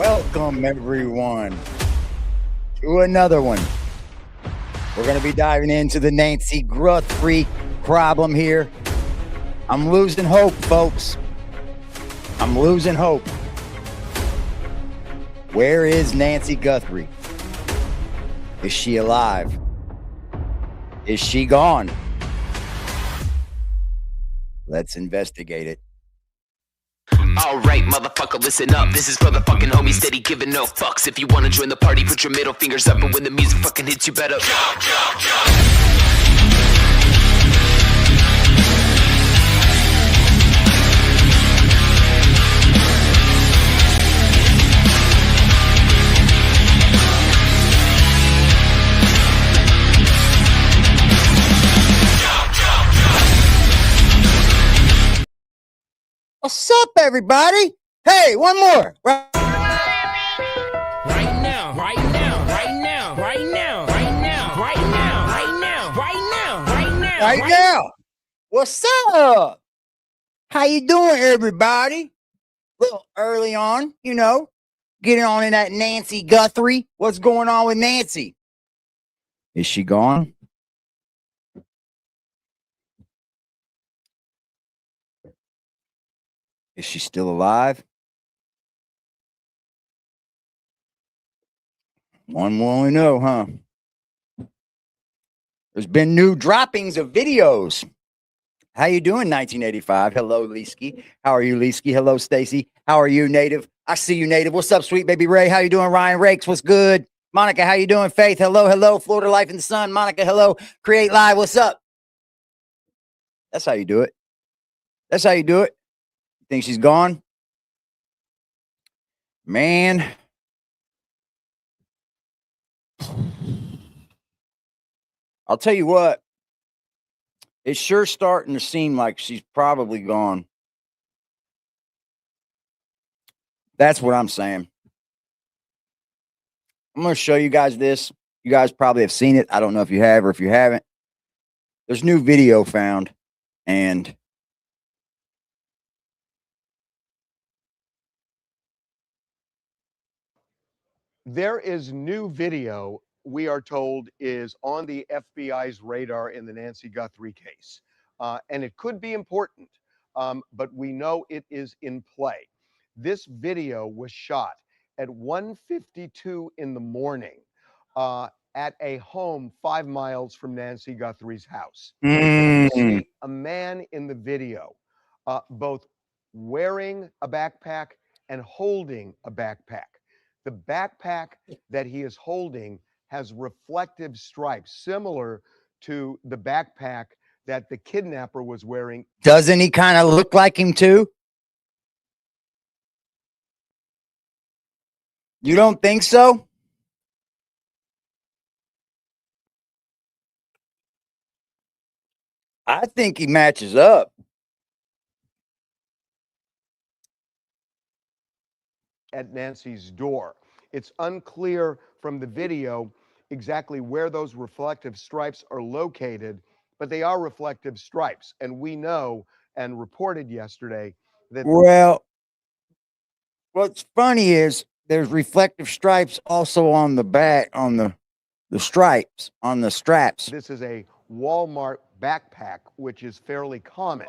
Welcome, everyone, to another one. We're going to be diving into the Nancy Guthrie problem here. I'm losing hope, folks. I'm losing hope. Where is Nancy Guthrie? Is she alive? Is she gone? Let's investigate it. Alright, motherfucker, listen up. This is for the fucking homies steady giving no fucks. If you wanna join the party, put your middle fingers up. And when the music fucking hits, you better jump. What's up, everybody? Hey, one more. Right now, right now, right now, right now, right now, right now, right now, right now, right now, Right now. What's up? How you doing, everybody? A little early on, you know, getting on in that Nancy Guthrie. What's going on with Nancy? Is she gone? Is she still alive? One will only know, huh? There's been new droppings of videos. How you doing, 1985? Hello, Leesky. How are you, Leesky? Hello, Stacy. How are you, Native? I see you, Native. What's up, sweet baby Ray? How you doing, Ryan Rakes? What's good? Monica, how you doing? Faith, hello, hello. Florida Life in the Sun. Monica, hello. Create Live, what's up? That's how you do it. That's how you do it. You think she's gone? Man. I'll tell you what. It's sure starting to seem like she's probably gone. That's what I'm saying. I'm going to show you guys this. You guys probably have seen it. I don't know if you have or if you haven't. There's new video found, and there is new video, we are told, is on the FBI's radar in the Nancy Guthrie case. And it could be important, but we know it is in play. This video was shot at 1:52 in the morning at a home 5 miles from Nancy Guthrie's house. You see a man in the video, both wearing a backpack and holding a backpack. The backpack that he is holding has reflective stripes, similar to the backpack that the kidnapper was wearing. Doesn't he kind of look like him too? You don't think so? I think he matches up. At Nancy's door. It's unclear from the video exactly where those reflective stripes are located, but they are reflective stripes. And we know and reported yesterday that. Well, what's funny is there's reflective stripes also on the back, on the stripes, on the straps. This is a Walmart backpack, which is fairly common.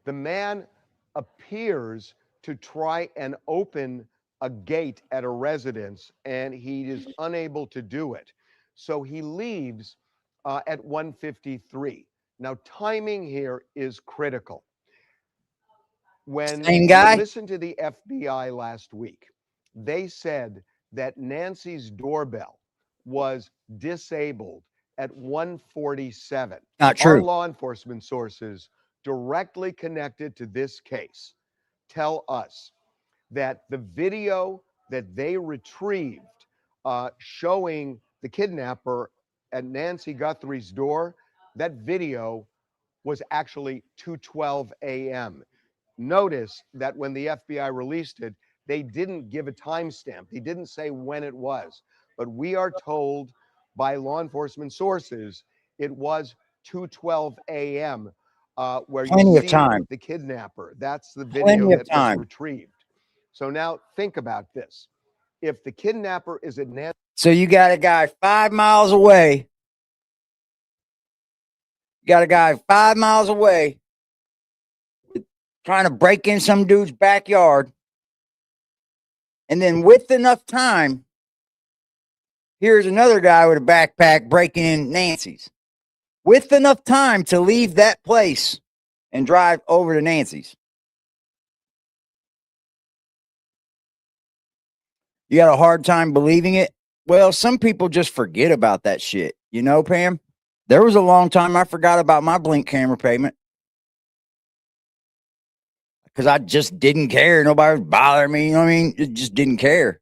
The man appears to try and open a gate at a residence, and he is unable to do it. So he leaves at 1:53. Now, timing here is critical. When Same you guy? listened to the FBI last week, they said that Nancy's doorbell was disabled at 1:47. Not true. Our law enforcement sources directly connected to this case tell us that the video that they retrieved showing the kidnapper at Nancy Guthrie's door, that video was actually 2:12 a.m. Notice that when the FBI released it, they didn't give a timestamp. They didn't say when it was. But we are told by law enforcement sources it was 2:12 a.m. Where Plenty you of see time. the kidnapper. That's the Plenty video of that time. was retrieved. So now think about this. If the kidnapper is at Nancy, So you got a guy 5 miles away. You got a guy 5 miles away trying to break in some dude's backyard. And then with enough time, here's another guy with a backpack breaking in Nancy's. With enough time to leave that place and drive over to Nancy's. You got a hard time believing it? Well, some people just forget about that shit. You know, Pam? There was a long time I forgot about my Blink camera payment. Because I just didn't care. Nobody was bothering me. You know what I mean? It just didn't care.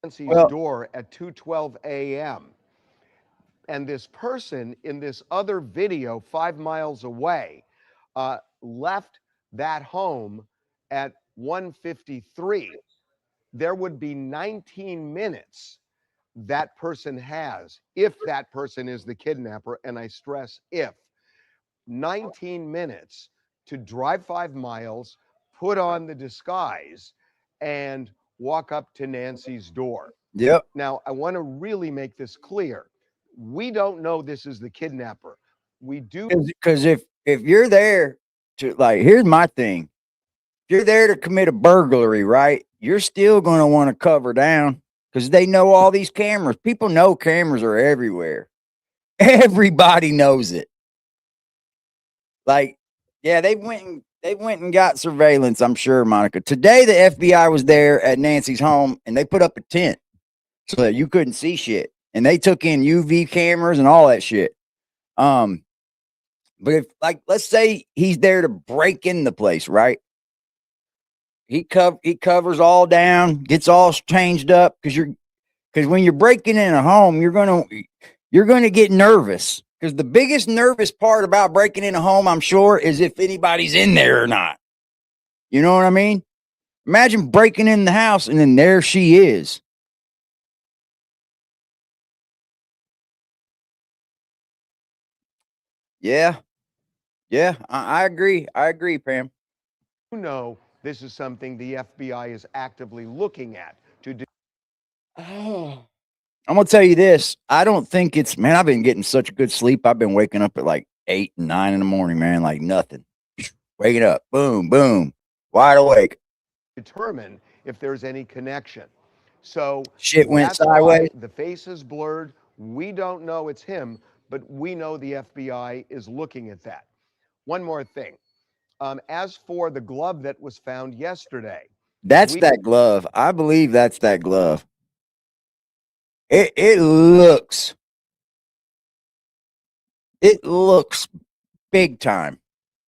Nancy's door at 2:12 a.m. And this person in this other video 5 miles away left that home at 1:53. There would be 19 minutes that person has, if that person is the kidnapper, and I stress if, 19 minutes to drive 5 miles, put on the disguise, and walk up to Nancy's door. Yep. Now, I want to really make this clear. We don't know this is the kidnapper. We do. Because if you're there to, like, here's my thing. If you're there to commit a burglary, right? You're still going to want to cover down because they know all these cameras. People know cameras are everywhere. Everybody knows it. Like, yeah, they went and got surveillance, I'm sure, Monica. Today the FBI was there at Nancy's home and they put up a tent so that you couldn't see shit. And they took in UV cameras and all that shit. But if, like, let's say he's there to break in the place, right? He covers all down, gets all changed up because when you're breaking in a home, you're gonna get nervous. Because the biggest nervous part about breaking in a home, I'm sure, is if anybody's in there or not. You know what I mean? Imagine breaking in the house and then there she is. Yeah. Yeah, I agree. I agree, Pam. You know, this is something the FBI is actively looking at to do. Oh. I'm gonna tell you this. I don't think it's, man, I've been getting such good sleep. I've been waking up at like 8 and 9 in the morning, man, like nothing. Waking up, boom, boom, wide awake. Determine if there's any connection. So Shit went that's why sideways. the face is blurred. We don't know it's him, but we know the FBI is looking at that. One more thing. As for the glove that was found yesterday, That's that glove. I believe that's that glove. It looks big time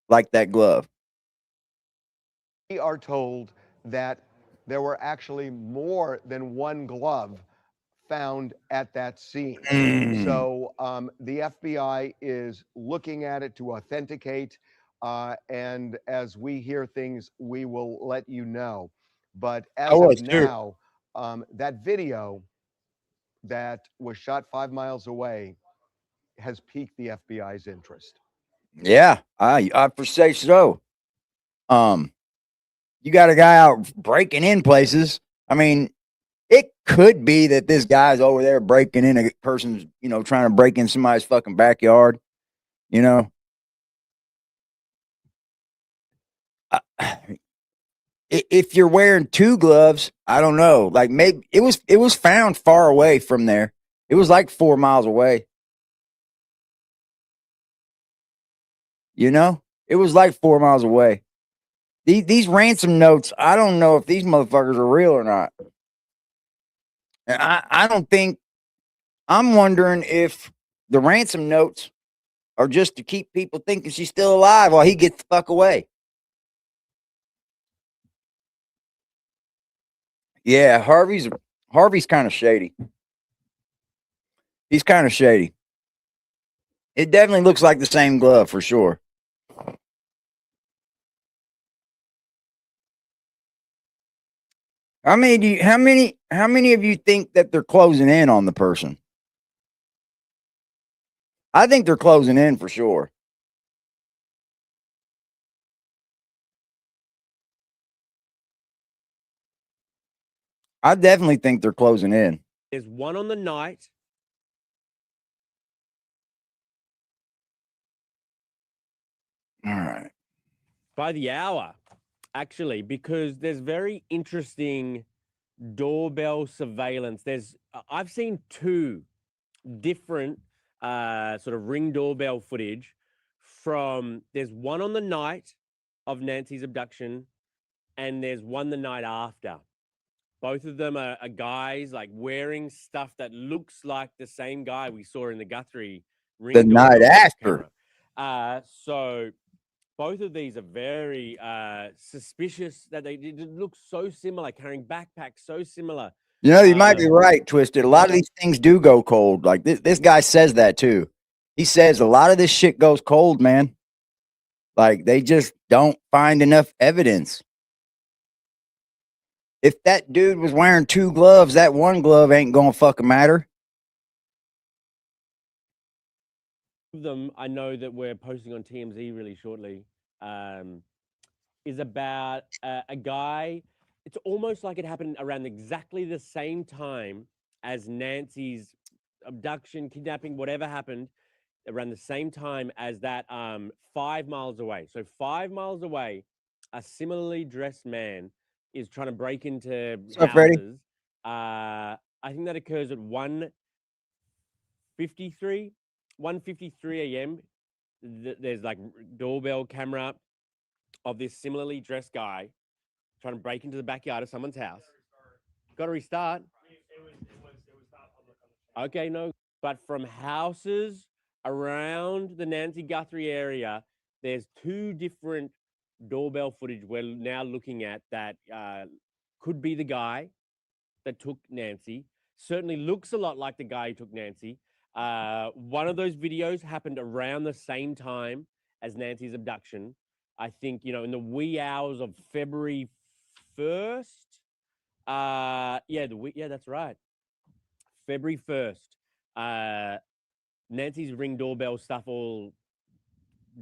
like that glove. we are told that there were actually more than one glove found at that scene. So the FBI is looking at it to authenticate. And as we hear things, we will let you know. But as of now, that video that was shot 5 miles away has piqued the FBI's interest. Yeah, I for say so. You got a guy out breaking in places. I mean, it could be that this guy's over there breaking in a person's, trying to break in somebody's fucking backyard. You know, if you're wearing two gloves, I don't know. Like maybe it was found far away from there. It was like 4 miles away. It was like 4 miles away. These ransom notes, I don't know if these motherfuckers are real or not. And I don't think, I'm wondering if the ransom notes are just to keep people thinking she's still alive while he gets the fuck away. Yeah, Harvey's kind of shady. He's kind of shady. It definitely looks like the same glove for sure. How many of you think that they're closing in on the person? I think they're closing in for sure. I definitely think they're closing in. There's one on the night. All right. By the hour, actually, because there's very interesting doorbell surveillance. I've seen two different sort of Ring doorbell footage there's one on the night of Nancy's abduction, and there's one the night after. Both of them are guys like wearing stuff that looks like the same guy we saw in the Guthrie Ring The night doorbell after. camera. So both of these are very suspicious that they look so similar, carrying backpacks so similar. You know, you might be right, Twisted. A lot of these things do go cold. Like this guy says that too. He says a lot of this shit goes cold, man. Like they just don't find enough evidence. If that dude was wearing 2 gloves, that one glove ain't gonna fucking matter. Them, I know that we're posting on TMZ really shortly, is about a guy. It's almost like it happened around exactly the same time as Nancy's abduction, kidnapping, whatever happened, around the same time as that 5 miles away. So 5 miles away, a similarly dressed man is trying to break into houses. I think that occurs at 1:53 a.m. There's like doorbell camera of this similarly dressed guy trying to break into the backyard of someone's house. Got to restart. Okay, no. But from houses around the Nancy Guthrie area, there's 2 different doorbell footage we're now looking at that could be the guy that took Nancy. Certainly looks a lot like the guy who took Nancy. One of those videos happened around the same time as Nancy's abduction. I think, in the wee hours of February 1st. Yeah, that's right. February 1st. Nancy's Ring doorbell stuff all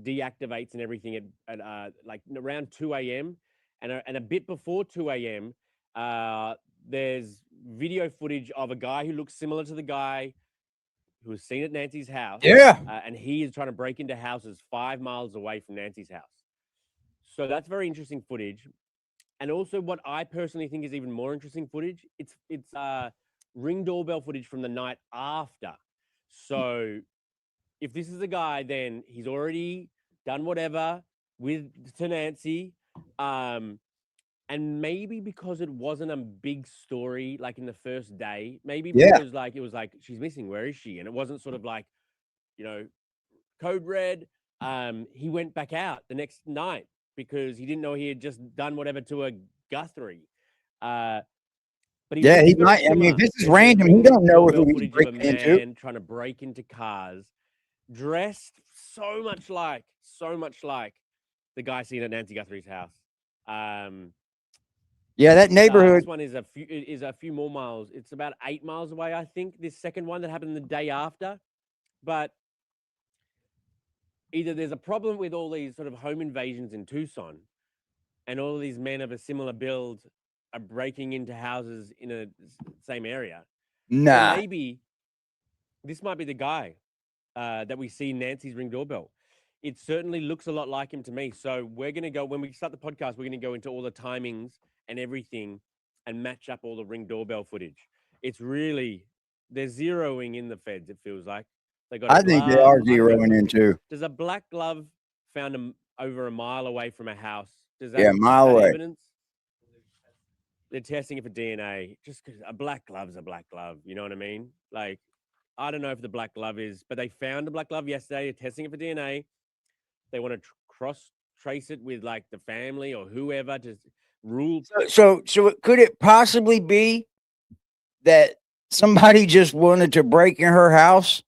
deactivates and everything at like around 2 a.m. And a bit before 2 a.m., there's video footage of a guy who looks similar to the guy who was seen at Nancy's house. Yeah. And he is trying to break into houses 5 miles away from Nancy's house. So that's very interesting footage. And also what I personally think is even more interesting footage, it's Ring doorbell footage from the night after. So if this is a guy, then he's already done whatever to Nancy. And maybe because it wasn't a big story, like in the first day, maybe because it was like, she's missing, where is she? And it wasn't sort of like, code red. He went back out the next night because he didn't know he had just done whatever to a Guthrie. But he might. I mean, if this is random, he don't know who he's breaking into. Trying to break into cars, dressed so much like the guy seen at Nancy Guthrie's house. Yeah, that neighborhood. This one is a few more miles. It's about 8 miles away, I think. This second one that happened the day after, but either there's a problem with all these sort of home invasions in Tucson, and all of these men of a similar build are breaking into houses in a same area. Nah. Or maybe this might be the guy that we see Nancy's Ring doorbell. It certainly looks a lot like him to me. So we're going to go, when we start the podcast, we're going to go into all the timings and everything and match up all the Ring doorbell footage. It's really, they're zeroing in the feds, it feels like. I think they are zeroing in too. There's a black glove found over a mile away from a house. Does that, a mile away. Evidence? They're testing it for DNA. Just because a black glove's a black glove, you know what I mean? Like, I don't know if the black glove is, but they found a black glove yesterday. They're testing it for DNA. They want to cross-trace it with like the family or whoever to rule. So could it possibly be that somebody just wanted to break in her house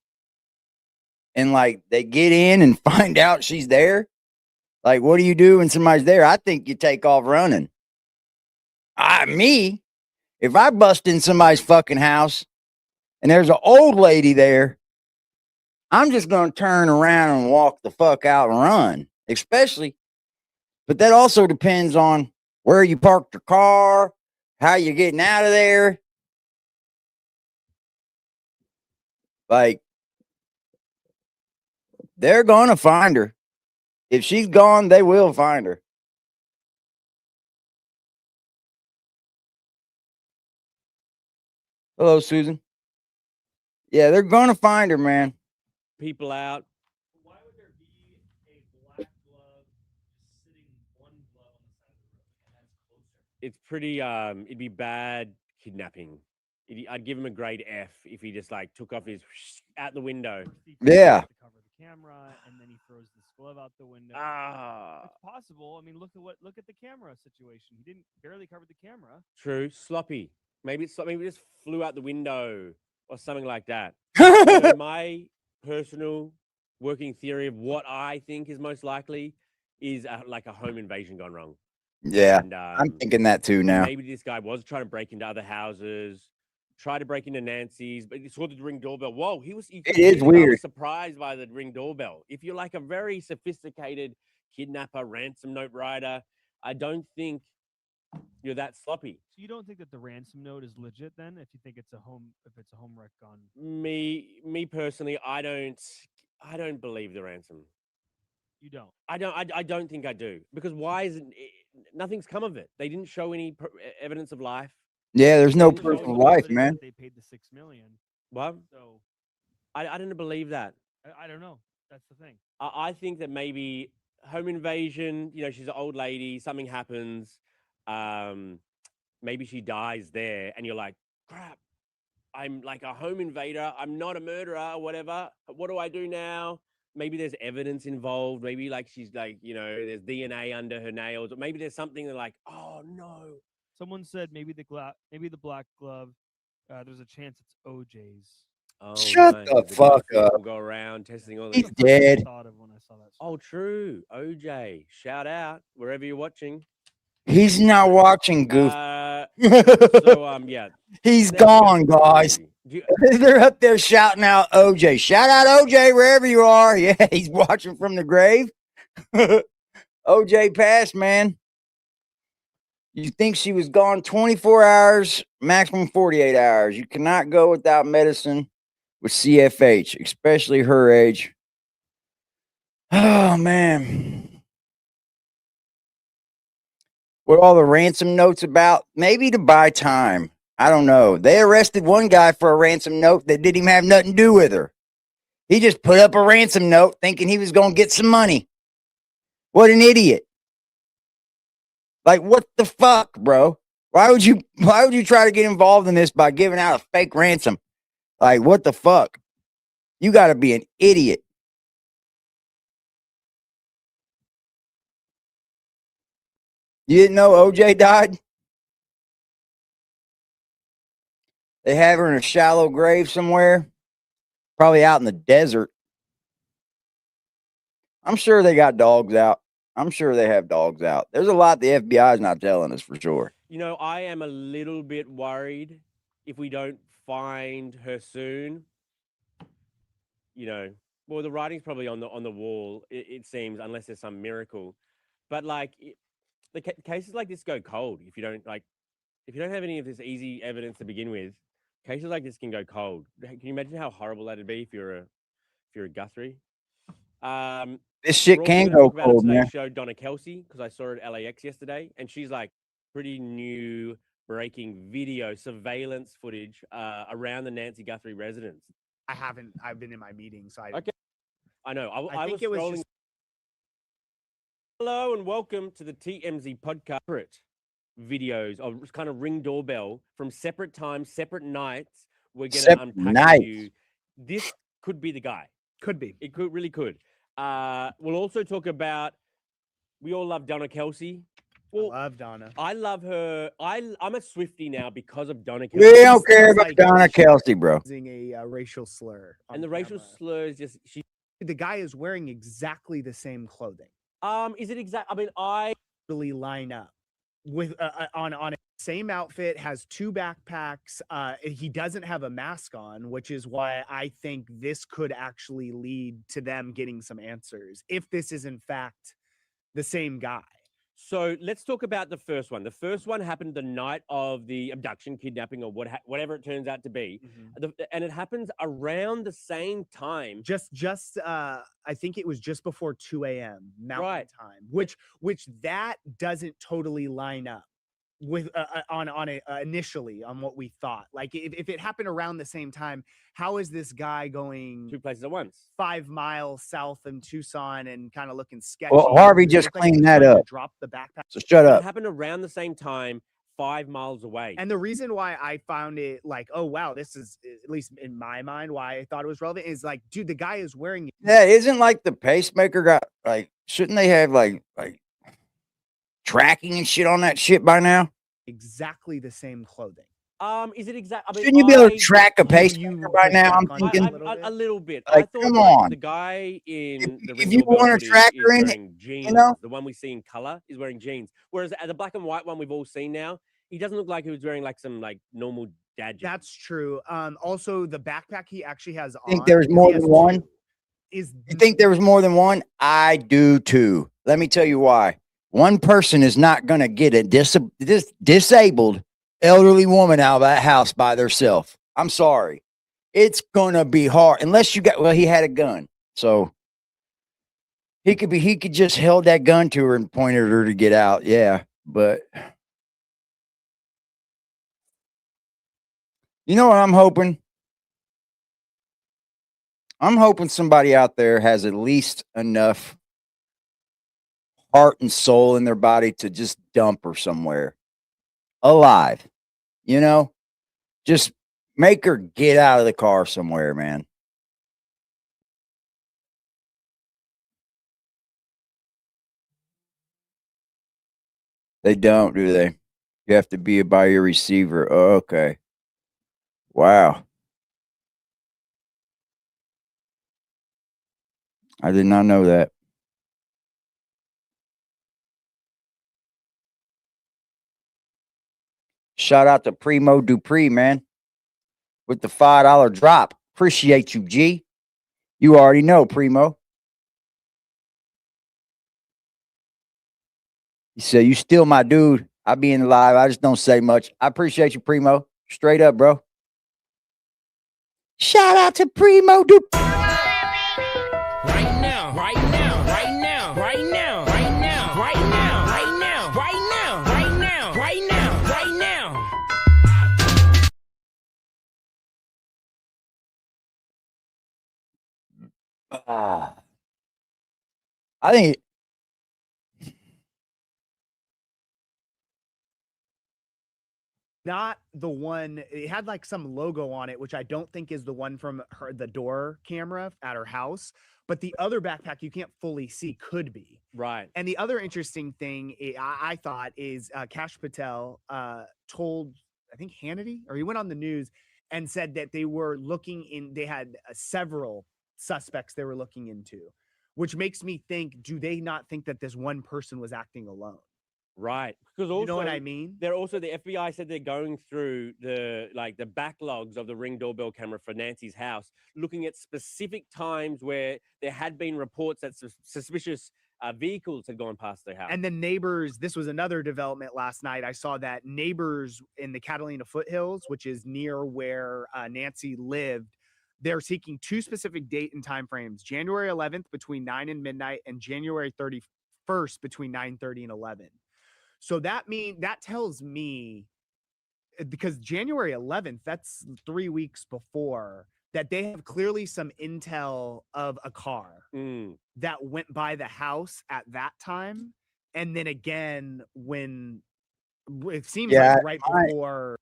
and like they get in and find out she's there? Like, what do you do when somebody's there? I think you take off running. If I bust in somebody's fucking house and there's an old lady there, I'm just going to turn around and walk the fuck out and run, but that also depends on where you parked your car, How you getting out of there? Like, they're gonna find her. If she's gone, they will find her. Hello, Susan. Yeah, they're gonna find her, man. People out. Why would there be a black glove just sitting one glove on the side of the road? And that's closer. It's pretty. It'd be bad kidnapping. I'd give him a grade F if he just like took off his out the window. Yeah. To cover the camera, and then he throws this glove out the window. Ah, It's possible. I mean, look at the camera situation. He didn't barely cover the camera. true. Sloppy. Maybe it just flew out the window or something like that. You know, my personal working theory of what I think is most likely is like a home invasion gone wrong. Yeah, And, I'm thinking that too now. Maybe this guy was trying to break into other houses, try to break into Nancy's, but he saw the Ring doorbell. Whoa, he was. It is I weird. was surprised by the Ring doorbell. If you're like a very sophisticated kidnapper, ransom note writer, I don't think you're that sloppy. So you don't think that the ransom note is legit then? If you think it's a home wreck gone? Me personally, I don't believe the ransom. You don't. I don't think I do, because why isn't nothing's come of it? They didn't show any evidence of life. Yeah, there's no They proof showed of no life, evidence man. that They paid the $6 million. What? So I didn't believe that. I don't know. That's the thing. I think that maybe home invasion, you know, she's an old lady, something happens, maybe she dies there, and you're like, crap, I'm like a home invader, I'm not a murderer or whatever. What do I do now? Maybe there's evidence involved. Maybe like she's like, you know, there's DNA under her nails, or maybe there's something that like, oh no. Someone said maybe the black glove. There's a chance it's OJ's. Oh, Shut nice. the The fuck Guthrie up. will go around testing all He's these. That's the first thing I dead. thought of when I saw that. Oh, true. OJ. Shout out wherever you're watching. He's not watching, goof. Yeah. He's Nancy gone, Guthrie guys. story. They're up there shouting out OJ. Shout out OJ wherever you are. Yeah, he's watching from the grave. OJ passed, man. You think she was gone 24 hours, maximum 48 hours. You cannot go without medicine with CFH, especially her age. Oh, man. What all the ransom notes about? Maybe to buy time. I don't know. They arrested one guy for a ransom note that didn't even have nothing to do with her. He just put up a ransom note thinking he was going to get some money. What an idiot. Like, what the fuck, bro? Why would you try to get involved in this by giving out a fake ransom? Like, what the fuck? You got to be an idiot. You didn't know OJ died? They have her in a shallow grave somewhere, probably out in the desert. I'm sure they got dogs out. I'm sure they have dogs out. There's a lot the FBI is not telling us for sure. You know, I am a little bit worried if we don't find her soon. You know, well, the writing's probably on the wall. It seems, unless there's some miracle. But like, cases like this go cold if you don't have any of this easy evidence to begin with. Cases like this can go cold. Can you imagine how horrible that'd be if you're a Guthrie? This shit We're also can gonna go talk about on cold, today's man. show Donna Kelsey, because I saw her at LAX yesterday, and she's like pretty new breaking video surveillance footage around the Nancy Guthrie residence. I haven't. I've been in my meetings. So Okay. I know. I think was it was scrolling. just- Hello and welcome to the TMZ podcast. Separate videos of kind of Ring doorbell from separate times, separate nights. We're going to Separate unpack nights. for you. This could be the guy. could be. It really could. We'll also talk about. We all love Donna Kelsey. Well, I love Donna. I love her. I'm a Swiftie now because of Donna We Kelsey. don't care sounds about like Donna she- Kelsey, bro. Using a racial slur. on And the racial camera. slurs just she. The guy is wearing exactly the same clothing. Is it exact? I mean, I Really line up with on a same outfit. Has two backpacks. He doesn't have a mask on, which is why I think this could actually lead to them getting some answers if this is in fact the same guy. So let's talk about the first one. The first one happened the night of the abduction, kidnapping, or whatever it turns out to be, and it happens around the same time. I think it was just before 2 a.m. Mountain Right. time, which that doesn't totally line up with initially on what we thought. Like if it happened around the same time, how is this guy going 2 places at once? 5 miles south in Tucson and kind of looking sketchy? Well, Harvey It just looked like he cleaned was that trying to up. drop the backpack. So shut It up. happened around the same time, 5 miles away. And the reason why I found it like, oh wow, this is at least in my mind why I thought it was relevant is like, dude, the guy is wearing. Yeah, isn't like the pacemaker got like? Shouldn't they have like tracking and shit on that shit by now? Exactly the same clothing. Is it exact? I mean, Shouldn't you be able to track a pacemaker by now? I'm push back on thinking. that a little bit. Like, I thought come like, on. the guy in the If Ring you Doorbell want a footage tracker is in it, wearing jeans. know? The one we see in color is wearing jeans. Whereas the black and white one we've all seen now, he doesn't look like he was wearing like some like normal dad jeans. That's true. Also, the backpack he actually has on. Think there's 'cause more he has than one? two, Is You think there was more than one? I do too. Let me tell you why. One person is not going to get a disabled elderly woman out of that house by themselves. I'm sorry. It's going to be hard unless you got, well, he had a gun. So he could just held that gun to her and pointed her to get out. Yeah. But you know what I'm hoping? I'm hoping somebody out there has at least enough heart and soul in their body to just dump her somewhere alive. You know, just make her get out of the car somewhere, man. They don't, do they? You have to be by your receiver. Oh, okay. Wow. I did not know that. Shout out to Primo Dupree, man, with the $5 drop. Appreciate you, G. You already know, Primo. He said, "You still my dude. I be in the live. I just don't say much. I appreciate you, Primo. Straight up, bro." Shout out to Primo Dupree. Right now, right now, right now, right now, right now, right now, right now, right now, right now, right now, right now. I think not the one. It had like some logo on it, which I don't think is the one from the door camera at her house. But the other backpack you can't fully see could be. Right. And the other interesting thing I thought is Kash Patel told, I think Hannity, or he went on the news and said that they were they had several suspects they were looking into, which makes me think, do they not think that this one person was acting alone? Right. Because also, you know what I mean? They're also, the FBI said they're going through the backlogs of the Ring doorbell camera for Nancy's house, looking at specific times where there had been reports that suspicious vehicles had gone past their house. And the neighbors, this was another development last night. I saw that neighbors in the Catalina foothills, which is near where Nancy lived, they're seeking two specific date and time frames: January 11th between 9 and midnight, and January 31st between 9:30 and 11. So that tells me, because January 11th, that's 3 weeks before, that they have clearly some intel of a car that went by the house at that time. And then again, when it seems like right before.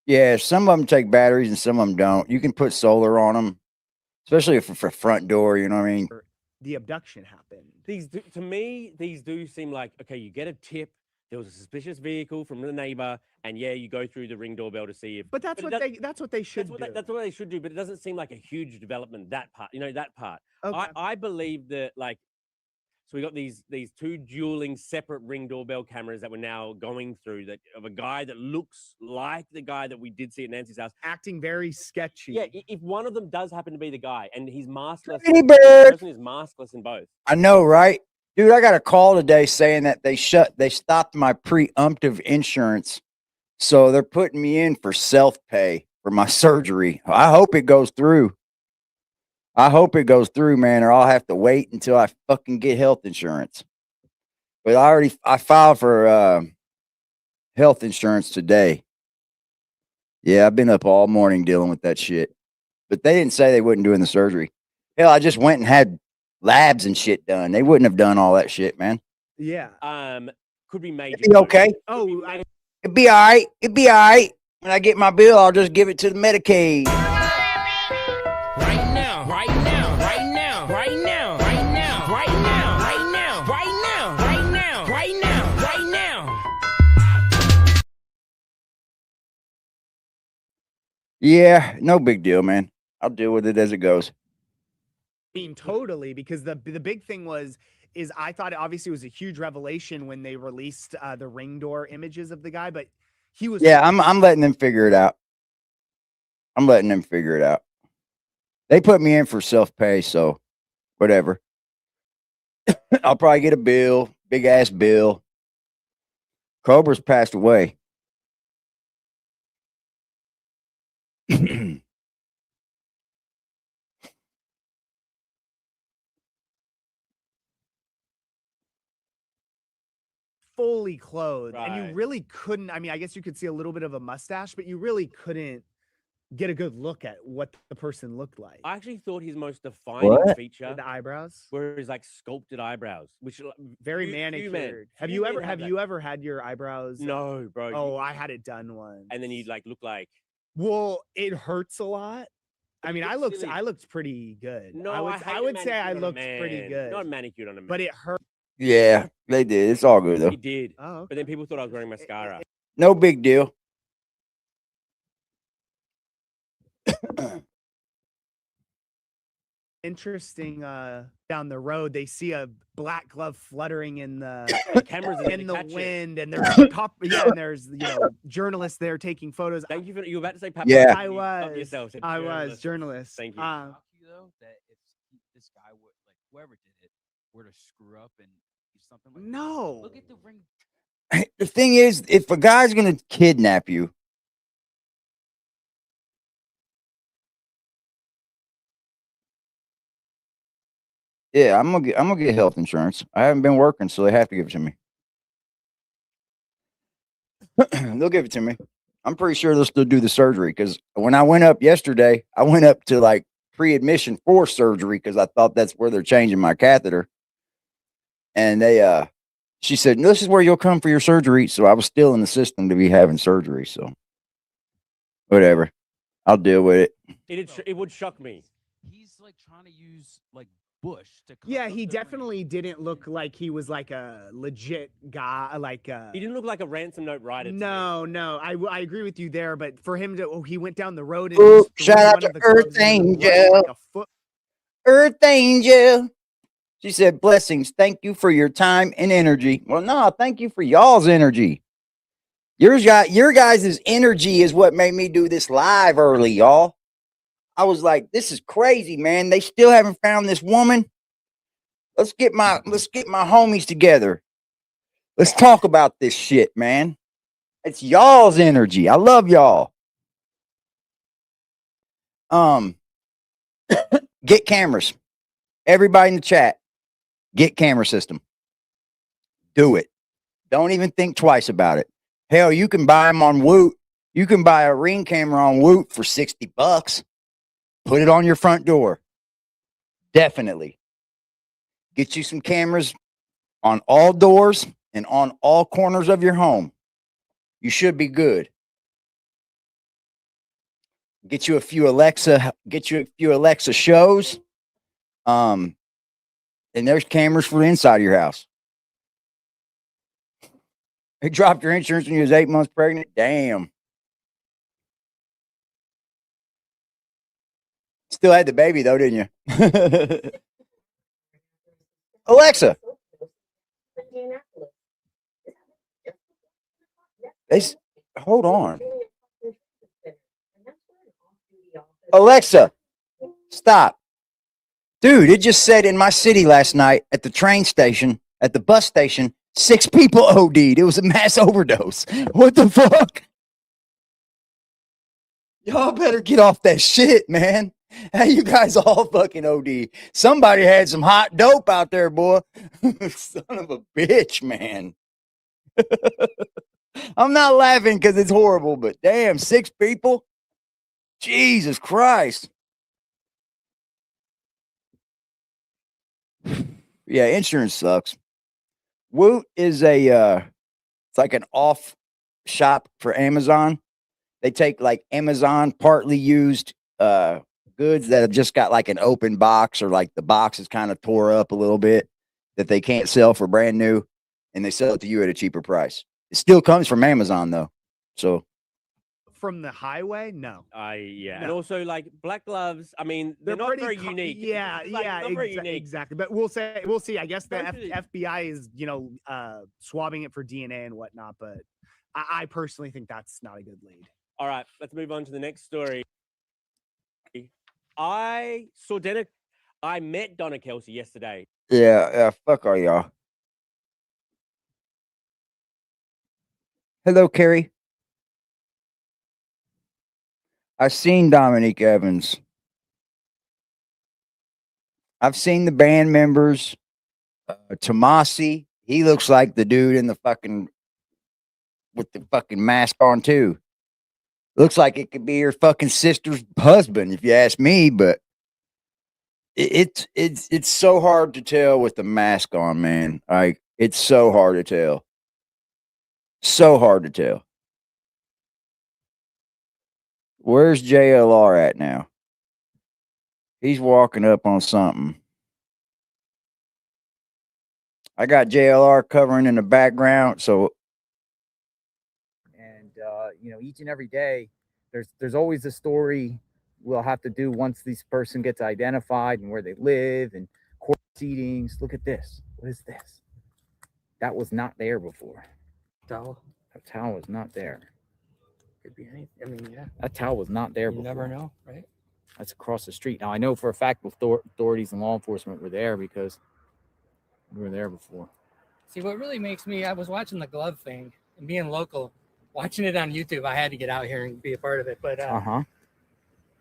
Yeah, some of them take batteries and some of them don't. You can put solar on them, especially for front door, you know what I mean? The abduction happened. To me, these do seem like, okay, you get a tip, there was a suspicious vehicle from the neighbor, and yeah, you go through the Ring doorbell to see if. But that's what they should do. That's what they should do. But it doesn't seem like a huge development. That part, that part. Okay. I believe that, like, so we got these two dueling separate Ring doorbell cameras that we're now going through, that of a guy that looks like the guy that we did see at Nancy's house, acting very sketchy. Yeah, if one of them does happen to be the guy and he's maskless, Pretty the bird. person is maskless in both. I know, right? Dude, I got a call today saying that they stopped my preemptive insurance. So they're putting me in for self-pay for my surgery. I hope it goes through. I hope it goes through, man, or I'll have to wait until I fucking get health insurance. But I filed for health insurance today. Yeah, I've been up all morning dealing with that shit. But they didn't say they wouldn't doing the surgery. Hell, I just went and had labs and shit done. They wouldn't have done all that shit, man. Yeah. Could be major. It'd be okay. Oh, It'd be all right. It'd be all right. When I get my bill, I'll just give it to the Medicaid. Right now, right now, right now, right now, right now, right now, right now, right now, right now, right now, right now. Yeah, no big deal, man. I'll deal with it as it goes. mean, totally, because the big thing is I thought obviously it was a huge revelation when they released the ring door images of the guy, but he was Yeah, I'm letting them figure it out. I'm letting them figure it out. They put me in for self-pay, so whatever. I'll probably get a bill, big ass bill. Cobra's passed away. fully clothed, and Right. you really couldn't. I mean, I guess you could see a little bit of a mustache, but you really couldn't get a good look at what the person looked like. I actually thought his most defining What? feature The eyebrows, were his like sculpted eyebrows, which very few men- manicured. Have few you men ever have have that. you ever had your eyebrows? No, bro. Oh, I had it done once. And then you like look like Well, it hurts a lot. I mean, I looks looked silly. pretty good. no. I would say I looked pretty good, Not manicured on a man. but it hurt. Yeah, they did. It's all good though. He did. Oh, okay. But then people thought I was wearing mascara. No big deal. Interesting. Down the road, they see a black glove fluttering in the The cameras are there in to the catch it. wind, and there's and there's journalists there taking photos. Thank you for you were about to say paparazzi. Yeah. I You stopped was. yourself, said I was journalist. journalist. Thank you. Shock you though that if this guy would like whoever did it were to screw up and do something like that? No. Look at the ring. The thing is, if a guy's gonna kidnap you, yeah, I'm gonna get health insurance. I haven't been working, so they have to give it to me. They'll give it to me. I'm pretty sure they'll still do the surgery because when I went up yesterday, I went up to like pre-admission for surgery because I thought that's where they're changing my catheter. And she said, "This is where you'll come for your surgery." So I was still in the system to be having surgery. So whatever, I'll deal with it. It would shock me. He's like trying to use like Bush to. Yeah, cover he up the definitely ring. didn't look like he was like a legit guy. Like He didn't look like a ransom note writer. to me. no, I agree with you there. But for him to, he went down the road and Ooh, just threw shout out one to of the gloves Earth into the road Angel. like a foot. Earth Angel. She said, "Blessings. Thank you for your time and energy." Well, no, thank you for y'all's energy. Your guys' energy is what made me do this live early, y'all. I was like, this is crazy, man. They still haven't found this woman. Let's get my homies together. Let's talk about this shit, man. It's y'all's energy. I love y'all. Get cameras. Everybody in the chat, get camera system. Do it. Don't even think twice about it. Hell, you can buy them on Woot. You can buy a Ring camera on Woot for $60. Put it on your front door. Definitely. Get you some cameras on all doors and on all corners of your home. You should be good. Get you a few Alexa shows. And there's cameras for the inside of your house. You dropped your insurance when you was 8 months pregnant. Damn. Still had the baby though, didn't you? Alexa. Hold on. Alexa, stop. Dude, it just said in my city last night at the train station, at the bus station, 6 people OD'd. It was a mass overdose. What the fuck? Y'all better get off that shit, man. Hey, you guys all fucking OD. Somebody had some hot dope out there, boy. Son of a bitch, man. I'm not laughing because it's horrible, but damn, 6 people? Jesus Christ. Yeah, insurance sucks. Woot is it's like an off shop for Amazon. They take like Amazon partly used goods that have just got like an open box, or like the box is kind of tore up a little bit that they can't sell for brand new, and they sell it to you at a cheaper price. It still comes from Amazon though. So From the highway, no. Yeah, and No. also like black gloves. I mean, they're not very unique. Yeah, Like, yeah, not very unique. exactly. But we'll see. I guess the Especially- FBI is, swabbing it for DNA and whatnot. But I personally think that's not a good lead. All right, let's move on to the next story. I met Donna Kelsey yesterday. yeah, fuck all y'all. Hello, Carrie. I've seen Dominique Evans. I've seen the band members. Tomasi, he looks like the dude in the fucking with the fucking mask on too. Looks like it could be your fucking sister's husband, if you ask me. But it's so hard to tell with the mask on, man. Like, it's so hard to tell. So hard to tell. Where's JLR at now? He's walking up on something. I got JLR covering in the background, so. And each and every day, there's always a story we'll have to do once this person gets identified and where they live and court proceedings. Look at this. What is this? That was not there before. Towel. That towel was not there. Could be anything. I mean, yeah. That towel was not there You before. never know, right? That's across the street. Now I know for a fact authorities and law enforcement were there because we were there before. See, what really makes me, I was watching the glove thing and being local, watching it on YouTube. I had to get out here and be a part of it, but Uh-huh.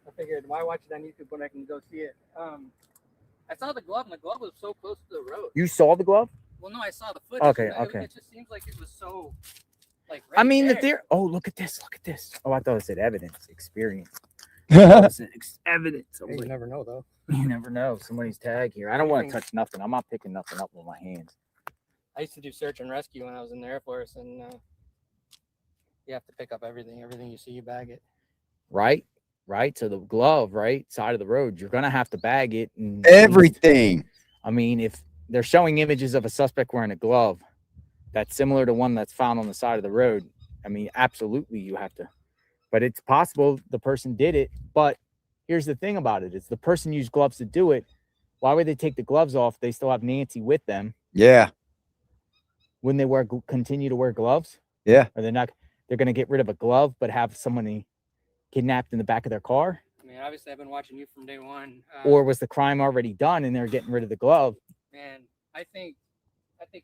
I figured, why watch it on YouTube when I can go see it? I saw the glove, and the glove was so close to the road. You saw the glove? Well, no, I saw the footage. Okay, and okay. It just seems like it was so, like, I right mean, there. that there. Oh, look at this. Look at this. Oh, I thought it said evidence, experience. Evidence. I was You like, never know, though. you never know. Somebody's tag here. I don't want to touch nothing. I'm not picking nothing up with my hands. I used to do search and rescue when I was in the Air Force, and you have to pick up everything. Everything you see, you bag it. Right? Right? So the glove, right? Side of the road, you're going to have to bag it. And Everything. I mean, if they're showing images of a suspect wearing a glove that's similar to one that's found on the side of the road, I mean, absolutely you have to. But it's possible the person did it. But here's the thing about it. It's the person used gloves to do it. Why would they take the gloves off? They still have Nancy with them. Yeah. Wouldn't they continue to wear gloves? Yeah. Or they're going to get rid of a glove, but have somebody kidnapped in the back of their car? I mean, obviously, I've been watching you from day one. Or was the crime already done and they're getting rid of the glove? Man, I think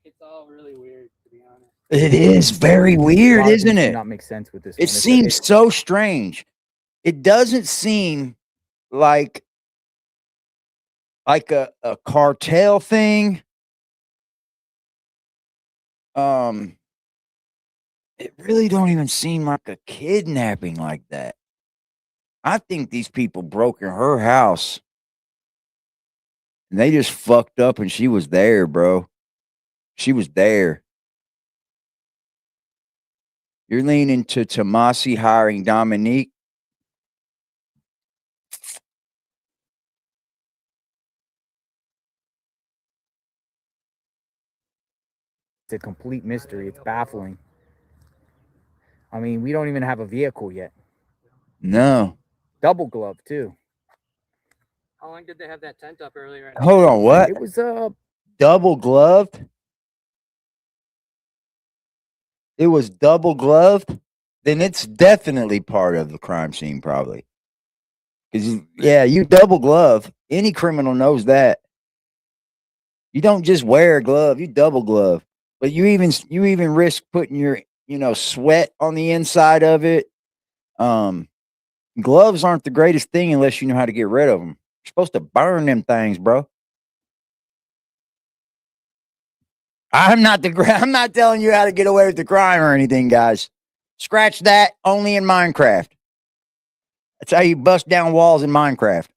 it's all really weird, to be honest. It is very A weird, lot of isn't things do it? not make sense with this. It seems so strange. It doesn't seem like a cartel thing. It really don't even seem like a kidnapping like that. I think these people broke in her house and they just fucked up and she was there, bro. She was there. You're leaning to Tomasi hiring Dominique. It's a complete mystery. It's baffling. I mean, we don't even have a vehicle yet. No. Double glove too. How long did they have that tent up earlier? Hold on, what? It was Double gloved? It was double gloved? Then it's definitely part of the crime scene, probably. Because, yeah, you double glove. Any criminal knows that. You don't just wear a glove, you double glove. But you even risk putting your, sweat on the inside of it. Gloves aren't the greatest thing unless you know how to get rid of them. You're supposed to burn them things, bro. I'm not I'm not telling you how to get away with the crime or anything, guys. Scratch that. Only in Minecraft. That's how you bust down walls in Minecraft.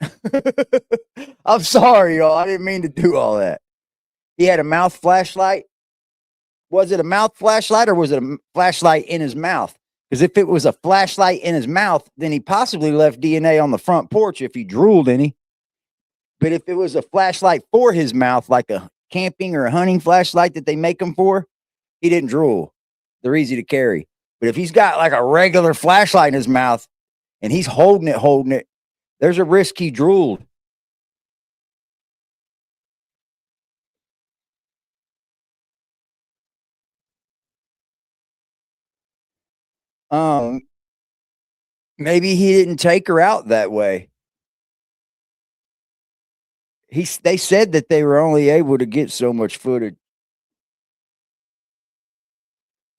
I'm sorry, y'all. I didn't mean to do all that. He had a mouth flashlight. Was it a mouth flashlight or was it a flashlight in his mouth? Because if it was a flashlight in his mouth, then he possibly left DNA on the front porch if he drooled any. But if it was a flashlight for his mouth, like a camping or a hunting flashlight that they make them for, he didn't drool. They're easy to carry. But if he's got like a regular flashlight in his mouth and he's holding it, there's a risk he drooled. Maybe he didn't take her out that way. They said that they were only able to get so much footage.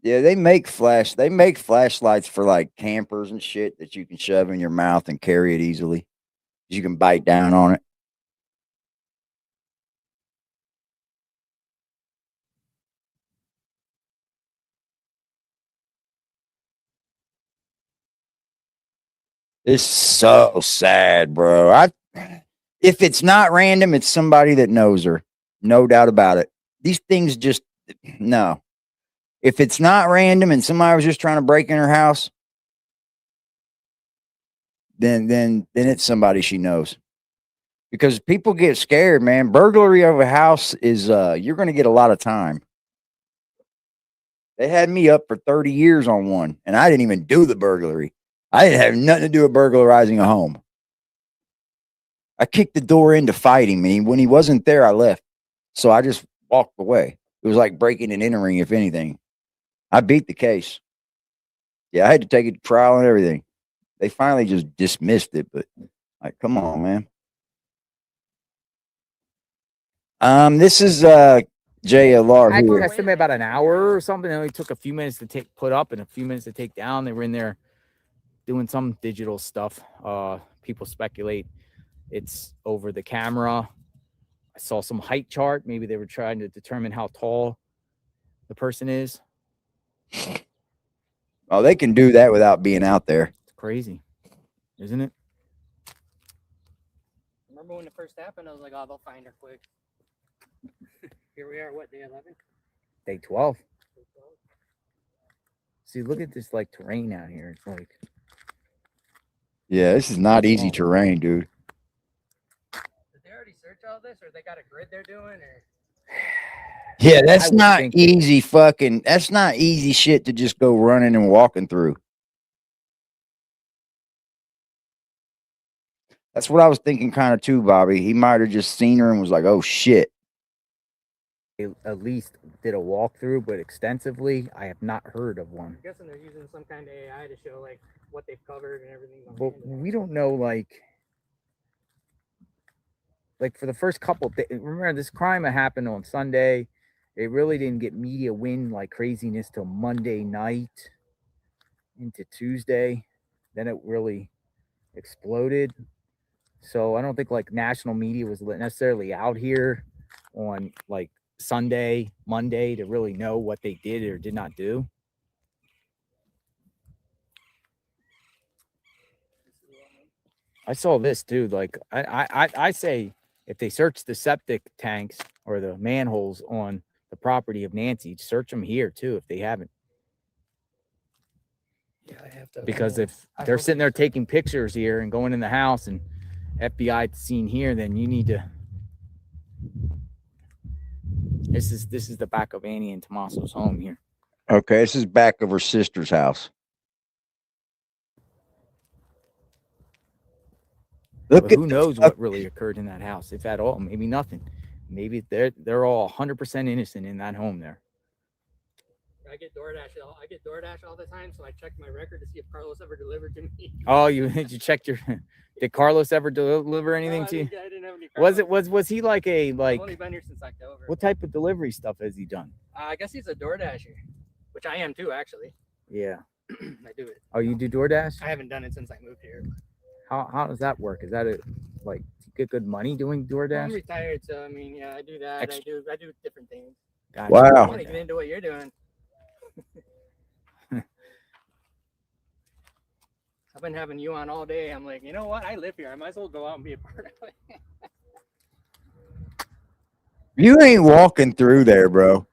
Yeah, they make flashlights for like campers and shit that you can shove in your mouth and carry it easily. You can bite down on it. It's so sad, bro. If it's not random, it's somebody that knows her. No doubt about it. These things just no. If it's not random and somebody was just trying to break in her house, then it's somebody she knows. Because people get scared, man. Burglary of a house is you're going to get a lot of time. They had me up for 30 years on one, and I didn't even do the burglary. I didn't have nothing to do with burglarizing a home. I kicked the door in to fight him, and when he wasn't there, I left. So I just walked away. It was like breaking and entering, if anything. I beat the case. Yeah, I had to take it to trial and everything. They finally just dismissed it, but like, come on, man. This is JLR I here. estimate about an hour or something. It only took a few minutes to put up and a few minutes to take down. They were in there doing some digital stuff. People speculate it's over the camera. I saw some height chart. Maybe they were trying to determine how tall the person is. Oh, they can do that without being out there. It's crazy, isn't it? Remember when it first happened? I was like, oh, they'll find her quick. Here we are, what, day 11? Day 12. See, look at this like terrain out here. It's like, yeah, this is not easy terrain, dude. Did they already search all this, or they got a grid they're doing, or? Yeah, that's not easy that's not easy shit to just go running and walking through. That's what I was thinking kind of too, Bobby. He might have just seen her and was like, oh shit. they at least did a walkthrough, but extensively, I have not heard of one. I'm guessing they're using some kind of AI to show like what they've covered and everything. But we don't know, like for the first couple days. Remember, this crime happened on Sunday. It really didn't get media wind like craziness till Monday night into Tuesday. Then it really exploded. So I don't think like national media was necessarily out here on like Sunday, Monday to really know what they did or did not do. I saw this too. Like I say, if they search the septic tanks or the manholes on the property of Nancy, search them here too if they haven't. Yeah, I have to. Because if they're sitting there taking pictures here and going in the house and FBI at the scene here, then you need to. This is the back of Annie and Tommaso's home here. Okay, this is back of her sister's house. Look, who knows what really occurred in that house, if at all? Maybe nothing. Maybe they're all 100% innocent in that home there. I get DoorDash all the time, so I check my record to see if Carlos ever delivered to me. Oh, you checked your? Did Carlos ever deliver anything to you? I didn't have any. Was he like a I've only been here since October. What type of delivery stuff has he done? I guess he's a DoorDasher, which I am too, actually. Yeah. I do it. Oh, you do DoorDash? I haven't done it since I moved here. How does that work? Is that like you get good money doing DoorDash? I'm retired, so I mean, yeah, I do that. I do different things. Gotcha. Wow. I want to get into what you're doing. I've been having you on all day. I'm like, you know what? I live here. I might as well go out and be a part of it. You ain't walking through there, bro.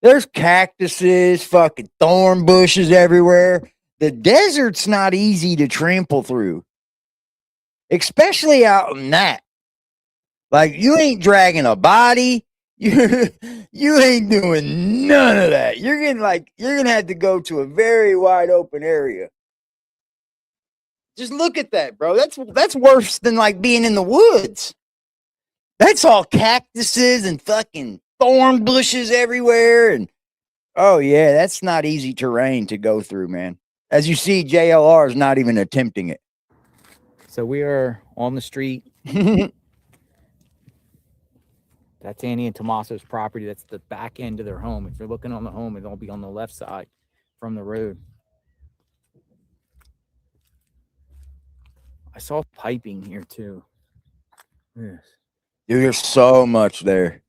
There's cactuses, fucking thorn bushes everywhere. The desert's not easy to trample through, especially out in that. Like, you ain't dragging a body. You ain't doing none of that. You're gonna have to go to a very wide open area. Just look at that, bro. That's worse than like being in the woods. That's all cactuses and fucking thorn bushes everywhere. And oh yeah, that's not easy terrain to go through, man. As you see, JLR is not even attempting it. So we are on the street. That's Annie and Tommaso's property. That's the back end of their home. If you're looking on the home, it'll be on the left side from the road. I saw piping here too. Yes. Dude, there's so much there.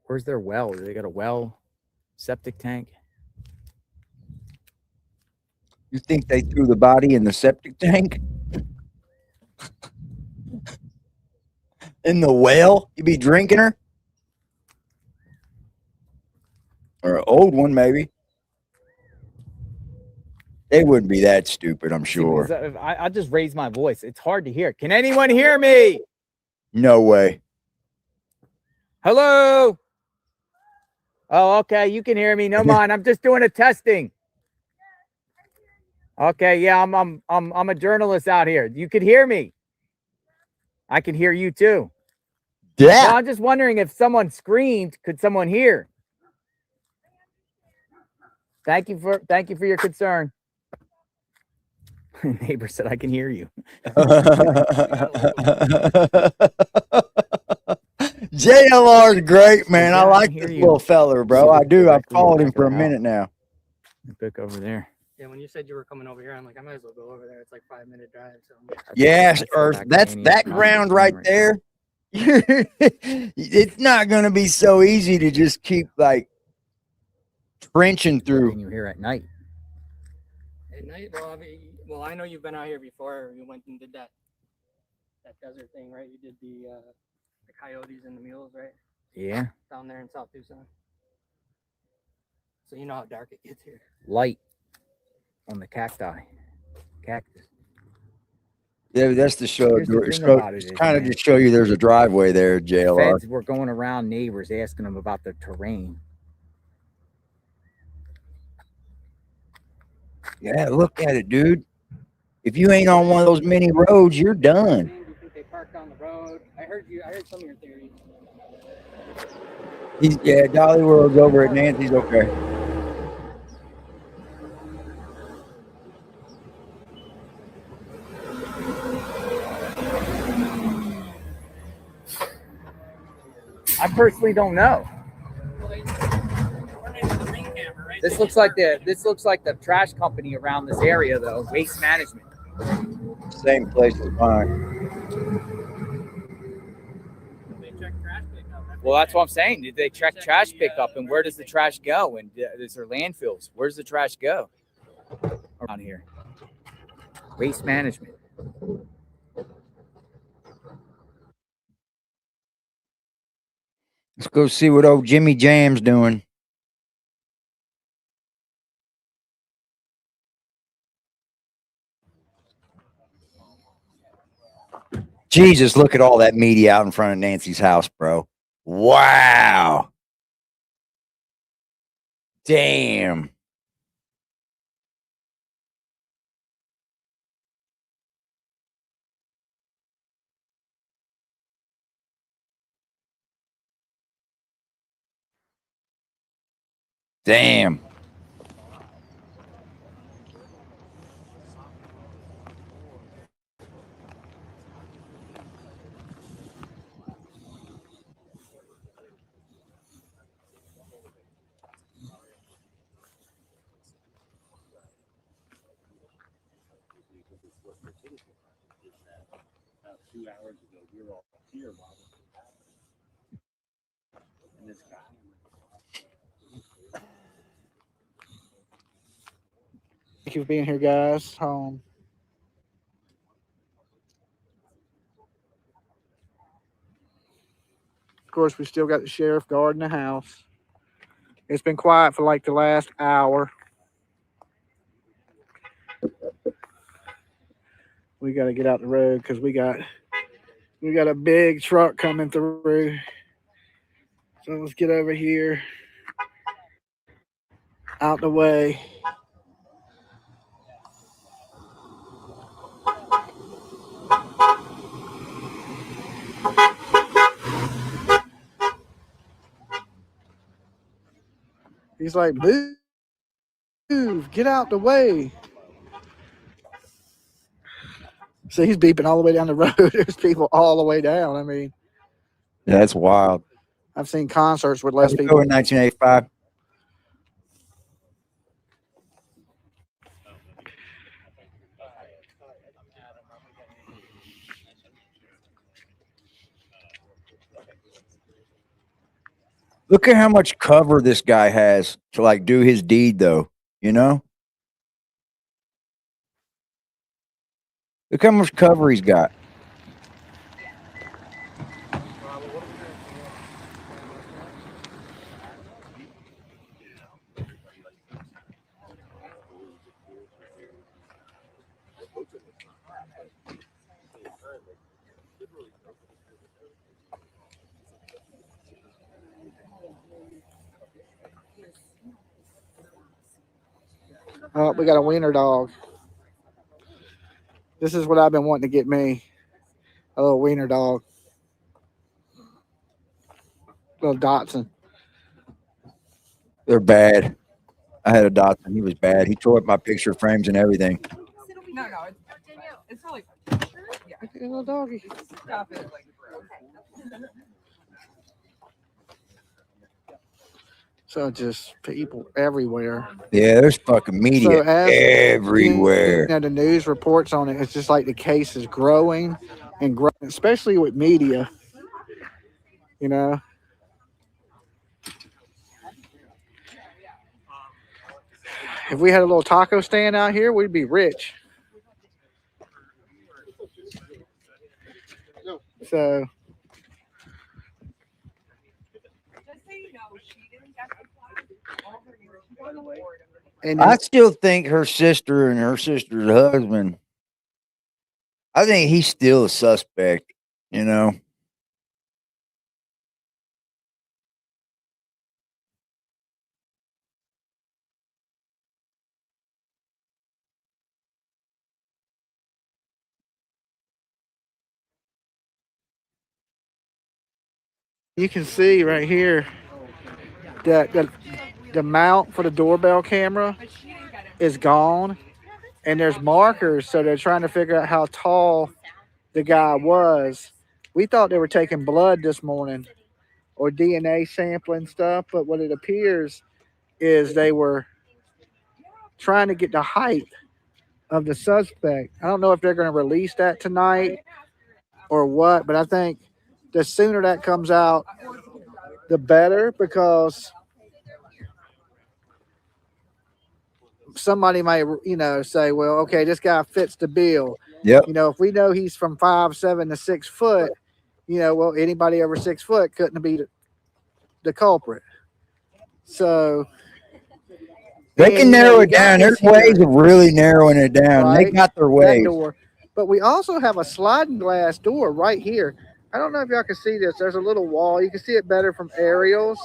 Where's their well? Do they got a well, septic tank? You think they threw the body in the septic tank? In the well? You be drinking her? Or an old one, maybe. They wouldn't be that stupid, I'm sure. I just raise my voice. It's hard to hear. Can anyone hear me? No way. Hello? Oh, okay. You can hear me. No mind. I'm just doing a testing. Okay, yeah, I'm a journalist out here. You could hear me. I can hear you too. Yeah. Well, I'm just wondering if someone screamed, could someone hear? Thank you for your concern. Neighbor said I can hear you. JLR's great, man. I like this you. little feller, bro. I do. I've followed him for a minute now. Look over there. Yeah, when you said you were coming over here, I'm like, I might as well go over there. It's like 5-minute drive. So Yes, Earth. That's that ground right there. It's not gonna be so easy to just keep like trenching through. Can you hear at night? At night, well, I know you've been out here before. You went and did that desert thing, right? You did the coyotes and the mules, right? Yeah. Down there in South Tucson. So you know how dark it gets here. Light on the cactus. Yeah, that's to show. Here's the thing about it It's is, kind of man, to show you there's a driveway there, JLR. Feds were going around neighbors asking them about the terrain. Yeah, look at it, dude. If you ain't on one of those mini roads, you're done. Do you think they parked on the road? I heard some of your theories. Yeah, Dolly World's over at Nancy's. Okay. I personally don't know. This looks like the trash company around this area, though. Waste management. Same place as mine. Well, that's what I'm saying. Did they check trash pickup, and where does the trash go? And is there landfills? Where's the trash go around here? Waste management. Let's go see what old Jimmy Jam's doing. Jesus, look at all that media out in front of Nancy's house, bro. Wow. Damn. Damn. Thank you for being here, guys. Of course, we still got the sheriff guarding the house. It's been quiet for like the last hour. We got to get out the road because we got a big truck coming through. So let's get over here, out the way. He's like, move, get out the way. So he's beeping all the way down the road. There's people all the way down. I mean, Yeah, that's wild. I've seen concerts with less How's it people. going, 1985. Look at how much cover this guy has to like do his deed, though. You know, look how much cover he's got. Oh, we got a wiener dog. This is what I've been wanting to get me. A little wiener dog. Little Dotson. They're bad. I had a Dotson. He was bad. He tore up my picture frames and everything. No, it's really Yeah. Little doggy. stop it. So just people everywhere. Yeah, there's fucking media So as everywhere. the news reports on it, it's just like the case is growing and growing, especially with media. You know. If we had a little taco stand out here, we'd be rich. So and I still think her sister and her sister's husband, I think he's still a suspect, you know. you can see right here that the mount for the doorbell camera is gone, and there's markers, so they're trying to figure out how tall the guy was. We thought they were taking blood this morning or DNA sampling stuff, but what it appears is they were trying to get the height of the suspect. I don't know if they're going to release that tonight or what, but I think the sooner that comes out, the better, because somebody might, say, well, okay, this guy fits the bill. Yep. If we know he's from 5'7" to 6 foot, well, anybody over 6 foot couldn't be the culprit. So they can narrow it down. There's ways of really narrowing it down. Right? They got their ways. Door. But we also have a sliding glass door right here. I don't know if y'all can see this. There's a little wall. You can see it better from aerials.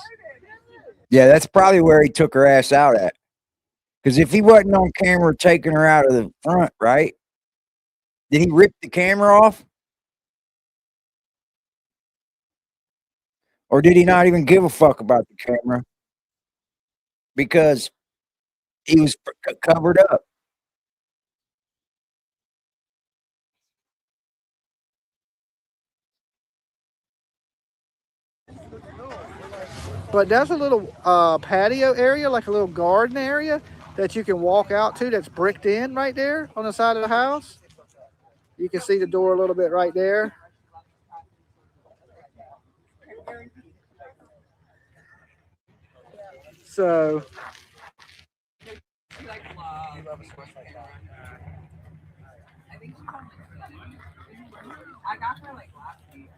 Yeah, that's probably where he took her ass out at. Because if he wasn't on camera taking her out of the front, right? Did he rip the camera off? Or did he not even give a fuck about the camera? because he was covered up. But there's a little patio area, like a little garden area that you can walk out to that's bricked in right there on the side of the house. You can see the door a little bit right there. So I got her like last week.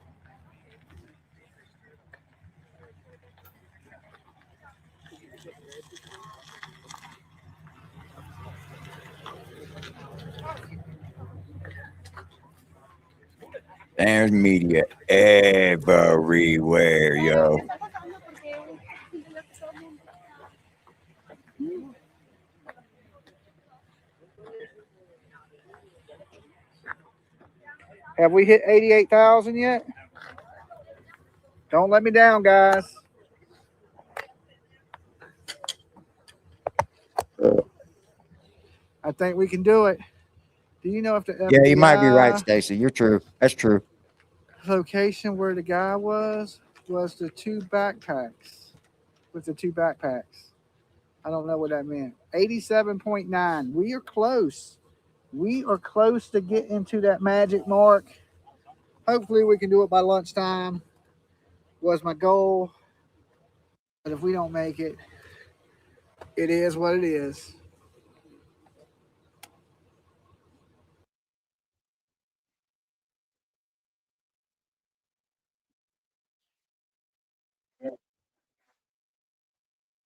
There's media everywhere, yo. have we hit 88,000 yet? Don't let me down, guys. I think we can do it. Do you know if the FBI Yeah, you might be right, Stacy. You're true. That's true. location where the guy was the two backpacks with the two backpacks? I don't know what that meant. 87.9. We are close. We are close to getting to that magic mark. Hopefully we can do it by lunchtime. Was my goal. But if we don't make it, it is what it is.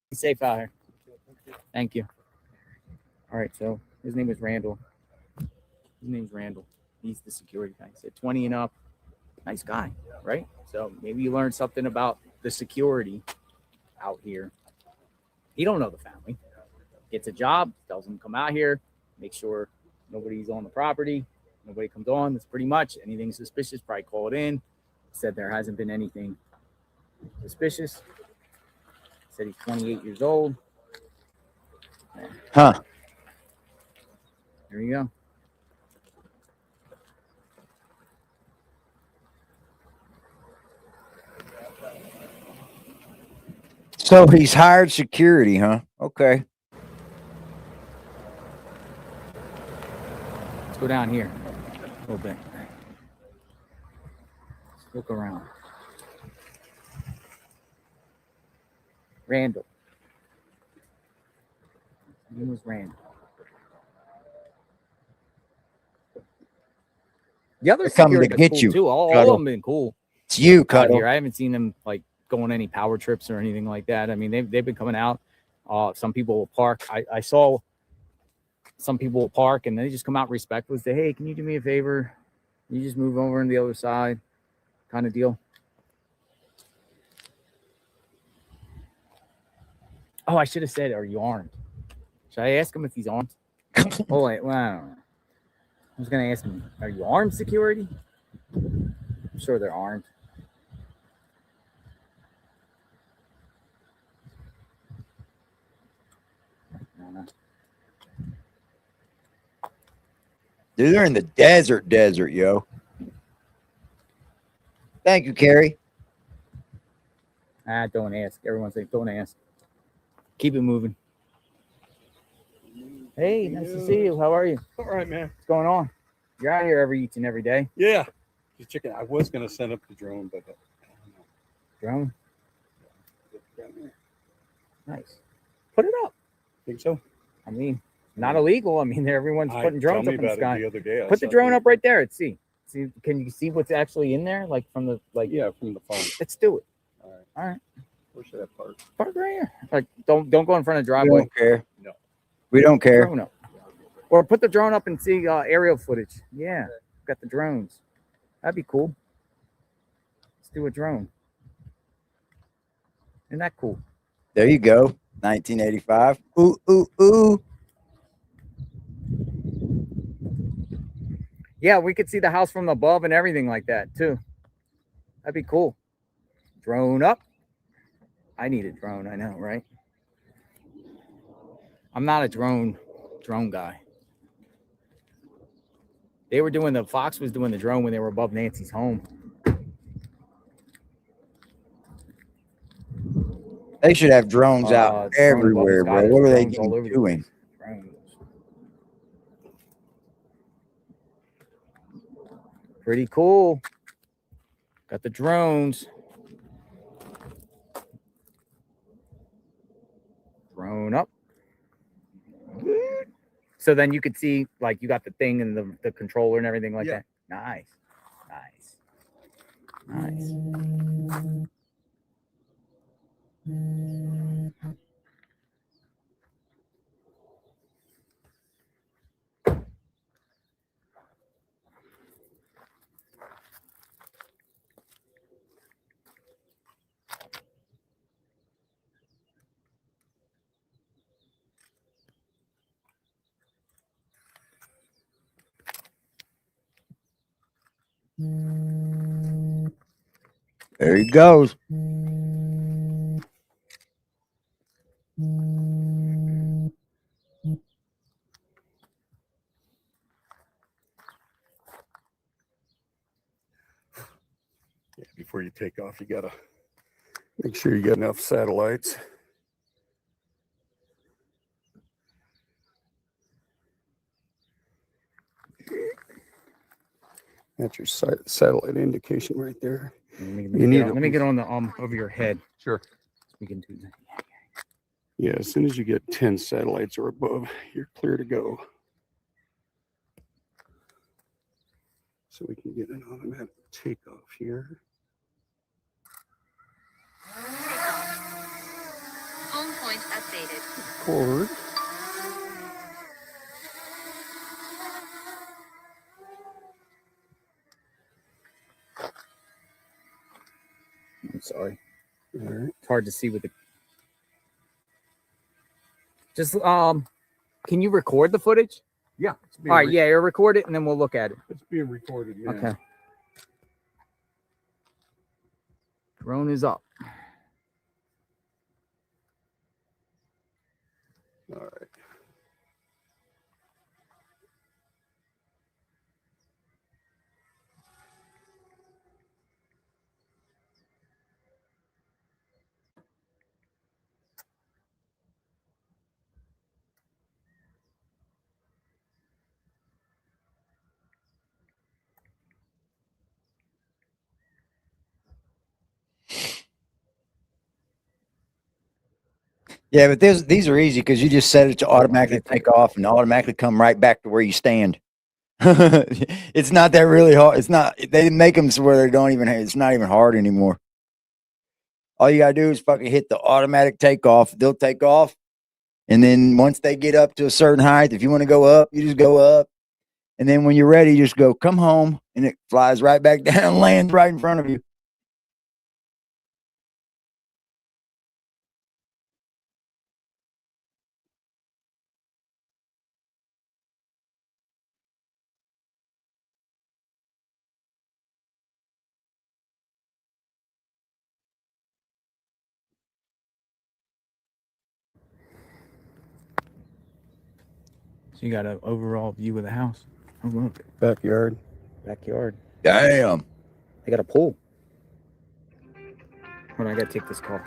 Be safe out here. Thank you. All right, so his name is Randall. His name's Randall. He's the security guy. He said 20 and up. Nice guy, right? So maybe you learned something about the security out here. He don't know the family. Gets a job, tells him to come out here, make sure nobody's on the property, nobody comes on. That's pretty much anything suspicious. Probably call it in. Said there hasn't been anything suspicious. Said he's 28 years old. Huh. There you go. So he's hired security, huh? Okay. Let's go down here a little bit. Let's look around. Randall. His name was Randall. The other They're coming to security get cool you, too. All of Cuddle. them been cool It's you, out Cuddle. here. I haven't seen them like go on any power trips or anything like that. I mean, they've been coming out. Some people will park. I saw some people will park and they just come out respectfully, say, "Hey, can you do me a favor? You just move over on the other side," kind of deal. Oh, I should have said, "Are you armed?" Should I ask him if he's armed? Oh wait, well, I don't know. I was gonna ask him, "Are you armed, security?" I'm sure they're armed. Dude, they're in the desert, yo. Thank you, Carrie. Don't ask. Everyone's like, don't ask. Keep it moving. Hey, nice to see you. How are you? All right, man. What's going on? You're out here every each and every day. Yeah. Just checking. I was going to send up the drone, but Drone? Nice. Put it up. think so. I mean, not illegal. I mean, everyone's putting drones told up me in the about it sky. the other day. I Put the saw drone it. up right there and see. See, can you see what's actually in there? Like from the Yeah, from the phone. Let's do it. All right. All right. Where should I park? Park right here. Like don't go in front of the We driveway. don't care. No. We don't care. Drone up. Or put the drone up and see aerial footage. Yeah, got the drones. That'd be cool. Let's do a drone. Isn't that cool? There you go. 1985. Ooh, ooh, ooh. Yeah, we could see the house from above and everything like that too. That'd be cool. Drone up. I need a drone. I know, right? I'm not a drone guy. They were doing Fox was doing the drone when they were above Nancy's home. They should have drones out drone above the everywhere, sky. bro. There's What are they drones all over the doing? place. Drones. Pretty cool. Got the drones. Drone up. So then you could see, like, you got the thing and the controller and everything like that. Nice. There he goes. Yeah, before you take off, you gotta make sure you got enough satellites. That's your satellite indication right there. Let me get on the over your head. Sure. We can do that. Yeah, as soon as you get 10 satellites or above, you're clear to go. So we can get an automatic takeoff here. Home point updated. Forward. I'm sorry. All right. It's hard to see with the. Just can you record the footage? Yeah. All right, yeah, you record it and then we'll look at it. It's being recorded. Yeah. Okay. Drone is up. All right. Yeah, but these are easy because you just set it to automatically take off and automatically come right back to where you stand. It's not that really hard. It's not. They didn't make them so where they don't even. It's not even hard anymore. All you gotta do is fucking hit the automatic takeoff. They'll take off, and then once they get up to a certain height, if you want to go up, you just go up, and then when you're ready, you just go come home, and it flies right back down, and lands right in front of you. So you got an overall view of the house. I love it. Backyard. Damn. I got a pool. Hold on, I gotta take this call.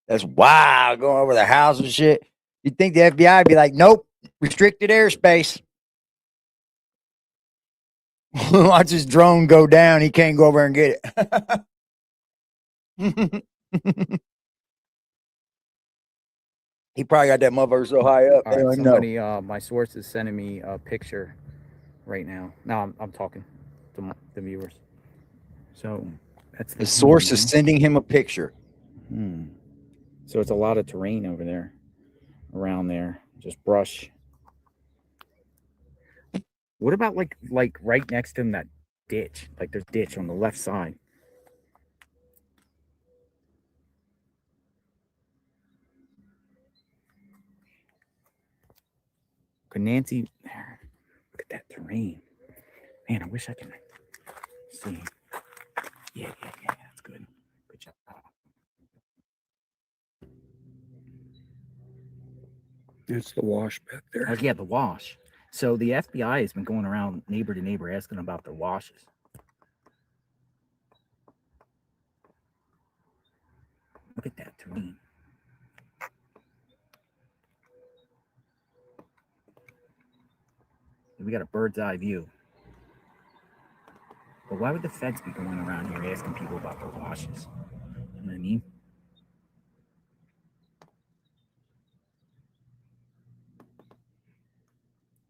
That's wild going over the house and shit. You'd think the FBI would be like, nope, restricted airspace. Watch his drone go down. He can't go over and get it. He probably got that motherfucker so high up. All right, somebody, my source is sending me a picture right now. Now I'm talking to the viewers. So that's the source is sending him a picture. So it's a lot of terrain over there, around there, just brush. What about like right next to him, that ditch? Like there's ditch on the left side. Could Nancy there? Look at that terrain. Man, I wish I could see. Yeah, that's good. Good job. It's the wash back there. Oh, yeah, the wash. So the FBI has been going around neighbor to neighbor asking about their washes. Look at that terrain. We got a bird's eye view. But why would the feds be going around here asking people about their washes? You know what I mean?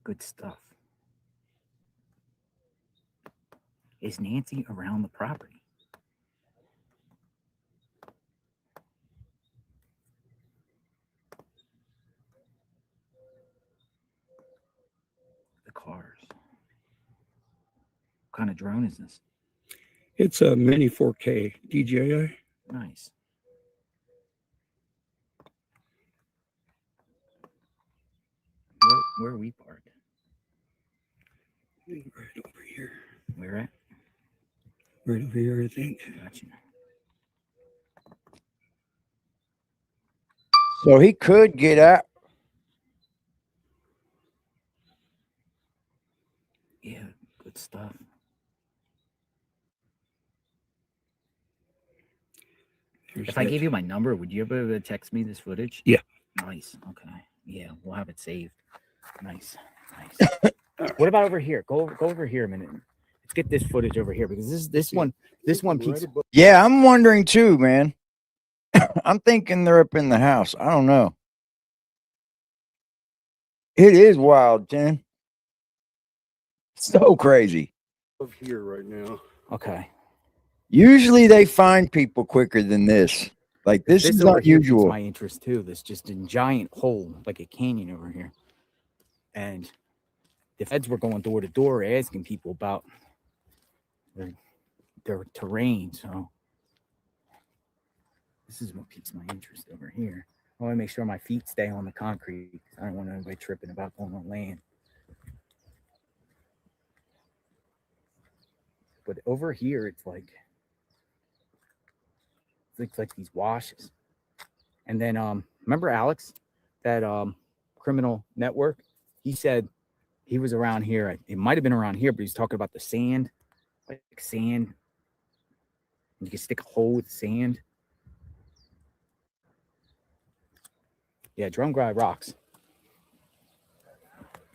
Good stuff. Is Nancy around the property? The cars. What kind of drone is this? It's a mini 4K DJI. Nice. Where are we parked? Right over here. Where at? Right over here, I think. Gotcha. So he could get out. Yeah, good stuff. If I gave you my number, would you be able to text me this footage? Yeah. Nice. Okay. Yeah, we'll have it saved. Nice. What about over here? Go over here a minute. Let's get this footage over here because this one piques. Yeah, I'm wondering too, man. I'm thinking they're up in the house. I don't know. It is wild, Jen. So crazy. Up here right now. Okay. Usually they find people quicker than this. Like this is over here piques unusual. my interest too. This just a giant hole, like a canyon over here, and the feds were going door to door asking people about their terrain. So this is what piques my interest over here. I want to make sure my feet stay on the concrete. I don't want anybody tripping about going on land. But over here, it's like these washes. And then remember Alex, that criminal network? He said he was around here. It might have been around here, but he's talking about the sand, like sand. You can stick a hole with sand. Yeah, Drone Guy rocks.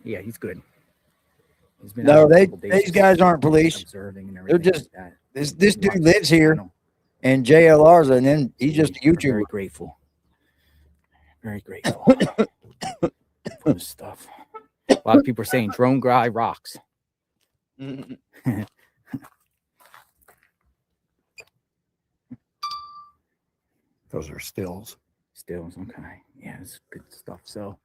Yeah, he's good. He's been No, out a couple days these guys aren't police. observing and They're everything just like that. this dude lives here, and JLR's, and then he's just a We're YouTuber. very grateful. Very grateful for this stuff. A lot of people are saying Drone Guy rocks. Those are stills. Stills, okay. Yeah, it's good stuff. So,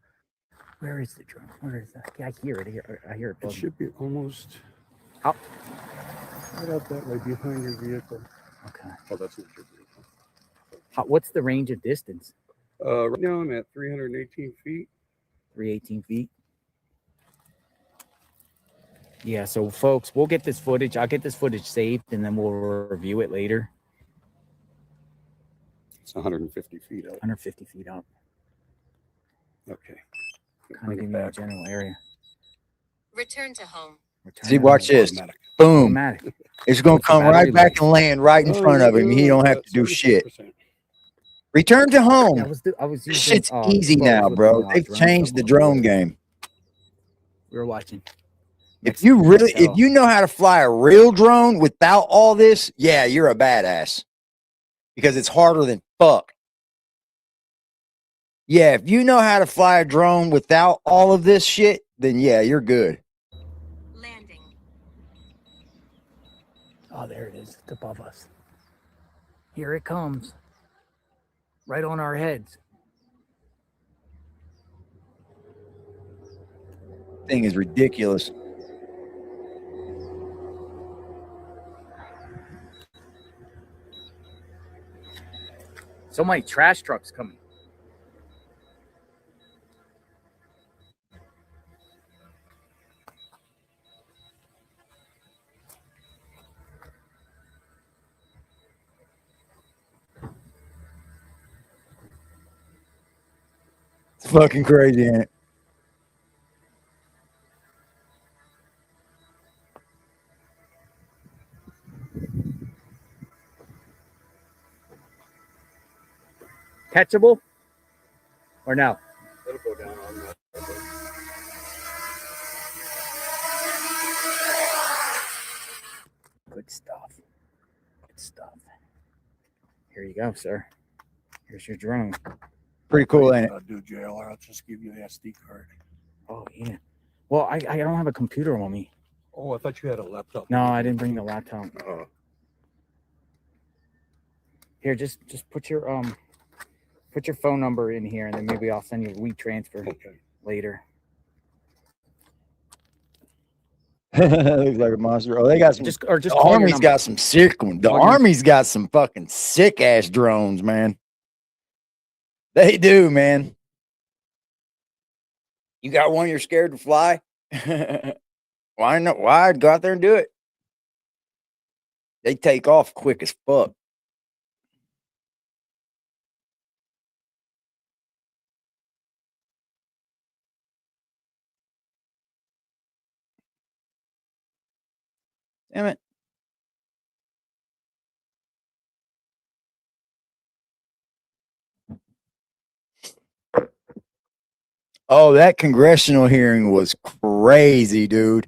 where is the drone? Where is that? Yeah, I hear it. I hear it. It buzzing. should be almost Up. right out that way behind your vehicle. Okay. Oh, that's not your vehicle. What's the range of distance? Right now I'm at 318 feet. 318 feet. Yeah, so folks, we'll get this footage. I'll get this footage saved, and then we'll review it later. It's 150 feet up. 150 feet up. Okay. Kind of give me a general area. Return to home. See, watch this. Automatic. Boom. Automatic. It's going to come right back and land right in front of him. He don't have to do shit. Return to home. Yeah, I was This using, shit's easy now, bro. They've changed the drone game. We were watching. If you know how to fly a real drone without all this, yeah, you're a badass. Because it's harder than fuck. Yeah, if you know how to fly a drone without all of this shit, then yeah, you're good. Landing. Oh, there it is. It's above us. Here it comes. Right on our heads. Thing is ridiculous. So many trash trucks coming. fucking crazy, ain't it? Catchable or no? It'll go down on that. Good stuff. Good stuff. Here you go, sir. Here's your drone. Pretty cool, ain't it? I'll do JLR. I'll just give you the SD card. Oh yeah. Well, I don't have a computer on me. Oh, I thought you had a laptop. No, I didn't bring the laptop. Oh. Here, just put your phone number in here, and then maybe I'll send you a WeTransfer later. Looks like a monster. Oh, they got some. Just The call your Army's number. got some sick ones. The Call your- Army's got some fucking sick ass drones, man. They do, man. You got one you're scared to fly? Why not? Why go out there and do it? They take off quick as fuck. Damn it. Oh, that congressional hearing was crazy, dude.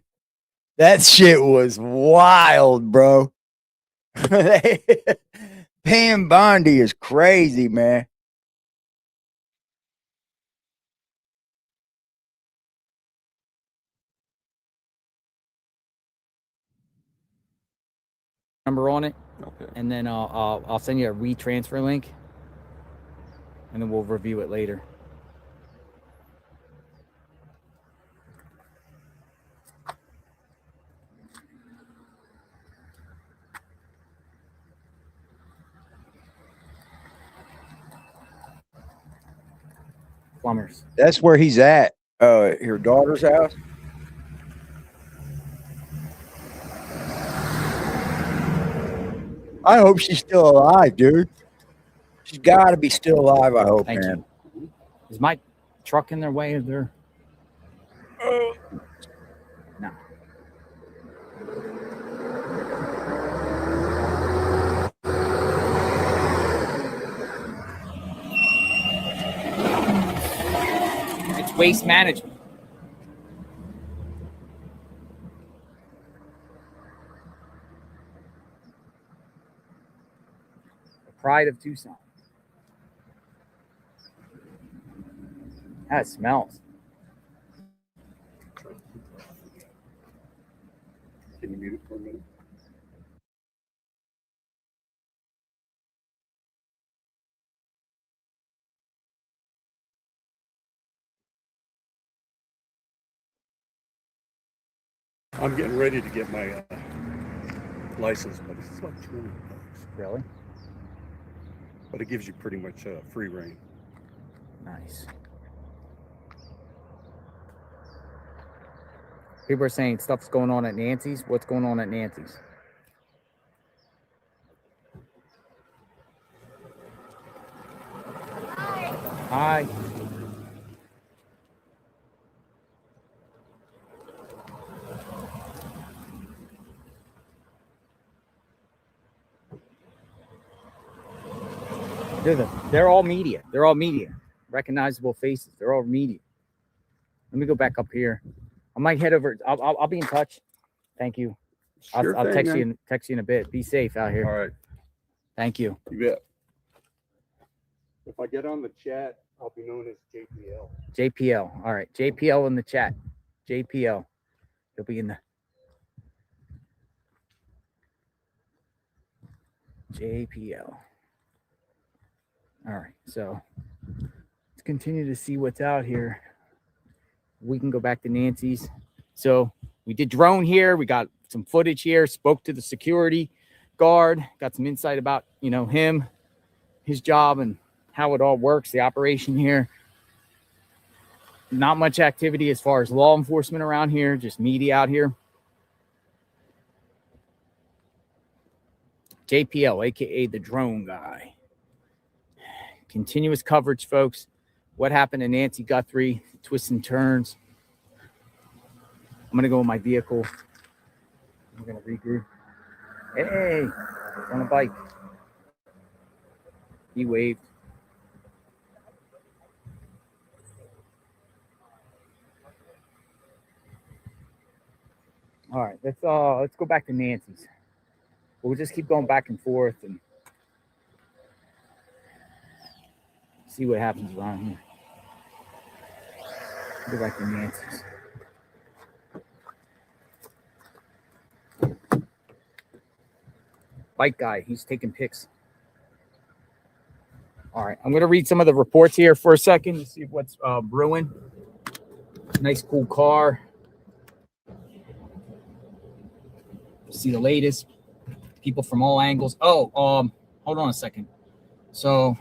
That shit was wild, bro. Pam Bondi is crazy, man. Number on it. Okay. And then I'll send you a WeTransfer link, and then we'll review it later. Plumbers. That's where he's at. Your daughter's house. I hope she's still alive, dude. She's got to be still alive. I hope, Thank man. you. Is my truck in their way? Is there? No. It's waste management. The pride of Tucson. That smells. Can you mute it for a minute? I'm getting ready to get my license, but it's like $200. Really? But it gives you pretty much free reign. Nice. People are saying stuff's going on at Nancy's. What's going on at Nancy's? Hi. They're all media. They're all media. Recognizable faces. They're all media. Let me go back up here. I might head over. I'll be in touch. Thank you. Sure I'll thing, text man. you in a bit. Be safe out here. All right. Thank you. You bet. If I get on the chat, I'll be known as JPL. JPL. All right. JPL in the chat. JPL. You'll be in the JPL. All right. So let's continue to see what's out here. We can go back to Nancy's. So we did drone here. We got some footage here. Spoke to the security guard. Got some insight about, him, his job, and how it all works, the operation here. Not much activity as far as law enforcement around here, just media out here. JPL, aka the drone guy. Continuous coverage, folks. what happened to Nancy Guthrie, twists and turns. I'm going to go in my vehicle. I'm going to regroup. Hey, on a bike. He waved. All right, let's go back to Nancy's. We'll just keep going back and forth and see what happens around here. Go back to Nancy's. Bike guy, he's taking pics. All right, I'm going to read some of the reports here for a second to see what's brewing. Nice, cool car. See the latest. People from all angles. Oh, hold on a second. So,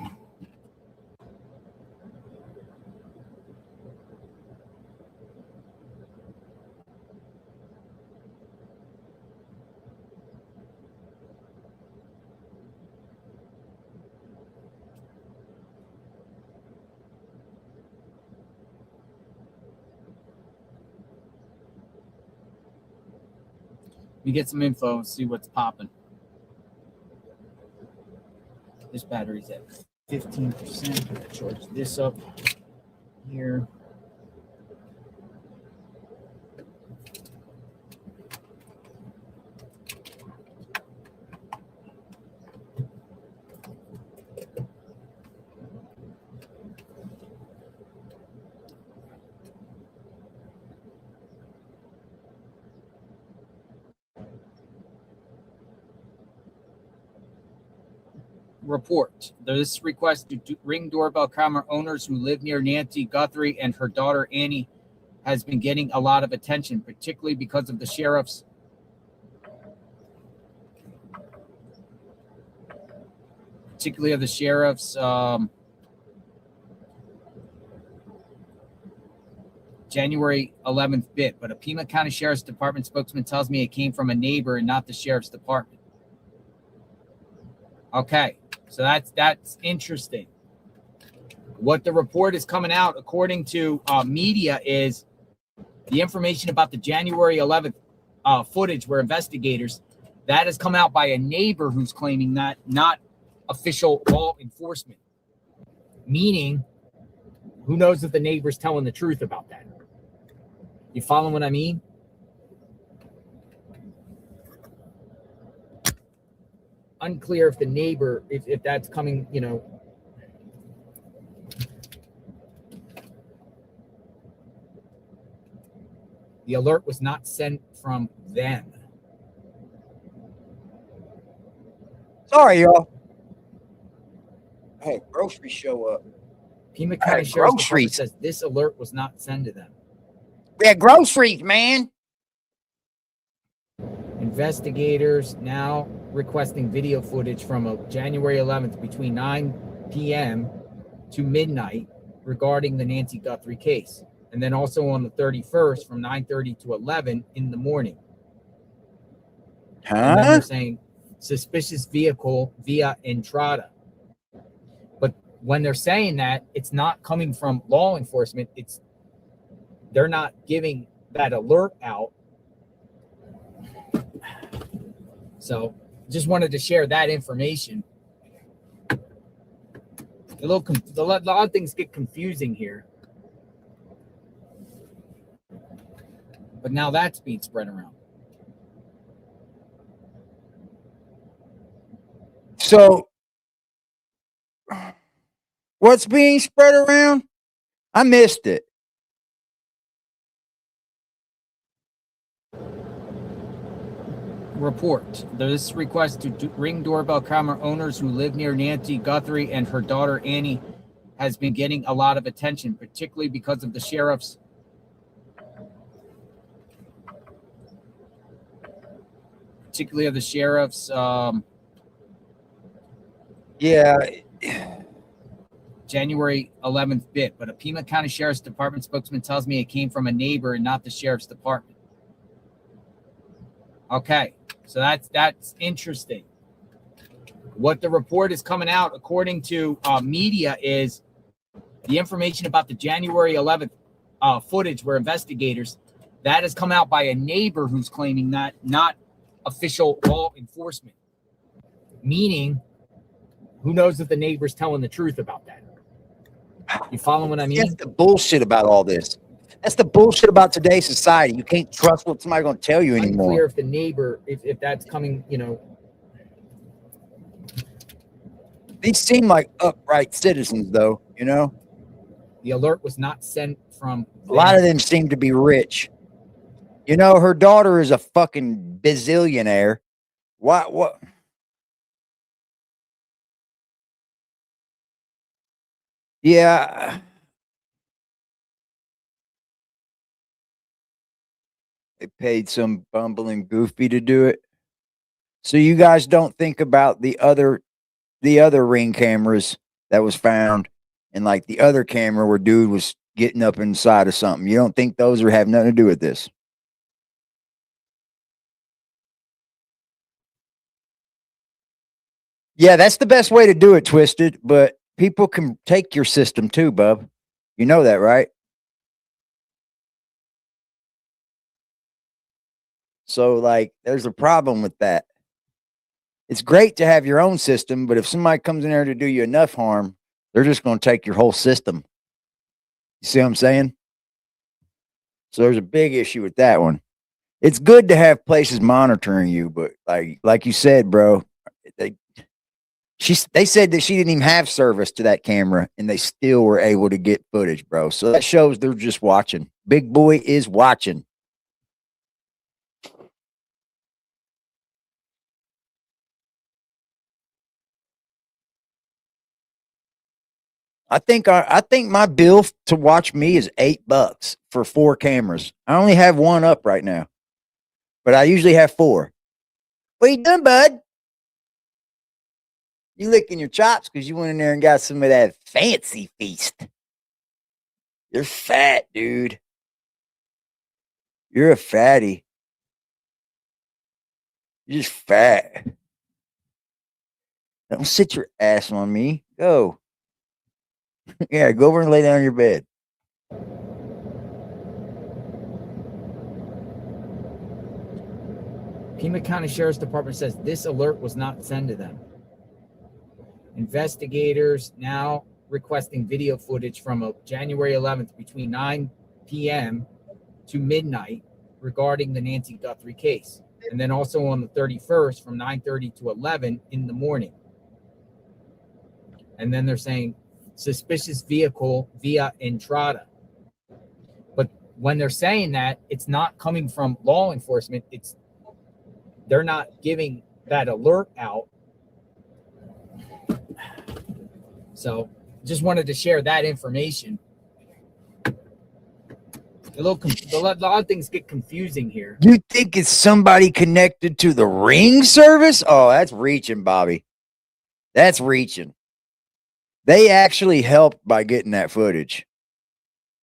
we get some info and see what's popping. This battery's at 15%. Charge this up here. Report. This request to ring doorbell camera owners who live near Nancy Guthrie and her daughter Annie has been getting a lot of attention, particularly because of the sheriff's January 11th bit. But a Pima County Sheriff's Department spokesman tells me it came from a neighbor and not the sheriff's department. Okay, so that's interesting. What the report is coming out, according to media, is the information about the January 11th footage where investigators, that has come out by a neighbor who's claiming that, not official law enforcement. Meaning, who knows if the neighbor's telling the truth about that? You following what I mean? Unclear if the neighbor, if that's coming, you know. The alert was not sent from them. Sorry, y'all. Hey, groceries show up. Pima County Sheriff's Department says this alert was not sent to them. We had groceries, man. Investigators now requesting video footage from a January 11th between 9 p.m. to midnight regarding the Nancy Guthrie case. And then also on the 31st from 9:30 to 11 in the morning. And then they're saying suspicious vehicle via Entrada. But when they're saying that, it's not coming from law enforcement. They're not giving that alert out. So just wanted to share that information. A lot of things get confusing here. But now that's being spread around. So, what's being spread around? I missed it. Report. This request to ring doorbell camera owners who live near Nancy Guthrie and her daughter Annie has been getting a lot of attention, particularly because of the sheriff's January 11th bit. But a Pima County Sheriff's Department spokesman tells me it came from a neighbor and not the sheriff's department. Okay, so that's interesting. What the report is coming out, according to media, is The information about the January 11th footage where investigators, that has come out by a neighbor who's claiming that, not official law enforcement. Meaning, who knows if the neighbor's telling the truth about that? You follow what I mean? That's the bullshit about all this. That's the bullshit about today's society. You can't trust what somebody's going to tell you anymore. Unclear if the neighbor, if that's coming, you know. These seem like upright citizens, though, you know? The alert was not sent from a lot of them seem to be rich. You know, her daughter is a fucking bazillionaire. What? Yeah. They paid some bumbling goofy to do it. So you guys don't think about the other ring cameras that was found, and like the other camera where dude was getting up inside of something. You don't think those are have nothing to do with this? Yeah, that's the best way to do it, Twisted. But people can take your system too, bub. You know that, right? So, like, there's a problem with that. It's great to have your own system, but if somebody comes in there to do you enough harm, they're just going to take your whole system. You see what I'm saying? So there's a big issue with that one. It's good to have places monitoring you, but like you said, bro, they said that she didn't even have service to that camera, and they still were able to get footage, bro. So that shows they're just watching. Big boy is watching. I think my bill to watch me is $8 for 4 cameras. I only have one up right now, but I usually have 4. What you doing, bud? You licking your chops because you went in there and got some of that fancy feast. You're fat, dude. You're a fatty. You're just fat. Don't sit your ass on me. Go. Yeah, go over and lay down on your bed. Pima County Sheriff's Department says this alert was not sent to them. Investigators now requesting video footage from January 11th between 9 p.m. to midnight regarding the Nancy Guthrie case. And then also on the 31st from 9:30 to 11 in the morning. And then they're saying suspicious vehicle via Entrada. But when they're saying that, it's not coming from law enforcement. They're not giving that alert out. So just wanted to share that information. A lot of things get confusing here. You think it's somebody connected to the Ring service? Oh, that's reaching, Bobby. That's reaching. They actually helped by getting that footage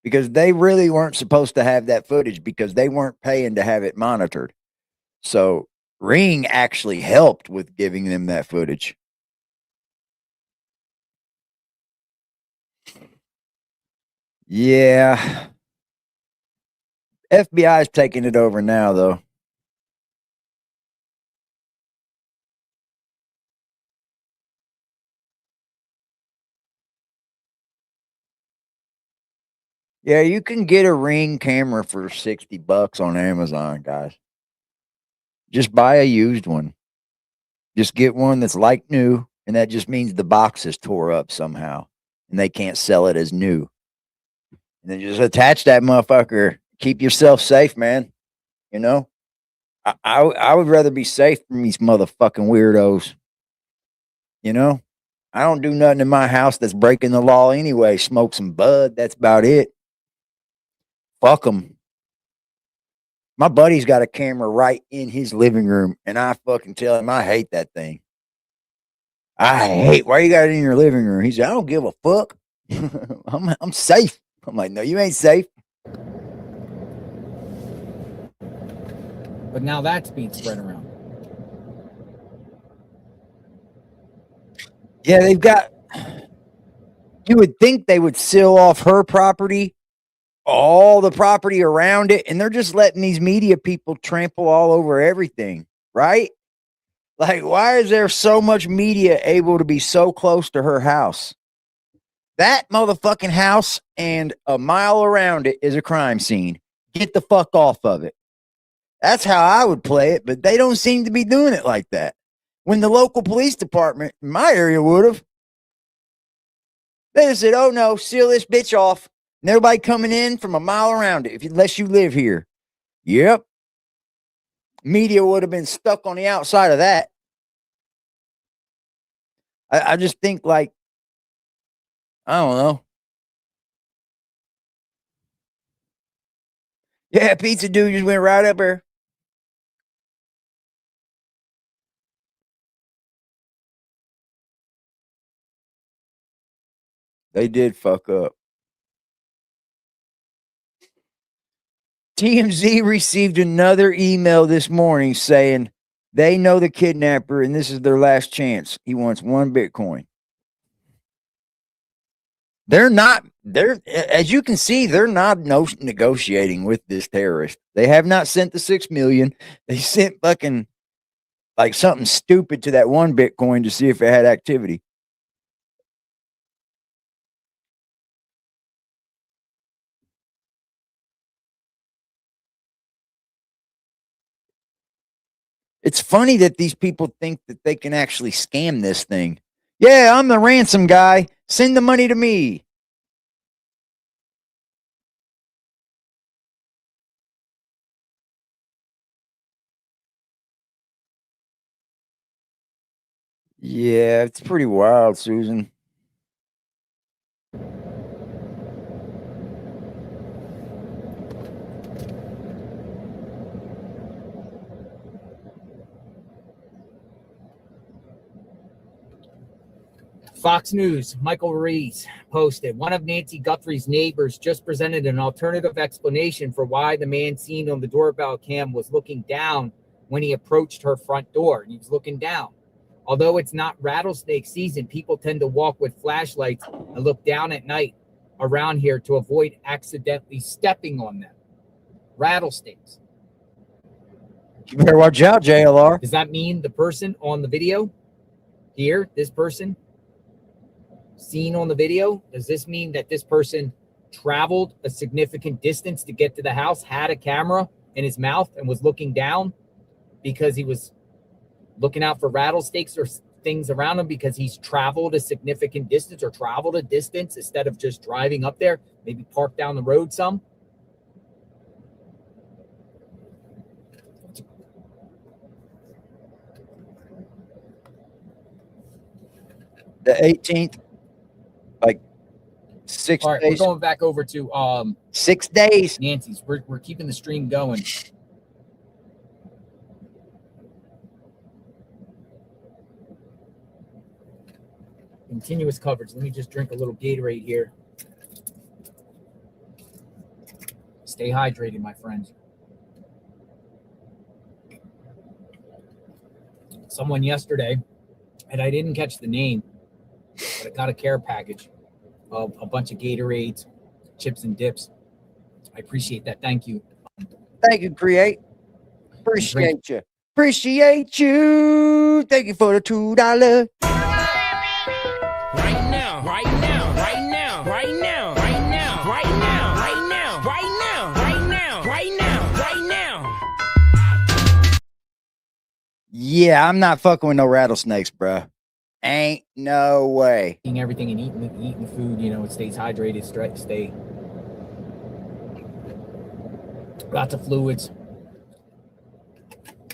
because they really weren't supposed to have that footage because they weren't paying to have it monitored. So Ring actually helped with giving them that footage. Yeah. FBI is taking it over now, though. Yeah, you can get a Ring camera for $60 on Amazon, guys. Just buy a used one. Just get one that's like new, and that just means the box is tore up somehow, and they can't sell it as new. And then just attach that motherfucker. Keep yourself safe, man. You know? I would rather be safe from these motherfucking weirdos. You know? I don't do nothing in my house that's breaking the law anyway. Smoke some bud. That's about it. Fuck them. My buddy's got a camera right in his living room, and I fucking tell him I hate that thing. Why you got it in your living room? He said, I don't give a fuck. I'm safe. I'm like, no, you ain't safe. But now that's being spread around. Yeah, they've got. You would think they would seal off her property, all the property around it, and they're just letting these media people trample all over everything, right? Like, why is there so much media able to be so close to her house? That motherfucking house and a mile around it is a crime scene. Get the fuck off of it. That's how I would play it, but they don't seem to be doing it like that. When the local police department in my area would have, they just said, oh no, seal this bitch off. Nobody coming in from a mile around it unless you live here. Yep. Media would have been stuck on the outside of that. I just think, like, I don't know. Yeah, pizza dude just went right up there. They did fuck up. TMZ received another email this morning saying they know the kidnapper and this is their last chance. He wants 1 Bitcoin. As you can see, they're not negotiating with this terrorist. They have not sent the 6 million. They sent fucking like something stupid to that 1 Bitcoin to see if it had activity. It's funny that these people think that they can actually scam this thing. Yeah, I'm the ransom guy. Send the money to me. Yeah, it's pretty wild, Susan. Fox News, Michael Reese posted, one of Nancy Guthrie's neighbors just presented an alternative explanation for why the man seen on the doorbell cam was looking down when he approached her front door. He was looking down. Although it's not rattlesnake season, people tend to walk with flashlights and look down at night around here to avoid accidentally stepping on them. Rattlesnakes. You better watch out, JLR. Does that mean the person on the video here, this person seen on the video, does this mean that this person traveled a significant distance to get to the house, had a camera in his mouth, and was looking down because he was looking out for rattlesnakes or things around him because he's traveled a significant distance or traveled a distance instead of just driving up there, maybe park down the road some? The 18th, like 6 All right, days. we're going back over to 6 days. Nancy's. We're keeping the stream going. Continuous coverage. Let me just drink a little Gatorade here. Stay hydrated, my friends. Someone yesterday, and I didn't catch the name, but I got a care package of a bunch of Gatorades, chips and dips. I appreciate that. Thank you. Thank you, Create. Appreciate you. Appreciate you. Thank you for the $2. Right now, right now, right now, right now, right now, right now, right now, right now, right now, right now, right now. Yeah, I'm not fucking with no rattlesnakes, bro. Ain't no way. Eating everything and eating food, you know, it stays hydrated, stay lots of fluids.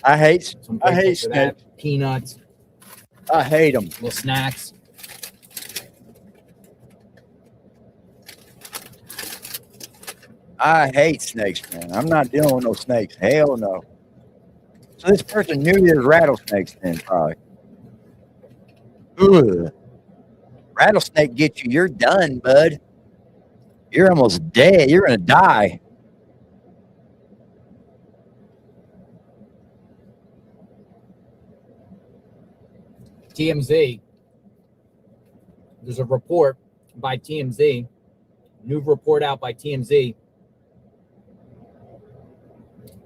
I hate For snakes. that. Peanuts. I hate them. Little snacks. I hate snakes, man. I'm not dealing with no snakes. Hell no. So this person knew there's rattlesnakes then, probably. Ugh. Rattlesnake gets you, you're done, bud. You're almost dead. You're gonna die. TMZ, there's a report by TMZ, new report out by TMZ,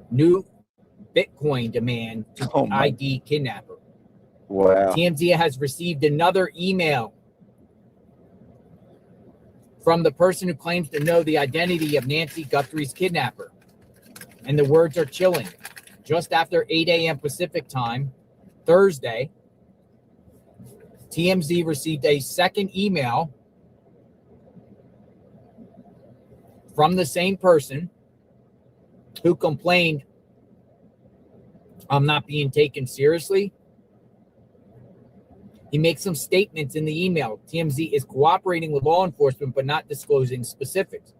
new Bitcoin demand to ID kidnapper. Wow. TMZ has received another email from the person who claims to know the identity of Nancy Guthrie's kidnapper. And the words are chilling. Just after 8 a.m. Pacific time, Thursday, TMZ received a second email from the same person who complained, "I'm not being taken seriously." He makes some statements in the email. TMZ is cooperating with law enforcement, but not disclosing specifics.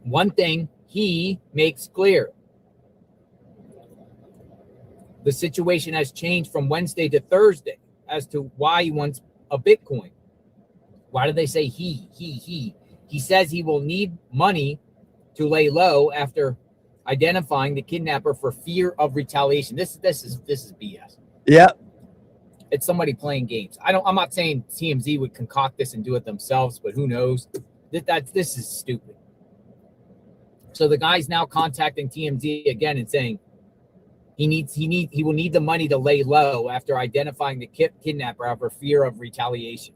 One thing he makes clear: the situation has changed from Wednesday to Thursday as to why he wants a Bitcoin. Why do they say he? He says he will need money to lay low after identifying the kidnapper for fear of retaliation. This is BS. Yep. It's somebody playing games. I'm not saying TMZ would concoct this and do it themselves, but who knows? This is stupid. So the guy's now contacting TMZ again and saying he will need the money to lay low after identifying the kidnapper for fear of retaliation.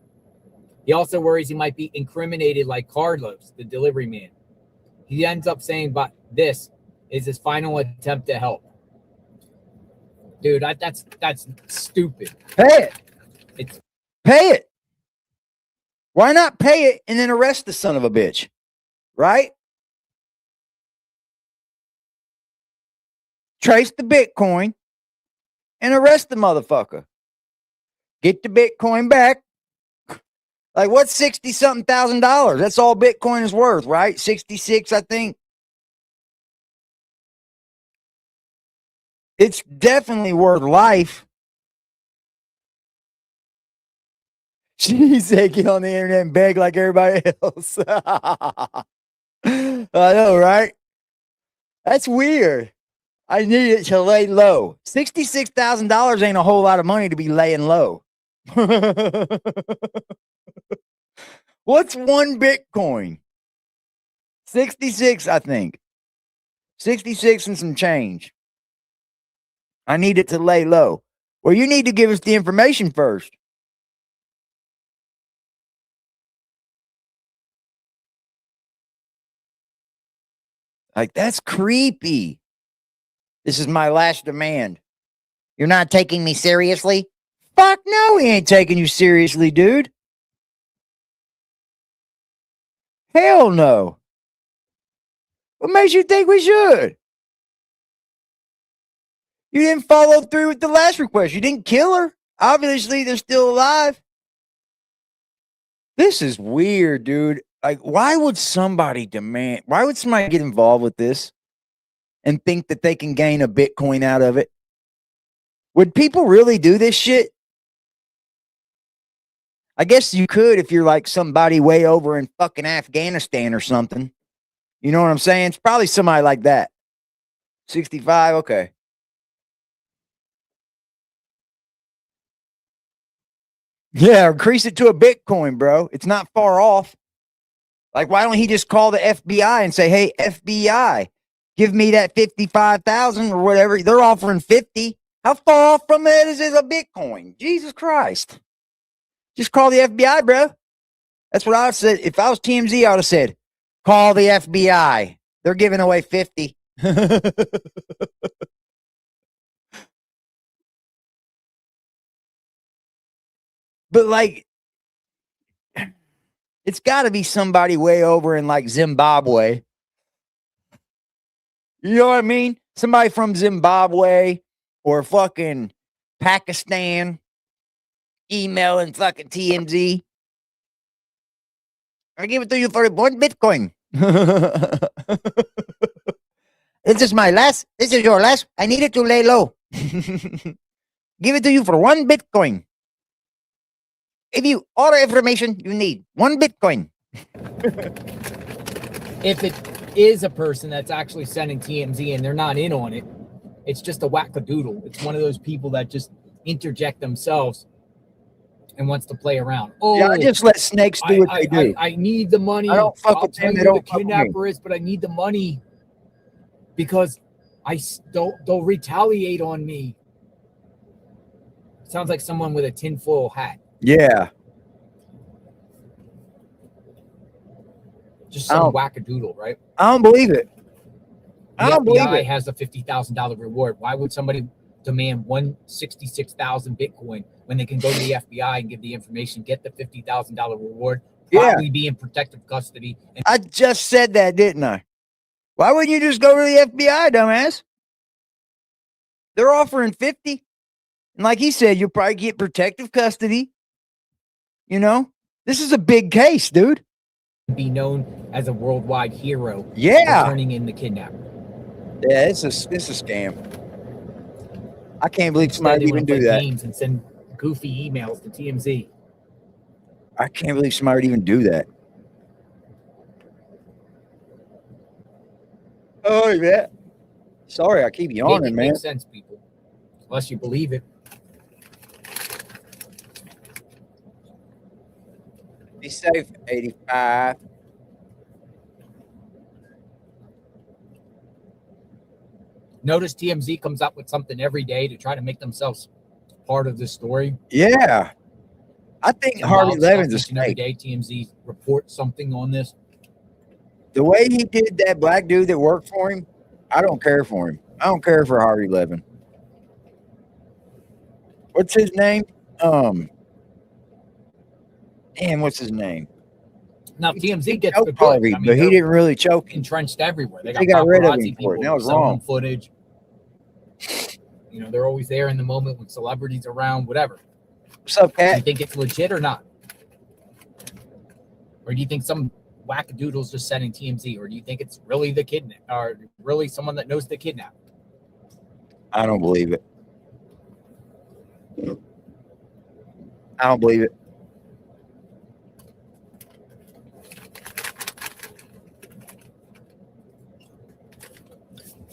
He also worries he might be incriminated like Carlos, the delivery man. He ends up saying, but this is his final attempt to help. Dude, that's stupid. Pay it. Pay it. Why not pay it and then arrest the son of a bitch? Right? Trace the Bitcoin and arrest the motherfucker. Get the Bitcoin back. Like, what's $60-something thousand? That's all Bitcoin is worth, right? 66, I think. It's definitely worth life. She said, get on the internet and beg like everybody else. I know, right? That's weird. I need it to lay low. $66,000 ain't a whole lot of money to be laying low. What's one Bitcoin? 66, I think. 66 and some change. I need it to lay low. Well, you need to give us the information first. Like, that's creepy. This is my last demand. You're not taking me seriously? Fuck no, he ain't taking you seriously, dude. Hell no. What makes you think we should? You didn't follow through with the last request. You didn't kill her. Obviously, they're still alive. This is weird, dude. Like, why would somebody get involved with this and think that they can gain a Bitcoin out of it? Would people really do this shit? I guess you could if you're like somebody way over in fucking Afghanistan or something. You know what I'm saying? It's probably somebody like that. 65, okay. Yeah, increase it to a Bitcoin, bro. It's not far off. Like, why don't he just call the FBI and say, hey, FBI, give me that 55,000 or whatever. They're offering 50. How far off from that is a Bitcoin? Jesus Christ. Just call the FBI, bro. That's what I would say. If I was TMZ, I would have said, call the FBI. They're giving away 50. But like, it's got to be somebody way over in like Zimbabwe. You know what I mean? Somebody from Zimbabwe or fucking Pakistan emailing fucking TMZ. I give it to you for 1 Bitcoin. This is your last. I need it to lay low. Give it to you for 1 Bitcoin. Give you all the information you need. 1 Bitcoin. If it is a person that's actually sending TMZ and they're not in on it, it's just a wackadoodle. It's one of those people that just interject themselves and wants to play around. Oh, Yeah, I just let snakes do what they do. I need the money. I don't fuck I'll with tell them. They you who the don't fuck with me. kidnapper is, but I need the money because they'll retaliate on me. Sounds like someone with a tinfoil hat. Yeah. Just some wackadoodle, right? I don't believe it. The I don't believe FBI it. has a $50,000 reward. Why would somebody demand 166,000 Bitcoin when they can go to the FBI and give the information, get the $50,000 reward, probably be in protective custody? And I just said that, didn't I? Why wouldn't you just go to the FBI, dumbass? They're offering 50. And like he said, you'll probably get protective custody. You know, this is a big case, dude. be known as a worldwide hero. Yeah. For turning in the kidnapper. Yeah, it's a scam. I can't believe somebody would even do that. Games and send goofy emails to TMZ. I can't believe somebody would even do that. Oh, yeah. Sorry, I keep yawning, man. Makes sense, people. Unless you believe it. Be safe, 85. Notice TMZ comes up with something every day to try to make themselves part of this story. Yeah. I think Harvey Levin's a snake. Every day TMZ reports something on this. The way he did that black dude that worked for him, I don't care for him. I don't care for Harvey Levin. What's his name? Damn, what's his name? Now TMZ gets the Harvey, good. but he didn't really choke him. Entrenched everywhere. They got rid of him paparazzi for it. people That was selling wrong. Footage. You know, they're always there in the moment when celebrities are around, whatever. What's up, Cat? Do you think it's legit or not? Or do you think some wackadoodle's just setting TMZ? Or do you think it's really the kidnap, or really someone that knows the kidnap? I don't believe it. I don't believe it.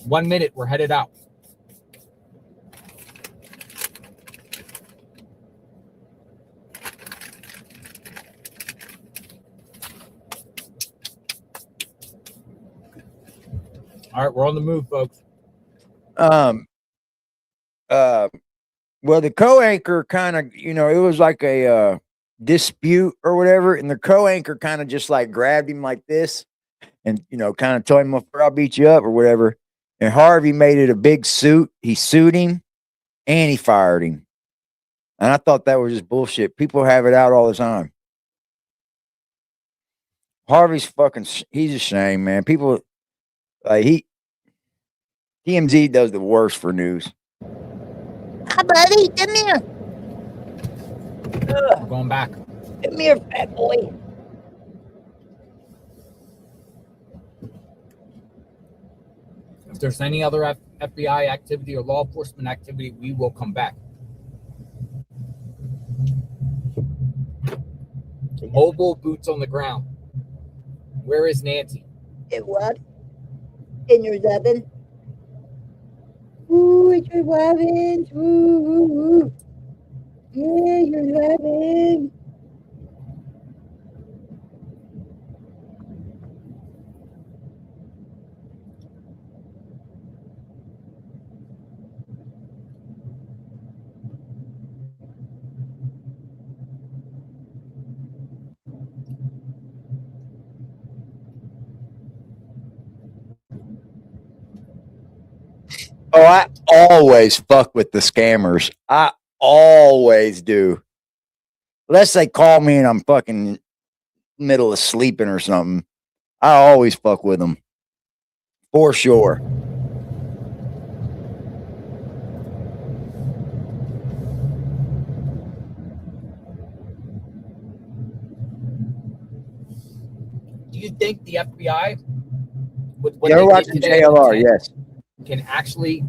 One minute, we're headed out. All right, we're on the move, folks. Well, the co-anchor kind of, you know, it was like a dispute or whatever, and the co-anchor kind of just like grabbed him like this, and you know, kind of told him, "I'll beat you up" or whatever. And Harvey made it a big suit. He sued him, and he fired him. And I thought that was just bullshit. People have it out all the time. Harvey's fucking, he's a shame, man. People, TMZ does the worst for news. Hi, buddy. Come here. We're going back. Come here, fat boy. If there's any other FBI activity or law enforcement activity, we will come back. Mobile boots on the ground. Where is Nancy? It what? In your oven? Ooh, it's your weapons. Ooh, ooh, ooh. Yeah, your weapons. Oh, I always fuck with the scammers. I always do. Unless they call me and I'm fucking middle of sleeping or something. I always fuck with them. For sure. Do you think the FBI, with what They're they did watching today, JLR, yes. can actually?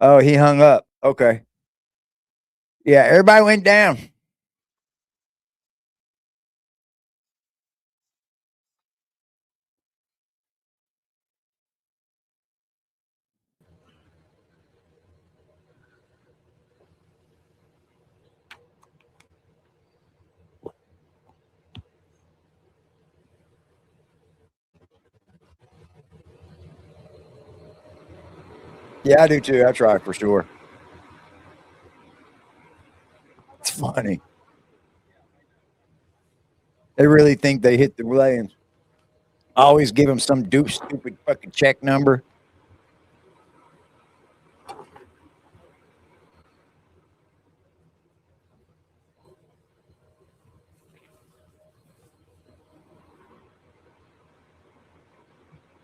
Oh, he hung up. Okay. Yeah, everybody went down. Yeah, I do too. I try for sure. It's funny. They really think they hit the lanes. I always give them some stupid fucking check number.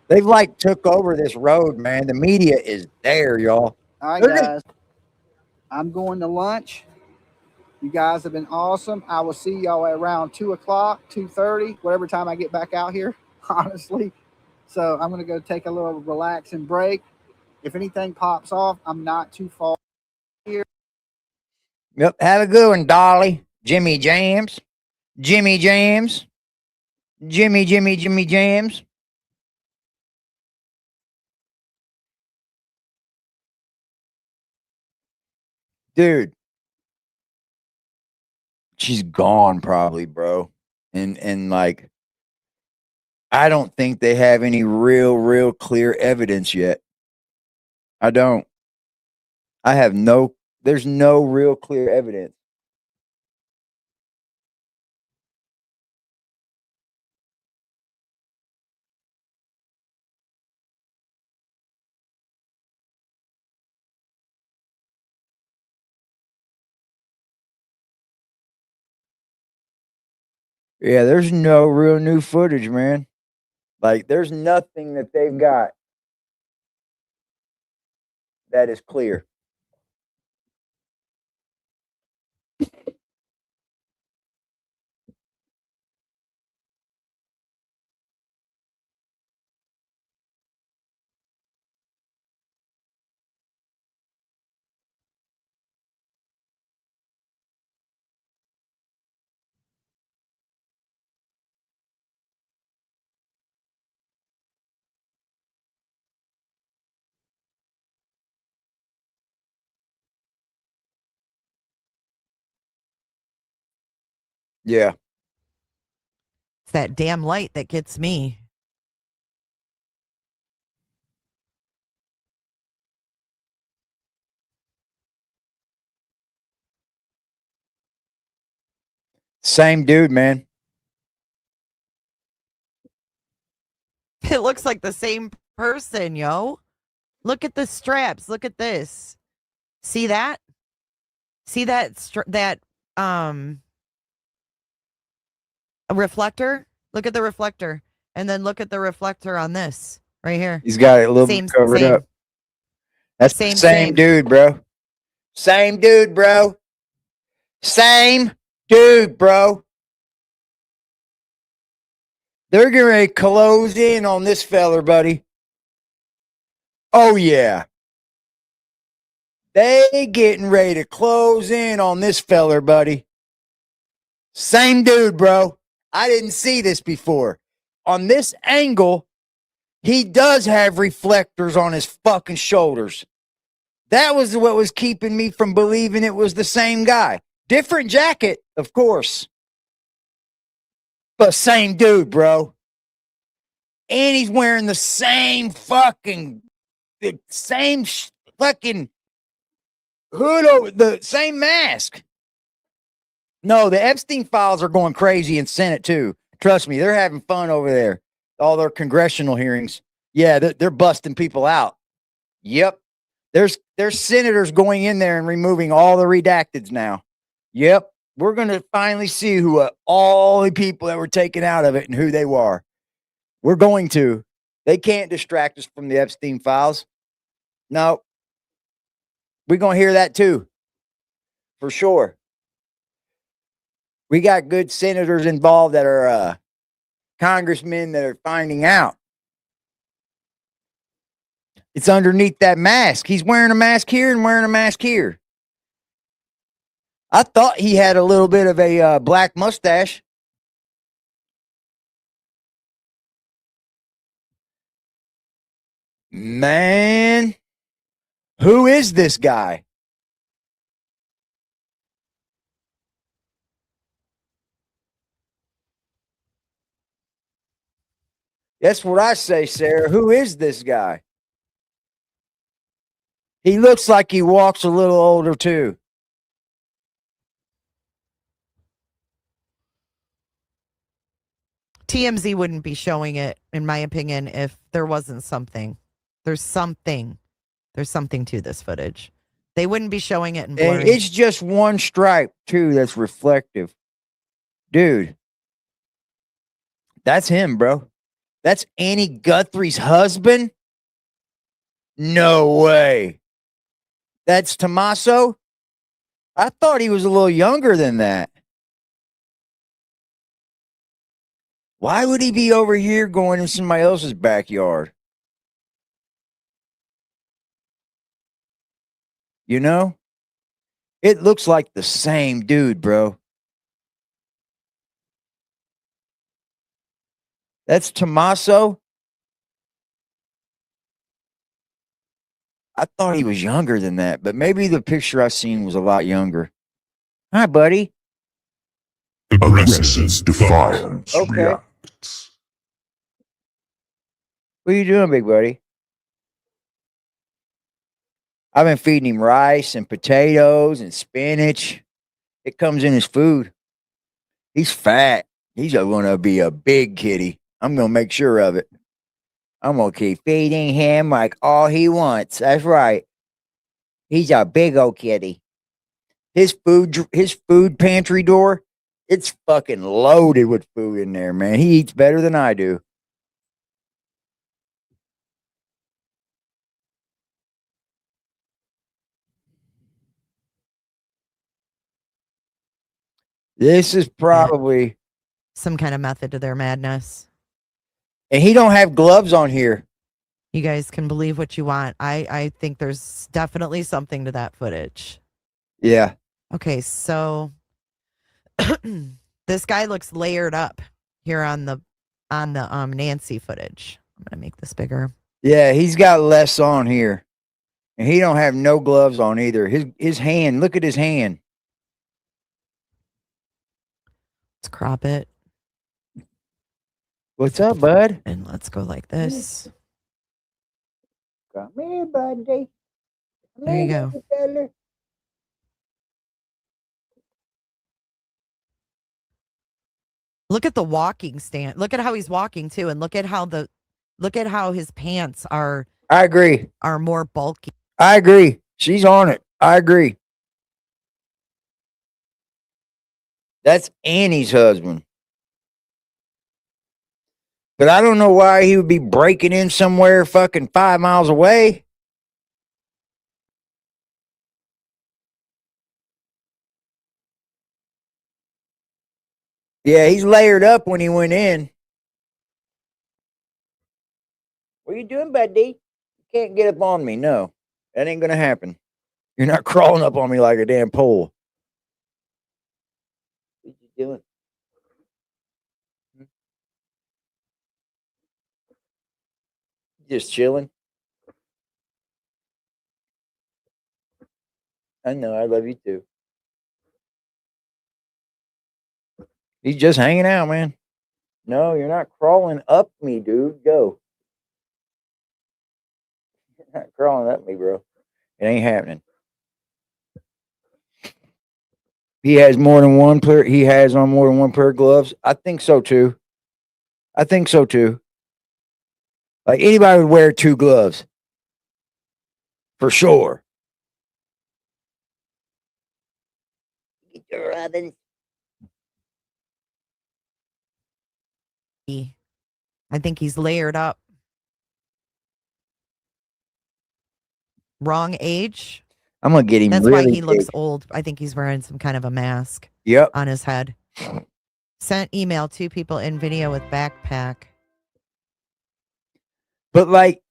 They've like took over this road, man. The media is there, y'all. All right, They're gonna, guys. I'm going to lunch. You guys have been awesome. I will see y'all at around 2 o'clock, 2:30, whatever time I get back out here, honestly. So I'm going to go take a little relaxing break. If anything pops off, I'm not too far here. Yep. Have a good one, Dolly. Jimmy Jams. Jimmy Jams. Jimmy Jams. Dude. She's gone probably, bro. And like I don't think they have any real clear evidence yet. I don't. I have no there's no real clear evidence. Yeah, there's no real new footage, man. Like there's nothing that they've got that is clear. Yeah. It's that damn light that gets me. Same dude, man. It looks like the same person, yo. Look at the straps. Look at this. See that? See that a reflector? Look at the reflector. And then look at the reflector on this right here. He's got it a little bit covered same. up. That's the Same, same same. dude, bro. Same dude, bro. Same dude, bro. They're getting ready to close in on this feller, buddy. Oh, yeah. They getting ready to close in on this feller, buddy. Same dude, bro. I didn't see this before. On this angle, he does have reflectors on his fucking shoulders. That was what was keeping me from believing it was the same guy. Different jacket, of course. But same dude, bro. And he's wearing the same fucking fucking hood over the same mask. No, the Epstein files are going crazy in Senate too. Trust me, they're having fun over there. All their congressional hearings. Yeah, they're busting people out. Yep. There's senators going in there and removing all the redacteds now. Yep. We're going to finally see who all the people that were taken out of it and who they were. We're going to. They can't distract us from the Epstein files. No. We're going to hear that too. For sure. We got good senators involved that are congressmen that are finding out. It's underneath that mask. He's wearing a mask here and wearing a mask here. I thought he had a little bit of a black mustache. Man, who is this guy? That's what I say, Sarah. Who is this guy? He looks like he walks a little older too. TMZ wouldn't be showing it, in my opinion, if there wasn't something. There's something. There's something to this footage. They wouldn't be showing it in And blurry. it's just one stripe too that's reflective. Dude, that's him, bro. That's Annie Guthrie's husband? No way. That's Tommaso? I thought he was a little younger than that. Why would he be over here going in somebody else's backyard? You know? It looks like the same dude, bro. That's Tommaso. I thought he was younger than that, but maybe the picture I seen was a lot younger. Hi, buddy. Aggressive defiance. Okay. What are you doing, big buddy? I've been feeding him rice and potatoes and spinach. It comes in his food. He's fat. He's going to be a big kitty. I'm going to make sure of it. I'm going to keep feeding him like all he wants. That's right. He's a big old kitty. His food pantry door, it's fucking loaded with food in there, man. He eats better than I do. This is probably some kind of method to their madness. And he don't have gloves on here. You guys can believe what you want. I think there's definitely something to that footage. Yeah. Okay, so this guy looks layered up here on the Nancy footage. I'm gonna make this bigger. Yeah, he's got less on here. And he don't have no gloves on either. His hand, look at his hand. Let's crop it. What's up, bud? And let's go like this. Come here, buddy. There you go. Fella. Look at the walking stand. Look at how he's walking too, and look at how his pants are. I agree. Are more bulky. I agree. She's on it. I agree. That's Annie's husband. But I don't know why he would be breaking in somewhere fucking 5 miles away. Yeah, he's layered up when he went in. What are you doing, buddy? You can't get up on me. No, that ain't going to happen. You're not crawling up on me like a damn pole. What you doing? Just chilling. I know. I love you too. He's just hanging out, man. No, you're not crawling up me, dude. Go. You're not crawling up me, bro. It ain't happening. He has more than one pair. He has on more than one pair of gloves. I think so too. I think so too. Like anybody would wear 2 gloves. For sure. Robin. I think he's layered up. Wrong age. I'm gonna get him. That's really why he looks big. old. I think he's wearing some kind of a mask. Yep. On his head. Sent email 2 people in video with backpack. But like,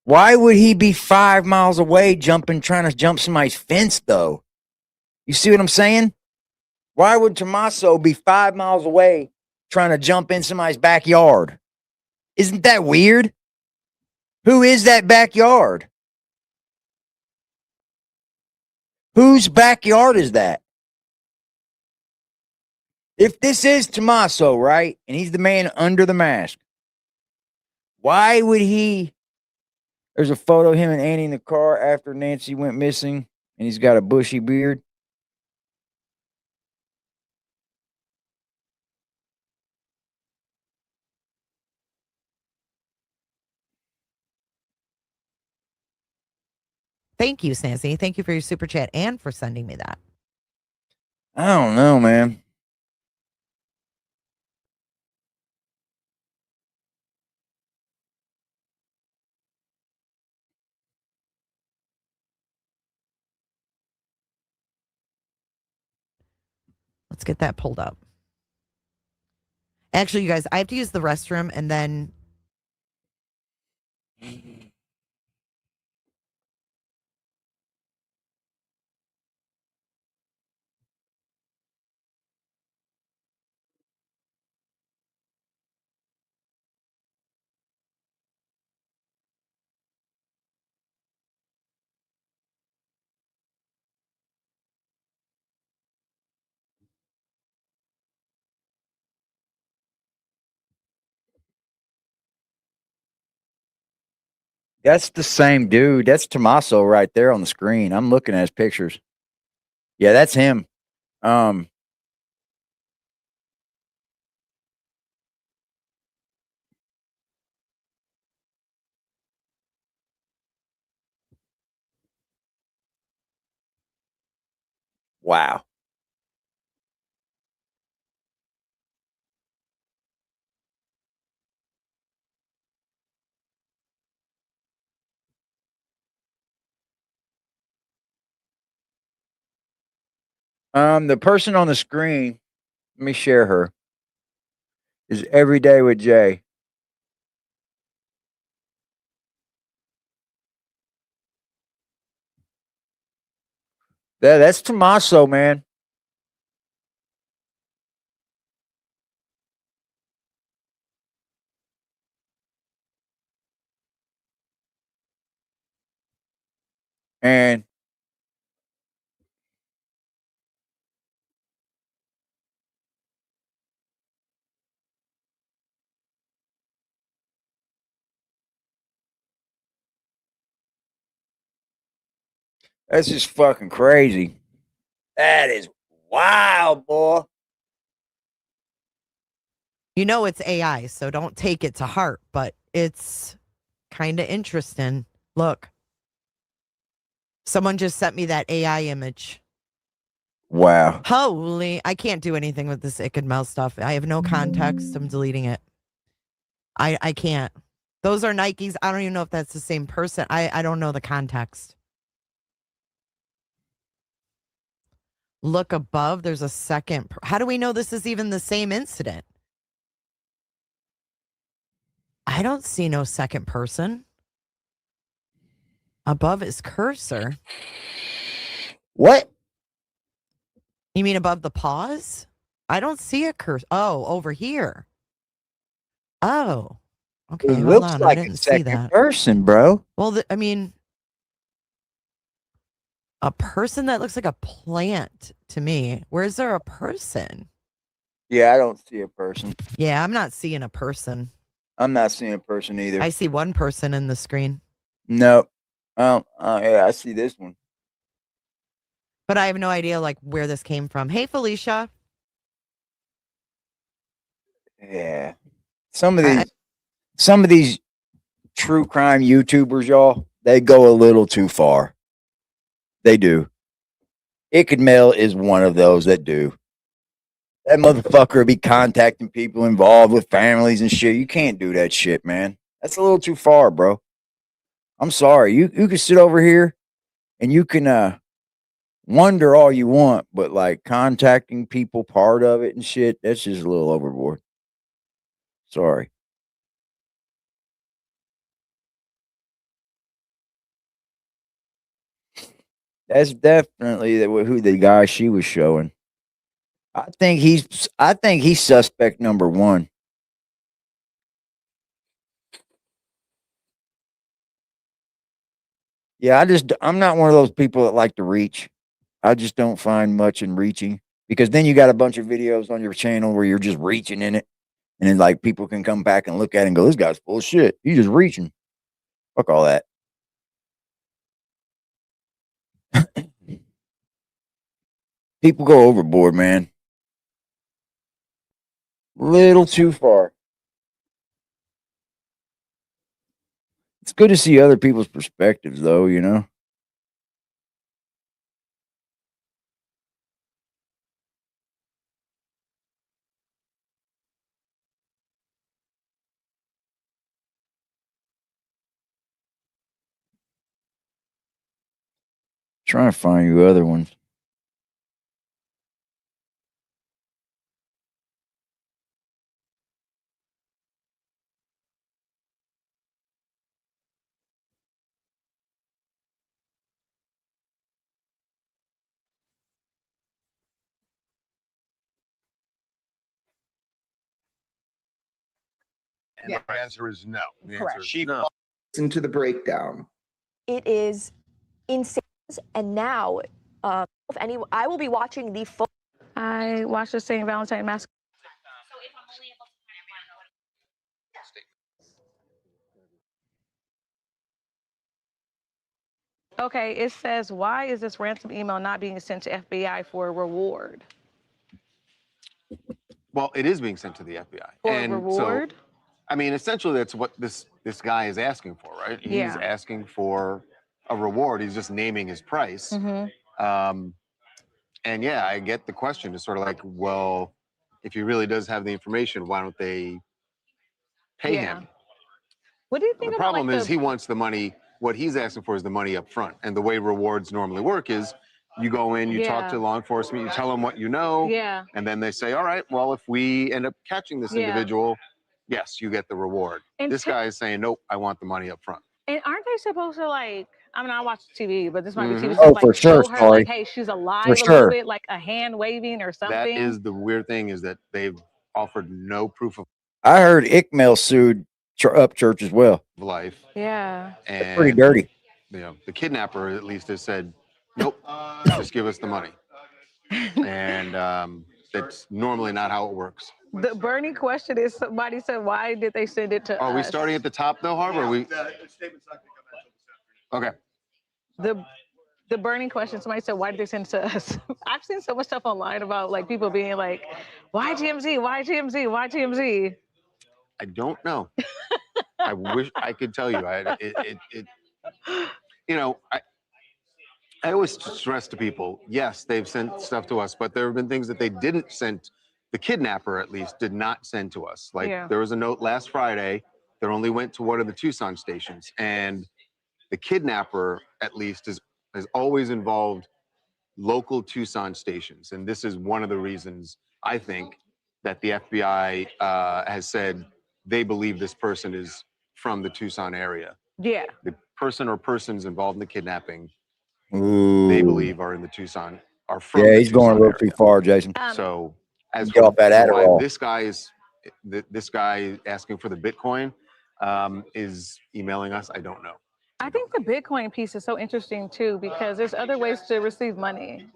why would he be 5 miles away trying to jump somebody's fence though? You see what I'm saying? Why would Tommaso be 5 miles away trying to jump in somebody's backyard? Isn't that weird? Who is that backyard? Whose backyard is that? If this is Tommaso, right, and he's the man under the mask, why would he? There's a photo of him and Annie in the car after Nancy went missing, and he's got a bushy beard. Thank you, Nancy. Thank you for your super chat and for sending me that. I don't know, man. Let's get that pulled up. Actually, you guys, I have to use the restroom and then. That's the same dude. That's Tommaso right there on the screen. I'm looking at his pictures. Yeah, that's him. Wow. The person on the screen, let me share her, is Every Day with Jay. That's Tommaso, man. And that's just fucking crazy. That is wild, boy. You know it's AI, so don't take it to heart, but it's kind of interesting. Look. Someone just sent me that AI image. Wow. Holy, I can't do anything with this Icked Mouse stuff. I have no context. I'm deleting it. I can't. Those are Nikes. I don't even know if that's the same person. I don't know the context. Look above. There's a second. How do we know this is even the same incident? I don't see no second person. Above his cursor. What? You mean above the pause? I don't see a cursor. Oh, over here. Oh. Okay, It hold looks on. like I a didn't see second that. person, bro. Well, I mean, a person that looks like a plant to me. Where's there a person? Yeah, I don't see a person. Yeah, I'm not seeing a person. I'm not seeing a person either. I see one person in the screen, Nope. Yeah, I see this one. but I have no idea like where this came from. Hey, Felicia. Yeah. Some of these true crime YouTubers, y'all, they go a little too far. They do. Icked Mail is one of those that do. That motherfucker be contacting people involved with families and shit. You can't do that shit, man. That's a little too far, bro. I'm sorry. You can sit over here and you can wonder all you want, but like contacting people part of it and shit, that's just a little overboard. Sorry. That's definitely who the guy she was showing. I think he's suspect number one. Yeah, I'm not one of those people that like to reach. I just don't find much in reaching because then you got a bunch of videos on your channel where you're just reaching in it. And then like people can come back and look at it and go, this guy's full of shit. He's just reaching. Fuck all that. People go overboard, man. Little too far. It's good to see other people's perspectives, though, you know? Trying to find you other ones. And the answer is no. The Correct. answer is no. Listen to the breakdown. It is insane. And now, if any, I will be watching the full. I watched the St. Valentine Massacre. Okay, it says, why is this ransom email not being sent to FBI for a reward? Well, it is being sent to the FBI. For and reward? So, I mean, essentially, that's what this guy is asking for, right? He's Yeah. asking for a reward. He's just naming his price. And yeah, I get the question. It's sort of like, well, if he really does have the information, why don't they pay him? What do you think The about problem is he wants the money. What he's asking for is the money up front. And the way rewards normally work is you go in, you talk Yeah. to law enforcement, you tell them what you know, Yeah. and then they say, all right, well, if we end up catching this Yeah. individual, yes, you get the reward. And This guy is saying, nope, I want the money up front. And aren't they supposed to, like, I mean, I watch TV, but this might be TV. Mhm. So, Oh, like, for sure, show her, sorry. like, hey, she's alive For a little sure. bit, like a hand waving or something. That is the weird thing, is that they've offered no proof of I heard Ickmel sued Up Church as well. life. Yeah. And That's pretty dirty. You know, the kidnapper at least has said, nope, just give us the money. And that's normally not how it works. The burning question is, somebody said, why did they send it to Are we us? starting at the top though, Harbor? We okay. The burning question, somebody said, why did they send it to us? I've seen so much stuff online about, like, people being like, why TMZ? Why TMZ? Why TMZ? I don't know. I wish I could tell you. You know, I always stress to people, yes, they've sent stuff to us, but there have been things that they didn't send. The kidnapper, at least, did not send to us. Like, Yeah. there was a note last Friday that only went to one of the Tucson stations. And the kidnapper, at least, has always involved local Tucson stations. And this is one of the reasons, I think, that the FBI has said they believe this person is from the Tucson area. Yeah. The person or persons involved in the kidnapping, Ooh. they believe are in the Tucson, are from Yeah, the he's going a Tucson little too far, Jason. So as Get off that why Adderall. this guy asking for the Bitcoin is emailing us, I don't know. I think the Bitcoin piece is so interesting too, because there's other ways to receive money.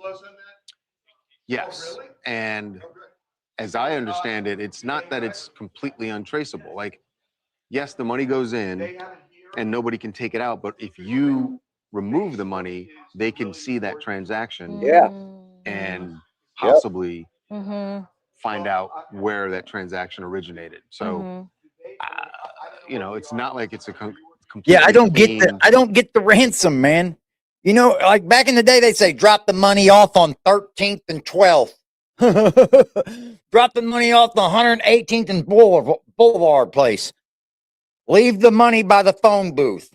Yes, and as I understand it, it's not that it's completely untraceable. Like, yes, the money goes in and nobody can take it out, but if you remove the money, they can see that transaction. Yeah. And possibly Mm-hmm. find out where that transaction originated. So, you know, it's not like it's a completely Yeah, I don't get the clean- I don't get the ransom, man. You know, like back in the day, they say drop the money off on 13th and 12th. Drop the money off the 118th and Boulevard place. Leave the money by the phone booth.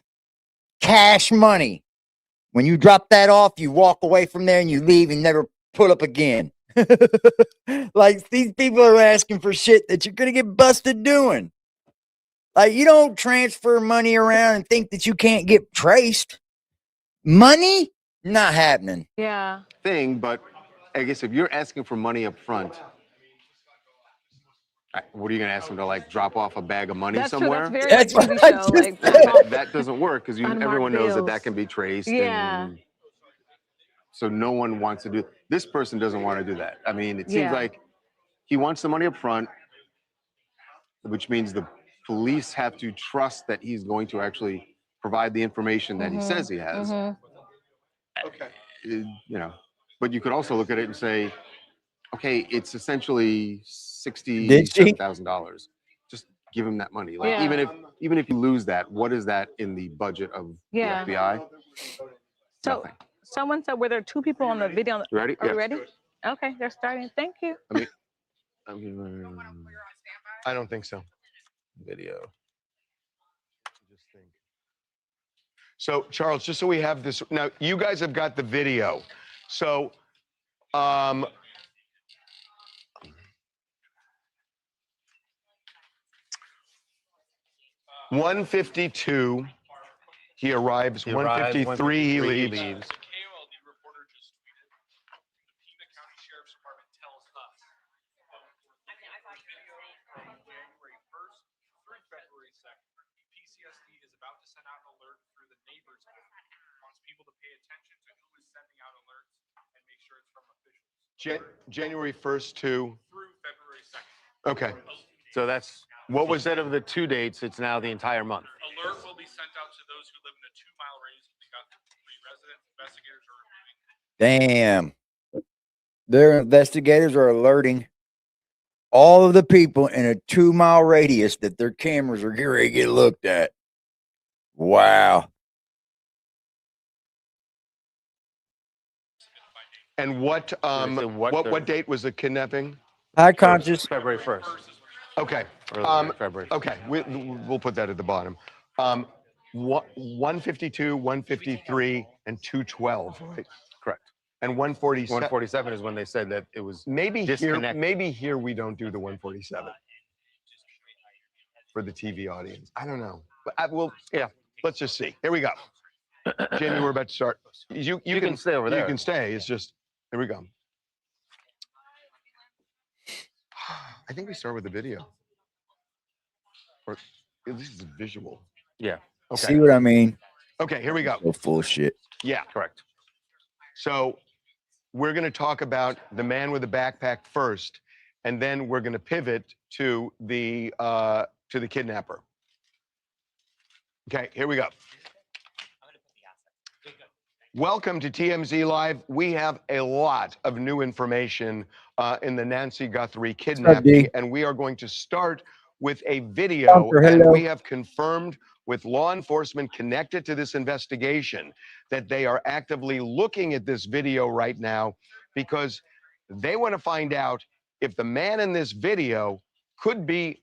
Cash money. When you drop that off, you walk away from there and you leave and never put up again. Like, these people are asking for shit that you're gonna get busted doing. Like, you don't transfer money around and think that you can't get traced. Money? Not happening. Yeah. thing, but I guess if you're asking for money up front, what are you going to ask them to, like, drop off a bag of money That's true. somewhere? That's very like what TV I show. just Like, said. That doesn't work because Unmarked everyone knows that bills. that can be traced. Yeah. And so no one wants to do. This person doesn't want to do that. I mean, it seems Yeah. like he wants the money up front, which means the police have to trust that he's going to actually provide the information that he says he has. Mhm. You know, But you could also look at it and say, okay, it's essentially Did she? $67,000. Just give him that money. Like Yeah. even if you lose that, what is that in the budget of Yeah. the FBI? So Nothing. someone said, were there two people on the video? You ready? Are Yeah. we ready? Okay, they're starting. Thank you. I don't think so. Video. Just think. So Charles, just so we have this now, you guys have got the video. So 152, he arrives. 153, he leaves. January 1st to February 2nd. Okay. So that's What was instead of the 2 dates, it's now the entire month. Alert will be sent out to those who live in a 2-mile radius of the Guthrie residence. Investigators are reviewing. Damn. Their investigators are alerting all of the people in a 2-mile radius that their cameras are getting ready to get looked at. Wow. And what date was the kidnapping? High conscious. February 1st. Okay. February. Okay. We'll put that at the bottom. 152, 153, and 212, right? Correct. And 147. 147 is when they said that it was Maybe disconnected. here we don't do the 147 for the TV audience. I don't know. But let's just see. Here we go. Jamie, we're about to start. You can stay over there. You can stay. It's just, here we go. I think we start with the video. Or this is visual. Yeah. Okay. See what I mean? Okay, here we go. So full of shit. Yeah. Correct. So we're going to talk about the man with the backpack first, and then we're going to pivot to the kidnapper. Okay, here we go. Welcome to TMZ Live. We have a lot of new information in the Nancy Guthrie kidnapping, and we are going to start with a video. And we have confirmed with law enforcement connected to this investigation that they are actively looking at this video right now because they want to find out if the man in this video could be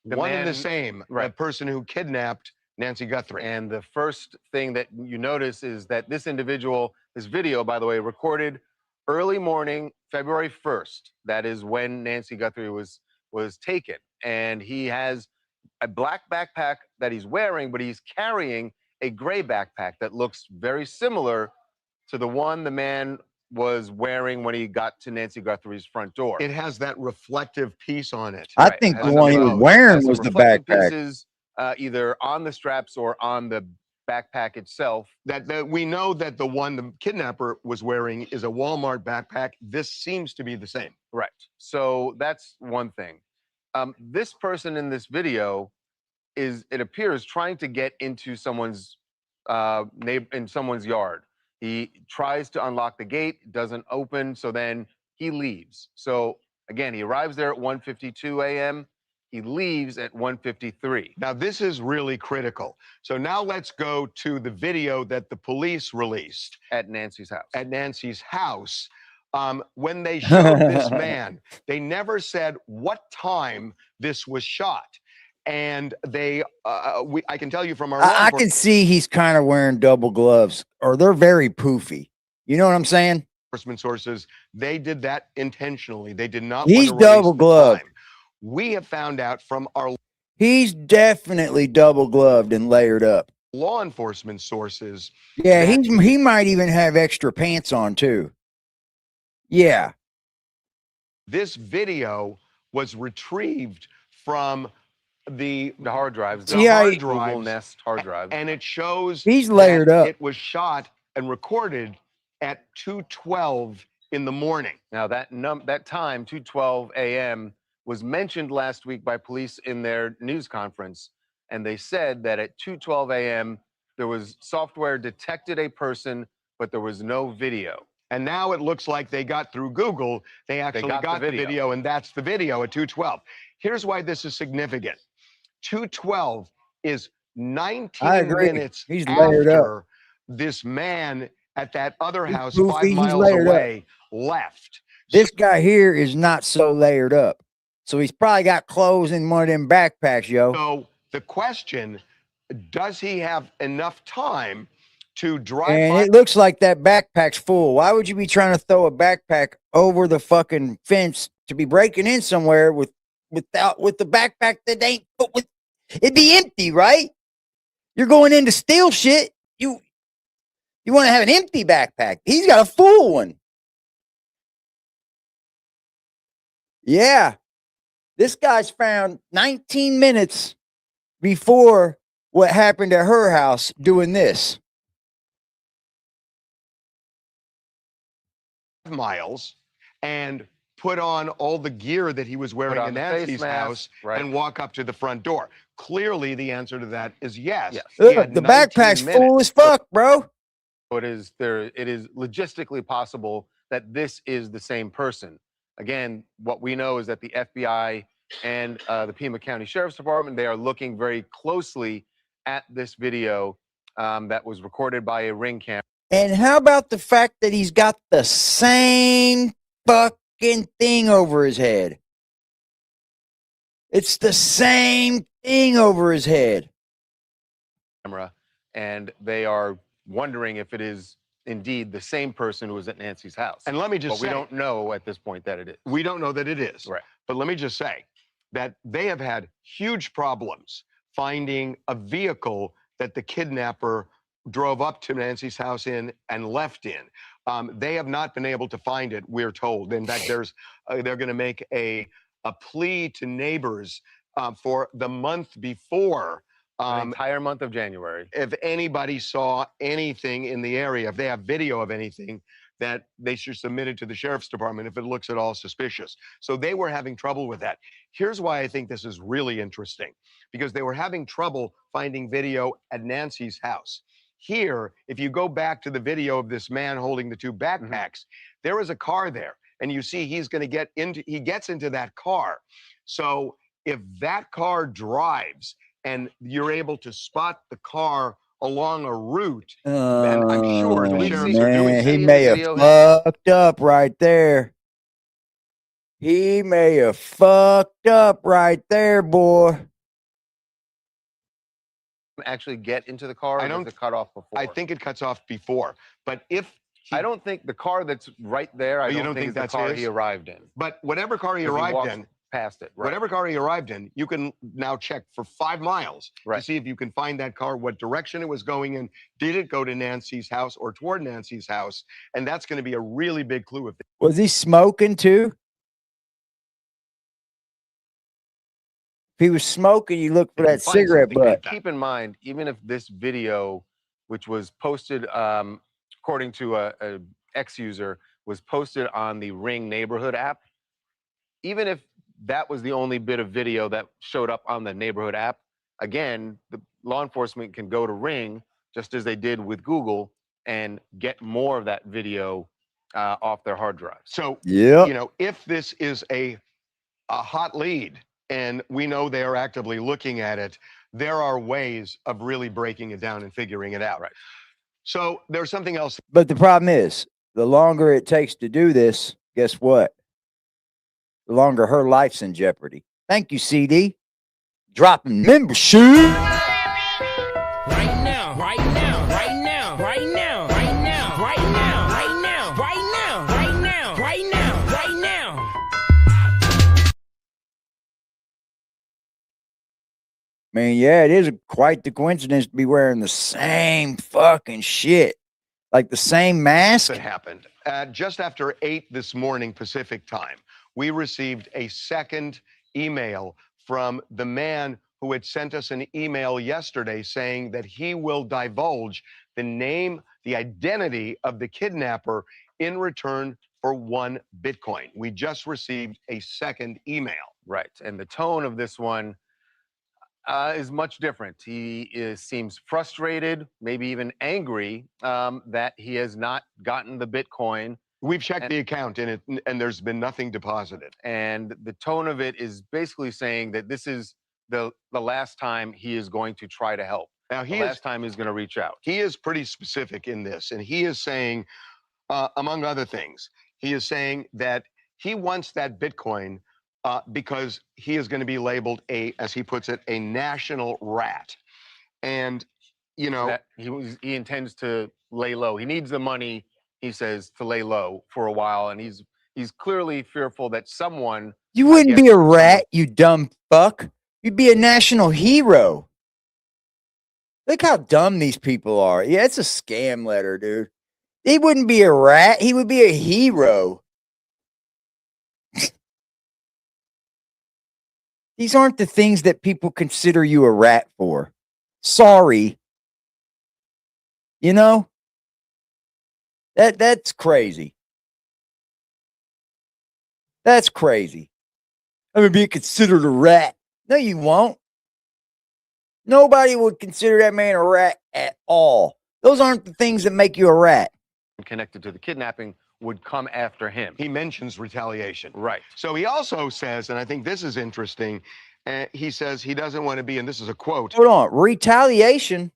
one and the same, the person who kidnapped Nancy Guthrie. And the first thing that you notice is that this individual, this video, by the way, recorded early morning, February 1st. That is when Nancy Guthrie was taken. And he has a black backpack that he's wearing, but he's carrying a gray backpack that looks very similar to the one the man was wearing when he got to Nancy Guthrie's front door. It has that reflective piece on it. I think the one he was wearing was the backpack. Pieces, either on the straps or on the backpack itself. That we know that the one the kidnapper was wearing is a Walmart backpack. This seems to be the same. Right. So that's one thing. This person in this video is, it appears, trying to get into someone's in someone's yard. He tries to unlock the gate, it doesn't open, so then he leaves. So again, he arrives there at 1:52 a.m. He leaves at 1:53. Now, this is really critical. So now let's go to the video that the police released. At Nancy's house. At Nancy's house. When they showed this man, they never said what time this was shot. And I can tell you from our I can see he's kind of wearing double gloves, or they're very poofy. You know what I'm saying? Enforcement sources, they did that intentionally. They did not. He's double gloved. We have found out from our. He's definitely double gloved and layered up. Law enforcement sources. Yeah, he might even have extra pants on too. Yeah. This video was retrieved from the hard drives, Google Nest hard drives, and it shows he's layered up. It was shot and recorded at 2:12 in the morning. Now that time, 2:12 a.m., was mentioned last week by police in their news conference, and they said that at 2:12 a.m. there was software detected a person, but there was no video. And now it looks like they got through Google. They actually got the video, and that's the video at 2:12. Here's why this is significant. 2:12 is 19 minutes He's layered up. after this man at that other He's house goofy, 5 he's miles layered up. away left. This guy here is not so layered up. So he's probably got clothes in one of them backpacks, yo. So the question, does he have enough time to drive And by? it looks like that backpack's full. Why would you be trying to throw a backpack over the fucking fence to be breaking in somewhere with the backpack that ain't put with? It'd be empty, right? You're going in to steal shit. You want to have an empty backpack. He's got a full one. Yeah. This guy's found 19 minutes before what happened at her house doing this. Miles and put on all the gear that he was wearing on in the face Nancy's mask, house right. and walk up to the front door. Clearly, the answer to that is yes. He Look, had the 19 backpack's minutes. full as fuck, bro. It is logistically possible that this is the same person. Again, what we know is that the FBI and the Pima County Sheriff's Department, they are looking very closely at this video that was recorded by a Ring camera. And how about the fact that he's got the same fucking thing over his head? It's the same thing over his head. And they are wondering if it is indeed the same person who was at Nancy's house. And let me just say, we don't know at this point that it is. We don't know that it is. Right. But let me just say that they have had huge problems finding a vehicle that the kidnapper drove up to Nancy's house in and left in. They have not been able to find it, we're told. In fact, they're going to make a plea to neighbors for the month before. The entire month of January. If anybody saw anything in the area, if they have video of anything, that they should submit it to the sheriff's department if it looks at all suspicious. So they were having trouble with that. Here's why I think this is really interesting, because they were having trouble finding video at Nancy's house. Here, if you go back to the video of this man holding the two backpacks, there is a car there, and you see he gets into that car. So if that car drives and you're able to spot the car along a route, then I'm sure the sheriffs are doing He may have fucked up right there. He may have fucked up right there, boy. Actually get into the car, or does it cut off before? I think it cuts off before. But if I don't think the car that's right there, I don't think that's the car he arrived in. But whatever car he arrived in, past it, right. Whatever car he arrived in, you can now check for 5 miles to see if you can find that car, what direction it was going in. Did it go to Nancy's house or toward Nancy's house? And that's going to be a really big clue. Was he smoking too? If he was smoking, you look for that cigarette butt. Keep in mind, even if this video, which was posted, according to a ex-user, was posted on the Ring neighborhood app, even if that was the only bit of video that showed up on the neighborhood app, again, the law enforcement can go to Ring, just as they did with Google, and get more of that video off their hard drive. So, yeah, you know, if this is a hot lead, and we know they are actively looking at it, there are ways of really breaking it down and figuring it out. Right. So there's something else. But the problem is, the longer it takes to do this, guess what? The longer her life's in jeopardy. Thank you, CD. Dropping membership. Right now, right now, right now, right now, right now, right now, right now, right now, right now, right now, right now. I mean, yeah, it is quite the coincidence to be wearing the same fucking shit. Like the same mask. That happened. Just after 8 this morning Pacific time, we received a second email from the man who had sent us an email yesterday saying that he will divulge the name, the identity of the kidnapper in return for 1 Bitcoin. We just received a second email. Right. And the tone of this one is much different. He seems frustrated, maybe even angry that he has not gotten the Bitcoin We've checked the account and there's been nothing deposited. And the tone of it is basically saying that this is the last time he is going to try to help. Now the last time he's going to reach out. He is pretty specific in this, and he is saying, among other things, he is saying that he wants that Bitcoin because he is going to be labeled as he puts it, a national rat. And, you know, that he intends to lay low. He needs the money, he says, to lay low for a while, and he's clearly fearful that someone. You wouldn't be a rat, you dumb fuck. You'd be a national hero. Look how dumb these people are. Yeah, it's a scam letter, dude. He wouldn't be a rat. He would be a hero. These aren't the things that people consider you a rat for. Sorry. You know? That's crazy. That's crazy. I'm going to be considered a rat. No, you won't. Nobody would consider that man a rat at all. Those aren't the things that make you a rat. Connected to the kidnapping would come after him. He mentions retaliation. Right. So he also says, and I think this is interesting, he says he doesn't want to be, and this is a quote. Hold on. Retaliation?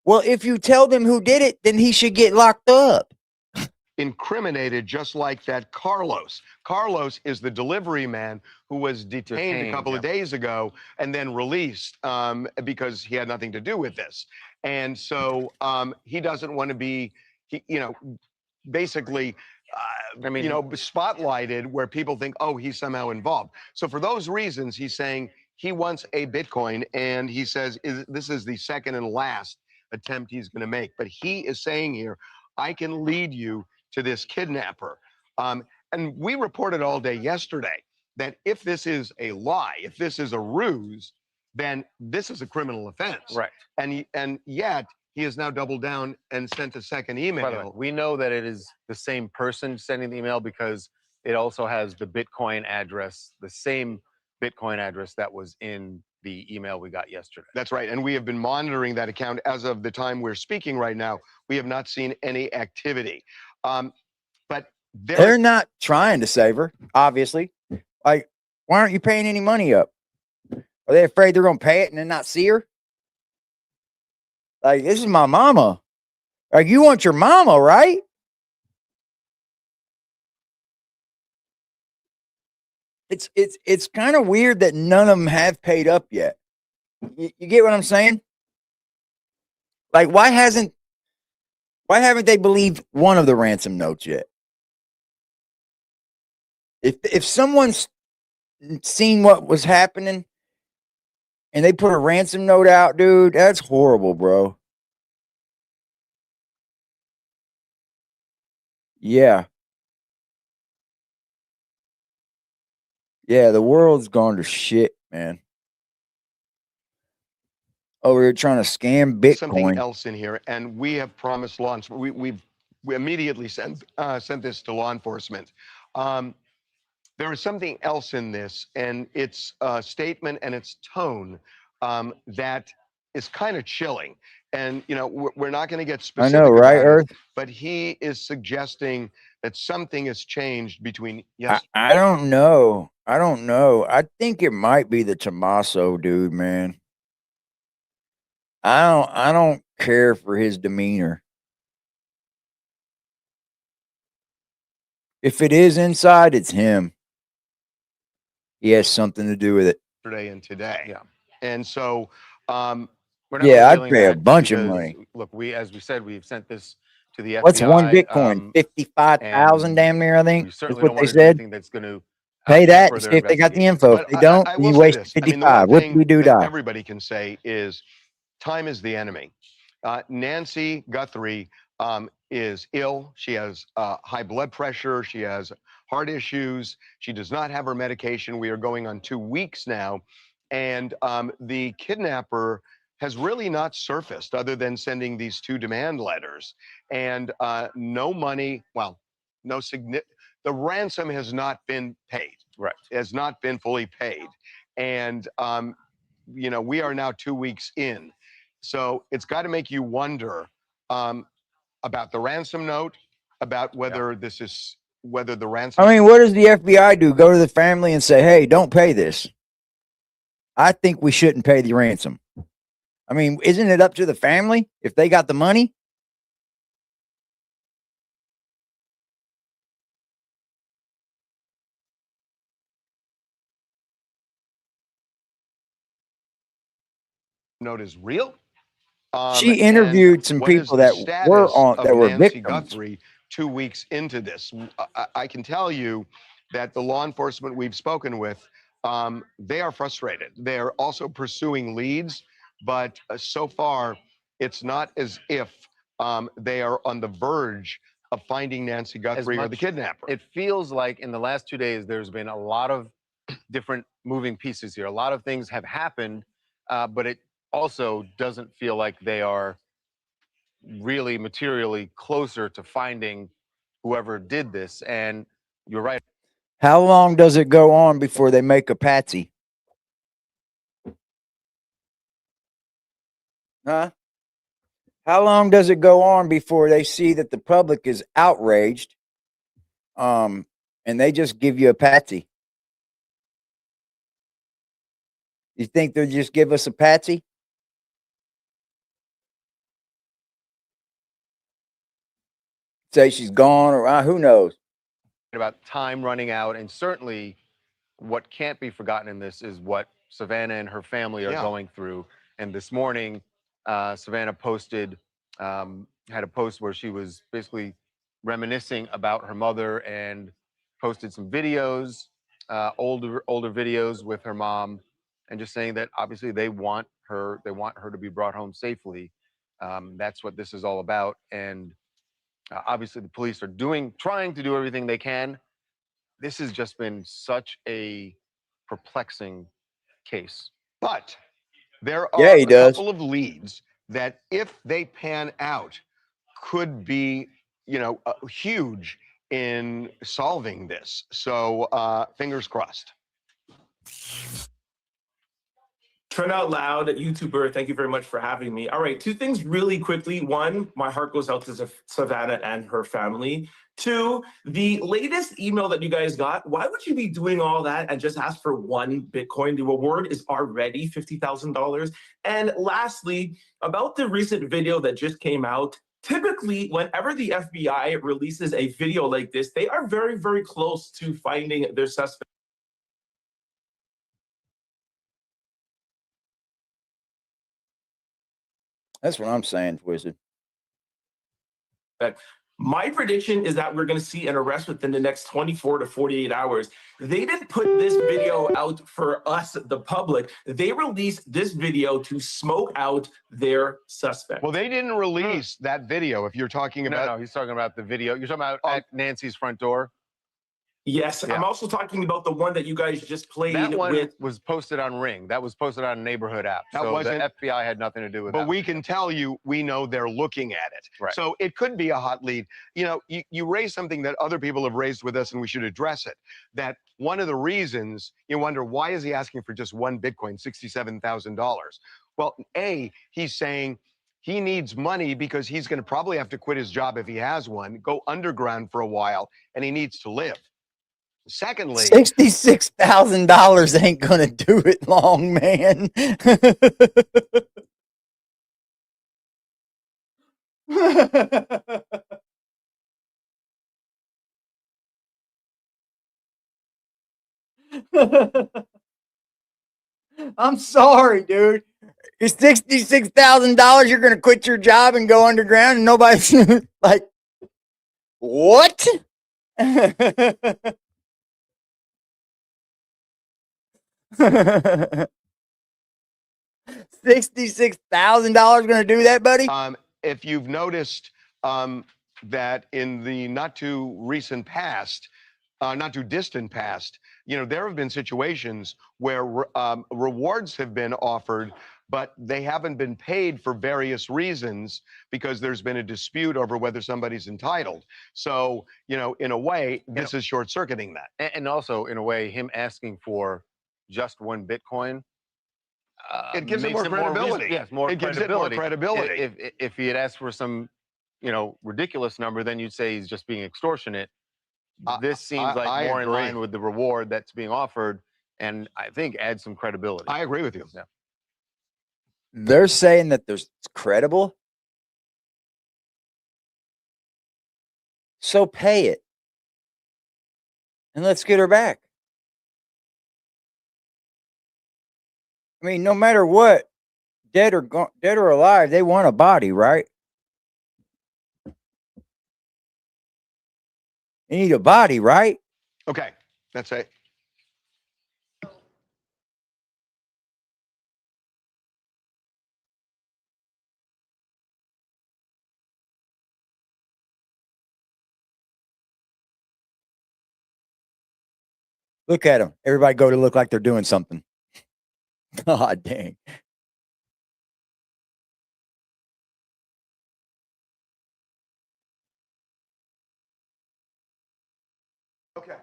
Well, if you tell them who did it, then he should get locked up. Incriminated, just like that Carlos. Carlos is the delivery man who was detained a couple of days ago and then released because he had nothing to do with this. And so he doesn't want to be, basically, spotlighted where people think, oh, he's somehow involved. So for those reasons, he's saying he wants a Bitcoin, and he says this is the second and last attempt he's going to make. But he is saying here, I can lead you to this kidnapper. And we reported all day yesterday that if this is a lie, if this is a ruse, then this is a criminal offense. Right. And yet he has now doubled down and sent a second email. By the way, we know that it is the same person sending the email because it also has the Bitcoin address, the same Bitcoin address that was in the email we got yesterday. That's right. And we have been monitoring that account as of the time we're speaking right now. We have not seen any activity. But they're not trying to save her, obviously. Like, why aren't you paying any money up? Are they afraid they're going to pay it and then not see her? Like, this is my mama. Like, you want your mama, right? It's kind of weird that none of them have paid up yet. You get what I'm saying? Like, why haven't they believed one of the ransom notes yet? If someone's seen what was happening and they put a ransom note out, dude, that's horrible, bro. Yeah. Yeah, the world's gone to shit, man. Oh, we're trying to scam Bitcoin. Something else in here, and we have promised law enforcement. We immediately sent this to law enforcement. There is something else in this, and its statement and its tone that is kind of chilling. And we're not going to get specific. I know, right, Earth? But he is suggesting that something has changed between yesterday. I don't know. I don't know. I think it might be the Tommaso dude, man. I don't care for his demeanor. If it is inside, it's him. He has something to do with it. Yesterday and today. Yeah. And so we're not I'd pay a bunch of money. Look, as we said, we've sent this to the FBI. What's one Bitcoin? 55,000 damn near, I think. That's what they said. That's going to pay that and see if they got the info. If they don't, you waste 55. What do we do, die? Everybody can say is time is the enemy. Nancy Guthrie is ill. She has high blood pressure. She has heart issues. She does not have her medication. We are going on 2 weeks now. And the kidnapper has really not surfaced other than sending these 2 demand letters. And no money, well, the ransom has not been paid. Right. It has not been fully paid. And, we are now 2 weeks in. So it's got to make you wonder about the ransom note, about whether this is whether the ransom. I mean, what does the FBI do? Go to the family and say, "Hey, don't pay this." I think we shouldn't pay the ransom. I mean, isn't it up to the family if they got the money? Note is real. She And interviewed some what is people the that were status on of that were Nancy victims. Guthrie 2 weeks into this? I can tell you that the law enforcement we've spoken with, they are frustrated. They're also pursuing leads, but so far, it's not as if they are on the verge of finding Nancy Guthrie or the kidnapper. It feels like in the last 2 days, there's been a lot of different moving pieces here. A lot of things have happened, but it also doesn't feel like they are really materially closer to finding whoever did this. And you're right. How long does it go on before they make a patsy? Huh? How long does it go on before they see that the public is outraged, and they just give you a patsy? You think they'll just give us a patsy? Say she's gone, or who knows? About time running out, and certainly what can't be forgotten in this is what Savannah and her family are going through. And this morning, Savannah posted, had a post where she was basically reminiscing about her mother and posted some videos, older videos with her mom, and just saying that obviously they want her to be brought home safely. That's what this is all about. And obviously the police are trying to do everything they can. This has just been such a perplexing case. But there Yeah, are he a does. couple of leads that, if they pan out, could be, huge in solving this. So fingers crossed. Turn Out Loud, YouTuber, thank you very much for having me. All right, two things really quickly. One, my heart goes out to Savannah and her family. Two, the latest email that you guys got, why would you be doing all that and just ask for one Bitcoin? The reward is already $50,000. And lastly, about the recent video that just came out, typically, whenever the FBI releases a video like this, they are very, very close to finding their suspect. That's what I'm saying, Wizard. My prediction is that we're going to see an arrest within the next 24 to 48 hours. They didn't put this video out for us, the public. They released this video to smoke out their suspect. Well, they didn't release that video. If you're talking about, No, he's talking about the video. You're talking about at Nancy's front door. Yes, I'm also talking about the one that you guys just played. That one with was posted on Ring. That was posted on a neighborhood app. That So wasn't- the FBI had nothing to do with that. but we can tell you, we know they're looking at it. Right. So it could be a hot lead. You raise something that other people have raised with us, and we should address it. That one of the reasons you wonder, why is he asking for just one Bitcoin, $67,000? Well, he's saying he needs money because he's going to probably have to quit his job if he has one, go underground for a while, and he needs to live. Secondly, $66,000 ain't gonna do it long, man. I'm sorry, dude. It's $66,000. You're gonna quit your job and go underground, and nobody's like, what? $66,000 gonna do that, buddy? If you've noticed that in the not too recent past, not too distant past, there have been situations where rewards have been offered, but they haven't been paid for various reasons because there's been a dispute over whether somebody's entitled. So, in a way, this is short-circuiting that. And also, in a way, him asking for just one Bitcoin. It gives it makes more credibility. Yes, more it gives it more credibility. If he had asked for some ridiculous number, then you'd say he's just being extortionate. This seems like I more in agree. line with the reward that's being offered, and I think adds some credibility. I agree with you. Yeah. They're saying that there's it's credible. So pay it. And let's get her back. I mean, no matter what, dead or alive, they want a body, right? They need a body, right? Okay, that's it. Look at them. Everybody go to look like they're doing something. God dang. Okay.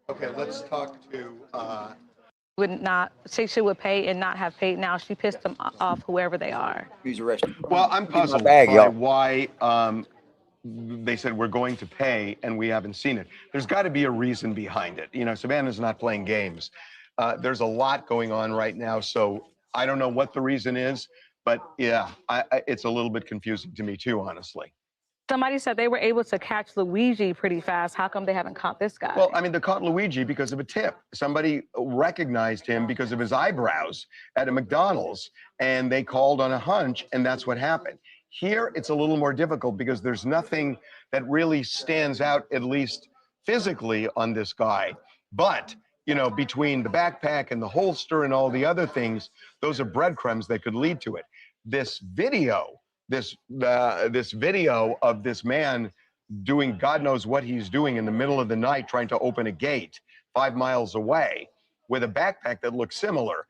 Okay, let's talk to. Would not say she would pay and not have paid. Now she pissed them off, whoever they are. Who's arrested? Well, I'm puzzled bag, by y'all. why they said we're going to pay and we haven't seen it. There's got to be a reason behind it. Savannah's not playing games. There's a lot going on right now, so I don't know what the reason is, but yeah, it's a little bit confusing to me too, honestly. Somebody said they were able to catch Luigi pretty fast. How come they haven't caught this guy? Well, I mean, they caught Luigi because of a tip. Somebody recognized him because of his eyebrows at a McDonald's, and they called on a hunch, and that's what happened. Here, it's a little more difficult because there's nothing that really stands out, at least physically, on this guy. But, between the backpack and the holster and all the other things, those are breadcrumbs that could lead to it. This video of this man doing God knows what he's doing in the middle of the night, trying to open a gate 5 miles away with a backpack that looks similar.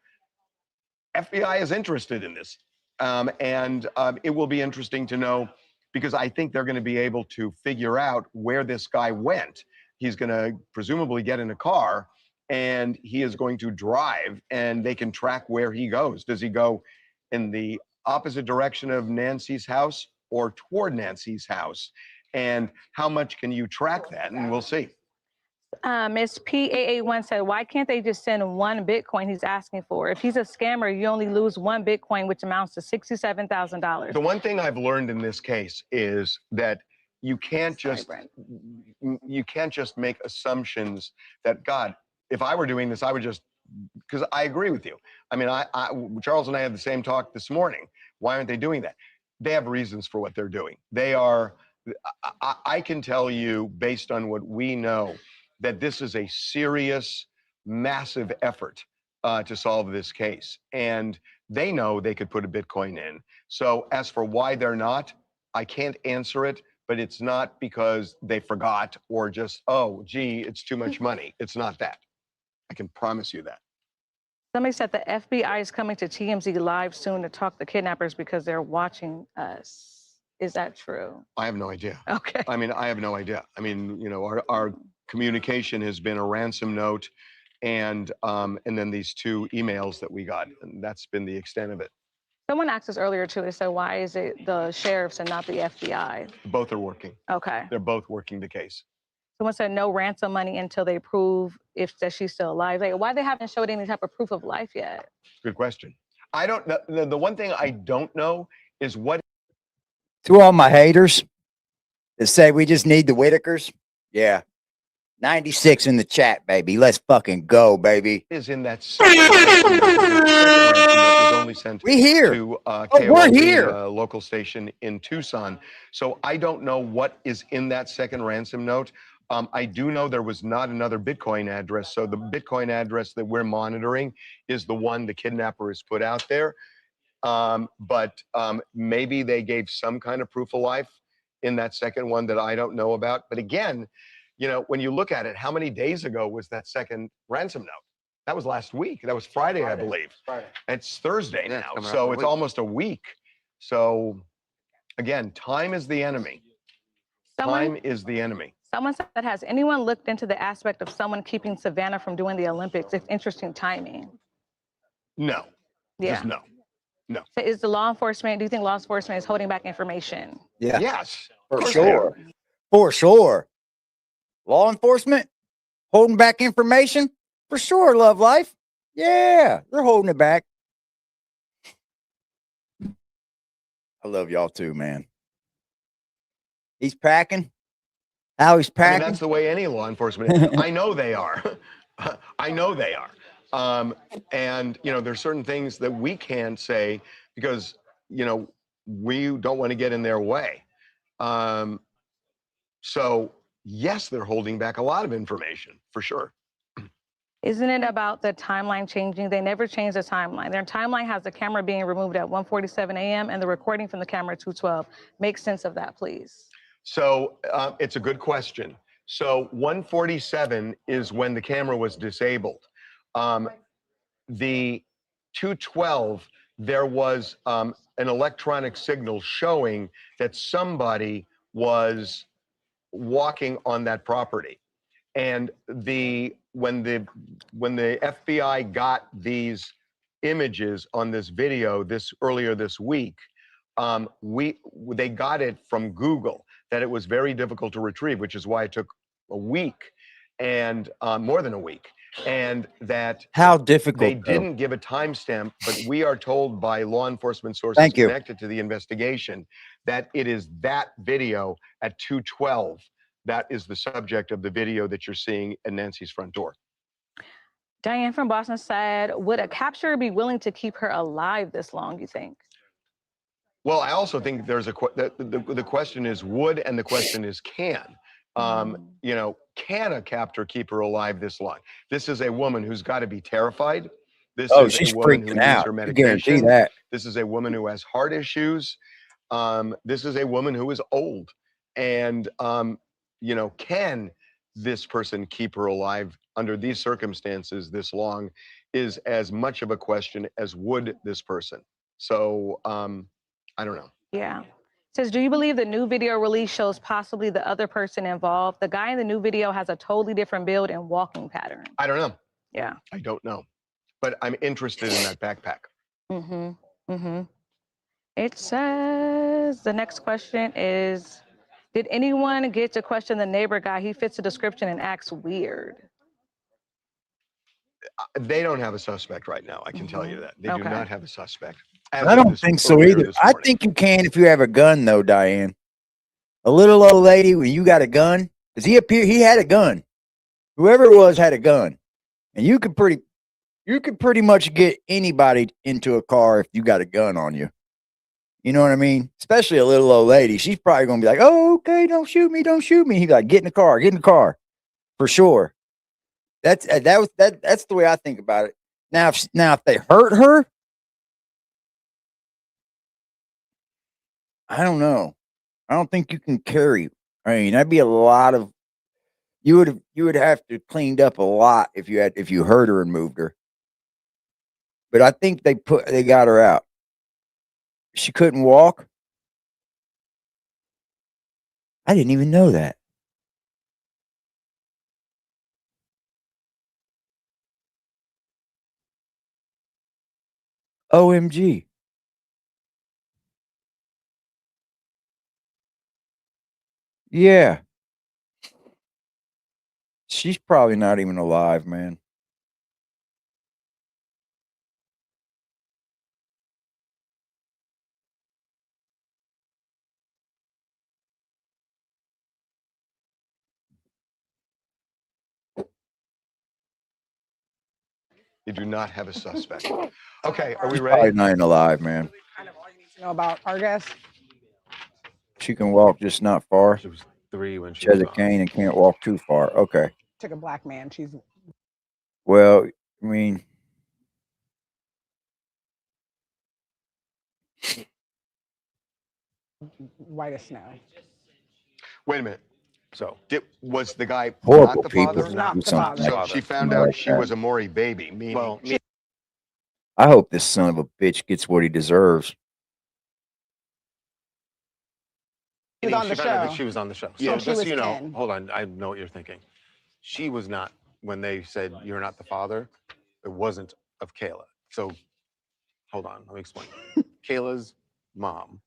FBI is interested in this. And it will be interesting to know, because I think they're going to be able to figure out where this guy went. He's going to presumably get in a car and he is going to drive, and they can track where he goes. Does he go in the opposite direction of Nancy's house or toward Nancy's house? And how much can you track that? And we'll see. Miss PAA1 said, why can't they just send one Bitcoin he's asking for? If he's a scammer, you only lose one Bitcoin, which amounts to $67,000. The one thing I've learned in this case is that you can't just make assumptions that, God, if I were doing this, I would just, because I agree with you. I mean, Charles and I had the same talk this morning. Why aren't they doing that? They have reasons for what they're doing. They are, I can tell you, based on what we know, that this is a serious, massive effort to solve this case. And they know they could put a Bitcoin in. So as for why they're not, I can't answer it, but it's not because they forgot or just, oh, gee, it's too much money. It's not that. I can promise you that. Somebody said the FBI is coming to TMZ Live soon to talk to kidnappers because they're watching us. Is that true? I have no idea. Okay. I mean, I have no idea. I mean, our communication has been a ransom note and then these 2 emails that we got, and that's been the extent of it. Someone asked us earlier too, they said, why is it the sheriffs and not the FBI? Both are working. Okay. They're both working the case. Someone said no ransom money until they prove that she's still alive. Like, why they haven't showed any type of proof of life yet? Good question. I don't know. The one thing I don't know is what. To all my haters that say we just need the Whitakers, yeah. 96 in the chat, baby. Let's fucking go, baby. Is in that second ransom note was only sent we here. To we're here. Local station in Tucson. So I don't know what is in that second ransom note. I do know there was not another Bitcoin address. So the Bitcoin address that we're monitoring is the one the kidnapper has put out there. But maybe they gave some kind of proof of life in that second one that I don't know about. But again, when you look at it, how many days ago was that second ransom note? That was last week. That was Friday, I believe. Friday. It's Thursday Yeah, now, it's coming up so a it's week. almost a week. So again, time is the enemy. Time is the enemy. Someone said, has anyone looked into the aspect of someone keeping Savannah from doing the Olympics? It's interesting timing. No. Yeah. Just no. No. So is the law enforcement, do you think law enforcement is holding back information? Yeah. Yes. For course they are. sure. For sure. Law enforcement holding back information? For sure, Love Life. Yeah, they're holding it back. I love y'all too, man. He's packing. How he's I mean, packing. that's the way any law enforcement is. I know they are. I know they are. And, you know, there's certain things that we can't say because, you know, we don't want to get in their way. So, yes, they're holding back a lot of information, for sure. Isn't it about the timeline changing? They never change the timeline. Their timeline has the camera being removed at 1:47 a.m. and the recording from the camera at 2:12. Make sense of that, please. So it's a good question. So 147 is when the camera was disabled. The 212, there was an electronic signal showing that somebody was walking on that property. And when the FBI got these images on this video earlier this week, they got it from Google that it was very difficult to retrieve, which is why it took a week and more than a week. And that How difficult they though? didn't give a timestamp, but we are told by law enforcement sources Thank you. connected to the investigation that it is that video at 2:12 that is the subject of the video that you're seeing at Nancy's front door. Diane from Boston said, would a capturer be willing to keep her alive this long, you think? Well, I also think there's the question is would and the question is can. You know, can a captor keep her alive this long? This is a woman who's got to be terrified. This is She's a woman who freaking needs out. her You guarantee medication. that. This is a woman who has heart issues. This is a woman who is old. And, you know, can this person keep her alive under these circumstances this long is as much of a question as would this person. So, I don't know. Yeah. Says, do you believe the new video release shows possibly the other person involved? The guy in the new video has a totally different build and walking pattern. I don't know. Yeah. I don't know. But I'm interested in that backpack. It says, the next question is, did anyone get to question the neighbor guy? He fits the description and acts weird. They don't have a suspect right now. I can tell you that. They do not have a suspect. I don't think so either. I think you can if you have a gun, though, Diane. A little old lady, when you got a gun, because he had a gun. Whoever it was had a gun, and you could pretty much get anybody into a car if you got a gun on you. You know what I mean? Especially a little old lady. She's probably gonna be like, "Oh, okay, don't shoot me, don't shoot me." He's like, "Get in the car, for sure." That's the way I think about it. Now, if they hurt her, I don't know. I don't think you can carry. I mean, that'd be a lot of. You would have to cleaned up a lot if you hurt her and moved her. But I think they got her out. She couldn't walk. I didn't even know that. OMG. Yeah. She's probably not even alive, man. You do not have a suspect. Okay, are we She's probably ready? not even alive, man. You know about our guest? She can walk just not far. She was 3 when She has a cane and can't walk too far. Okay. Took a black man. She's Well, I mean, white as snow. Wait a minute. So, was the guy horrible not the people father? do Not the something father. So like she that. found Like out she that. was a Maury baby. Meaning, I hope this son of a bitch gets what he deserves. She on the found out that show. she was on the show. Yeah. So She just was so you know, 10. hold on, I know what you're thinking. She was not, when they said you're not the father, it wasn't of Kayla. So hold on, let me explain. Kayla's mom.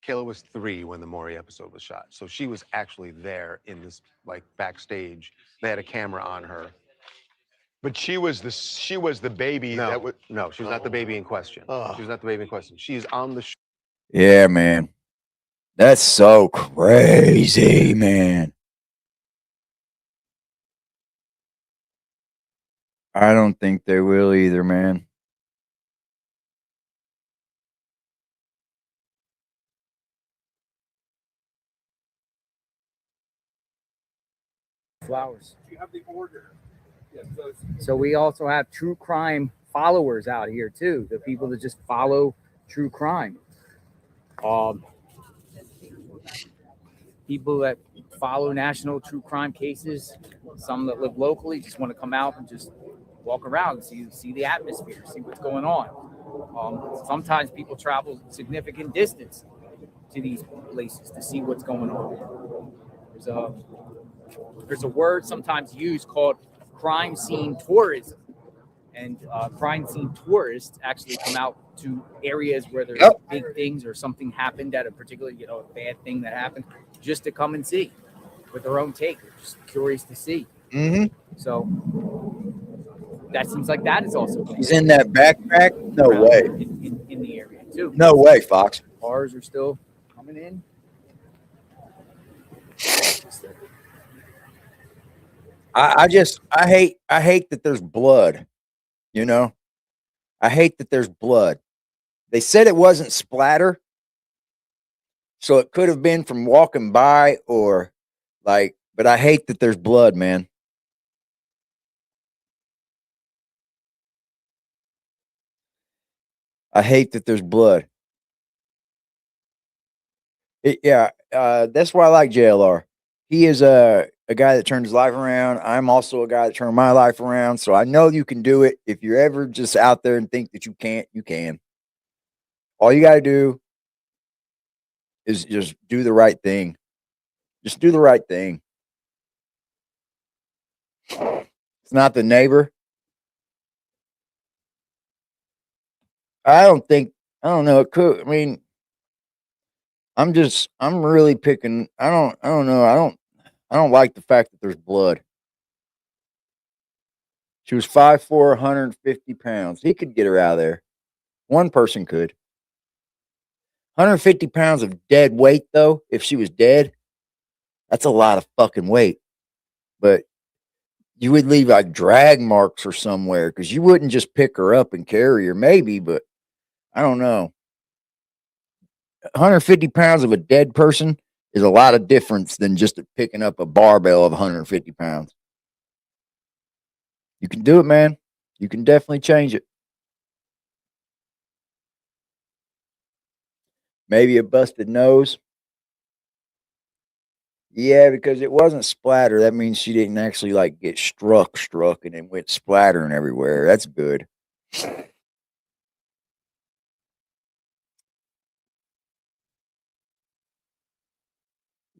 Kayla was 3 when the Maury episode was shot. So she was actually there in this, like, backstage. They had a camera on her. But she was the baby No, that was. no, she was not the baby in question. Oh. She was not the baby in question. She's on the show. Yeah, man. That's so crazy, man. I don't think they will either, man. Flowers. So we also have true crime followers out here too. The people that just follow true crime. People that follow national true crime cases. Some that live locally just want to come out and just walk around and see the atmosphere, see what's going on. Sometimes people travel significant distance to these places to see what's going on. There's a word sometimes used called crime scene tourism, and crime scene tourists actually come out to areas where there's big things or something happened at a particular, a bad thing that happened, just to come and see with their own take. They're just curious to see. Mm-hmm. So that seems like that is also. He's in that backpack? No way. In the area too. No way, Fox. Cars are still coming in. I hate that there's blood, I hate that there's blood. They said it wasn't splatter, so it could have been from walking by or but I hate that there's blood, man. I hate that there's blood. That's why I like JLR. He is a guy that turned his life around. I'm also a guy that turned my life around. So I know you can do it. If you're ever just out there and think that you can't, you can. All you got to do is just do the right thing. Just do the right thing. It's not the neighbor. I don't know. It could. I mean, I'm really picking. I don't know. I don't like the fact that there's blood. She was 5'4", 150 pounds. He could get her out of there. One person could. 150 pounds of dead weight, though, if she was dead, that's a lot of fucking weight. But you would leave like drag marks or somewhere because you wouldn't just pick her up and carry her, maybe, but I don't know. 150 pounds of a dead person is a lot of difference than just picking up a barbell of 150 pounds. You can do it, man. You can definitely change it. Maybe a busted nose. Yeah, because it wasn't splatter. That means she didn't actually like get struck, and it went splattering everywhere. That's good.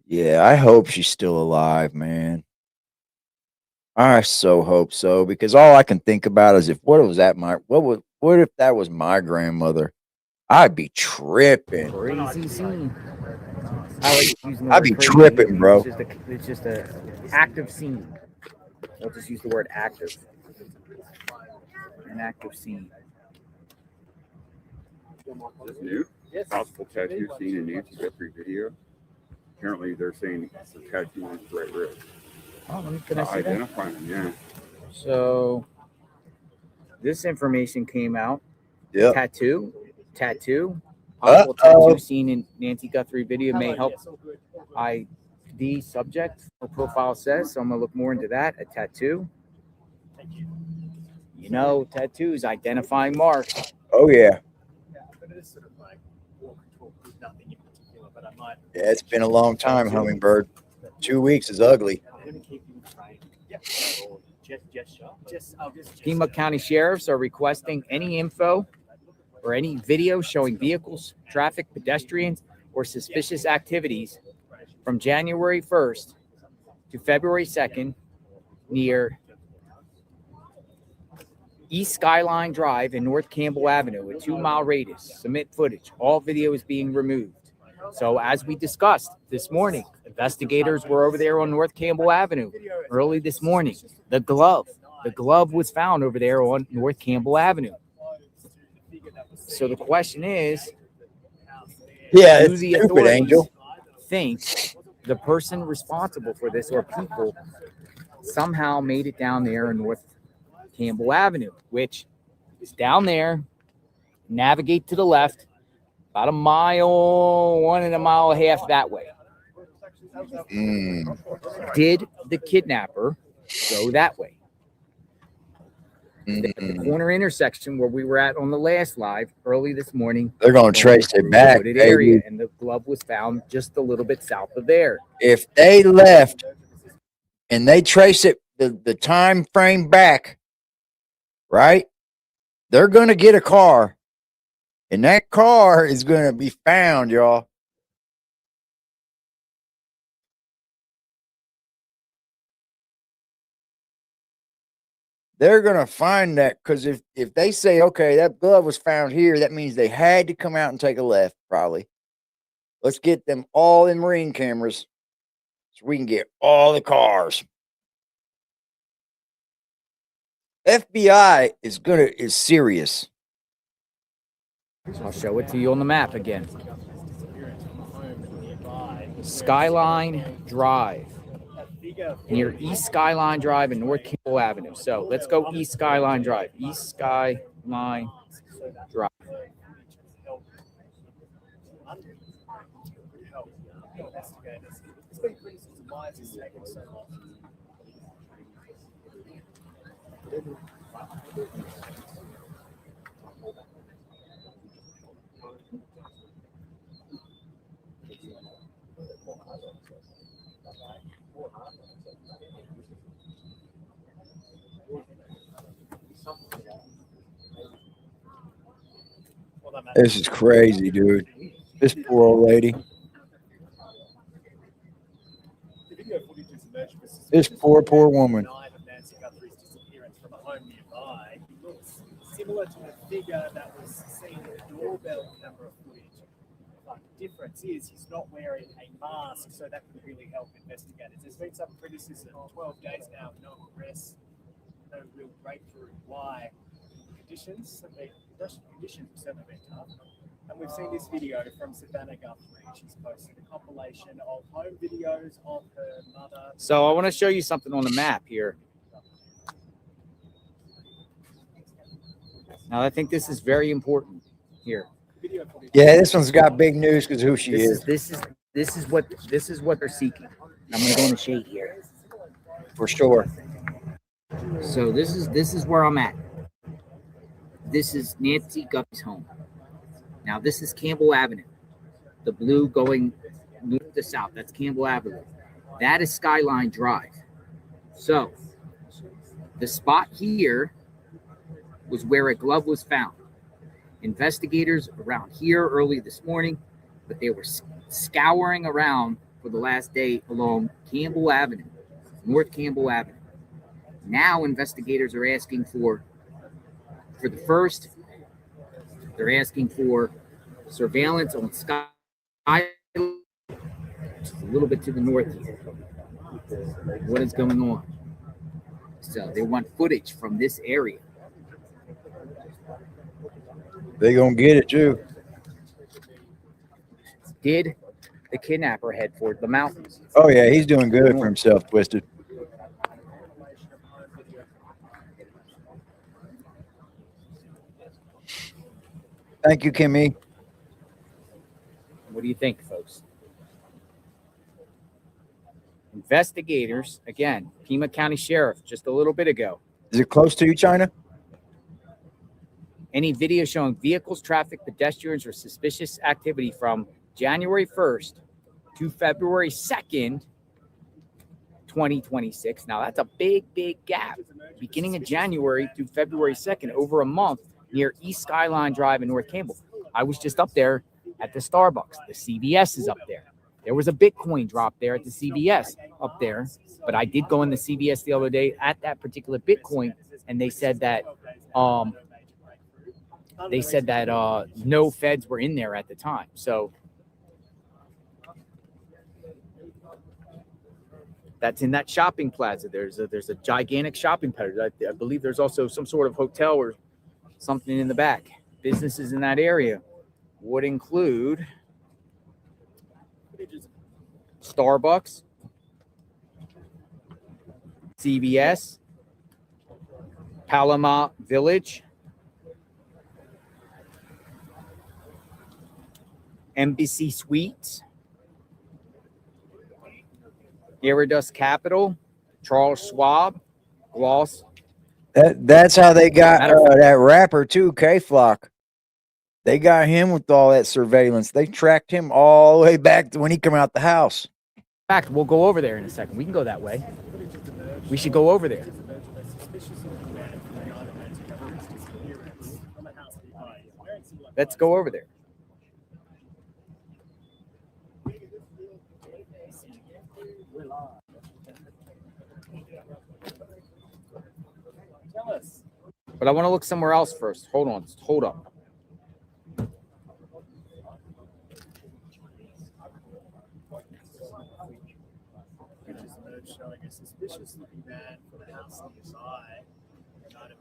Yeah, I hope she's still alive, man. I so hope so, because all I can think about is what if that was my grandmother? I'd be tripping. Crazy scene. I like using the I'd word be crazy. tripping, bro. It's just a active scene. I'll just use the word active. An active scene. This new possible tattoo seen in Nancy Guthrie video. Apparently, they're saying the tattoo on his right wrist. Oh, can I see that? Identify him, yeah. So this information came out. Yep. Tattoo. Possible tattoo seen in Nancy Guthrie video may help ID subject or profile says. So I'm gonna look more into that. A tattoo. Tattoos identifying marks. Oh yeah. Yeah, it's been a long time, Hummingbird. 2 weeks is ugly. Pima County sheriffs are requesting any info or any video showing vehicles, traffic, pedestrians, or suspicious activities from January 1st to February 2nd near East Skyline Drive and North Campbell Avenue, a 2-mile radius. Submit footage. All video is being removed. So as we discussed this morning, investigators were over there on North Campbell Avenue early this morning. The glove was found over there on North Campbell Avenue. So the question is, Yeah, do it's the stupid, authorities Angel. think the person responsible for this or people somehow made it down there in North Campbell Avenue, which is down there, navigate to the left, about a mile, 1.5 miles that way. Did the kidnapper go that way? At the corner intersection where we were at on the last live early this morning, They're going to trace it back, wooded area, baby. and the glove was found just a little bit south of there. If they left and they trace it, the time frame back, right? They're going to get a car, and that car is going to be found, y'all. They're going to find that, because if they say, okay, that glove was found here, that means they had to come out and take a left, probably. Let's get them all in Marine cameras so we can get all the cars. FBI is serious. I'll show it to you on the map again. Skyline Drive, near East Skyline Drive and North Campbell Avenue. So let's go East Skyline Drive. East Skyline Drive. This is crazy, dude. This poor old lady. This poor woman. Nancy Guthrie's disappearance from a home nearby. He looks similar to a figure that was seen in the doorbell camera footage. But the difference is he's not wearing a mask, so that could really help investigators. There's been some criticism. 12 days now, no arrests, no real breakthrough. Why? Conditions have been certainly been tough. And we've seen this video from Savannah Guthrie. She's posted a compilation of home videos of her mother. So I want to show you something on the map here. Now I think this is very important here. Yeah, this one's got big news because who she is. This is what they're seeking. I'm going to go in the shade here for sure. So this is where I'm at. This is Nancy Guthrie's home. Now this is Campbell Avenue. The blue going north to south. That's Campbell Avenue. That is Skyline Drive. So the spot here was where a glove was found. Investigators around here early this morning, but they were scouring around for the last day along Campbell Avenue, North Campbell Avenue. Now investigators are asking for the first, they're asking for surveillance on Sky, just a little bit to the north here. What is going on? So they want footage from this area. They gonna get it too. Did the kidnapper head for the mountains? Oh yeah, he's doing good for himself, Twisted. Thank you, Kimmy. What do you think, folks? Investigators, again, Pima County Sheriff, just a little bit ago. Is it close to you, China? Any video showing vehicles, traffic, pedestrians, or suspicious activity from January 1st to February 2nd, 2026. Now, that's a big, big gap. Beginning of January to February 2nd, over a month, near East Skyline Drive in North Campbell. I was just up there at the Starbucks. The CVS is up there. There was a Bitcoin drop there at the CVS up there. But I did go in the CVS the other day at that particular Bitcoin, and they said that no feds were in there at the time. So that's in that shopping plaza. There's a gigantic shopping plaza. I believe there's also some sort of hotel or something in the back. Businesses in that area would include Starbucks, CVS, Paloma Village, Embassy Suites, Iridus Capital, Charles Schwab, Gloss. That's how they got that rapper too, K-Flock. They got him with all that surveillance. They tracked him all the way back to when he came out the house. In fact, we'll go over there in a second. We can go that way. We should go over there. Let's go over there. But I want to look somewhere else first. Hold on. Hold up.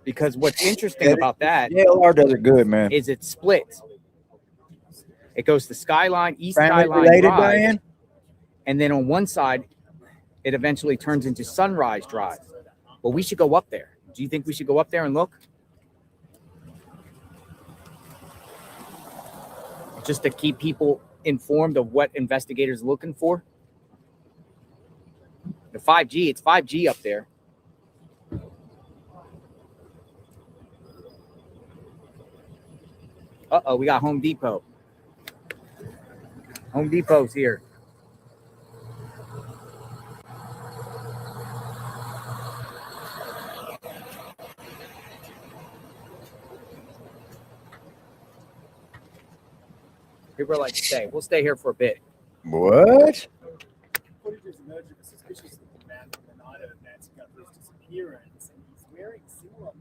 Because what's interesting about that JLR does it good, man. Is it splits. It goes to Skyline, East Family Skyline related, Drive, Diane? and then on one side, it eventually turns into Sunrise Drive. Well, we should go up there. Do you think we should go up there and look? Just to keep people informed of what investigators are looking for? The 5G, it's 5G up there. Uh-oh, we got Home Depot. Home Depot's here. People are like, stay. We'll stay here for a bit. What? Footage is emerging of a suspicious looking man from the night of Nancy Guthrie's disappearance, and he's wearing similar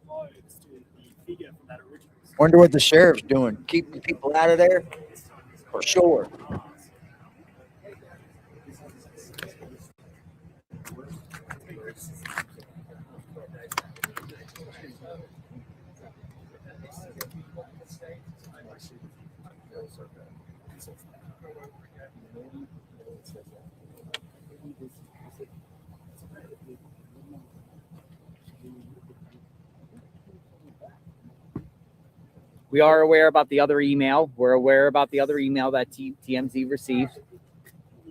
clothes to the figure from that original. Wonder what the sheriff's doing. Keeping people out of there? For sure. We are aware about the other email. We're aware about the other email that TMZ received.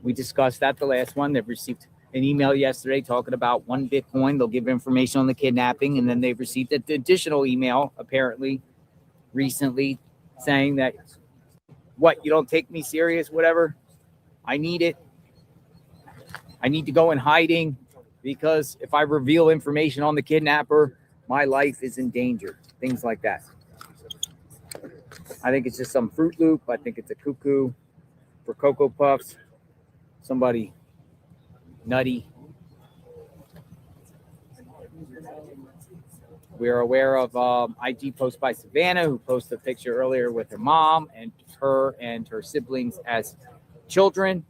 We discussed that the last one. They've received an email yesterday talking about 1 Bitcoin. They'll give information on the kidnapping. And then they've received an additional email, apparently, recently, saying that, what, you don't take me serious, whatever? I need it. I need to go in hiding because if I reveal information on the kidnapper, my life is in danger. Things like that. I think it's just some Fruit Loop. I think it's a cuckoo for Cocoa Puffs. Somebody nutty. We are aware of IG post by Savannah, who posted a picture earlier with her mom and her siblings as children.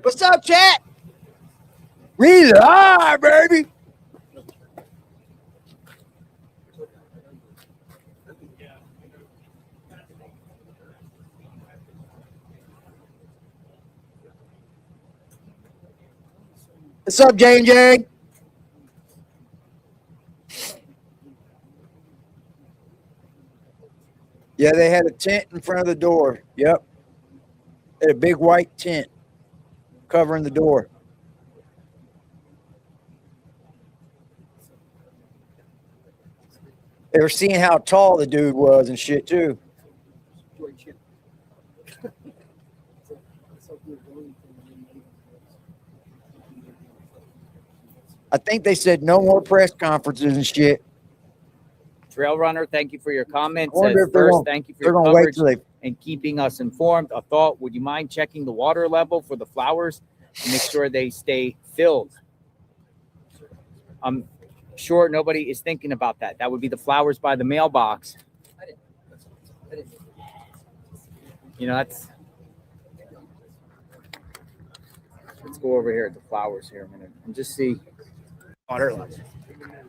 What's up, chat? We live, baby. What's up, J&J? Yeah, they had a tent in front of the door. Yep. They had a big white tent covering the door. They were seeing how tall the dude was and shit, too. I think they said no more press conferences and shit. Trail Runner, thank you for your comments. I wonder Says if they're first, gonna, thank you for they're your gonna wait coverage till they. and keeping us informed. A thought: would you mind checking the water level for the flowers to make sure they stay filled? I'm sure nobody is thinking about that. That would be the flowers by the mailbox. You know, that's. Let's go over here at the flowers here a minute and just see water level.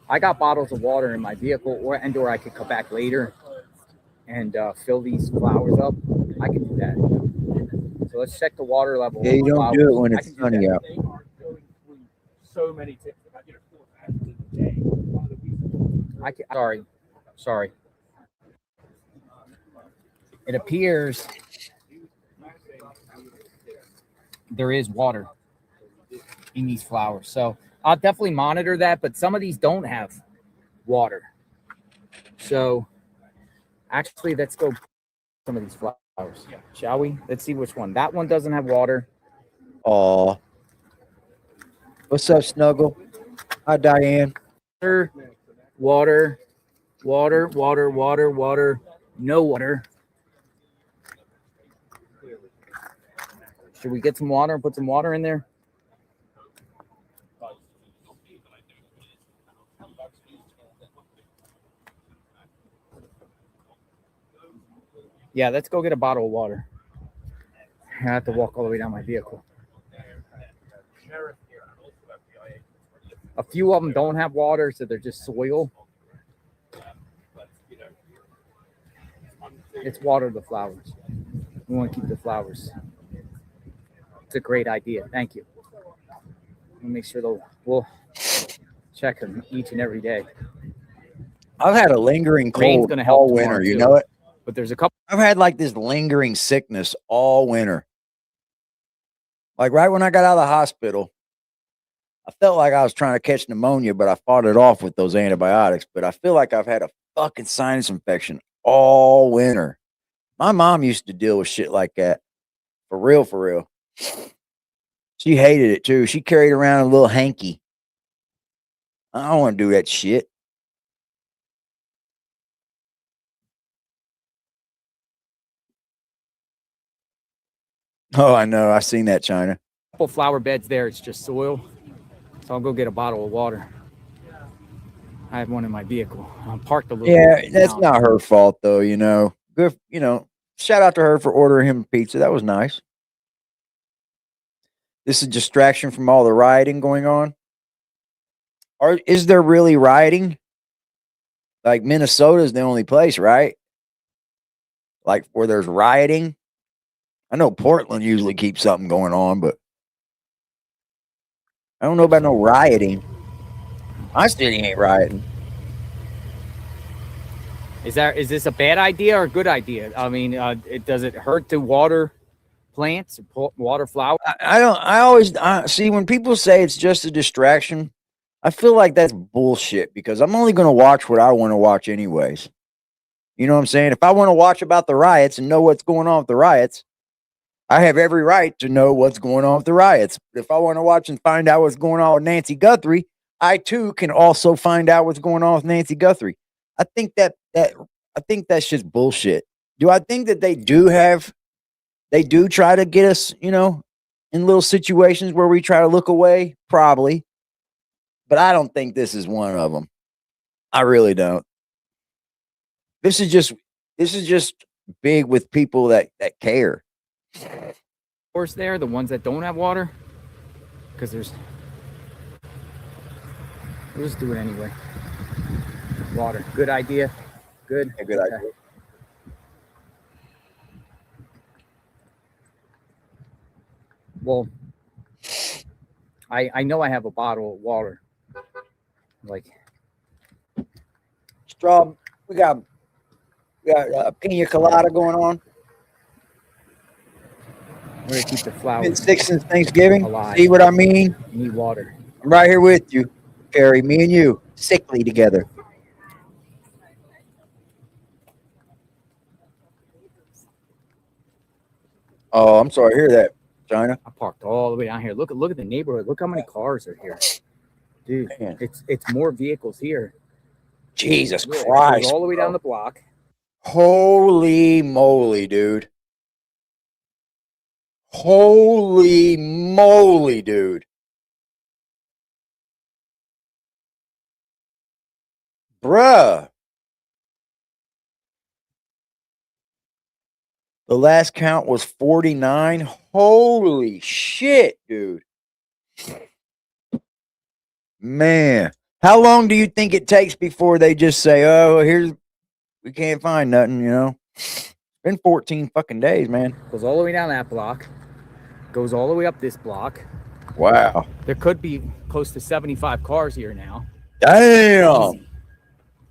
I got bottles of water in my vehicle, or I could come back later and fill these flowers up. I can do that. So let's check the water level. Yeah, of you the don't flowers. do it when I it's can do sunny that. out. So many tips. I can, sorry. It appears there is water in these flowers. So I'll definitely monitor that, but some of these don't have water. So actually, let's go some of these flowers, shall we? Let's see which one. That one doesn't have water. Aw. What's up, Snuggle? Hi, Diane. Water. No water. Should we get some water and put some water in there? Yeah, let's go get a bottle of water. I have to walk all the way down my vehicle. A few of them don't have water, so they're just soil. It's water the flowers. We want to keep the flowers. It's a great idea. Thank you. We'll make sure we'll check them each and every day. I've had a lingering Rain's cold gonna help all tomorrow, winter. You too. know it. But there's a couple. I've had like this lingering sickness all winter. Like right when I got out of the hospital, I felt like I was trying to catch pneumonia, but I fought it off with those antibiotics. But I feel like I've had a fucking sinus infection all winter. My mom used to deal with shit like that. For real, for real. She hated it too. She carried around a little hanky. I don't want to do that shit. Oh, I know. I seen that, China. Couple flower beds there. It's just soil. So I'll go get a bottle of water. I have one in my vehicle. I'm parked a little Yeah, bit that's down. not her fault though. You know, good. You know, shout out to her for ordering him pizza. That was nice. This is a distraction from all the rioting going on. Or is there really rioting? Like Minnesota is the only place, right? Like where there's rioting. I know Portland usually keeps something going on, but I don't know about no rioting. My city ain't rioting. Is this a bad idea or a good idea? I mean, does it hurt to water plants, water flowers? I don't. I always see when people say it's just a distraction. I feel like that's bullshit because I'm only going to watch what I want to watch anyways. You know what I'm saying? If I want to watch about the riots and know what's going on with the riots, I have every right to know what's going on with the riots. If I want to watch and find out what's going on with Nancy Guthrie, I too can also find out what's going on with Nancy Guthrie. I think that's just bullshit. Do I think that they do try to get us, you know, in little situations where we try to look away? Probably. But I don't think this is one of them. I really don't. This is just big with people that care. Course, there, the ones that don't have water, because we'll just do it anyway. Water, good idea. Good. A good idea. Well, I know I have a bottle of water. Like Straw, we got pina colada going on. We're gonna keep the flowers. Been sick since Thanksgiving. Alive. See what I mean? You need water. I'm right here with you, Carrie. Me and you, sickly together. Oh, I'm sorry to hear that, China. I parked all the way down here. Look at the neighborhood. Look how many cars are here. Dude, Man. it's more vehicles here. Jesus Yeah, it Christ. goes all the way bro. down the block. Holy moly, dude. Holy moly, dude. Bruh. The last count was 49. Holy shit, dude. Man. How long do you think it takes before they just say, oh, we can't find nothing, you know? It's been 14 fucking days, man. Goes all the way down that block. Goes all the way up this block. Wow. There could be close to 75 cars here now. Damn. Easy.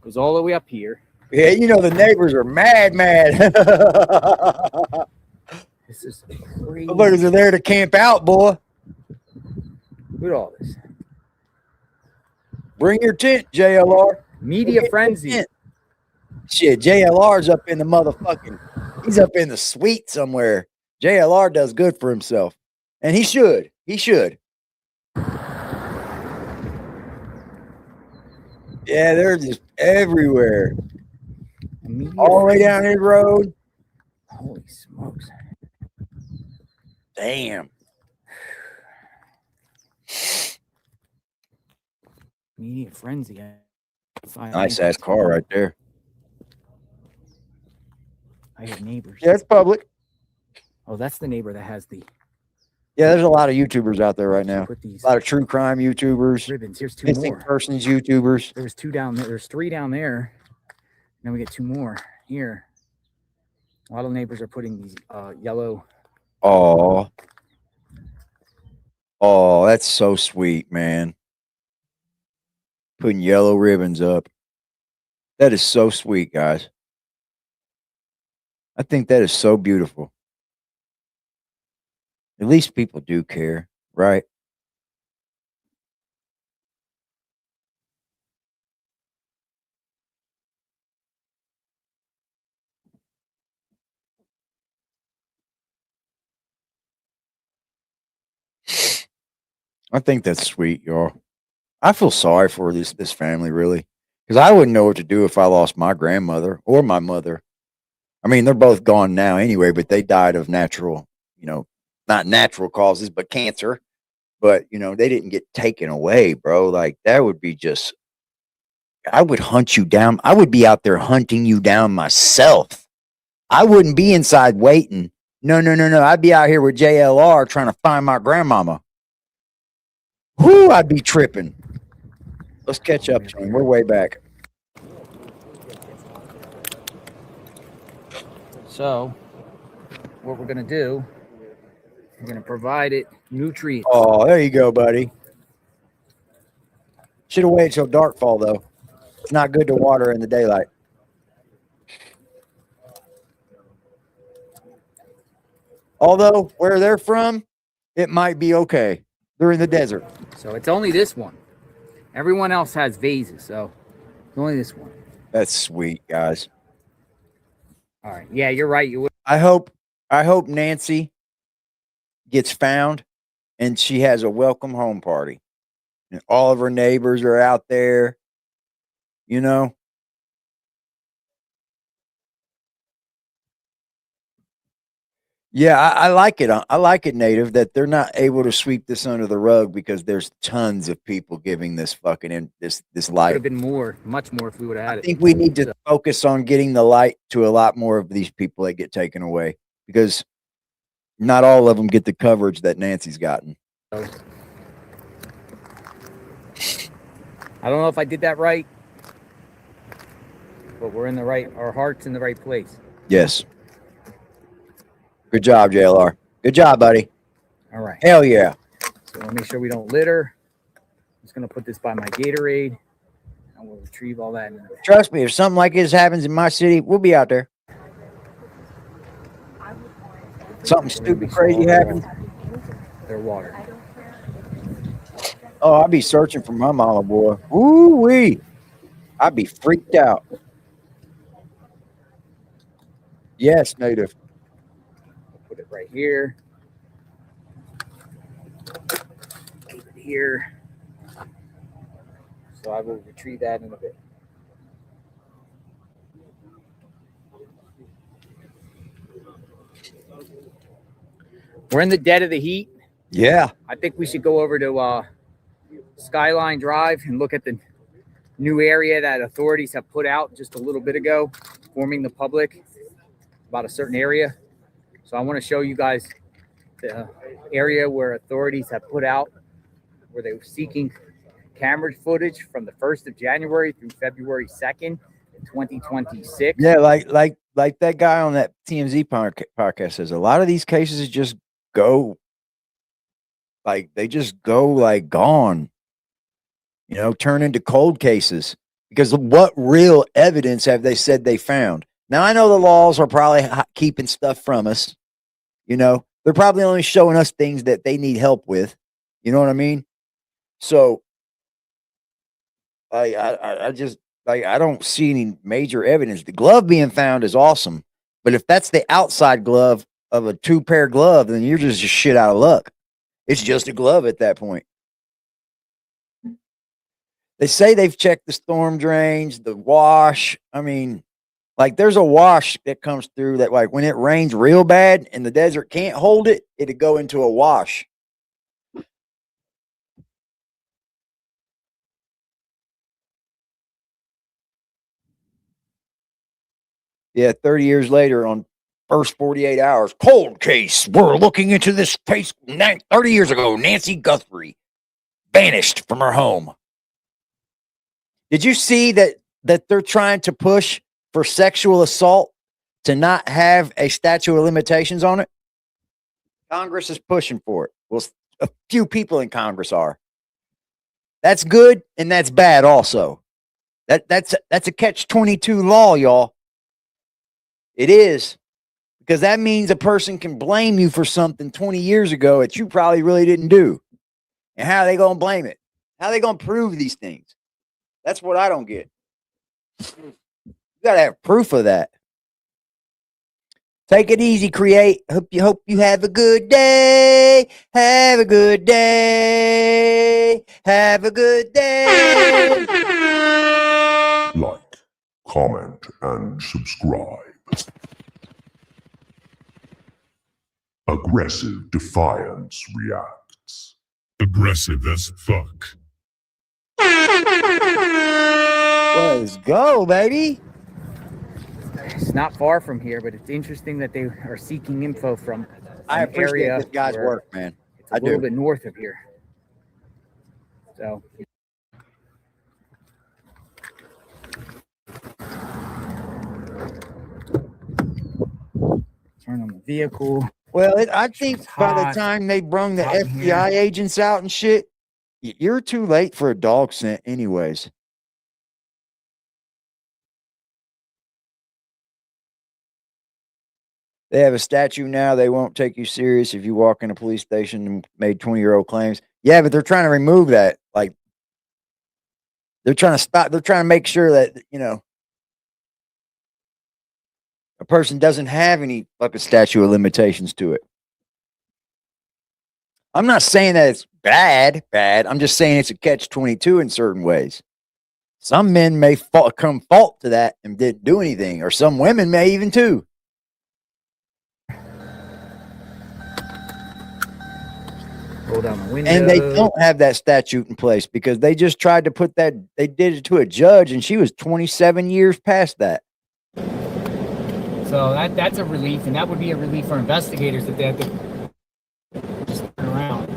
Goes all the way up here. Yeah, you know the neighbors are mad. This is crazy. Motherfuckers are there to camp out, boy. Look at all this. Bring your tent, JLR. Media frenzy. Shit, JLR's up in the motherfucking, he's up in the suite somewhere. JLR does good for himself. And he should. He should. Yeah, they're just everywhere. All the way down his road. Holy smokes. Damn. Media frenzy. Nice ass car right there. I have neighbors. Yeah, it's public. Oh, that's the neighbor that has the. Yeah, there's a lot of YouTubers out there right now. Put these A lot of true crime YouTubers. ribbons. Here's two Missing more. persons YouTubers. There's two down there. There's three down there. Now we get two more here. A lot of neighbors are putting these yellow. Oh. Oh, that's so sweet, man. Putting yellow ribbons up. That is so sweet, guys. I think that is so beautiful. At least people do care, right? I think that's sweet, y'all. I feel sorry for this family, really, because I wouldn't know what to do if I lost my grandmother or my mother. I mean, they're both gone now anyway, but they died of natural, not natural causes, but cancer. But, they didn't get taken away, bro. Like, that would be just, I would hunt you down. I would be out there hunting you down myself. I wouldn't be inside waiting. No. I'd be out here with JLR trying to find my grandmama. Whoo, I'd be tripping. Let's catch up, Shane. We're way back. So, what we're gonna do, we're gonna provide it nutrients. Oh, there you go, buddy. Should have waited till dark fall, though. It's not good to water in the daylight. Although, where they're from, it might be okay. They're in the desert. So it's only this one. Everyone else has vases, so it's only this one. That's sweet, guys. All right. Yeah, you're right. You would. I hope Nancy gets found and she has a welcome home party. And all of her neighbors are out there, Yeah, I like it. I like it, Native, that they're not able to sweep this under the rug because there's tons of people giving this fucking this Could light. have been more, much more if we would have had I it. think we need to focus on getting the light to a lot more of these people that get taken away because not all of them get the coverage that Nancy's gotten. I don't know if I did that right, but we're in the right. Our heart's in the right place. Yes. Good job, JLR. Good job, buddy. All right. Hell yeah. So we'll make sure we don't litter. I'm just gonna put this by my Gatorade, and we'll retrieve all that. Trust me, if something like this happens in my city, we'll be out there. Something stupid, crazy happens. Their water. Oh, I'd be searching for my mama, boy. Woo-wee. I'd be freaked out. Yes, Native. Put it right here. Keep it here. So I will retrieve that in a bit. We're in the dead of the heat. Yeah. I think we should go over to Skyline Drive and look at the new area that authorities have put out just a little bit ago, informing the public about a certain area. So I want to show you guys the area where authorities have put out where they were seeking camera footage from the 1st of January through February 2nd, 2026. Yeah, like that guy on that TMZ podcast says, a lot of these cases just go they just go like gone, you know, turn into cold cases because what real evidence have they said they found? Now I know the laws are probably keeping stuff from us, you know, they're probably only showing us things that they need help with, you know what I mean? So I just I don't see any major evidence. The glove being found is awesome, but if that's the outside glove of a 2-pair glove, then you're just shit out of luck. It's just a glove at that point. They say they've checked the storm drains, the wash. I mean, like there's a wash that comes through that like when it rains real bad and the desert can't hold it, it'd go into a wash. Yeah, 30 years later on first 48 hours, cold case. We're looking into this case 30 years ago. Nancy Guthrie vanished from her home. Did you see that they're trying to push for sexual assault to not have a statute of limitations on it? Congress is pushing for it. Well, a few people in Congress are. That's good and that's bad also. That's a catch-22 law, y'all. It is, because that means a person can blame you for something 20 years ago that you probably really didn't do. And how are they going to blame it? How are they going to prove these things? That's what I don't get. You got to have proof of that. Take it easy, Create. Hope you have a good day. Have a good day. Have a good day. Like, comment, and subscribe. Aggressive Defiance reacts. Aggressive as fuck. Let's go, baby. It's not far from here, but it's interesting that they are seeking info from I an appreciate area this guy's where work, man. It's a little bit north of here. So turn on the vehicle. Well, I think by the time they brung the FBI agents out and shit, you're too late for a dog scent anyways. They have a statute now. They won't take you serious if you walk in a police station and made 20-year-old claims. Yeah, but they're trying to remove that. Like, they're trying to stop. They're trying to make sure that, you know, a person doesn't have any fucking statute of limitations to it. I'm not saying that it's bad. I'm just saying it's a catch-22 in certain ways. Some men may come fault to that and didn't do anything, or some women may even too. Roll down the window. And they don't have that statute in place because they just tried to put that. They did it to a judge, and she was 27 years past that. So that's a relief, and that would be a relief for investigators if they had to just turn around.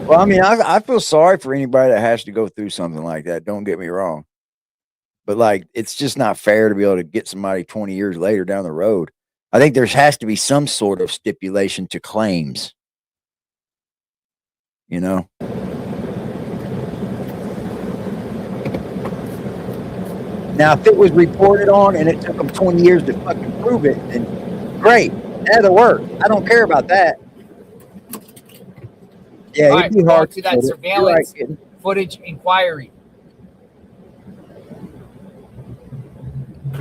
Well, I mean, I feel sorry for anybody that has to go through something like that. Don't get me wrong. But, like, it's just not fair to be able to get somebody 20 years later down the road. I think there has to be some sort of stipulation to claims. You know? Now, if it was reported on and it took them 20 years to fucking prove it, then great. That'll work. I don't care about that. Yeah, All it'd be right, hard to that surveillance footage inquiry.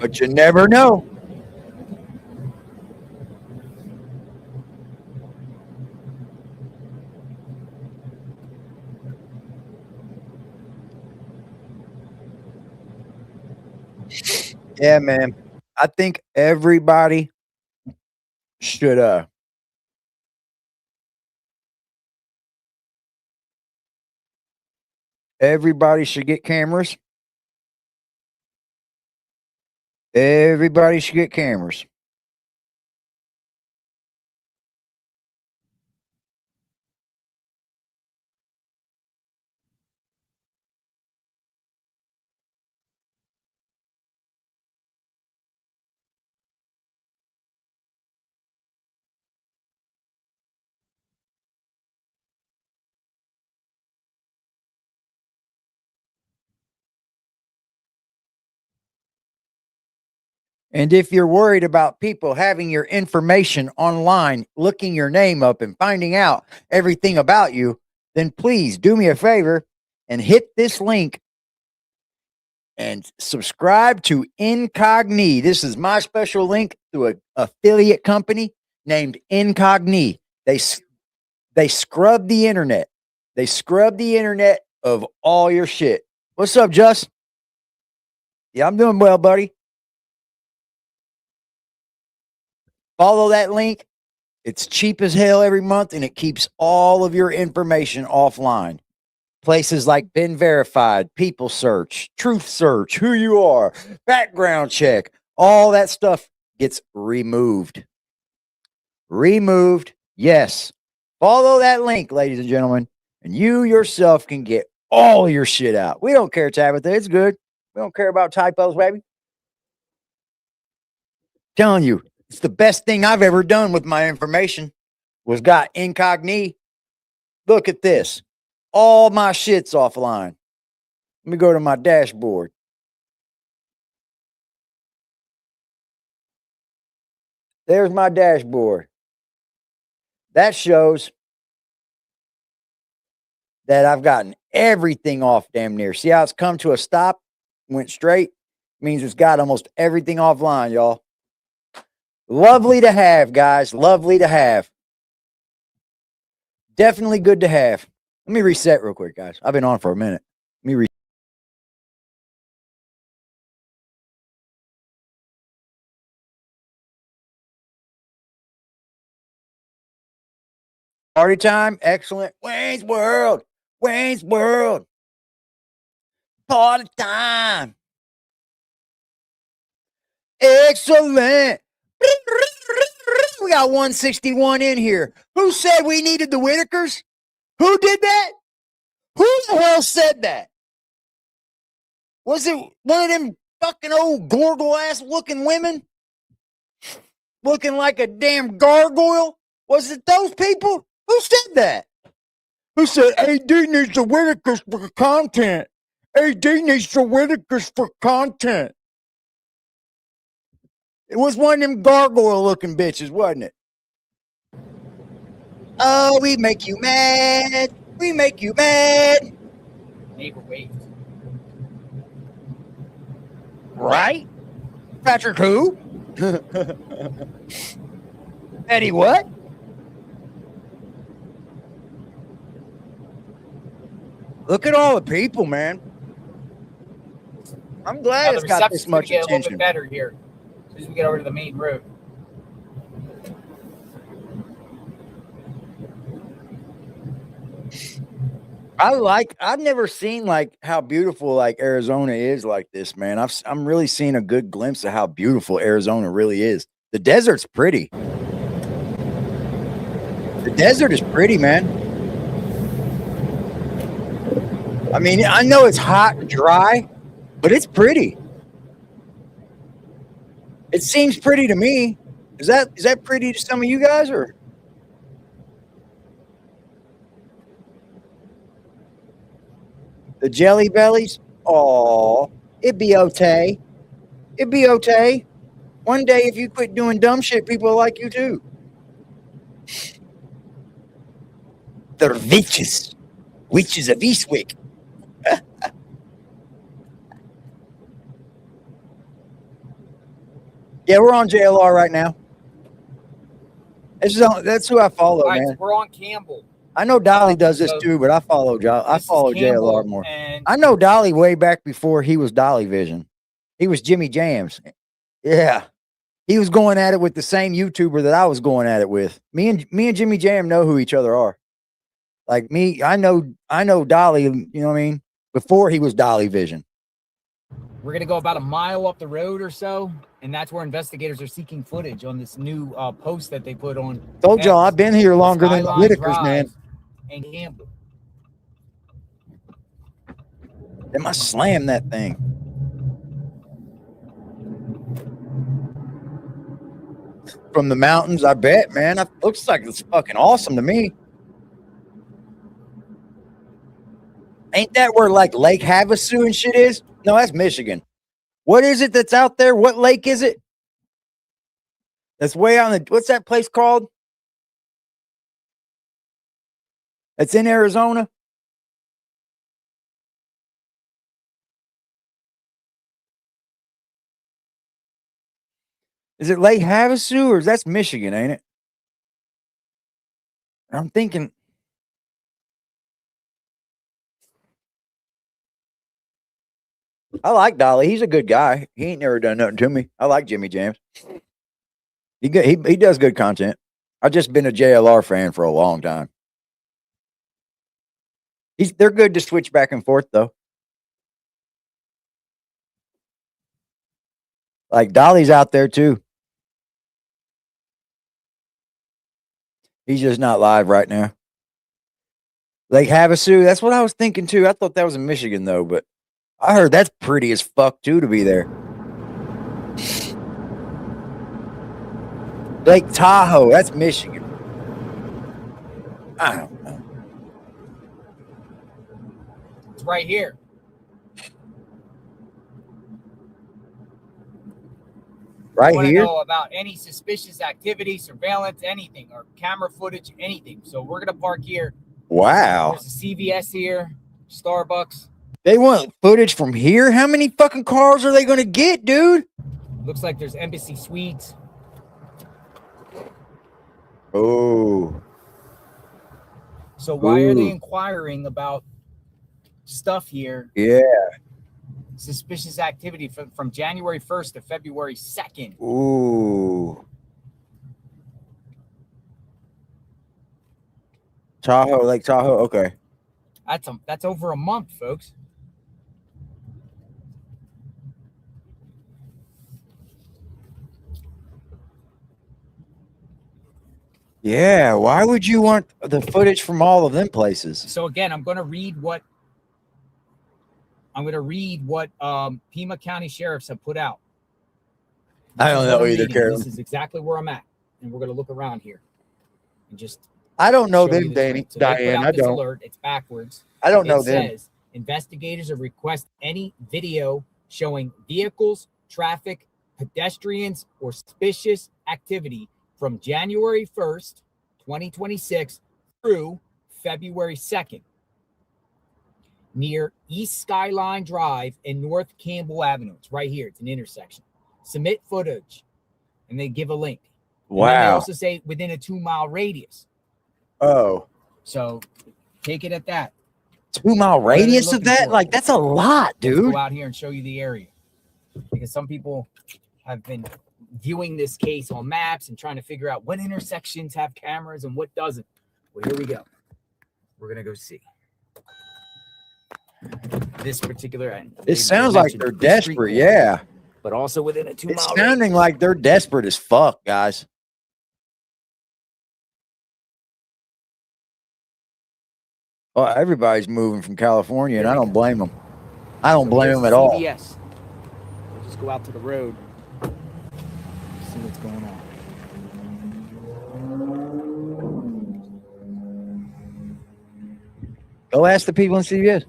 But you never know. Yeah, man. I think everybody should get cameras. Everybody should get cameras. And if you're worried about people having your information online, looking your name up and finding out everything about you, then please do me a favor and hit this link and subscribe to Incogni. This is my special link to an affiliate company named Incogni. They scrub the internet. They scrub the internet of all your shit. What's up, Just? Yeah, I'm doing well, buddy. Follow that link. It's cheap as hell every month, and it keeps all of your information offline. Places like Been Verified, People Search, Truth Search, Who You Are, Background Check, all that stuff gets removed. Removed. Yes. Follow that link, ladies and gentlemen, and you yourself can get all your shit out. We don't care, Tabitha. It's good. We don't care about typos, baby. Telling you, it's the best thing I've ever done with my information was got Incogni. Look at this. All my shit's offline. Let me go to my dashboard. There's my dashboard. That shows that I've gotten everything off damn near. See how it's come to a stop? Went straight. Means it's got almost everything offline, y'all. Lovely to have, guys. Lovely to have. Definitely good to have. Let me reset real quick, guys. I've been on for a minute. Let me reset. Party time. Excellent. Wayne's World. Wayne's World. Party time. Excellent. We got 161 in here. Who said we needed the Whitakers? Who did that? Who the hell said that? Was it one of them fucking old gorgle ass looking women? Looking like a damn gargoyle? Was it those people? Who said that? Who said AD needs the Whitakers for content? AD needs the Whitakers for content. It was one of them gargoyle looking bitches, wasn't it? Oh, we make you mad. We make you mad. Neighbor wait. Right? Patrick who? Eddie what? Look at all the people, man. I'm glad it's got this much get a little attention. bit better here as soon as we get over to the main road. I've never seen like how beautiful like Arizona is like this, man. I'm really seeing a good glimpse of how beautiful Arizona really is. The desert's pretty. The desert is pretty, man. I mean, I know it's hot and dry, but it's pretty. It seems pretty to me. Is that pretty to some of you guys or? The jelly bellies? Oh, it'd be okay. It'd be okay. One day, if you quit doing dumb shit, people will like you too. They're witches. Witches of Eastwick. Yeah, we're on JLR right now. That's who I follow, All right, man. so we're on Campbell. I know Dolly does this too, but I follow This is JLR Campbell, more. and I know Dolly way back before he was Dolly Vision. He was Jimmy Jams. Yeah. He was going at it with the same YouTuber that I was going at it with. Me and Jimmy Jam know who each other are. Like me, I know Dolly, you know what I mean? Before he was Dolly Vision. We're going to go about a mile up the road or so, and that's where investigators are seeking footage on this new post that they put on. Told y'all I've been here longer than the Skyline Whitakers, man. Drive and Campbell. They must slam that thing. From the mountains, I bet, man. That looks like it's fucking awesome to me. Ain't that where like Lake Havasu and shit is? No, that's Michigan. What is it that's out there? What lake is it? That's way on the, what's that place called? It's in Arizona. Is it Lake Havasu or that's Michigan, ain't it? I'm thinking. I like Dolly. He's a good guy. He ain't never done nothing to me. I like Jimmy Jams. He does good content. I've just been a JLR fan for a long time. They're good to switch back and forth though. Like Dolly's out there too. He's just not live right now. Lake Havasu, that's what I was thinking too. I thought that was in Michigan though, but I heard that's pretty as fuck too to be there. Lake Tahoe, that's Michigan. I don't know. It's right here. Right want to here? know about any suspicious activity, surveillance, anything, or camera footage, anything. So we're going to park here. Wow. There's a CVS here, Starbucks. They want footage from here? How many fucking cars are they going to get, dude? Looks like there's Embassy Suites. Oh. So why are they Ooh. inquiring about stuff here? Yeah. Suspicious activity from January 1st to February 2nd. Ooh. Tahoe, Lake Tahoe. Okay. That's over a month, folks. Yeah. Why would you want the footage from all of them places? So again, I'm going to read what Pima County sheriffs have put out. I don't know either, Karen. This is exactly where I'm at, and we're going to look around here and just. I don't know show them, you the Danny. trend. So they put Diane, out I this don't. alert. It's backwards. I don't know It them. says investigators have requested any video showing vehicles, traffic, pedestrians, or suspicious activity from January 1st, 2026 through February 2nd near East Skyline Drive and North Campbell Avenue. It's right here. It's an intersection. Submit footage, and they give a link. And then they Wow. also say within a 2-mile radius. Oh. So take it at that. 2-mile What are they radius of looking that? for? Like, that's a lot, Let's dude. go out here and show you the area, because some people have been viewing this case on maps and trying to figure out what intersections have cameras and what doesn't. Well, here we go. We're gonna go see this particular end. It sounds like they're desperate, yeah. But also within a 2-mile It's radius. sounding like they're desperate as fuck, guys. Well, everybody's moving from California, and I don't blame them. I don't blame them at all. CVS. We'll just go out to the road, see what's going on. Go ask the people in CVS.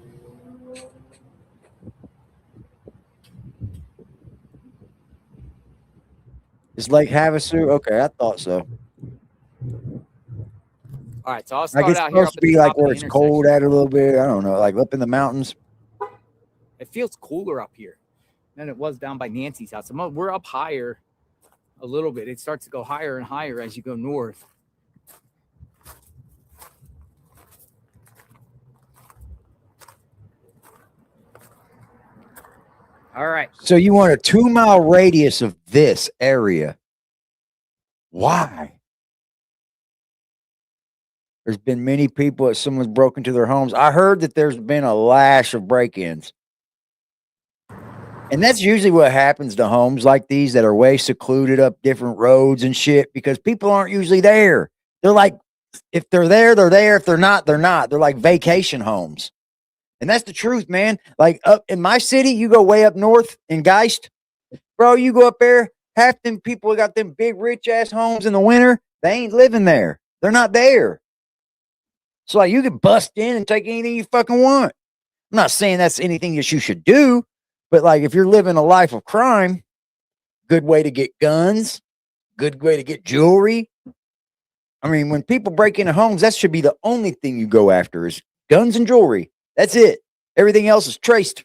Is Lake Havasu? Okay, I thought so. All right, so I'll Like start it's out here supposed up to at the be like top of where the it's cold intersection. at a little bit. I don't know, like up in the mountains. It feels cooler up here than it was down by Nancy's house. We're up higher a little bit. It starts to go higher and higher as you go north. All right. So you want a 2-mile radius of this area. Why? There's been many people that someone's broken into their homes. I heard that there's been a lash of break-ins. And that's usually what happens to homes like these that are way secluded up different roads and shit, because people aren't usually there. They're like, if they're there, they're there. If they're not, they're not. They're like vacation homes. And that's the truth, man. Like up in my city, you go way up north in Geist, bro, you go up there, half them people got them big rich ass homes in the winter. They ain't living there. They're not there. So like you can bust in and take anything you fucking want. I'm not saying that's anything that you should do, but like if you're living a life of crime, good way to get guns, good way to get jewelry. I mean, when people break into homes, that should be the only thing you go after is guns and jewelry. That's it. Everything else is traced.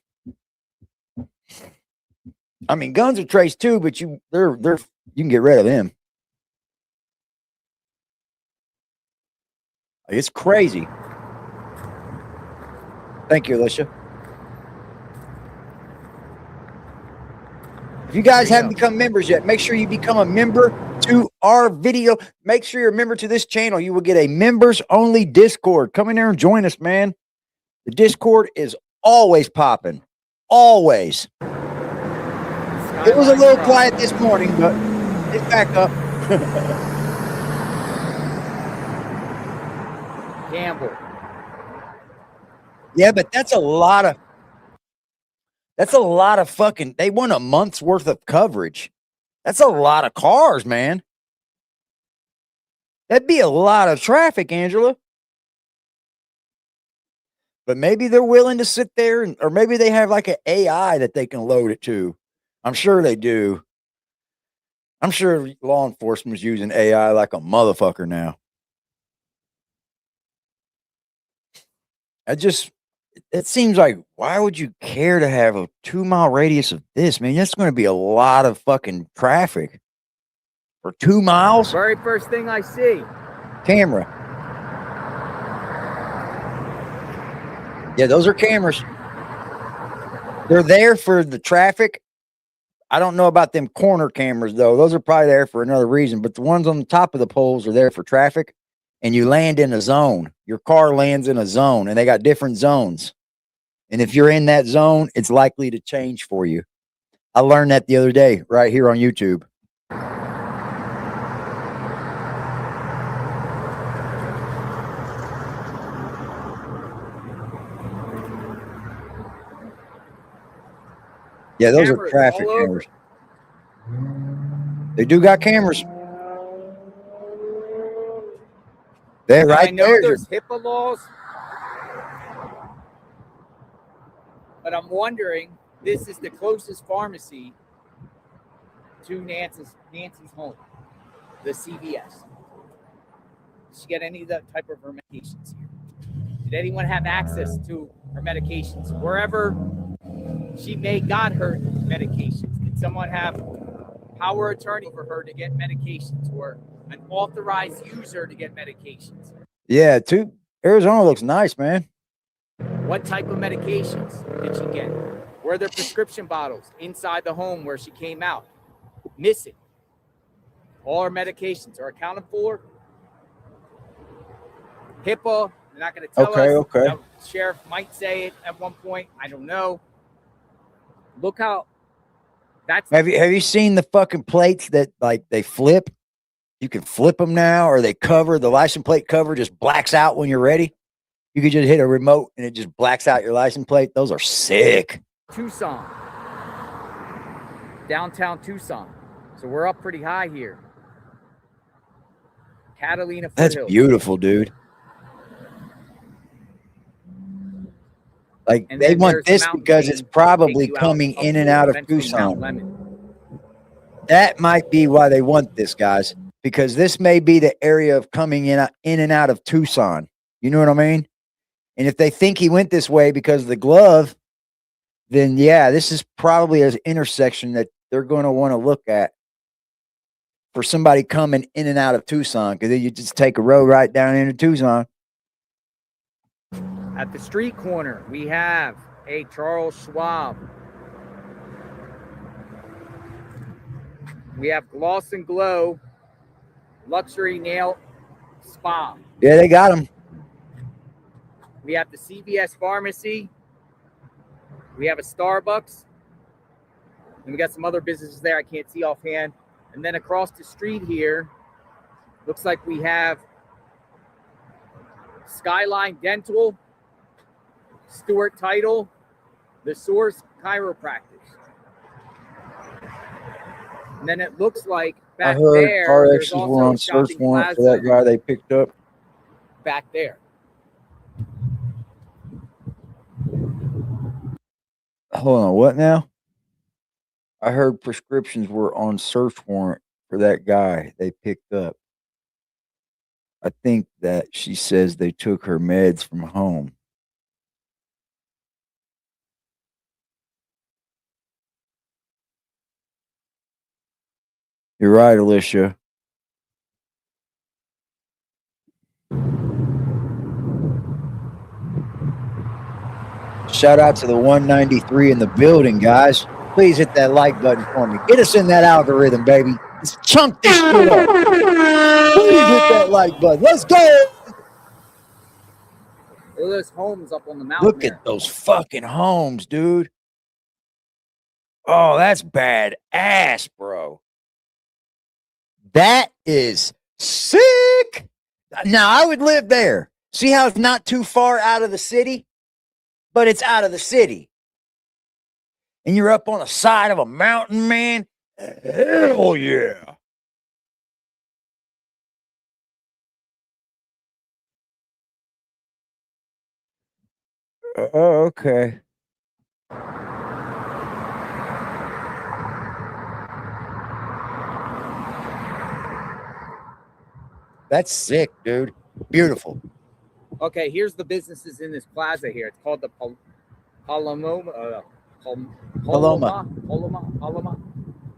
I mean, guns are traced too, but you can get rid of them. It's crazy. Thank you, Alicia. If you guys haven't become members yet, make sure you become a member to our video. Make sure you're a member to this channel. You will get a members only Discord. Come in there and join us, man. The Discord is always popping. Always. It was a little quiet this morning, but it's back up. Gamble. Yeah, but that's a lot of fucking, they want a month's worth of coverage. That's a lot of cars, man. That'd be a lot of traffic, Angela. But maybe they're willing to sit there or maybe they have like an AI that they can load it to. I'm sure they do. I'm sure law enforcement's using AI like a motherfucker now. It seems like, why would you care to have a 2-mile radius of this, man? That's going to be a lot of fucking traffic for 2 miles. Very first thing I see. Camera. Yeah, those are cameras. They're there for the traffic. I don't know about them corner cameras, though. Those are probably there for another reason. But the ones on the top of the poles are there for traffic. And you land in a zone. Your car lands in a zone, and they got different zones. And if you're in that zone, it's likely to change for you. I learned that the other day right here on YouTube. Yeah, those are traffic cameras. They do got cameras. They're right I know there. there's HIPAA laws, but I'm wondering, this is the closest pharmacy to Nancy's home, the CVS. Did she get any of that type of her medications here? Did anyone have access to her medications? Wherever she may got her medications, did someone have power of attorney for her to get medications or an authorized user to get medications? Yeah, Arizona looks nice, man. What type of medications did she get? Were there prescription bottles inside the home where she came out? Missing. All her medications are accounted for. HIPAA, they're not going to tell us. Okay. The sheriff might say it at one point. I don't know. Look how that's. Have you seen the fucking plates that like they flip? You can flip them now, or they cover the license plate cover just blacks out when you're ready. You could just hit a remote and it just blacks out your license plate. Those are sick. Tucson. Downtown Tucson. So we're up pretty high here. Catalina That's Foothills. beautiful, dude. Like And they then want there's this mountain because range it's to probably take you out coming up in and to out of eventually Mount Tucson. Lemon. That might be why they want this, guys, because this may be the area of coming in and out of Tucson. You know what I mean? And if they think he went this way because of the glove, then yeah, this is probably an intersection that they're going to want to look at for somebody coming in and out of Tucson, because you just take a road right down into Tucson. At the street corner, we have a Charles Schwab. We have Gloss and Glow Luxury Nail Spa. Yeah, they got them. We have the CVS Pharmacy. We have a Starbucks. And we got some other businesses there I can't see offhand. And then across the street here, looks like we have Skyline Dental, Stewart Title, The Source Chiropractic. And then it looks like I back heard there, car there's extras were also on a search shopping warrant for plaza that guy they picked up. back there. Hold on, what now? I heard prescriptions were on search warrant for that guy they picked up. I think that she says they took her meds from home. You're right, Alicia. Shout out to the 193 in the building, guys. Please hit that like button for me. Get us in that algorithm, baby. Let's chunk this shit up. Please hit that like button. Let's go. Look at those homes up on the mountain. Look at those fucking homes, dude. Oh, that's bad ass, bro. That is sick. Now, I would live there. See how it's not too far out of the city? But it's out of the city. And you're up on the side of a mountain, man. Hell yeah. Oh, okay. That's sick, dude. Beautiful. Okay, here's the businesses in this plaza here. It's called the Paloma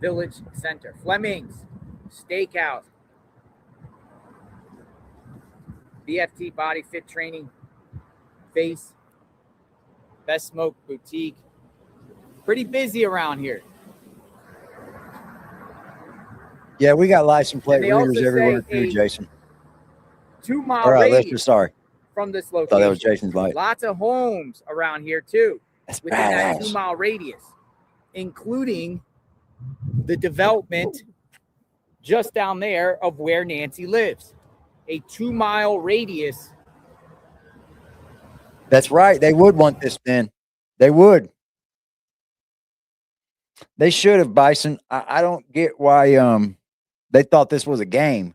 Village Center. Fleming's Steakhouse, BFT Body Fit Training, Face, Best Smoke Boutique. Pretty busy around here. Yeah, we got license plate they also readers everywhere say too, Jason. 2-mile All right, radius Lester, sorry. from this Thought location. that was Jason's light. Lots of homes around here too. That's within that badass. 2-mile radius, including the development just down there of where Nancy lives. A 2-mile radius. That's right. They would want this then. They would. They should have, Bison. I don't get why they thought this was a game.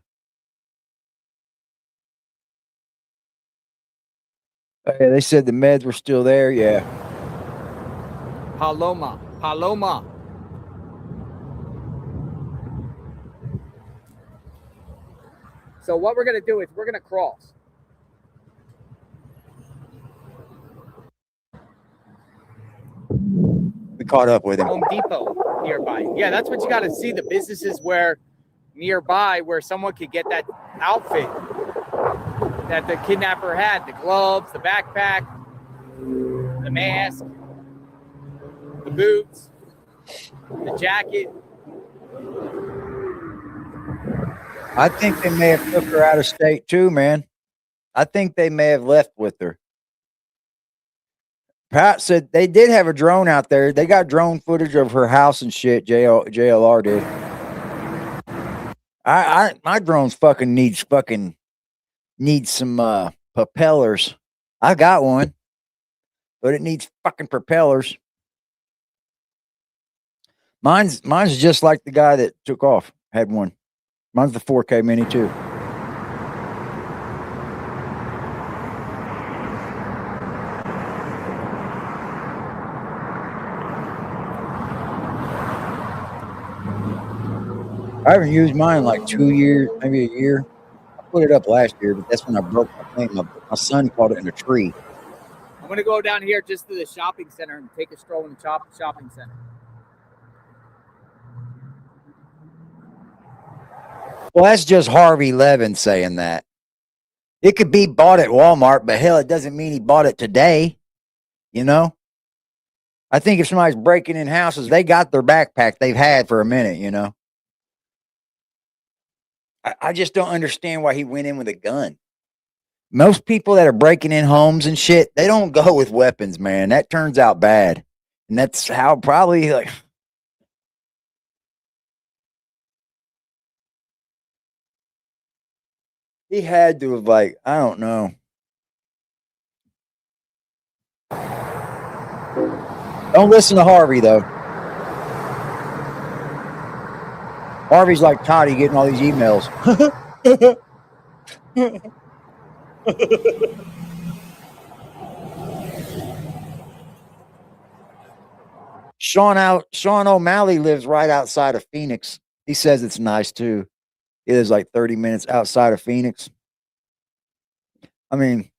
Okay, they said the meds were still there. Yeah. Paloma. So what we're going to do is we're going to cross. We caught up with him. Home Depot nearby. Yeah, that's what you got to see. The businesses where nearby where someone could get that outfit that the kidnapper had. The gloves, the backpack, the mask, the boots, the jacket. I think they may have took her out of state too, man. I think they may have left with her. Pat said they did have a drone out there. They got drone footage of her house and shit. JLR did. My drones needs some propellers. I got one, but it needs fucking propellers. Mine's just like the guy that took off. Had one. Mine's the 4K Mini too. I haven't used mine in like 2 years, maybe a year. I put it up last year, but that's when I broke my thing. My son caught it in a tree. I'm going to go down here just to the shopping center and take a stroll in the shopping center. Well, that's just Harvey Levin saying that. It could be bought at Walmart, but hell, it doesn't mean he bought it today. You know? I think if somebody's breaking in houses, they got their backpack they've had for a minute, you know? I just don't understand why he went in with a gun. Most people that are breaking in homes and shit, they don't go with weapons, man. That turns out bad. And that's how probably like he had to have like, I don't know. Don't listen to Harvey though. Harvey's like Toddy getting all these emails. Sean O'Malley lives right outside of Phoenix. He says it's nice too. He lives like 30 minutes outside of Phoenix. I mean,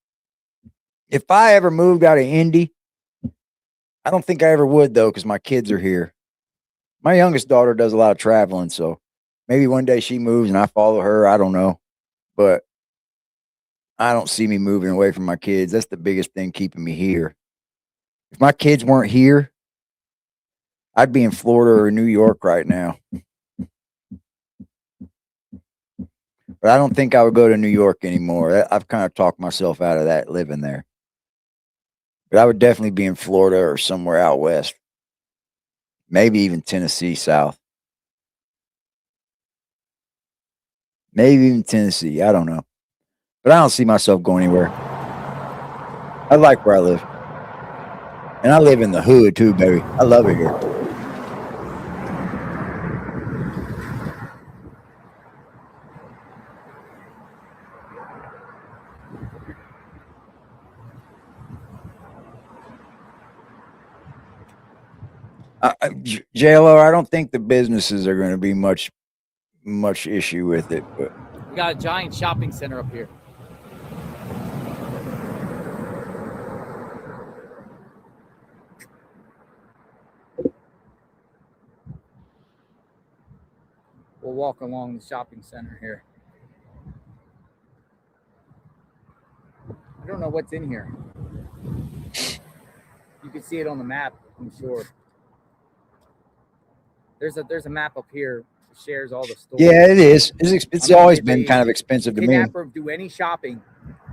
if I ever moved out of Indy, I don't think I ever would though, because my kids are here. My youngest daughter does a lot of traveling, so maybe one day she moves and I follow her. I don't know. But I don't see me moving away from my kids. That's the biggest thing keeping me here. If my kids weren't here, I'd be in Florida or New York right now. But I don't think I would go to New York anymore. I've kind of talked myself out of that living there. But I would definitely be in Florida or somewhere out west. Maybe even Tennessee south. Maybe even Tennessee. I don't know. But I don't see myself going anywhere. I like where I live. And I live in the hood too, baby. I love it here. JLO, I don't think the businesses are going to be much issue with it. But We got a giant shopping center up here. We'll walk along the shopping center here. I don't know what's in here. You can see it on the map, I'm sure. There's a map up here that shares all the stores. yeah, it is. It's always been kind of expensive to me. Kidnapper do any shopping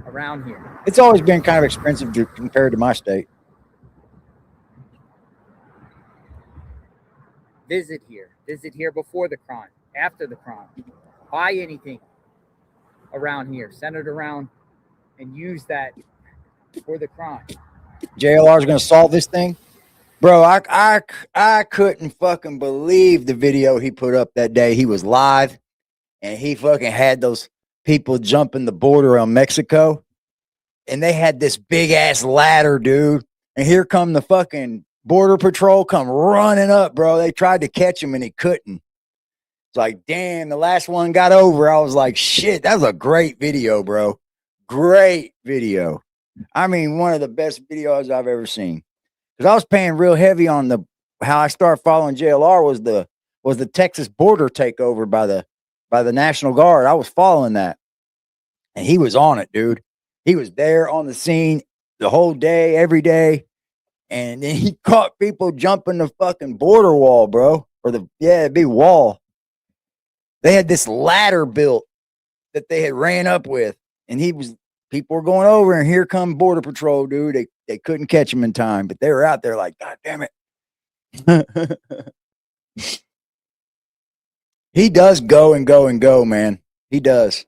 around here. It's always been kind of expensive compared to my state. Visit here. Visit here before the crime, after the crime. Buy anything around here. Send it around and use that for the crime. JLR is going to solve this thing. Bro, I couldn't fucking believe the video he put up that day. He was live and he fucking had those people jumping the border on Mexico. And they had this big ass ladder, dude. And here come the fucking border patrol come running up, bro. They tried to catch him and he couldn't. It's like, damn, the last one got over. I was like, shit, that was a great video, bro. Great video. I mean, one of the best videos I've ever seen. Because I was paying real heavy on the how I started following JLR was the Texas border takeover by the National Guard. I was following that. And he was on it, dude. He was there on the scene the whole day, every day. And then he caught people jumping the fucking border wall, bro. Or the big wall. They had this ladder built that they had ran up with. And people were going over, and here come Border Patrol, dude. They couldn't catch him in time, but they were out there like, God damn it. He does go and go and go, man. He does.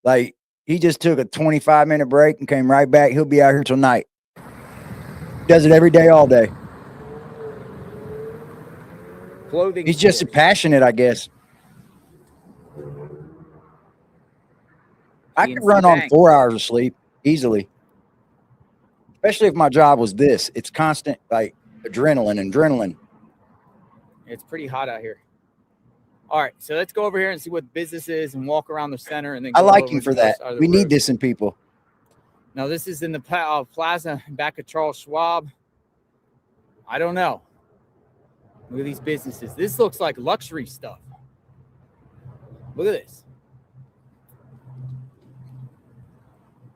Like, he just took a 25-minute break and came right back. He'll be out here till night. Does it every day, all day. Clothing. He's just passionate, I guess. I could run on 4 hours of sleep easily. Especially if my job was this. It's constant, like, adrenaline. It's pretty hot out here. All right, so let's go over here and see what business is and walk around the center. And then I go like over you to for the that. side of the We need road. this in people. Now, this is in the plaza back of Charles Schwab. I don't know. Look at these businesses. This looks like luxury stuff. Look at this.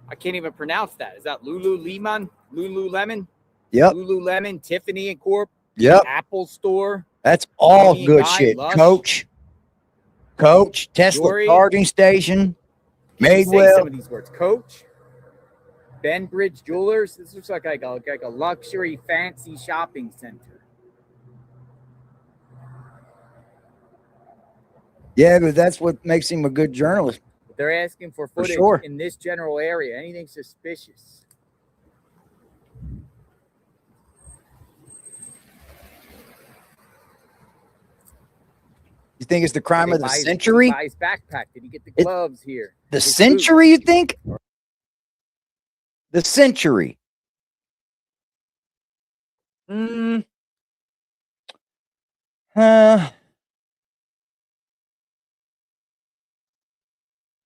I can't even pronounce that. Is that Lululemon? Lululemon? Yep. Lululemon, Tiffany and Corp. Yep. Apple Store. That's all Bonnie and good Guy, shit. Lush. Coach. Coach, Tesla Jewelry. charging station, Can you say some Madewell. of these words? Coach, Benbridge Jewelers. This looks like a luxury, fancy shopping center. Yeah, but that's what makes him a good journalist. They're asking for For footage sure. in this general area. Anything suspicious? You think it's the crime Did he of the buy his- century? Did he buy his backpack? Did he get the gloves here? The His century, you think? The century.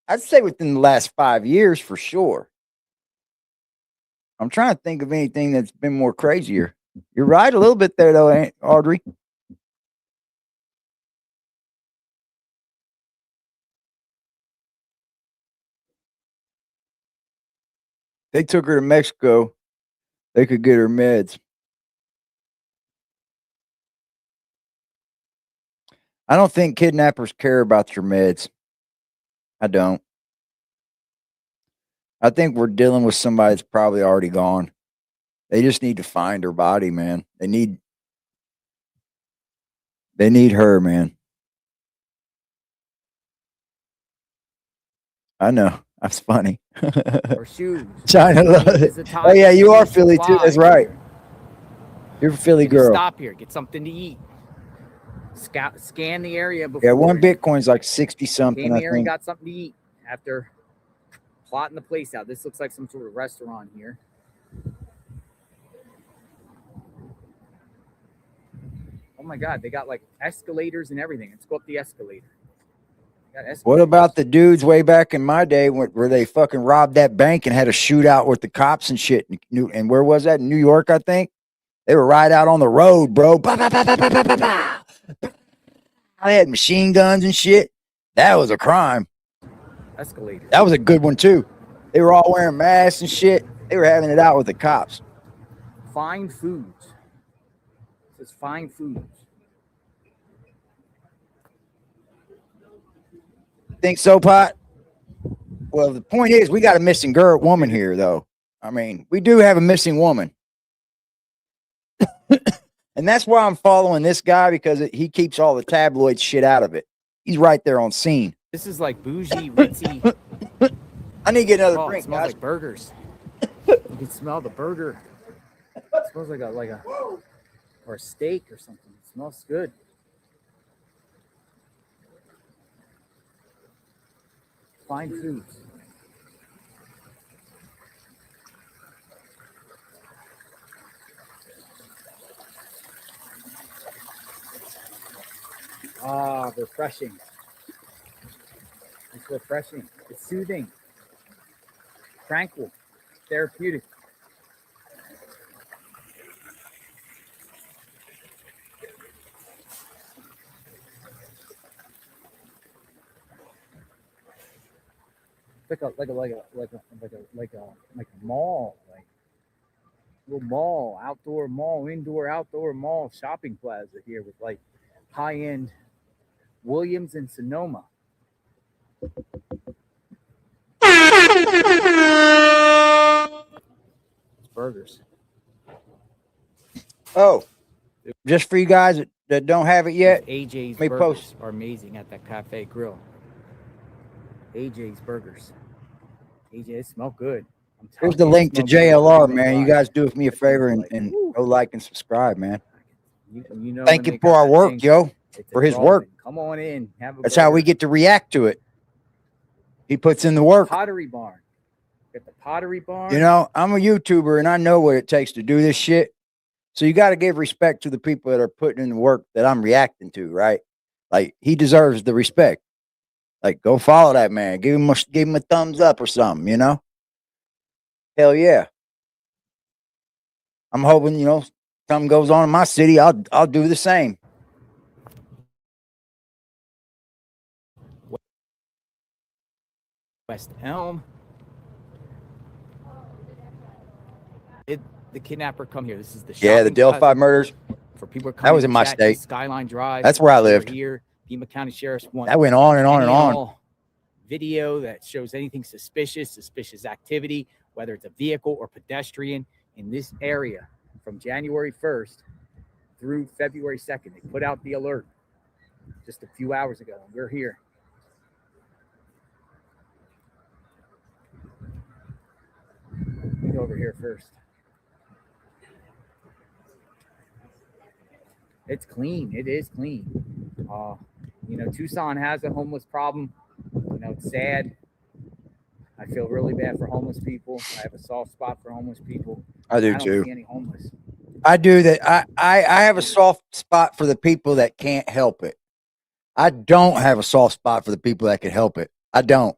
I'd say within the last 5 years for sure. I'm trying to think of anything that's been more crazier. You're right a little bit there, though, ain't Audrey? They took her to Mexico. They could get her meds. I don't think kidnappers care about your meds. I don't. I think we're dealing with somebody that's probably already gone. They just need to find her body, man. They need her, man. I know. That's funny. Or shoes. China loves it. Oh yeah, you are Philly too. That's right. You're a Philly Maybe girl. Stop here. Get something to eat. Scan the area before. Yeah, one Bitcoin's like 60 something. Came I here and think. got something to eat after plotting the place out. This looks like some sort of restaurant here. Oh my God, they got like escalators and everything. Let's go up the escalator. What about the dudes way back in my day where they fucking robbed that bank and had a shootout with the cops and shit? And where was that? In New York, I think. They were right out on the road, bro. Bah, bah, bah, bah, bah, bah, bah, bah. They had machine guns and shit. That was a crime. Escalator. That was a good one too. They were all wearing masks and shit. They were having it out with the cops. Fine foods. It says fine foods. Think so, Pot? Well, the point is, we got a missing woman here, though. I mean, we do have a missing woman. And that's why I'm following this guy, because he keeps all the tabloid shit out of it. He's right there on scene. This is like bougie, ritzy. I need to get another Oh, drink, it smells guys. like burgers. You can smell the burger. It smells like a or a steak or something. It smells good. Fine foods. Ah, refreshing. It's refreshing. It's soothing. Tranquil. Therapeutic. Like a mall, like little mall, outdoor mall, indoor, outdoor mall shopping plaza here with like high-end Williams and Sonoma. Burgers. Oh, just for you guys that don't have it yet, AJ's let me burgers post. are amazing at that cafe grill. AJ's burgers. AJ, they smell good. I'm telling Here's the you, they link to smell good. JLR, They man. You fry. guys do me a favor and go like and subscribe, man. You know Thank when you they for got our that work, thing, yo, it's for his rolling. work. Come on in. Have a That's how we burger. get to react to it. He puts in the work. Pottery Barn. Got the Pottery Barn. You know, I'm a YouTuber and I know what it takes to do this shit. So you got to give respect to the people that are putting in the work that I'm reacting to, right? Like, he deserves the respect. Like, go follow that man. Give him a thumbs up or something, you know? Hell yeah. I'm hoping, you know, something goes on in my city, I'll do the same. West Elm. Did the kidnapper come here? This is the Yeah, the shopping Delphi plaza murders. for people That was in my to state. Skyline Drive. That's where I over lived. Here, Pima County Sheriff's want That went on and on and any on. all video that shows anything suspicious activity, whether it's a vehicle or pedestrian in this area from January 1st through February 2nd. They put out the alert just a few hours ago. We're here. Let me go over here first. It's clean. It is clean. You know, Tucson has a homeless problem. You know, it's sad. I feel really bad for homeless people. I have a soft spot for homeless people. I do don't too. see any homeless. I do that. I have a soft spot for the people that can't help it. I don't have a soft spot for the people that can help it. I don't.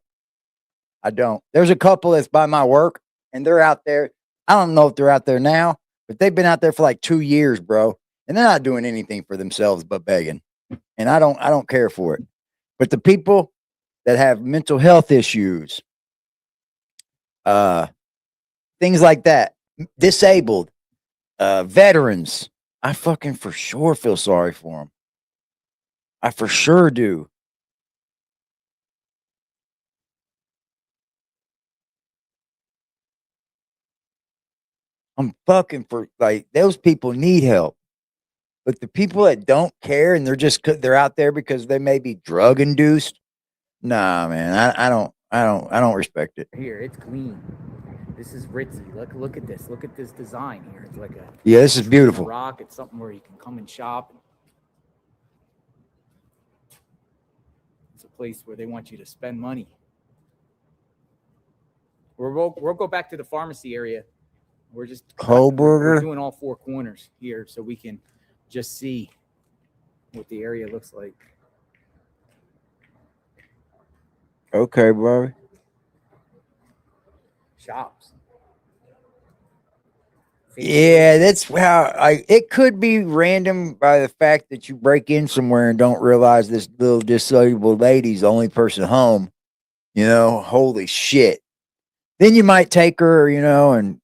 There's a couple that's by my work and they're out there. I don't know if they're out there now, but they've been out there for like 2 years, bro. And they're not doing anything for themselves but begging. And I don't care for it. But the people that have mental health issues, things like that, disabled, veterans, I fucking for sure feel sorry for them. I for sure do. I'm fucking for like those people need help. But the people that don't care and they're out there because they may be drug induced. Nah, man, I don't respect it. Here, it's clean. This is ritzy. Look at this. Look at this design here. It's like a This is beautiful. rock. It's something where you can come and shop. It's a place where they want you to spend money. We'll go back to the pharmacy area. We're just Kohlberger. We're doing all four corners here so we can just see what the area looks like. Okay, bro. Shops. Yeah, that's how it could be random by the fact that you break in somewhere and don't realize this little disabled lady's the only person home. You know, holy shit. Then you might take her, you know, and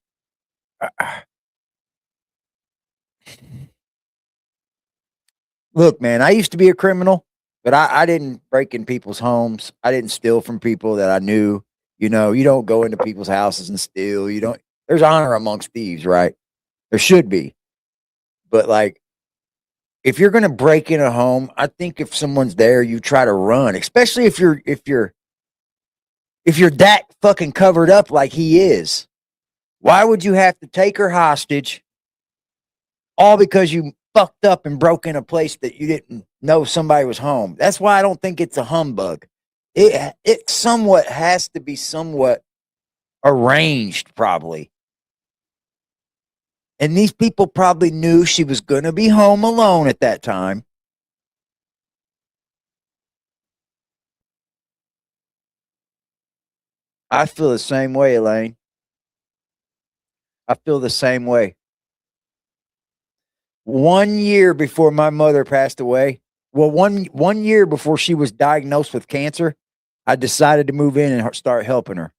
look, man, I used to be a criminal, but I didn't break in people's homes. I didn't steal from people that I knew. You know, you don't go into people's houses and steal. There's honor amongst thieves, right? There should be. But like, if you're going to break in a home, I think if someone's there, you try to run, especially if you're that fucking covered up like he is. Why would you have to take her hostage all because you fucked up and broke in a place that you didn't know somebody was home? That's why I don't think it's a humbug. It somewhat has to be somewhat arranged, probably. And these people probably knew she was going to be home alone at that time. I feel the same way, Elaine. I feel the same way. 1 year before my mother passed away, well, one year before she was diagnosed with cancer, I decided to move in and start helping her.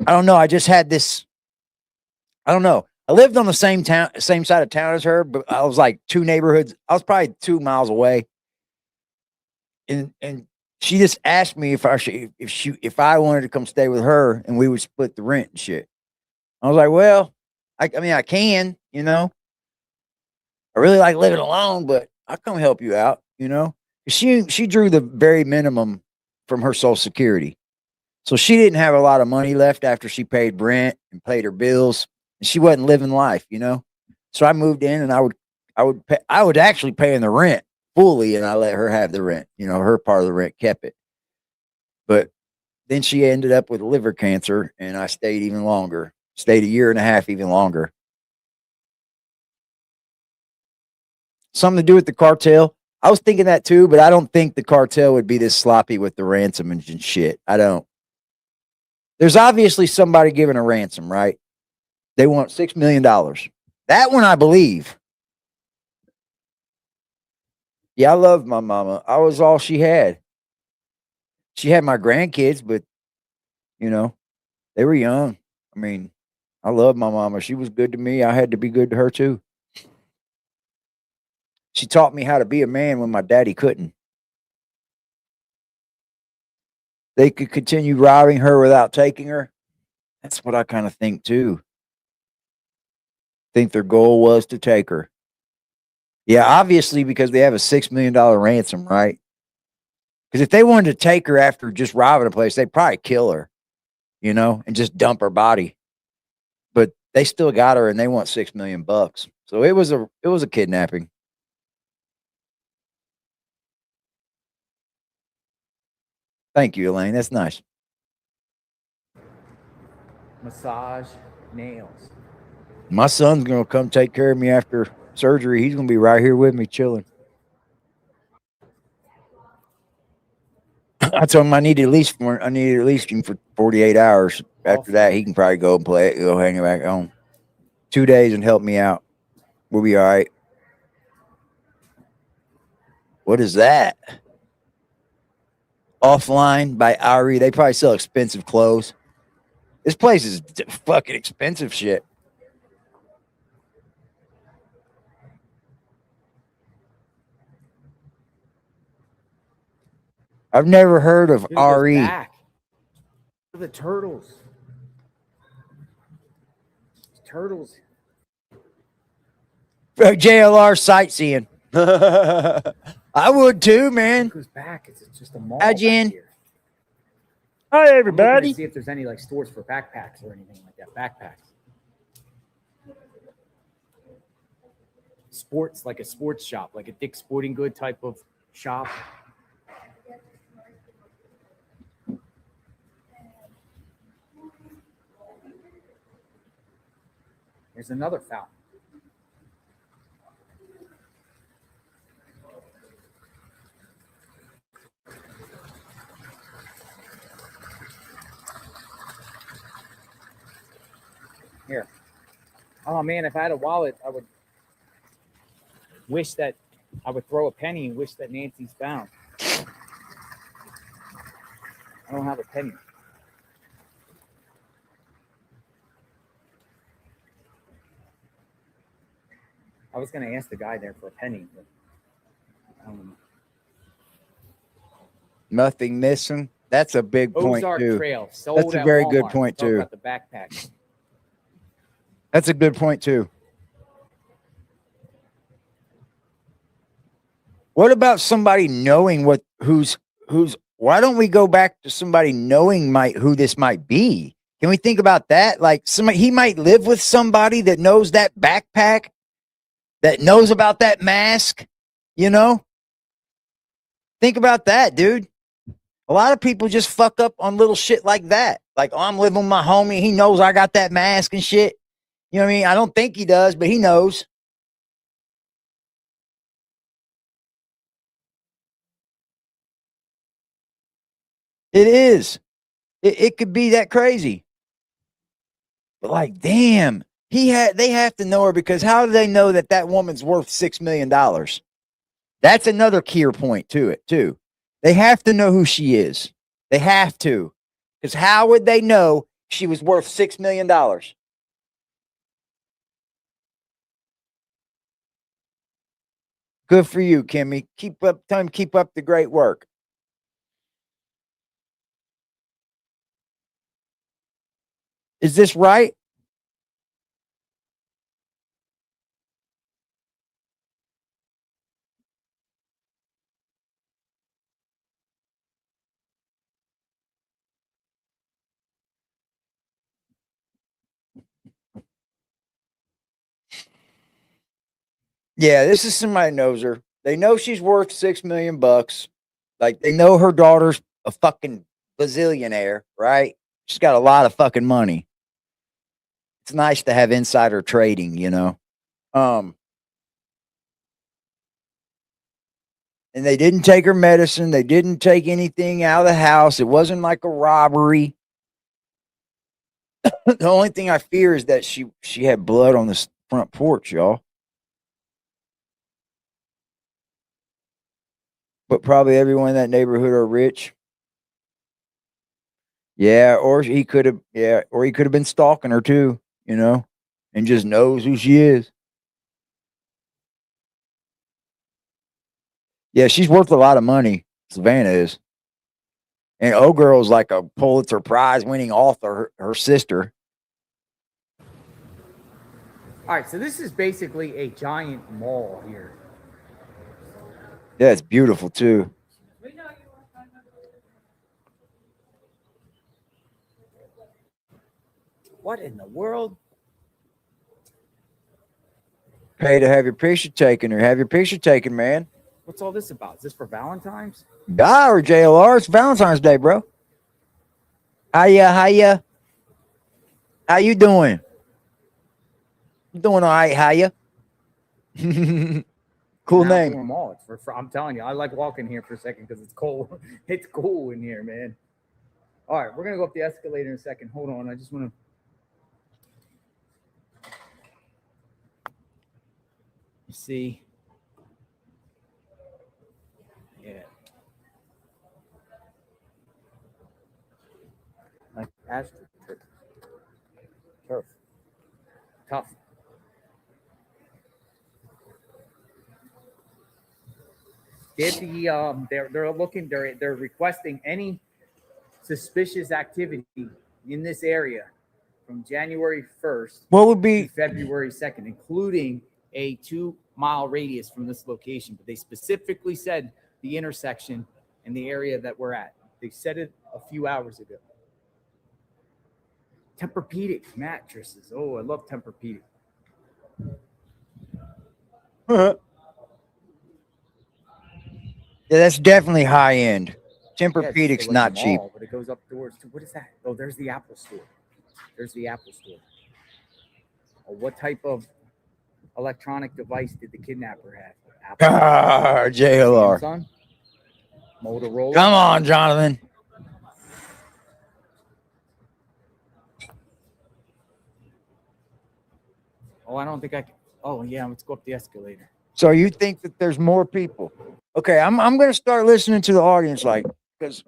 I don't know. I just had this. I don't know. I lived on the same side of town as her, but I was like 2 neighborhoods. I was probably 2 miles away. And she just asked me if I wanted to come stay with her and we would split the rent and shit. I was like, well, I mean, I can, you know. I really like living alone, but I'll come help you out, you know. She drew the very minimum from her Social Security. So she didn't have a lot of money left after she paid rent and paid her bills. And she wasn't living life, you know. So I moved in and I would actually pay in the rent fully, and I let her have the rent. You know, her part of the rent kept it. But then she ended up with liver cancer, and I stayed even longer. Stayed 1.5 years even longer. Something to do with the cartel. I was thinking that too, but I don't think the cartel would be this sloppy with the ransom and shit. I don't. There's obviously somebody giving a ransom, right? They want $6 million. That one I believe. Yeah, I loved my mama. I was all she had. She had my grandkids, but, you know, they were young. I mean, I love my mama. She was good to me. I had to be good to her too. She taught me how to be a man when my daddy couldn't. they could continue robbing her without taking her. That's what I kind of think too. Think their goal was to take her. Yeah, obviously because they have a $6 million ransom, right? Because if they wanted to take her after just robbing a place, they'd probably kill her, you know, and just dump her body. But they still got her, and they want $6 million. So it was a kidnapping. Thank you, Elaine. That's nice. Massage, nails. My son's gonna come take care of me after surgery. He's gonna be right here with me, chilling. I told him I need at least him for 48 hours. After that, he can probably go and go hang back home. 2 days and help me out. We'll be all right. What is that? Offline by Ari. They probably sell expensive clothes. This place is fucking expensive shit. I've never heard of Dude, it goes RE. back. The turtles. Turtles. JLR sightseeing. I would too, man. It goes back. It's just a mall. Hi, back Jen. here. Hi, I'm looking everybody. to see if there's any like stores for backpacks or anything like that. Backpacks. Sports, like a sports shop, like a Dick's Sporting Good type of shop. There's another fountain. Here. Oh man, if I had a wallet, I would wish that I would throw a penny and wish that Nancy's found. I don't have a penny. I was gonna ask the guy there for a penny, but I don't know. Nothing missing. That's a big point Ozark too. Trail sold That's a at very good Walmart. point Talk too. about the backpack. That's a good point too. What about somebody knowing who's why don't we go back to somebody knowing who this might be? Can we think about that? Like he might live with somebody that knows that backpack, that knows about that mask, you know? Think about that, dude. A lot of people just fuck up on little shit like that. Like, oh, I'm living with my homie. He knows I got that mask and shit. You know what I mean? I don't think he does, but he knows. It is. It could be that crazy. But like, damn, they have to know her, because how do they know that that woman's worth $6 million? That's another key point to it too. They have to know who she is. They have to, because how would they know she was worth $6 million? Good for you, Kimmy. Keep up the great work. Is this right? Yeah, this is somebody knows her. They know she's worth $6 million. Like, they know her daughter's a fucking bazillionaire, right? She's got a lot of fucking money. It's nice to have insider trading, you know. And they didn't take her medicine. They didn't take anything out of the house. It wasn't like a robbery. The only thing I fear is that she had blood on the front porch, y'all. But probably everyone in that neighborhood are rich. Yeah, or he could have been stalking her too, you know, and just knows who she is. Yeah, she's worth a lot of money. Savannah is. And O Girl's like a Pulitzer Prize winning author, her sister. All right, so this is basically a giant mall here. Yeah, it's beautiful too. What in the world? Pay to have your picture taken or have your picture taken, man. What's all this about? Is this for Valentine's? Guy or JLR? It's Valentine's Day, bro. Hiya. How you doing? You doing all right, hiya? Cool An name. outdoor mall. It's for, I'm telling you, I like walking here for a second because it's cold. It's cool in here, man. All right, we're gonna go up the escalator in a second. Hold on, I just want to see. Yeah. Like astroturf. Turf. Tough. They're looking, they're requesting any suspicious activity in this area from January 1st What would be to February 2nd, including a 2-mile radius from this location. But they specifically said the intersection and the area that we're at. They said it a few hours ago. Tempur-Pedic mattresses. Oh, I love Tempur-Pedic. Yeah, that's definitely high end. Tempur-Pedic's like not a cheap. mall, but it goes up towards, what is that? Oh, there's the Apple store. There's the Apple store. Oh, what type of electronic device did the kidnapper have? Apple. JLR. Samsung? Motorola. Come on, Jonathan. Oh, I don't think I can. Oh, yeah, let's go up the escalator. So you think that there's more people? Okay, I'm gonna start listening to the audience, like, because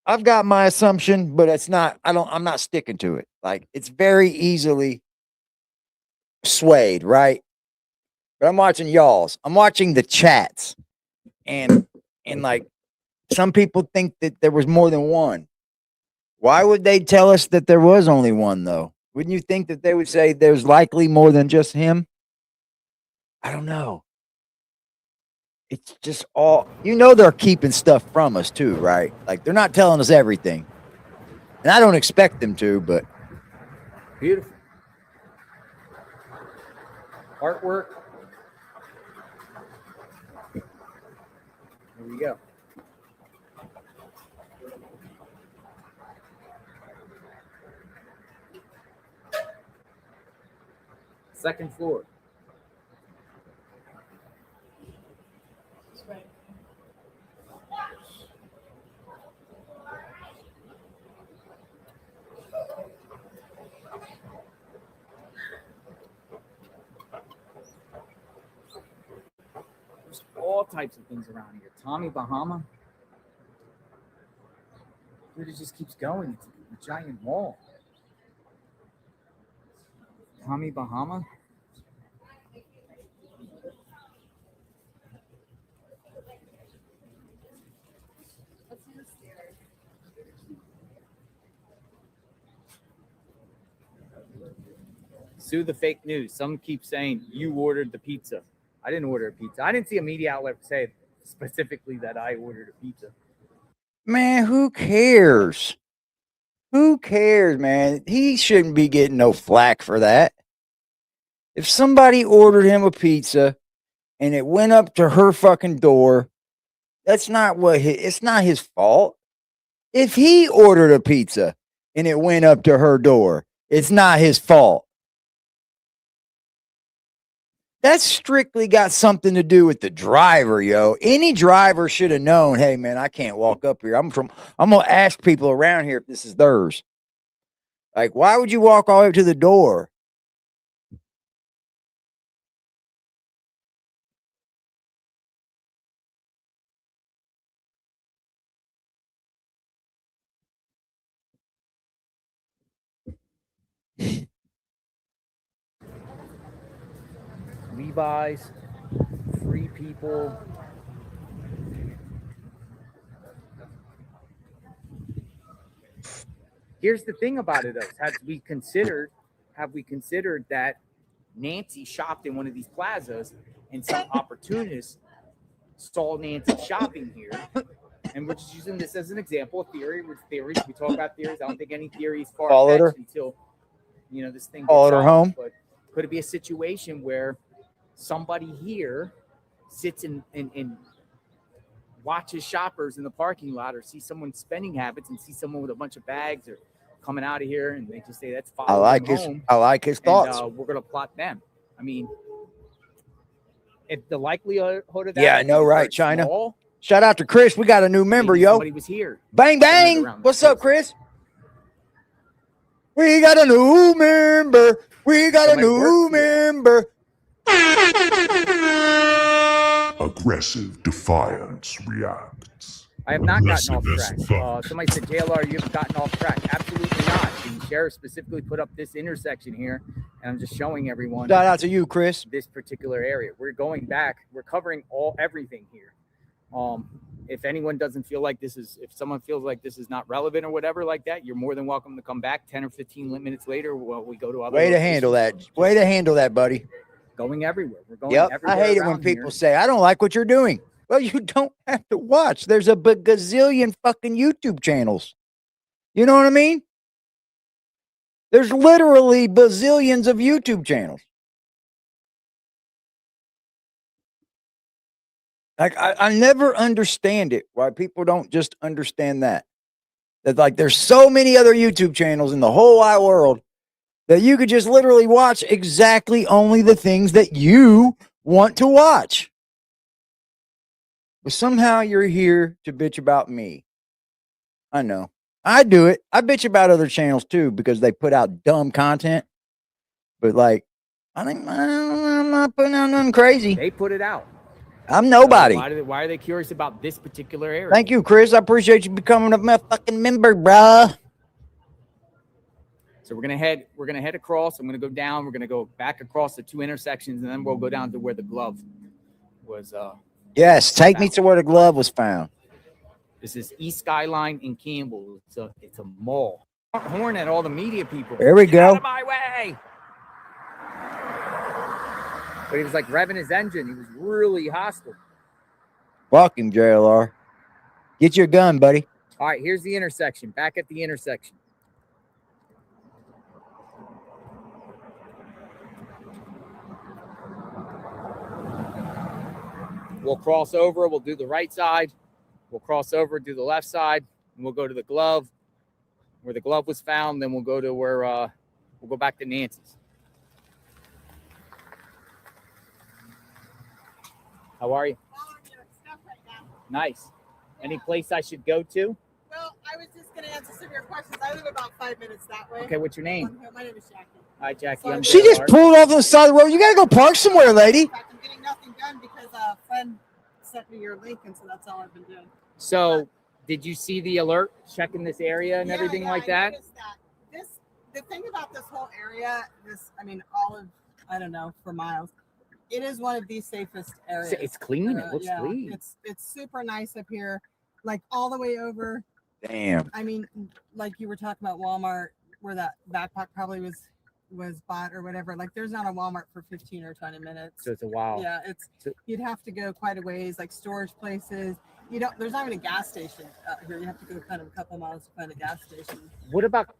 I've got my assumption, but it's not. I'm not sticking to it. Like, it's very easily swayed, right? But I'm watching y'all's. I'm watching the chats, and like, some people think that there was more than one. Why would they tell us that there was only one, though? Wouldn't you think that they would say there's likely more than just him? I don't know. It's just all, they're keeping stuff from us too, right? Like, they're not telling us everything. And I don't expect them to, but. Beautiful. Artwork. Here we go. Second floor. There's all types of things around here. Tommy Bahama. Dude, it just keeps going. It's a giant mall. Tommy Bahama. Sue the fake news. Some keep saying you ordered the pizza. I didn't order a pizza. I didn't see a media outlet say specifically that I ordered a pizza. Man, who cares? Who cares, man? He shouldn't be getting no flack for that. If somebody ordered him a pizza and it went up to her fucking door, it's not his fault. If he ordered a pizza and it went up to her door, it's not his fault. That's strictly got something to do with the driver, yo. Any driver should have known, hey, man, I can't walk up here. I'm going to ask people around here if this is theirs. Like, why would you walk all the way to the door? Levi's, Free People. Here's the thing about it, though. Have we considered that Nancy shopped in one of these plazas and some opportunists saw Nancy shopping here? And we're just using this as an example of theory. With theories, we talk about theories. I don't think any theory is Followed her. far-fetched until, you know, this thing Followed gets her solved. home. But could it be a situation where somebody here sits and watches shoppers in the parking lot, or see someone's spending habits and see someone with a bunch of bags or coming out of here, and they just say, "That's I like his thoughts. And, we're gonna plot them." I mean, if the likelihood of that, Yeah, I know, is right, very China. small, Shout out to Chris. We got a new member, yo. somebody was here. Bang bang. What's up, Chris? We got a new member. We got a new member. Aggressive defiance reacts. I have not gotten off track. Somebody said, JLR, you haven't gotten off track. Absolutely not. The sheriff specifically put up this intersection here, and I'm just showing everyone. Shout out to you, Chris. This particular area. We're going back. We're covering everything here. If anyone doesn't feel like if someone feels like this is not relevant or whatever like that, you're more than welcome to come back 10 or 15 minutes later while we go to other Way to handle that. Way to handle that, buddy. Going everywhere. We're going Yep. everywhere. I hate it when people say, I don't like what you're doing. Well, you don't have to watch. There's a gazillion fucking YouTube channels. You know what I mean? There's literally bazillions of YouTube channels. Like, I never understand it, why people don't just understand that. That, like, there's so many other YouTube channels in the whole wide world that you could just literally watch exactly only the things that you want to watch. But somehow you're here to bitch about me. I know. I do it. I bitch about other channels too because they put out dumb content. But, like, I'm not putting out nothing crazy. They put it out. I'm nobody. Why are they curious about this particular area? Thank you, Chris. I appreciate you becoming a fucking member, bruh. So we're gonna head across. I'm gonna go down. We're gonna go back across the two intersections, and then we'll go down to where the glove was. Yes, take me to where the glove was found. This is East Skyline in Campbell. It's a mall. Horn at all the media people. There we Get go. out of my way. But he was like revving his engine. He was really hostile. Walk him, JLR. Get your gun, buddy. All right, here's the intersection. Back at the intersection. We'll cross over. We'll do the right side. We'll cross over, do the left side, and we'll go to the glove, where the glove was found. Then we'll go to where we'll go back to Nancy's. How are you? Nice. Any place I should go to? Well, I was just going to answer some of your questions. I live about 5 minutes that way. Okay, what's your name? My name is Jackie. Hi, Jackie. I'm She just JLR. pulled off on the side of the road. You gotta go park somewhere, lady. In fact, I'm getting nothing done because a friend sent me your link, and so that's all I've been doing. So, did you see the alert checking this area and everything like that? noticed that. The thing about this whole area, all of, I don't know, for miles, it is one of the safest areas. It's clean. It looks clean. It's super nice up here, like all the way over. Damn. I mean, like you were talking about Walmart, where that backpack probably was bought or whatever. Like, there's not a Walmart for 15 or 20 minutes. So it's a while. Yeah, you'd have to go quite a ways, like storage places. There's not even a gas station here. You have to go kind of a couple miles to find a gas station. What about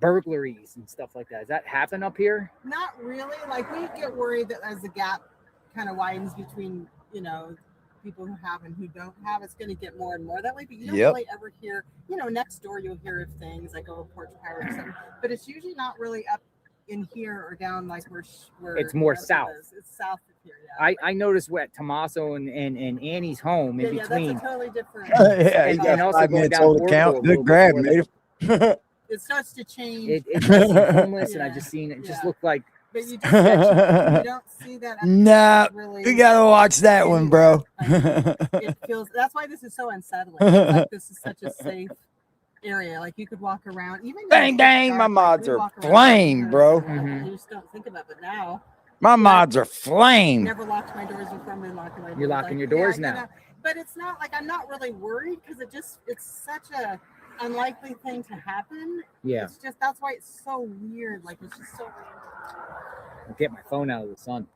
burglaries and stuff like that? Does that happen up here? Not really. Like, we get worried that as the gap kind of widens between, people who have and who don't have, it's going to get more and more that way. But you don't really ever hear, next door you'll hear of things like a porch fire or something. But it's usually not really up in here or down like where it's more south. It's south of here. Yeah. I noticed what Tommaso and Annie's home in between. That's a totally different. and also going down count. Good grab, native. It starts to change. It's homeless, and I just seen it. Just looked like. But you don't see that. Nah, really, we gotta watch that one, bro. It feels. That's why this is so unsettling. Like, this is such a safe area. Like, you could walk around. Even Bang, dang, my mods are flame, bro. You just don't think about it now. My mods are flame. Never locked my doors before. I'm locking my doors. You're locking your doors now. But it's not like I'm not really worried because it's such a unlikely thing to happen. Yeah. It's just that's why it's so weird. Like it's just so random. I'll get my phone out of the sun.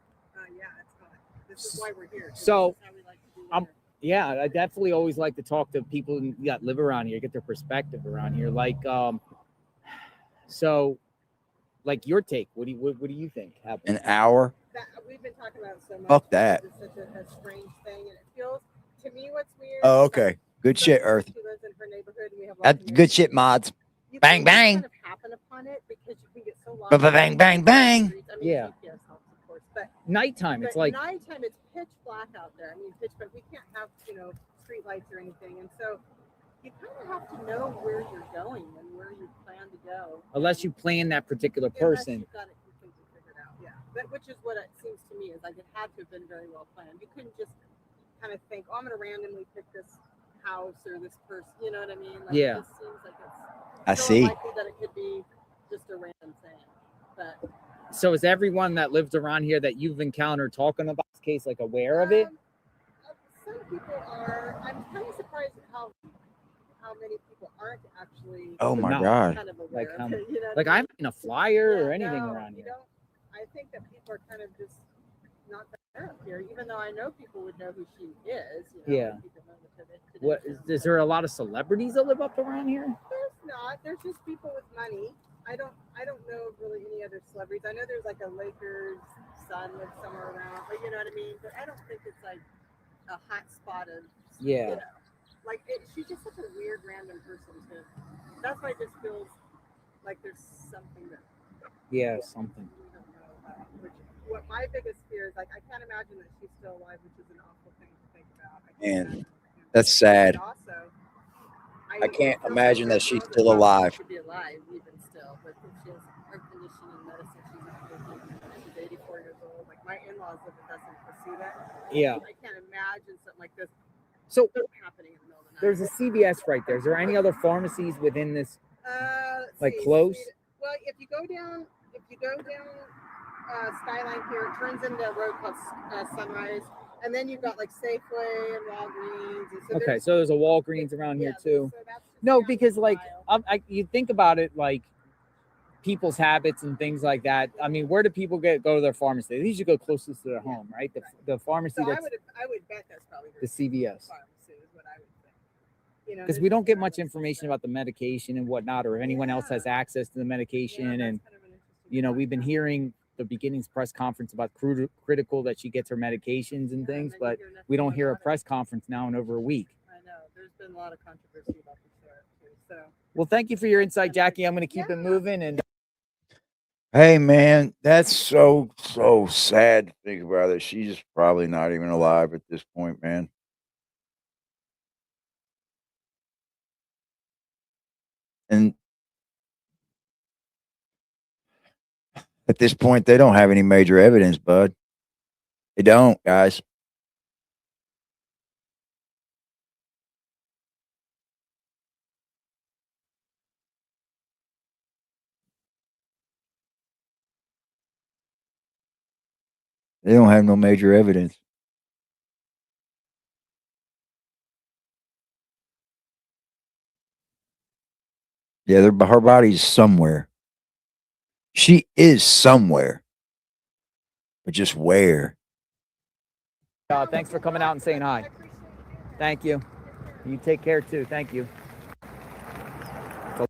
Yeah, it's fine. This is why we're here. So, this is how we like to do I'm yeah, I definitely always like to talk to people that live around here, get their perspective around here. Like, so, like your take. What do you think happened? An hour? That, we've been talking about it so much. Fuck that. It's such a strange thing, and it feels to me what's weird. Oh, is, okay. like, Good shit, especially Earth. if she lives in her neighborhood and we have lots That's of good shit, mods. you Bang, can just bang. Kind of happen upon it because you can get so lost. Bang, bang, bang. I mean, Yeah. GPS helps, of course, but Nighttime, it's like nighttime. It's pitch black out there. I mean, pitch, but we can't have street lights or anything, and so you kind of have to know where you're going and where you plan to go. unless you plan that particular Unless person. you've got it completely figured out, yeah. But which is what it seems to me is like it had to have been very well planned. You couldn't just kind of think, oh, I'm going to randomly pick this house or this person. You know what I mean? Like, Yeah. It just seems like I it's so see. unlikely that it could be just a random thing. But So is everyone that lives around here that you've encountered talking about this case like aware of it? some people are. I'm kind of surprised at how many people aren't actually. Oh my No. God. Kind of aware Like of how, it, you know like what I I mean? haven't seen a flyer or Yeah, anything no, around you here. don't. I think that people are kind of just not that aware up here, even though I know people would know who she is. Yeah. People know the What is there a lot of celebrities that live up around here? There's not. There's just people with money. I don't know really any other celebrities. I know there's like a Lakers son lives somewhere around, but you know what I mean. But I don't think it's like a hot spot of Yeah. like she's just such a weird random person to. That's why it just feels like there's something that Yeah, something. we don't know about. Which what my biggest fear is like I can't imagine that she's still alive, which is an awful thing to think about. I can't Man, that's sad. But also, I can't feel imagine like that she's there's girls still that probably alive. should be alive even still, but if she has heart condition and medicine, she's not taking. She's 84 years old. Like my in-laws live with us in Crescita. Yeah. I can't imagine something like this So happening in the middle of the night. there's a CVS right there. Is there any other pharmacies within this, Let's like see, close? Well, if you go down Skyline here, it turns into a road called Sunrise, and then you've got like Safeway and Walgreens. And so Okay, there's- so there's a Walgreens around here too. so that's just No, down because the like aisle. you think about it, like people's habits and things like that. I mean, where do people go to their pharmacy? They usually go closest to their home, right? The pharmacy So I that's would bet that's probably the CVS. pharmacy is what I would think. You know, Because we don't get much information about the medication and whatnot, or if anyone else has access to the medication. And we've been hearing the beginnings press conference about critical that she gets her medications and things, but we don't hear a press conference now in over a week. I know there's been a lot of controversy about this too. So Well, thank you for your insight, Jackie. I'm going to keep it moving. And Hey man, that's so sad to think about it. She's probably not even alive at this point, man. And at this point, they don't have any major evidence, bud. They don't, guys. They don't have no major evidence. Yeah, her body's somewhere. She is somewhere. But just where? thanks for coming out and saying hi. Thank you. You take care too. Thank you. It's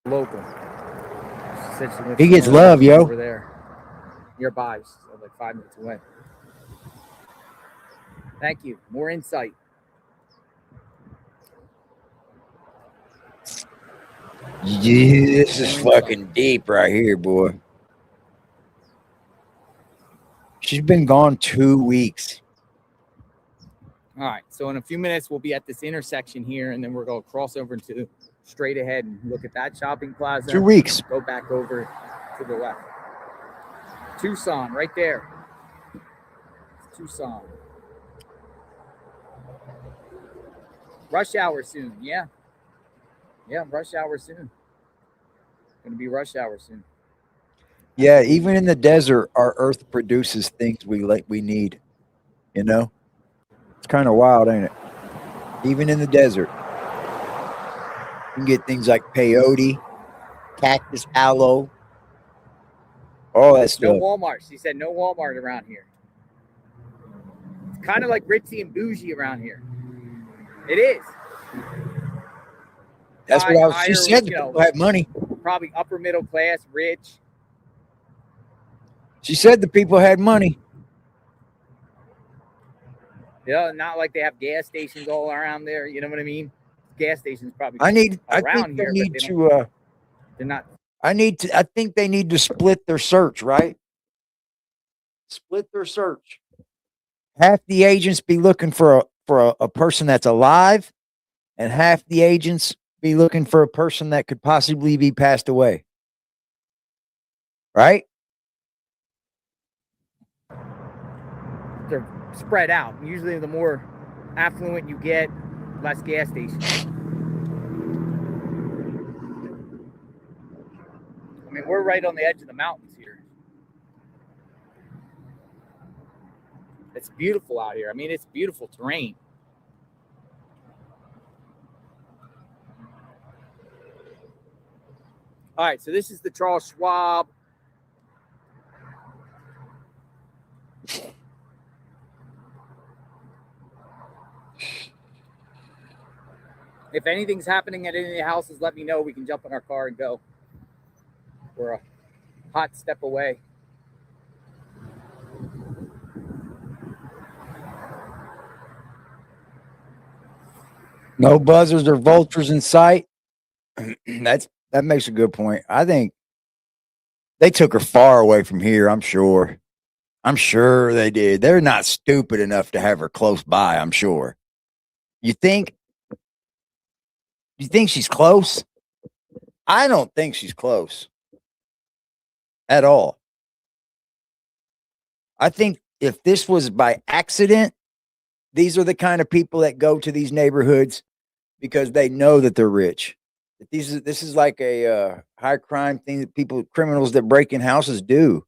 a local. She said she lives He gets somewhere love, yo. over there, nearby, so like 5 minutes away. Thank you. More insight. Yeah, this is fucking deep right here, boy. She's been gone 2 weeks. All right. So in a few minutes, we'll be at this intersection here, and then we're going to cross over to straight ahead and look at that shopping plaza. 2 weeks. Go back over to the left. Tucson, right there. It's Tucson. Rush hour soon. Yeah. Yeah, rush hour soon. Going to be rush hour soon. Yeah, even in the desert, our earth produces things we need. You know? It's kind of wild, ain't it? Even in the desert. can get things like peyote, cactus aloe, all that No stuff. Walmart. She said no Walmart around here. It's kind of like ritzy and bougie around here. It is. That's what I was. She Higher, said the you know, people had money. Probably upper middle class, rich. She said the people had money. Yeah, not like they have gas stations all around there. You know what I mean? Gas stations probably. I around think they here, need but they to. don't, they're not. I think they need to split their search, right? Split their search. Half the agents be looking for a person that's alive, and half the agents be looking for a person that could possibly be passed away. Right? They're spread out. Usually, the more affluent you get, less gas stations. I mean, we're right on the edge of the mountains here. It's beautiful out here. I mean, it's beautiful terrain. All right, so this is the Charles Schwab. If anything's happening at any of the houses, let me know. We can jump in our car and go. We're a hot step away. No buzzers or vultures in sight. That makes a good point. I think they took her far away from here. I'm sure they did. They're not stupid enough to have her close by. I'm sure. You think she's close? I don't think she's close at all. I think if this was by accident, these are the kind of people that go to these neighborhoods because they know that they're rich. This is like a high crime thing that criminals that break in houses do.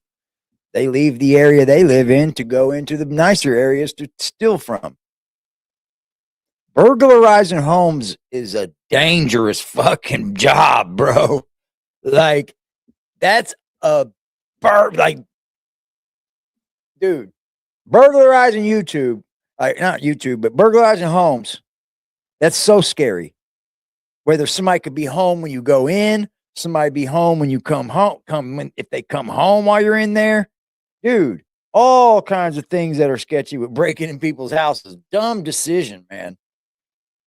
They leave the area they live in to go into the nicer areas to steal from. Burglarizing homes is a dangerous fucking job, bro. Like, that's dude, burglarizing YouTube, not YouTube, but burglarizing homes. That's so scary. Whether somebody could be home when you go in, somebody be home when you come home, if they come home while you're in there. Dude, all kinds of things that are sketchy with breaking in people's houses. Dumb decision, man.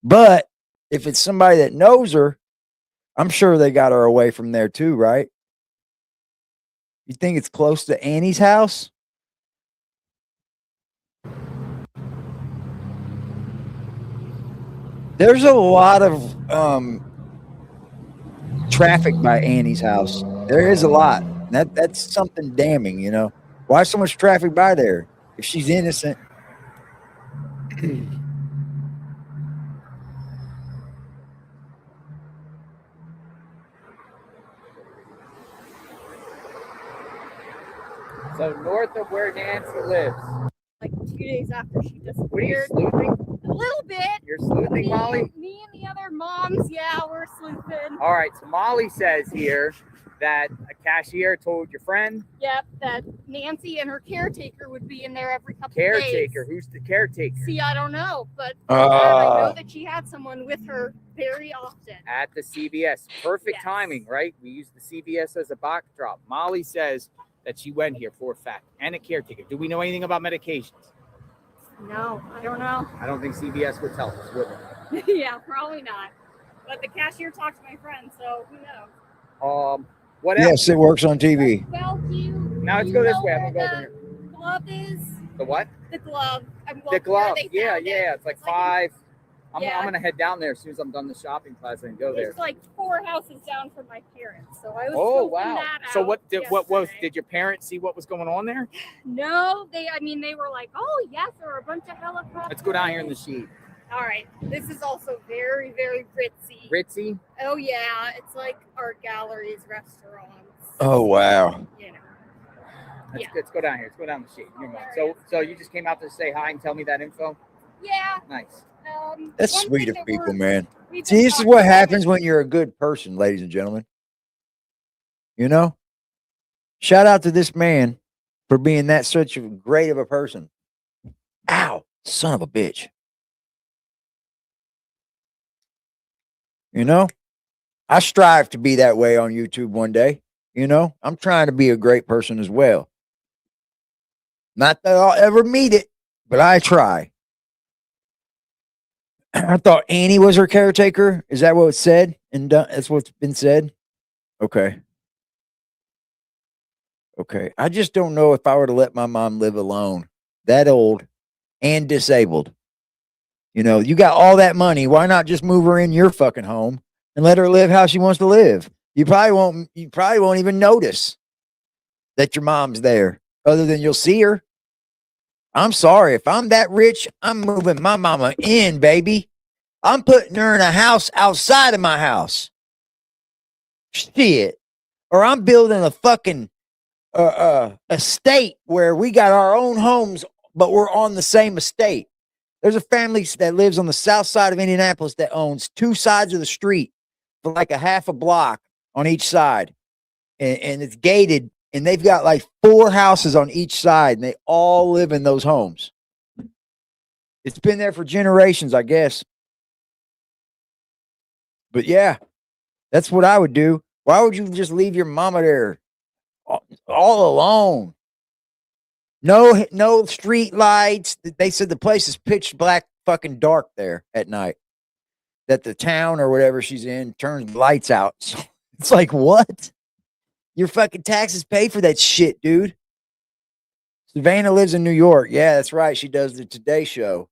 But if it's somebody that knows her, I'm sure they got her away from there too, right? You think it's close to Annie's house? There's a lot of traffic by Annie's house. There is a lot. That's something damning, you know. Why so much traffic by there? If she's innocent. So north of where Nancy lives. Like 2 days after she disappeared. What are you sleuthing? A little bit. You're sleuthing, Molly? Me and the other moms, yeah, we're sleuthing. All right, so Molly says here that a cashier told your friend. Yep, that Nancy and her caretaker would be in there every couple of days. Caretaker? Who's the caretaker? See, I don't know, but I know that she had someone with her very often. At the CVS. Perfect timing, right? We use the CVS as a backdrop. Molly says that she went here for a fact, and a caretaker. Do we know anything about medications? No, I don't know. I don't think CVS would tell us, would it? Yeah, probably not. But the cashier talked to my friend, so who knows? What Yes, else? it works on TV. Well, Now let's go this way. I'm gonna go over here. Glove is The what? the glove. The glove. Yeah. It's like 5. I'm Yeah. gonna head down there as soon as I'm done the shopping plaza and go there. It's like 4 houses down from my parents, so I was. Oh scoping wow! That So out did your parents see what was going on there? No, they were like, oh yes, there were a bunch of helicopters. Let's go down here in the sheet. All right, this is also very, very ritzy. Ritzy? Oh yeah, it's like art galleries, restaurants. Oh wow! You know. Let's go down here. Let's go down the sheet. So you just came out to say hi and tell me that info? Yeah. Nice. That's one sweet thing of that people, we're- man. we've See, been this is talking what about happens when you're a good person, ladies and gentlemen. You know, shout out to this man for being that such a great of a person. Ow, son of a bitch. You know, I strive to be that way on YouTube one day. You know, I'm trying to be a great person as well. Not that I'll ever meet it, but I try. I thought Annie was her caretaker. Is that what it said? And that's what's been said? Okay. Okay. I just don't know if I were to let my mom live alone, that old and disabled. You know, you got all that money. Why not just move her in your fucking home and let her live how she wants to live? You probably won't even notice that your mom's there, other than you'll see her. I'm sorry. If I'm that rich, I'm moving my mama in, baby. I'm putting her in a house outside of my house. Shit. Or I'm building a fucking estate where we got our own homes, but we're on the same estate. There's a family that lives on the south side of Indianapolis that owns two sides of the street for like a half a block on each side. And it's gated, and they've got like 4 houses on each side, and they all live in those homes. It's been there for generations, I guess. But yeah, that's what I would do. Why would you just leave your mama there all alone? No street lights. They said the place is pitch black fucking dark there at night. That the town or whatever she's in turns lights out. So it's like, what? Your fucking taxes pay for that shit, dude. Savannah lives in New York. Yeah, that's right. She does the Today Show.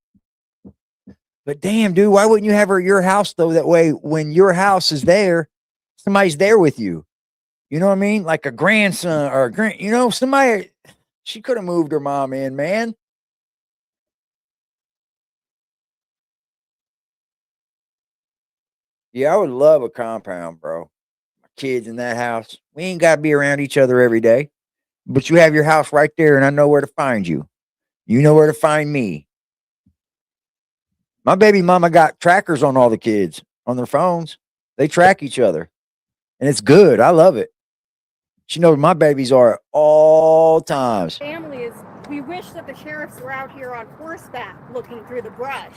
But damn, dude, why wouldn't you have her at your house though? That way, when your house is there, somebody's there with you. You know what I mean? Like a grandson or somebody. She could have moved her mom in, man. Yeah, I would love a compound, bro. My kids in that house. We ain't got to be around each other every day, but you have your house right there, and I know where to find you. You know where to find me. My baby mama got trackers on all the kids on their phones. They track each other, and it's good. I love it. She knows my babies are at all times. Families, we wish that the sheriffs were out here on horseback looking through the brush.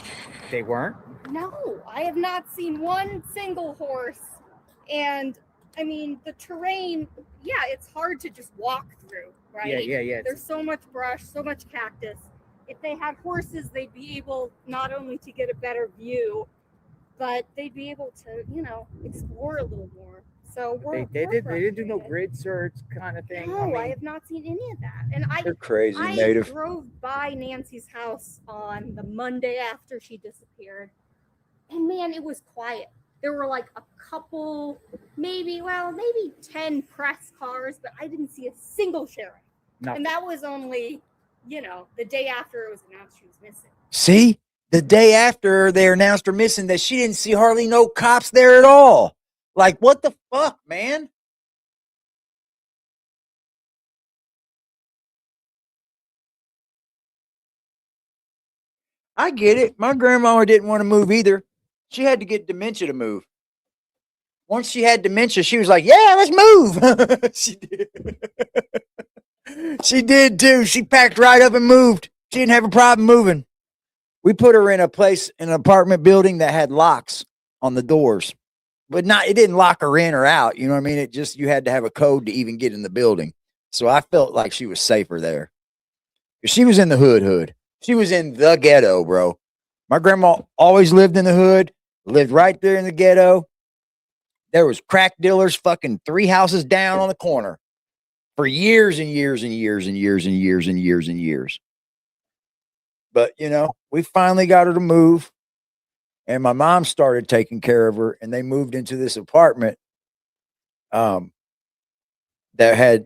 They weren't? No, I have not seen one single horse. And I mean, the terrain, yeah, it's hard to just walk through, right? Yeah. There's so much brush, so much cactus. If they had horses, they'd be able not only to get a better view, but they'd be able to, explore a little more. So They didn't do no grid search kind of thing. No, I have not seen any of that. And They're crazy, I Native. drove by Nancy's house on the Monday after she disappeared, and man, it was quiet. There were like a couple, maybe 10 press cars, but I didn't see a single sheriff. Nothing. And that was only, the day after it was announced she was missing. See, the day after they announced her missing, that she didn't see hardly no cops there at all. Like, what the fuck, man? I get it. My grandmama didn't want to move either. She had to get dementia to move. Once she had dementia, she was like, yeah, let's move. She did. She did too. She packed right up and moved. She didn't have a problem moving. We put her in an apartment building that had locks on the doors. But it didn't lock her in or out. You know what I mean? You had to have a code to even get in the building. So I felt like she was safer there. She was in the hood. She was in the ghetto, bro. My grandma always lived in the hood, lived right there in the ghetto. There was crack dealers fucking 3 houses down on the corner for years and years and years and years and years and years and years. But, we finally got her to move. And my mom started taking care of her, and they moved into this apartment that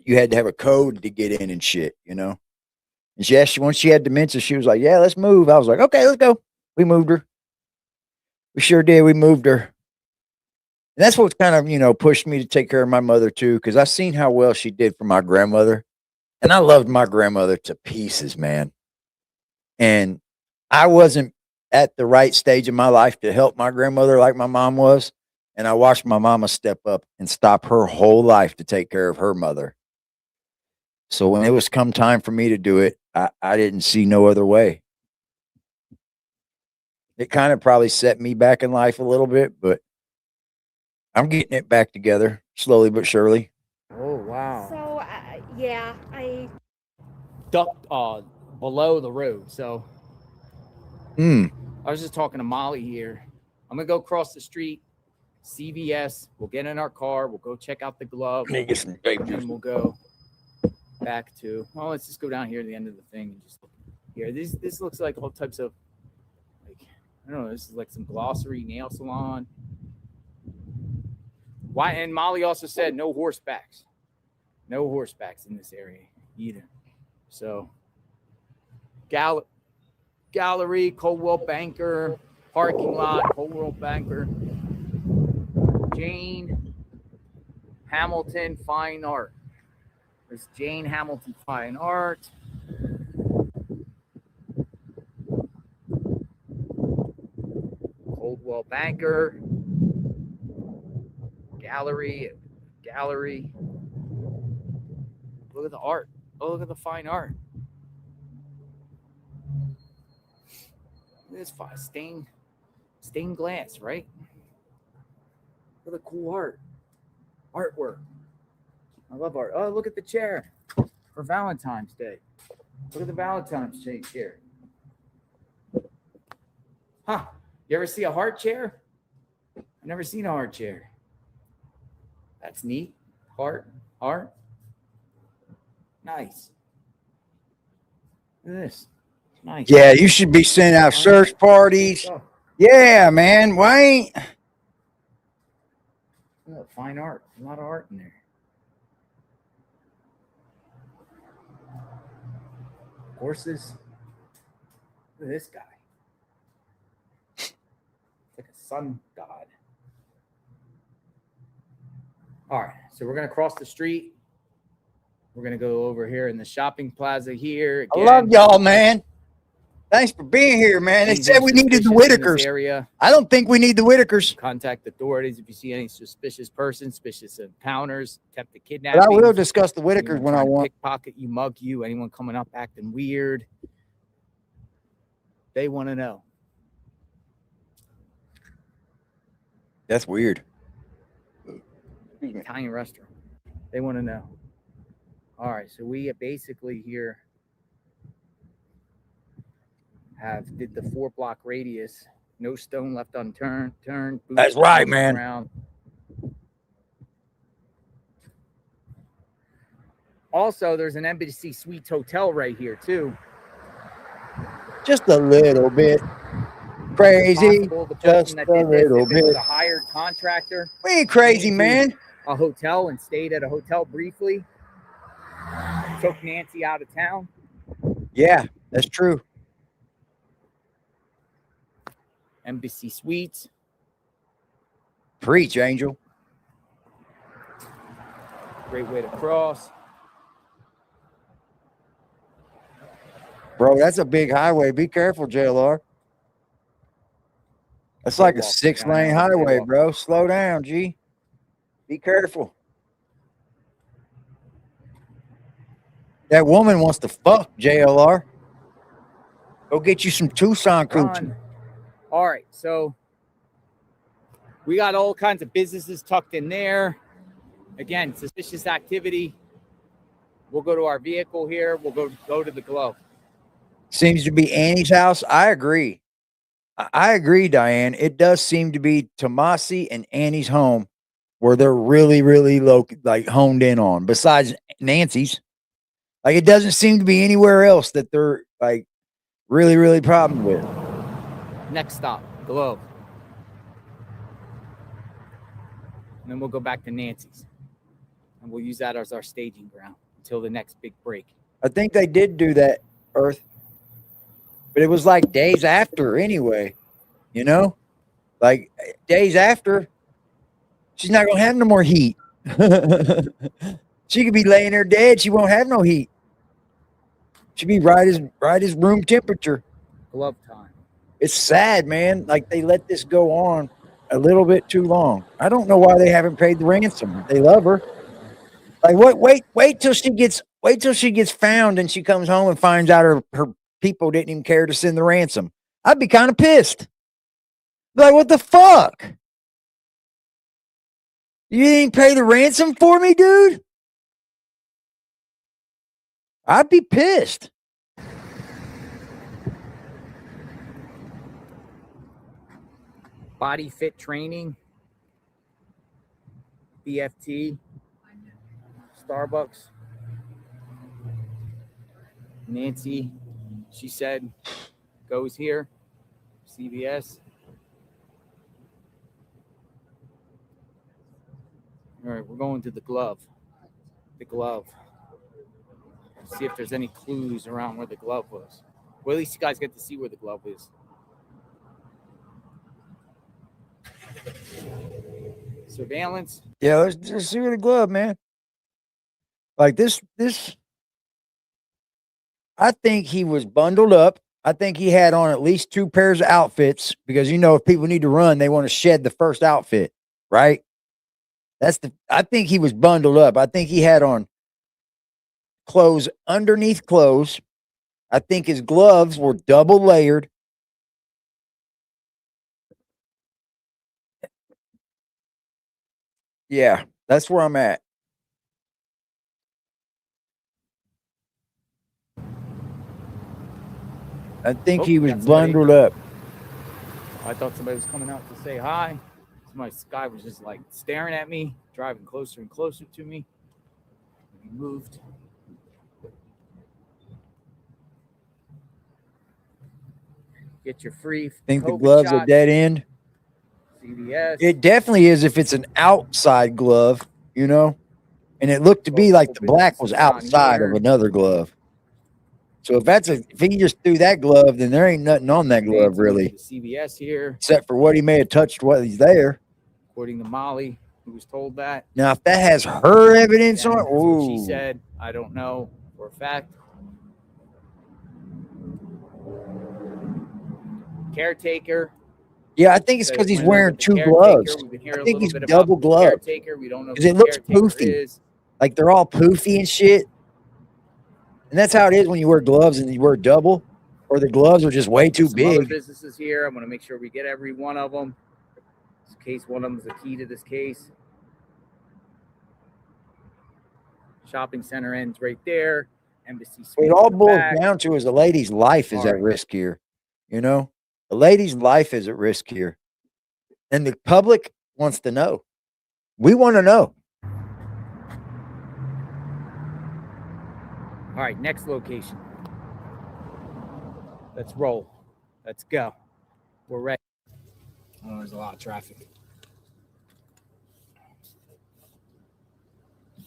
you had to have a code to get in and shit, And once she had dementia, she was like, yeah, let's move. I was like, okay, let's go. We moved her. We sure did. We moved her. And that's what kind of, pushed me to take care of my mother too, because I seen how well she did for my grandmother. And I loved my grandmother to pieces, man. And I wasn't at the right stage in my life to help my grandmother like my mom was. And I watched my mama step up and stop her whole life to take care of her mother. So when it was come time for me to do it, I didn't see no other way. It kind of probably set me back in life a little bit, but I'm getting it back together slowly but surely. Oh wow. So yeah, I Ducked below the road. So Hmm. I was just talking to Molly here. I'm gonna go across the street, CVS. We'll get in our car. We'll go check out the glove. Let me get some vape and juice. then we'll go back to. Well, let's just go down here to the end of the thing and just look here. This looks like all types of like I don't know. This is like some glossary nail salon. Why? And Molly also said no horsebacks. No horsebacks in this area either. So, gallery, Coldwell Banker, parking lot, Coldwell Banker, Jane Hamilton Fine Art. There's Jane Hamilton Fine Art. Coldwell Banker. Gallery. Look at the art. Oh, look at the fine art. Look at this stained glass, right? Look at the cool artwork. I love art. Oh, look at the chair for Valentine's Day. Look at the Valentine's Day chair. Huh? You ever see a heart chair? I've never seen a heart chair. That's neat. Heart. Nice. Look at this. Nice. Yeah, you should be sending out search parties. Yeah, man. Why ain't fine art? A lot of art in there. Horses. Look at this guy. It's like a sun god. All right, so we're gonna cross the street. We're gonna go over here in the shopping plaza here. Again. I love y'all, man. Thanks for being here, man. They said we needed the Whitakers. Area. I don't think we need the Whitakers. Contact authorities if you see any suspicious persons, suspicious encounters, attempted kidnapping. But I will discuss the Whitakers when I want. Pickpocket you, mug you, anyone coming up acting weird. They want to know. That's weird. Italian restaurant. They want to know. All right, so we basically here did the 4-block radius. No stone left unturned. That's right, man. Around. Also, there's an Embassy Suites hotel right here too. Just a little bit crazy. Just a little bit. A hired contractor. We ain't crazy, man. A hotel and stayed at a hotel briefly. Took Nancy out of town. Yeah, that's true. Embassy Suites. Preach, Angel. Great way to cross. Bro, that's a big highway. Be careful, JLR. That's like a 6-lane highway, bro. Slow down, G. Be careful. That woman wants to fuck, JLR. Go get you some Tucson coochie. All right, so we got all kinds of businesses tucked in there. Again, suspicious activity. We'll go to our vehicle here. We'll go to the glove. Seems to be Annie's house. I agree. I agree, Diane. It does seem to be Tomasi and Annie's home where they're really, really low, like honed in on. Besides Nancy's, like it doesn't seem to be anywhere else that they're like really, really problem with. Next stop, glove. And then we'll go back to Nancy's. And we'll use that as our staging ground until the next big break. I think they did do that, Earth. But it was like days after anyway, you know? Like days after, she's not going to have no more heat. She could be laying there dead. She won't have no heat. She'd be right as room temperature. Glove time. It's sad, man. Like they let this go on a little bit too long. I don't know why they haven't paid the ransom. They love her. Like what? Wait till she gets found and she comes home and finds out her people didn't even care to send the ransom. I'd be kind of pissed. Like what the fuck? You didn't pay the ransom for me, dude? I'd be pissed. Body fit training, BFT, Starbucks. Nancy, she said, goes here, CVS. All right, we're going to the glove. The glove. See if there's any clues around where the glove was. Well, at least you guys get to see where the glove is. Surveillance. Yeah, let's see where the glove, man. Like this. I think he was bundled up. I think he had on at least 2 pairs of outfits because if people need to run, they want to shed the first outfit, right? I think he was bundled up. I think he had on clothes underneath clothes. I think his gloves were double layered. Yeah, that's where I'm at. I think he was bundled up. I thought somebody was coming out to say hi. My guy was just like staring at me, driving closer and closer to me. He moved. Get your free. Think the COVID glove's a shots. dead end? CVS. It definitely is if it's an outside glove, and it looked to be like the black was outside of another glove. So if he just threw that glove, then there ain't nothing on that glove really, CVS here, except for what he may have touched while he's there. According to Molly, who was told that. Now, if that has her evidence on it, That's what she said. I don't know for a fact. Caretaker. Yeah, I think it's because he's wearing 2 gloves. I think he's double gloved. We don't know because it looks poofy. Like they're all poofy and shit. And that's how it is when you wear gloves and you wear double, or the gloves are just way too big. Other businesses here. I'm going to make sure we get every one of them. In case one of them is the key to this case. Shopping center ends right there. Embassy Suite. What it all boils down to is the lady's life is at risk here. The lady's life is at risk here. And the public wants to know. We want to know. All right, next location. Let's roll. Let's go. We're ready. Oh, there's a lot of traffic.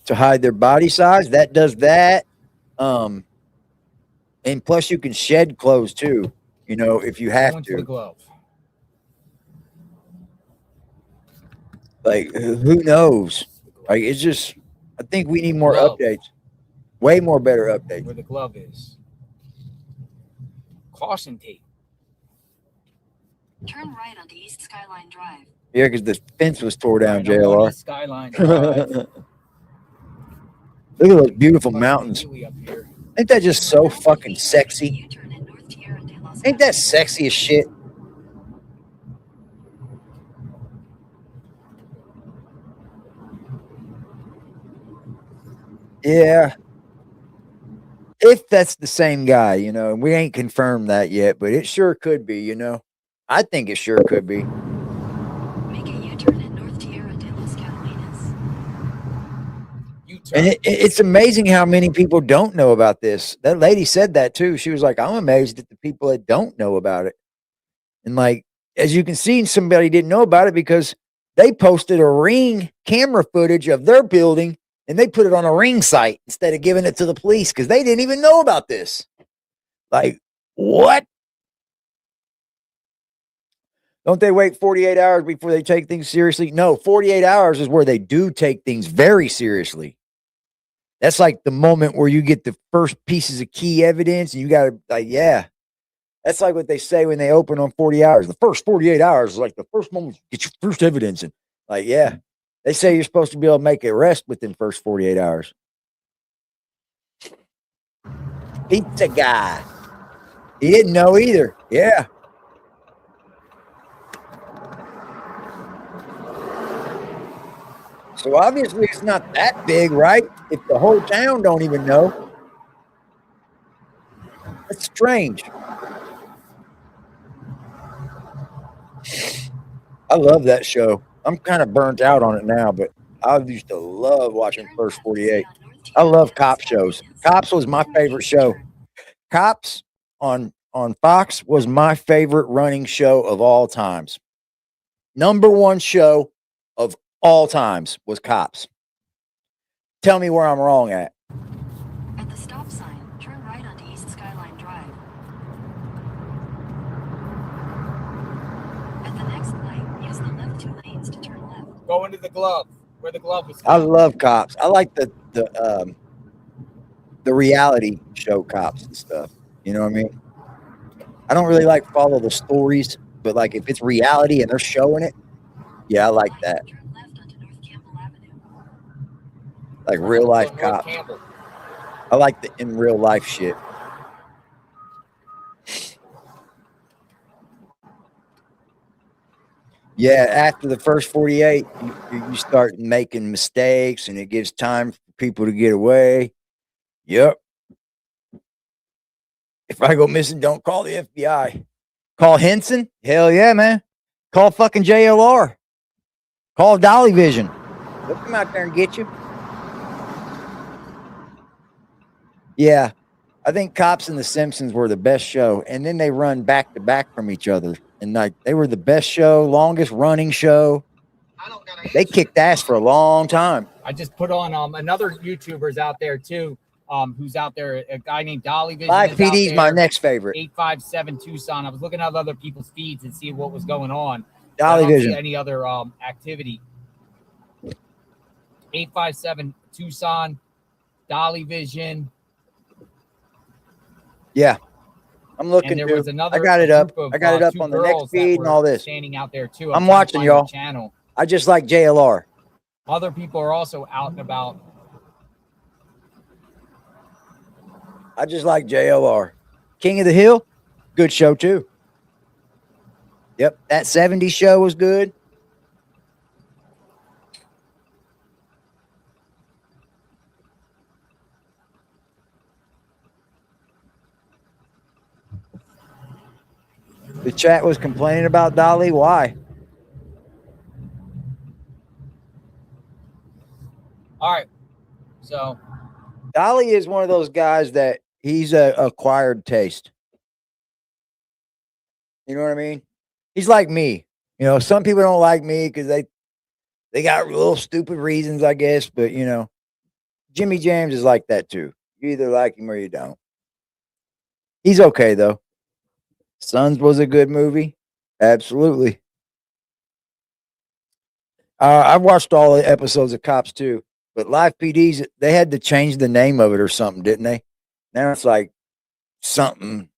To hide their body size, that does that. And plus you can shed clothes too, if you have to. The glove. Like, who knows? Like, it's just, I think we need more updates. Way more better updates. Where the glove is. Caution tape. Turn right onto East Skyline Drive. Yeah, because the fence was tore down, Right, JLR. Skyline Drive. Look at those beautiful mountains. Ain't that just so fucking sexy? Ain't that sexy as shit? Yeah. If that's the same guy, and we ain't confirmed that yet, but it sure could be, I think it sure could be. Make a U-turn at North Tierra de Los Catalinas. And it's amazing how many people don't know about this. That lady said that too. She was like, I'm amazed at the people that don't know about it. And like, as you can see, somebody didn't know about it because they posted a Ring camera footage of their building and they put it on a Ring site instead of giving it to the police because they didn't even know about this. Like, what? Don't they wait 48 hours before they take things seriously? No, 48 hours is where they do take things very seriously. That's like the moment where you get the first pieces of key evidence and you got to, like, yeah, That's like what they say when they open on 40 hours. The first 48 hours is like the first moment, get your first evidence. And like, yeah, they say you're supposed to be able to make arrest within first 48 hours. Pizza guy. He didn't know either. Yeah. So obviously it's not that big, right? If the whole town don't even know. That's strange. I love that show. I'm kind of burnt out on it now, but I used to love watching First 48. I love cop shows. Cops was my favorite show. Cops on Fox was my favorite running show of all times. Number one show of all times was Cops. Tell me where I'm wrong at. At the stop sign, turn right onto East Skyline Drive. At the next light, use the left 2 lanes to turn left. Go into the glove, where the glove was. I love Cops. I like the reality show Cops and stuff. You know what I mean? I don't really like follow the stories, but like if it's reality and they're showing it, yeah, I like that. Like real life cops. I like the in real life shit. Yeah, after the first 48, you start making mistakes and it gives time for people to get away. Yep. If I go missing, don't call the FBI. Call Henson? Hell yeah, man. Call fucking JLR. Call Dolly Vision. They'll come out there and get you. Yeah. I think Cops and The Simpsons were the best show. And then they run back to back from each other. And like they were the best show, longest running show. They kicked ass for a long time. I just put on another YouTuber's out there too. Who's out there? A guy named Dolly Vision. Live PD's my next favorite. 857 Tucson. I was looking at other people's feeds and see what was going on. Dolly I don't Vision. see any other activity. 857 Tucson, Dolly Vision. Yeah. I'm looking. And there was another. I got it up. Of, I got it up on the next feed and all this. Standing out there too. I'm watching y'all. Channel. I just like JLR. Other people are also out and about. I just like JLR. King of the Hill, good show too. Yep, that 70s show was good. The chat was complaining about Dolly. Why? All right. So Dolly is one of those guys that he's a acquired taste. You know what I mean? He's like me. You know, some people don't like me because they got little stupid reasons, I guess. But you know, Jimmy James is like that too. You either like him or you don't. He's okay though. Sons was a good movie. Absolutely. I've watched all the episodes of Cops too. But Live PDs, they had to change the name of it or something, didn't they? Now it's like something,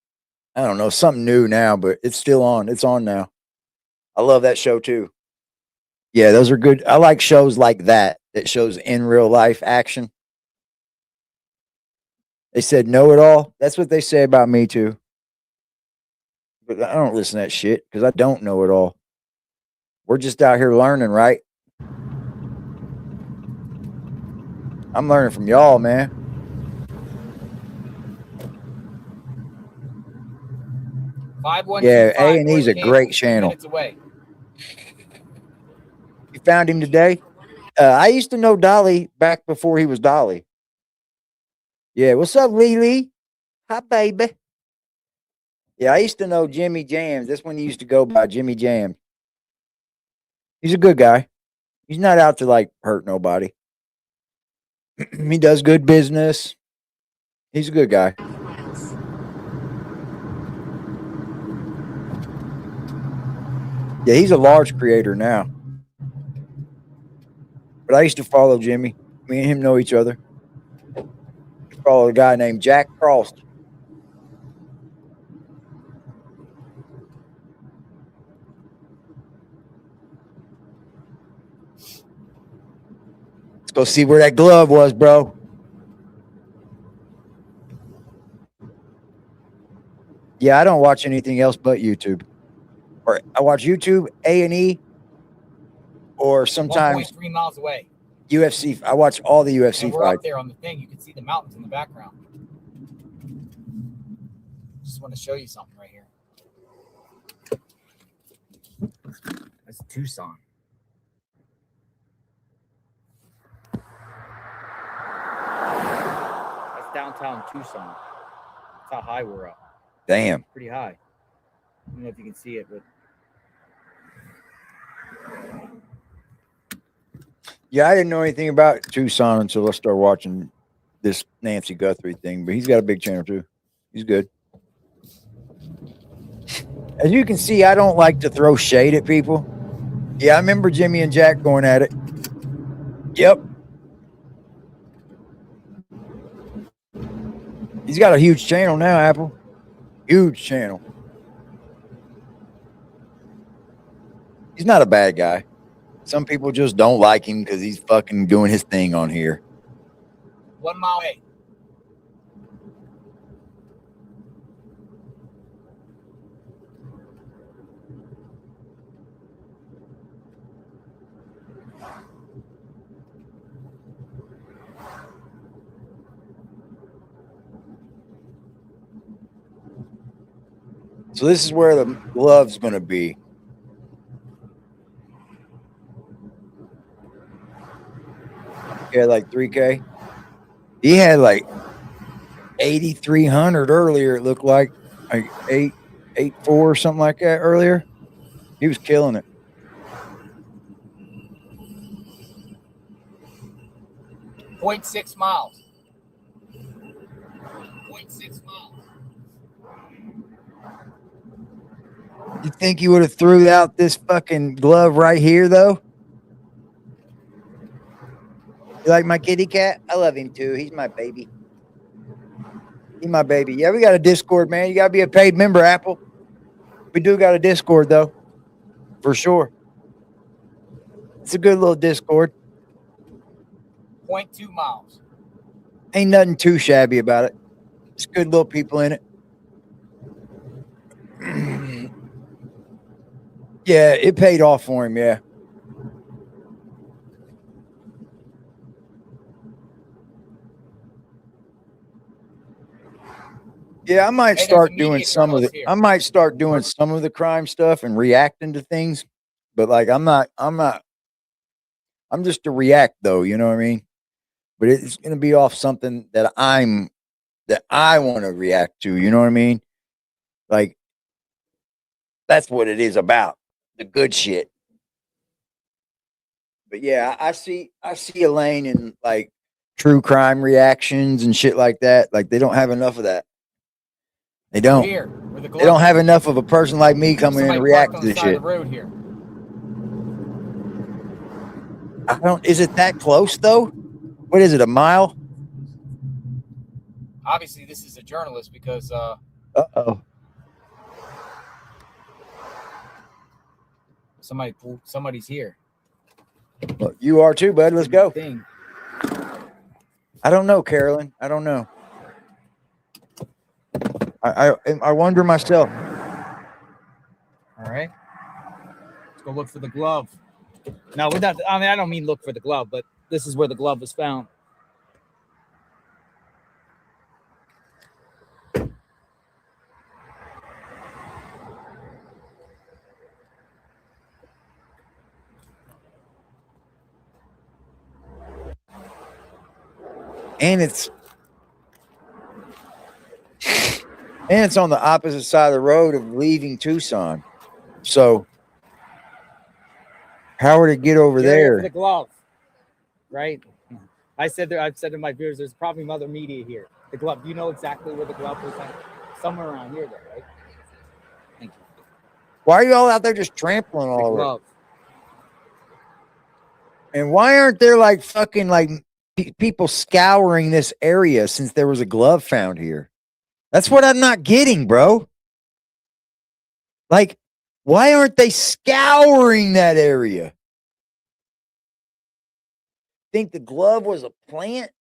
I don't know, something new now, but it's still on. It's on now. I love that show too. Yeah, those are good. I like shows like that shows in real life action. They said know it all. That's what they say about me too. But I don't listen to that shit because I don't know it all. We're just out here learning, right? I'm learning from y'all, man. Yeah, A&E's a great channel. You found him today? I used to know Dolly back before he was Dolly. Yeah, what's up, Lily? Hi, baby. Yeah, I used to know Jimmy Jams. That's when he used to go by Jimmy Jam. He's a good guy. He's not out to like hurt nobody. He does good business. He's a good guy. Yeah, he's a large creator now. But I used to follow Jimmy. Me and him know each other. I follow a guy named Jack Frost. Let's go see where that glove was, bro. Yeah, I don't watch anything else but YouTube. Or I watch YouTube, A&E, or sometimes 1.3 miles away. UFC. I watch all the UFC And we're up fights. there on the thing. You can see the mountains in the background. Just want to show you something right here. That's Tucson. That's downtown Tucson. That's how high we're up. Damn. Pretty high. I don't know if you can see it, but Yeah, I didn't know anything about Tucson until I started watching this Nancy Guthrie thing, but he's got a big channel too. He's good. As you can see, I don't like to throw shade at people. Yeah, I remember Jimmy and Jack going at it. Yep. He's got a huge channel now, Apple. Huge channel. He's not a bad guy. Some people just don't like him because he's fucking doing his thing on here. 1 mile away. So this is where the glove's going to be. He had like 3K. He had like 8,300 earlier. It looked like 884 or something like that earlier. He was killing it. .6 miles. 0.6 miles. You think you would have threw out this fucking glove right here, though? You like my kitty cat? I love him too. He's my baby. He's my baby. Yeah, we got a Discord, man. You got to be a paid member, Apple. We do got a Discord, though. For sure. It's a good little Discord. 0.2 miles. Ain't nothing too shabby about it. It's good little people in it. Yeah, it paid off for him, yeah. Yeah, I might start doing some of the. I might start doing some of the crime stuff and reacting to things, but like I'm just to react though. You know what I mean? But it's gonna be off something that I want to react to. You know what I mean? Like that's what it is about, the good shit. But yeah, I see a lane in like true crime reactions and shit like that. Like they don't have enough of that. They don't. Here, where the They don't have enough of a person like me coming in Somebody and react parked to on the this side shit. of the road here. I don't. Is it that close though? What is it? A mile? Obviously, this is a journalist because Uh-oh. somebody's here. Well, you are too, bud. Let's go. Thing. I don't know, Carolyn. I don't know. I wonder myself. All right. Let's go look for the glove. No, without. I mean, I don't mean look for the glove, but this is where the glove was found. And it's on the opposite side of the road of leaving Tucson. So how would it get over You're here for there? the glove, right? I've said to my viewers, there's probably other media here. The glove. You know exactly where the glove was at. Somewhere around here, though, right? Thank you. Why are you all out there just trampling all over? Glove. And why aren't there like fucking like people scouring this area since there was a glove found here? That's what I'm not getting, bro. Like, why aren't they scouring that area? think the glove was a plant?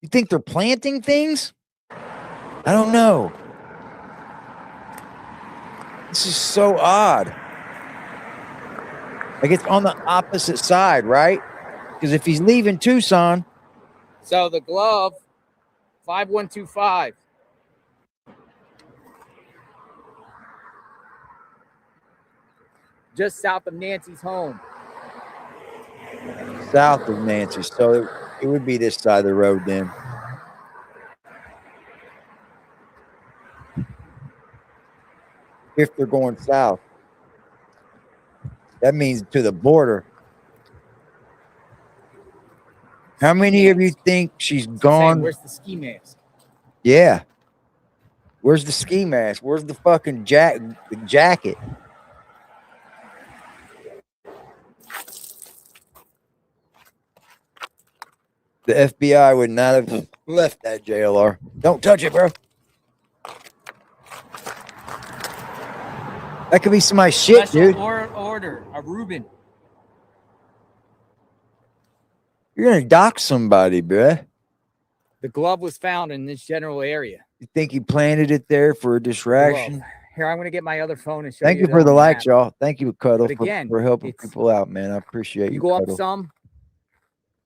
You think they're planting things? I don't know. This is so odd. Like it's on the opposite side, right? Because if he's leaving Tucson. So the glove, 5125. Just south of Nancy's home. South of Nancy. So it would be this side of the road then. If they're going south. That means to the border. How many of you think she's gone? Where's the ski mask? Yeah. Where's the ski mask? Where's the fucking jacket? The FBI would not have left that JLR. Don't touch it, bro. That could be somebody's shit, dude. Order, a Reuben. You're gonna dock somebody, bruh. The glove was found in this general area. You think he planted it there for a distraction? Glove. Here, I'm gonna get my other phone and show Thank you it for on the likes, map. y'all. Thank you, Cuddle, But again, for helping it's- people out, man. I appreciate you. You go up Cuddle. some,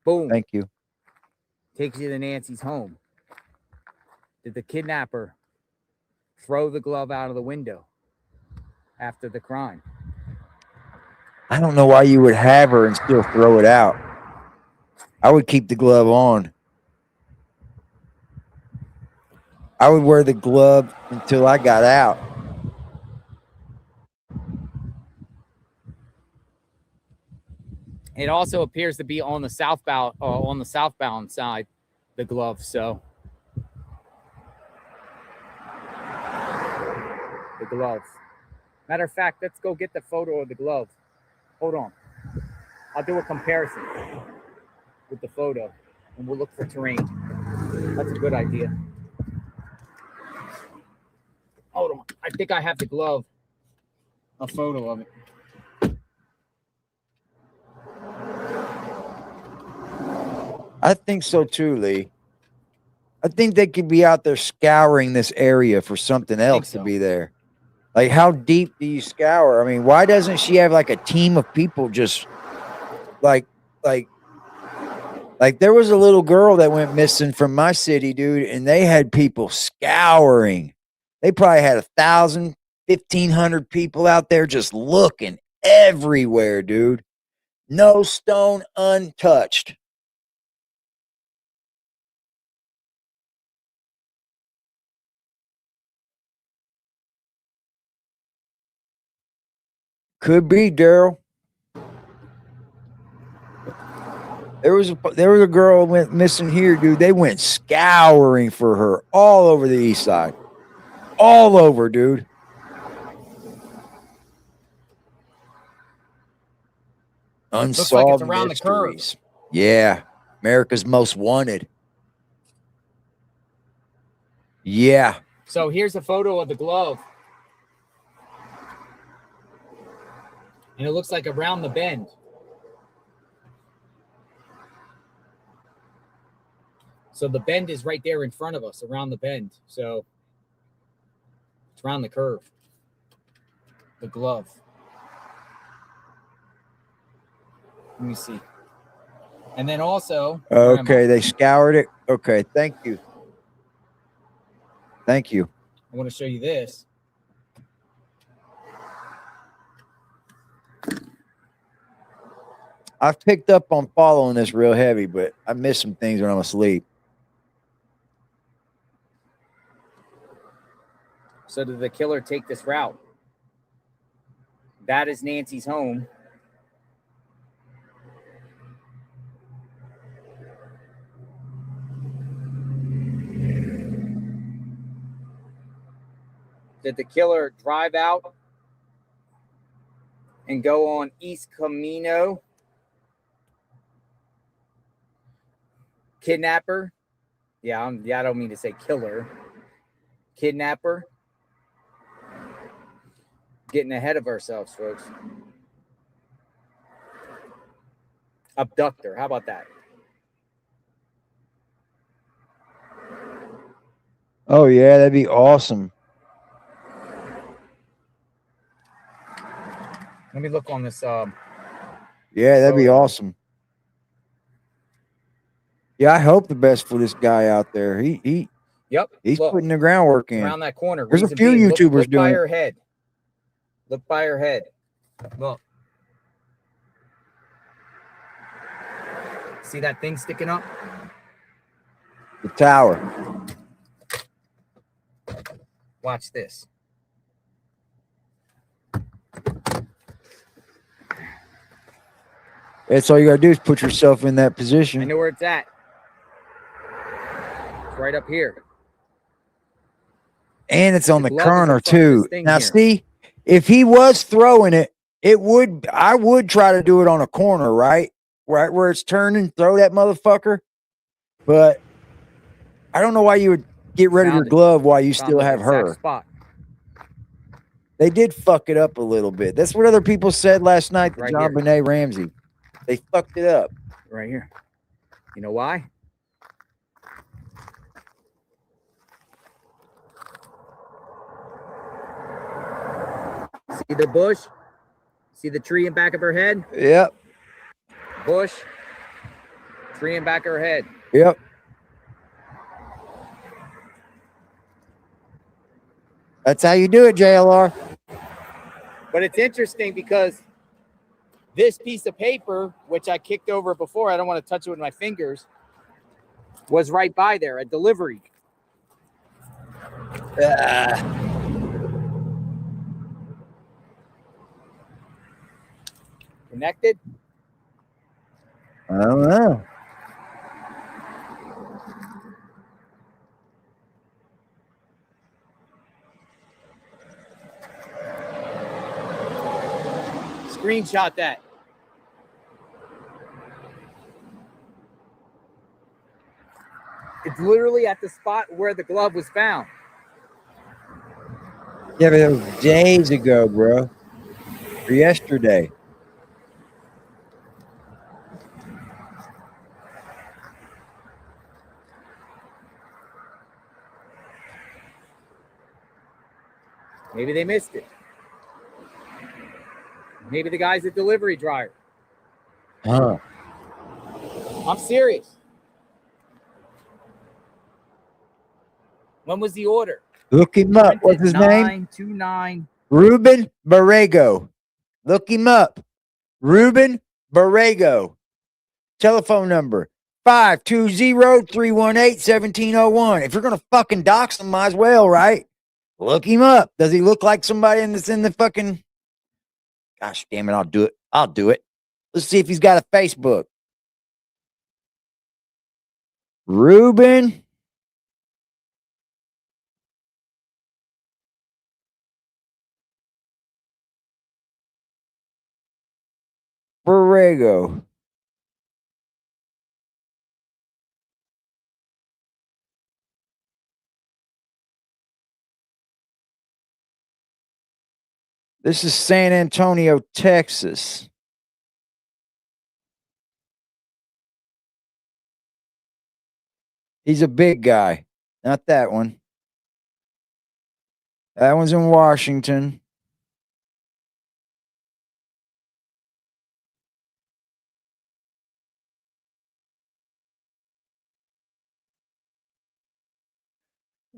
boom. Thank you. Takes you to Nancy's home. Did the kidnapper throw the glove out of the window after the crime? I don't know why you would have her and still throw it out. I would keep the glove on. I would wear the glove until I got out. It also appears to be on the southbound side, the glove. So the glove. Matter of fact, let's go get the photo of the glove. Hold on. I'll do a comparison with the photo, and we'll look for terrain. That's a good idea. Hold on. I think I have the glove. A photo of it. I think so too, Lee. I think they could be out there scouring this area for something else to be there. Like, how deep do you scour? I mean, why doesn't she have like a team of people just like there was a little girl that went missing from my city, dude, and they had people scouring. They probably had 1,000, 1,500 people out there just looking everywhere, dude. No stone untouched. Could be, Daryl. There was a girl went missing here, dude. They went scouring for her all over the east side. All over, dude. Unsolved Looks like it's around mysteries. the curve. Yeah. America's Most Wanted. Yeah. So here's a photo of the glove. And it looks like around the bend. So the bend is right there in front of us, around the bend. So it's around the curve. The glove. Let me see. And then also. Okay, they scoured it. Okay, thank you. Thank you. I want to show you this. I've picked up on following this real heavy, but I miss some things when I'm asleep. So did the killer take this route? That is Nancy's home. Did the killer drive out and go on East Camino? Kidnapper? Yeah, I don't mean to say killer. Kidnapper? Getting ahead of ourselves, folks. abductor. How about that? Oh yeah, that'd be awesome. Let me look on this. Yeah, that'd be photo. awesome. Yeah, I hope the best for this guy out there. Yep. He's Look, putting the groundwork in. around that corner. There's a Reason few being, YouTubers look by doing her it. head. Look by her head. Look. See that thing sticking up? The tower. Watch this. That's all you gotta do is put yourself in that I position. know where it's at. It's right up here. And it's on the glove is in corner front of this too. thing Now here. see, if he was throwing it, I would try to do it on a corner, right? Right where it's turning, throw that motherfucker. But I don't know why you would get rid of your Found it. glove while you Found still the have exact her. spot. They did fuck it up a little bit. That's what other people said last night to Right John here. Benet Ramsey. They fucked it up. Right here. You know why? See the bush? See the tree in back of her head? Yep. Bush. Tree in back of her head. Yep. That's how you do it, JLR. But it's interesting because this piece of paper, which I kicked over before, I don't want to touch it with my fingers, was right by there, a delivery. Connected? I don't know. Screenshot that. It's literally at the spot where the glove was found. Yeah, but that was days ago, bro. Or yesterday. Maybe they missed it. Maybe the guy's a delivery driver. Huh. I'm serious. When was the order? Look him up. What's his name? 929. Ruben Borrego. Look him up. Ruben Borrego. Telephone number 520-318-1701. If you're gonna fucking dox him, might as well, right? Look him up. Does he look like somebody that's in the fucking? Gosh damn it! I'll do it. I'll do it. Let's see if he's got a Facebook. Ruben Borrego. This is San Antonio, Texas. He's a big guy. Not that one. That one's in Washington.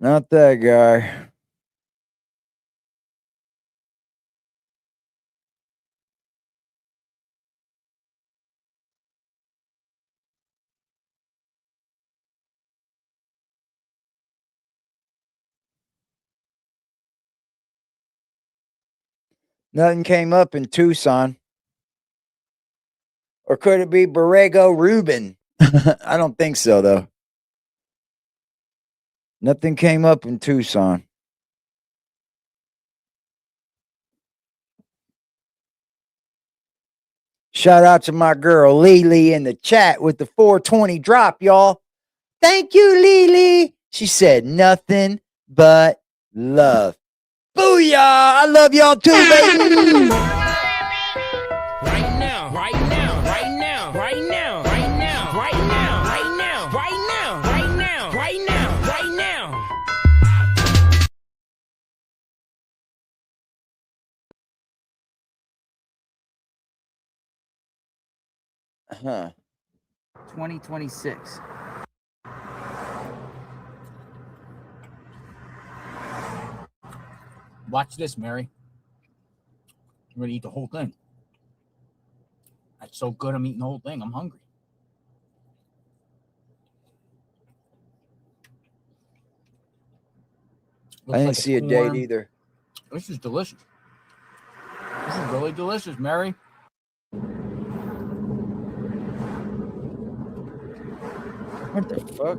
Not that guy. Nothing came up in Tucson. Or could it be Borrego Ruben? I don't think so, though. Nothing came up in Tucson. Shout out to my girl Lily in the chat with the 420 drop, y'all. Thank you, Lily. She said nothing but love. Booyah! I love y'all too, baby. Right now, right now, right now, right now. Huh. 2026. Watch this, Mary. I'm gonna eat the whole thing. That's so good. I'm eating the whole thing. I'm hungry. I didn't see a date either. This is delicious. This is really delicious, Mary. What the fuck?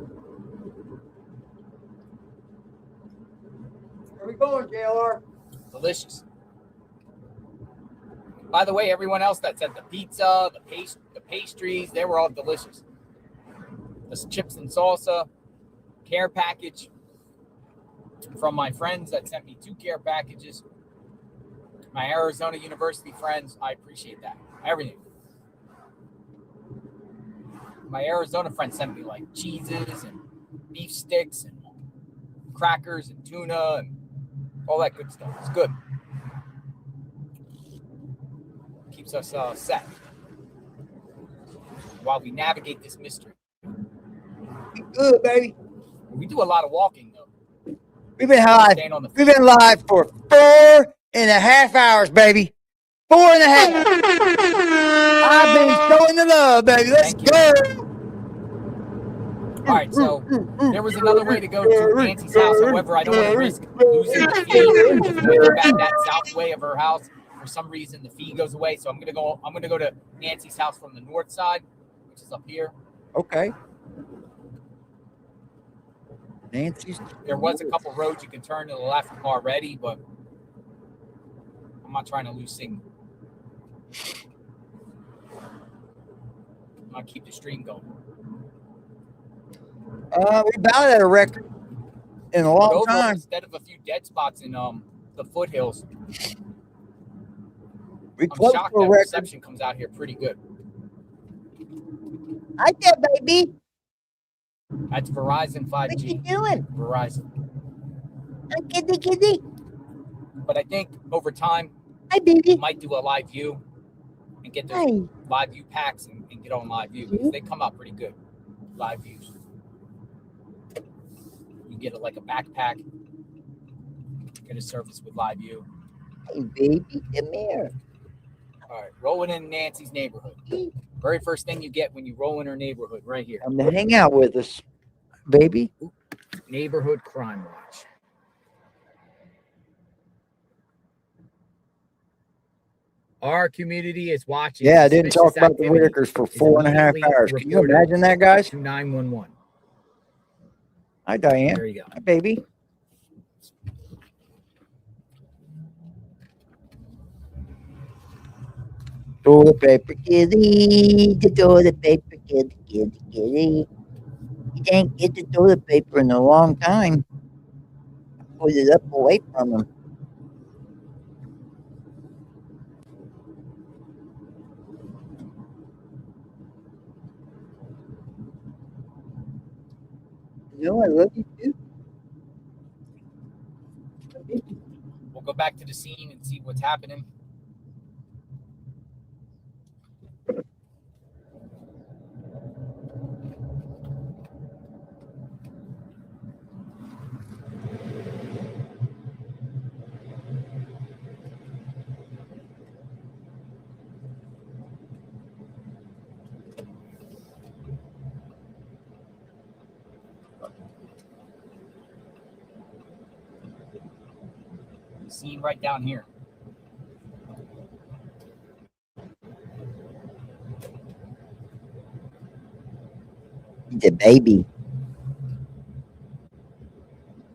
Where we going, JLR? Delicious. By the way, everyone else that said the pizza, the pastries, they were all delicious. The chips and salsa, care package from my friends that sent me 2 care packages. My Arizona University friends, I appreciate that. Everything. My Arizona friends sent me like cheeses and beef sticks and crackers and tuna and all that good stuff. It's good. Keeps us set while we navigate this mystery. Good, baby. We do a lot of walking though. We've been live. We've been live for 4.5 hours, baby. 4.5. I've been showing the love, baby. Let's go. All right, so there was another way to go to Nancy's house. However, I don't want to risk losing the fee. If we go back that south way of her house, for some reason the fee goes away. So I'm gonna go to Nancy's house from the north side, which is up here. Okay. Nancy's. There was a couple roads you can turn to the left already, but I'm not trying to lose signal. I'm gonna keep the stream going. We about at a record in a long time. Instead of a few dead spots in the foothills, We I'm close shocked to a that record. reception comes out here pretty good. Hi there, baby. That's Verizon 5G. What you doing? Verizon. Oh, kitty. But I think over time, Hi, baby. we might do a live view and get those Hi. live view packs and get on live view because they come out pretty good. Live views. You get it like a backpack. Get a service with live view. Hey, baby, come here. All right, rolling in Nancy's neighborhood. Very first thing you get when you roll in her neighborhood, right here. Come to hang out with us, baby. Neighborhood Crime Watch. Our community is watching. Yeah, I didn't talk suspicious about the activity Whitakers for is 4.5 immediately hours. Can you reported imagine that, guys? to 911. Hi, Diane. There you go. Hi, baby. Toilet paper kitty, the toilet paper kitty. You didn't get the toilet paper in a long time. Put it up away from him. No, I love you too. We'll go back to the scene and see what's happening. Scene right down here. He's a baby.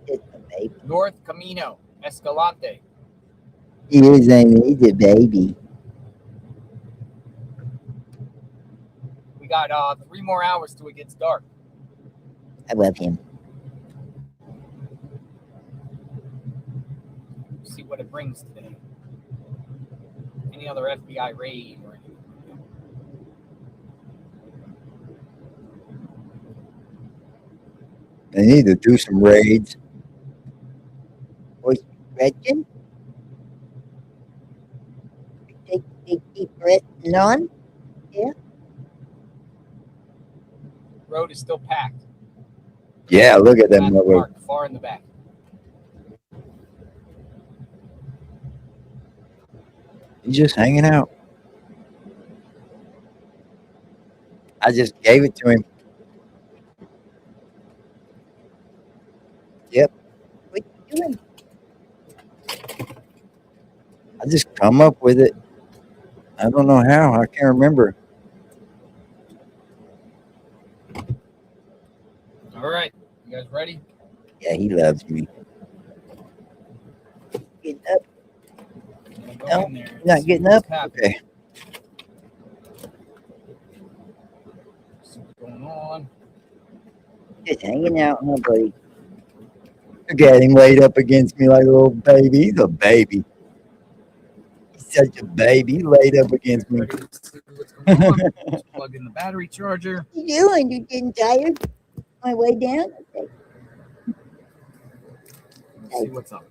It's a baby. North Camino, Escalante. He's a baby. We got 3 more hours till it gets dark. I love him. See what it brings today. Any other FBI raid or anything. They need to do some raids. Voice Gretchen? Take deep breath and on. Yeah. road is still packed. Yeah, look at them. Parked far in the back. He's just hanging out. I just gave it to him. Yep. What you doing? I just come up with it. I don't know how. I can't remember. All right, you guys ready? Yeah, he loves me. Getting up. No, you're not getting up? Okay. See what's going on. Just hanging out, huh, buddy? Look at him laid up against me like a little baby. He's a baby. He's such a baby. He laid up against me. Let's plug in the battery charger. What you doing? You getting tired? My way down? Okay. Let's see what's up.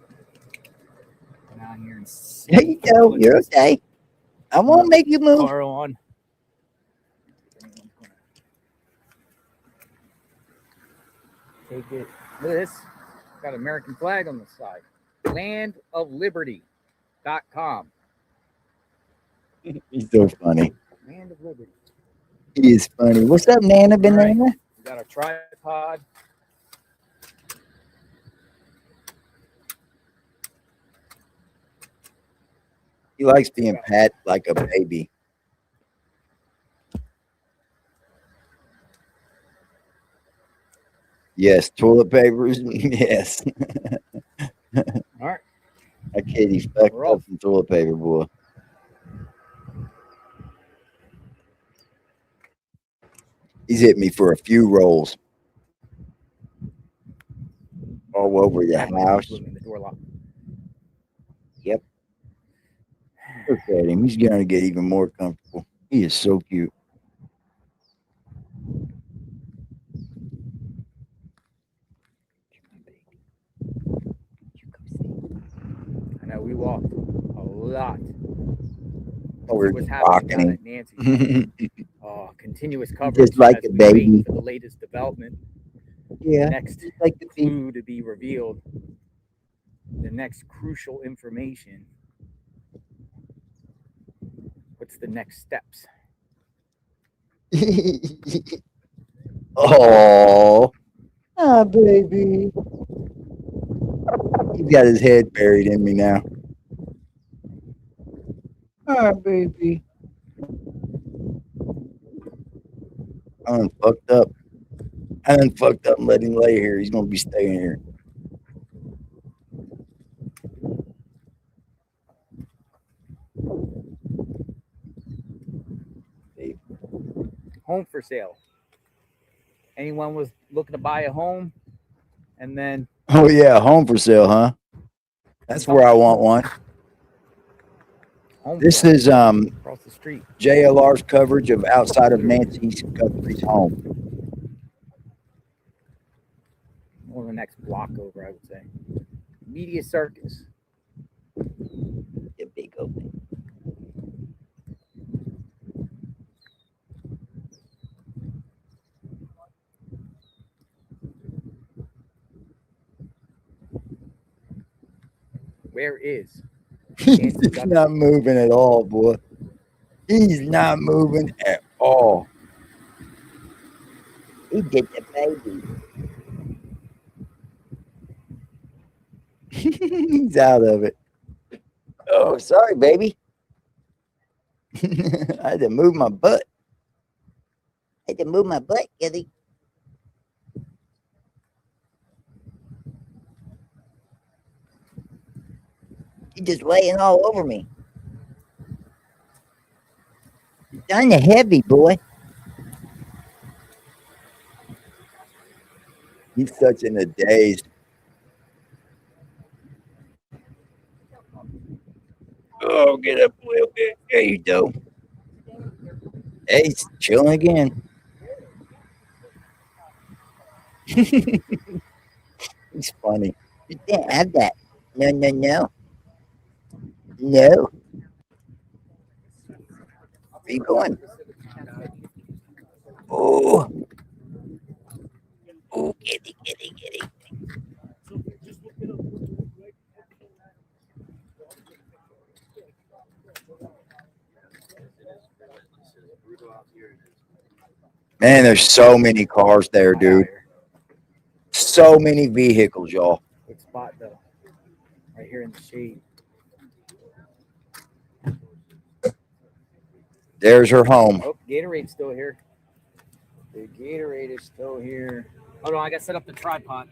Down here and see. There you go. You're okay. I won't make you move. Car on. Take it. Look at this. Got an American flag on the side. Landofliberty.com. He's so funny. Land of Liberty. He is funny. What's up, Nana Banana? Right. We got our tripod. He likes being pat like a baby. Yes, toilet papers. Yes. All right. That kid, he's fucked up from toilet paper, boy. He's hit me for a few rolls. All over the house. The door lock. Yep. Look at him. He's going to get even more comfortable. He is so cute. I know we walked a lot. Oh, we're What's rocking happening him. down at Nancy's. Continuous coverage. Just like as a we wait baby. For the latest development. Yeah. The next like the clue to be revealed. The next crucial information. What's the next steps? Oh, baby. He's got his head buried in me now. Baby. I done fucked up. And let him lay here. He's gonna be staying here. Home for sale. Anyone was looking to buy a home, and then Oh yeah, home for sale, huh? That's where I want one. This is across the street. JLR's coverage of outside of Nancy Guthrie's home. Or the next block over, I would say. Media Circus. A big open. Where is? He's not moving at all, boy. He's not moving at all. He did the baby. He's out of it. Oh, sorry, baby. I had to move my butt. Kitty. You're just laying all over me. You're kind of heavy, boy. He's such in a daze. Oh, get up a little bit. There you go. Hey, he's chilling again. He's funny. You can't have that. No, no, no. No. Where you going? Oh. Oh, kitty, kitty, kitty. Man, there's so many cars there, dude. So many vehicles, y'all. Good spot though. Right here in the shade. There's her home. Oh, Gatorade's still here. The Gatorade is still here. Hold on, I gotta set up the tripod.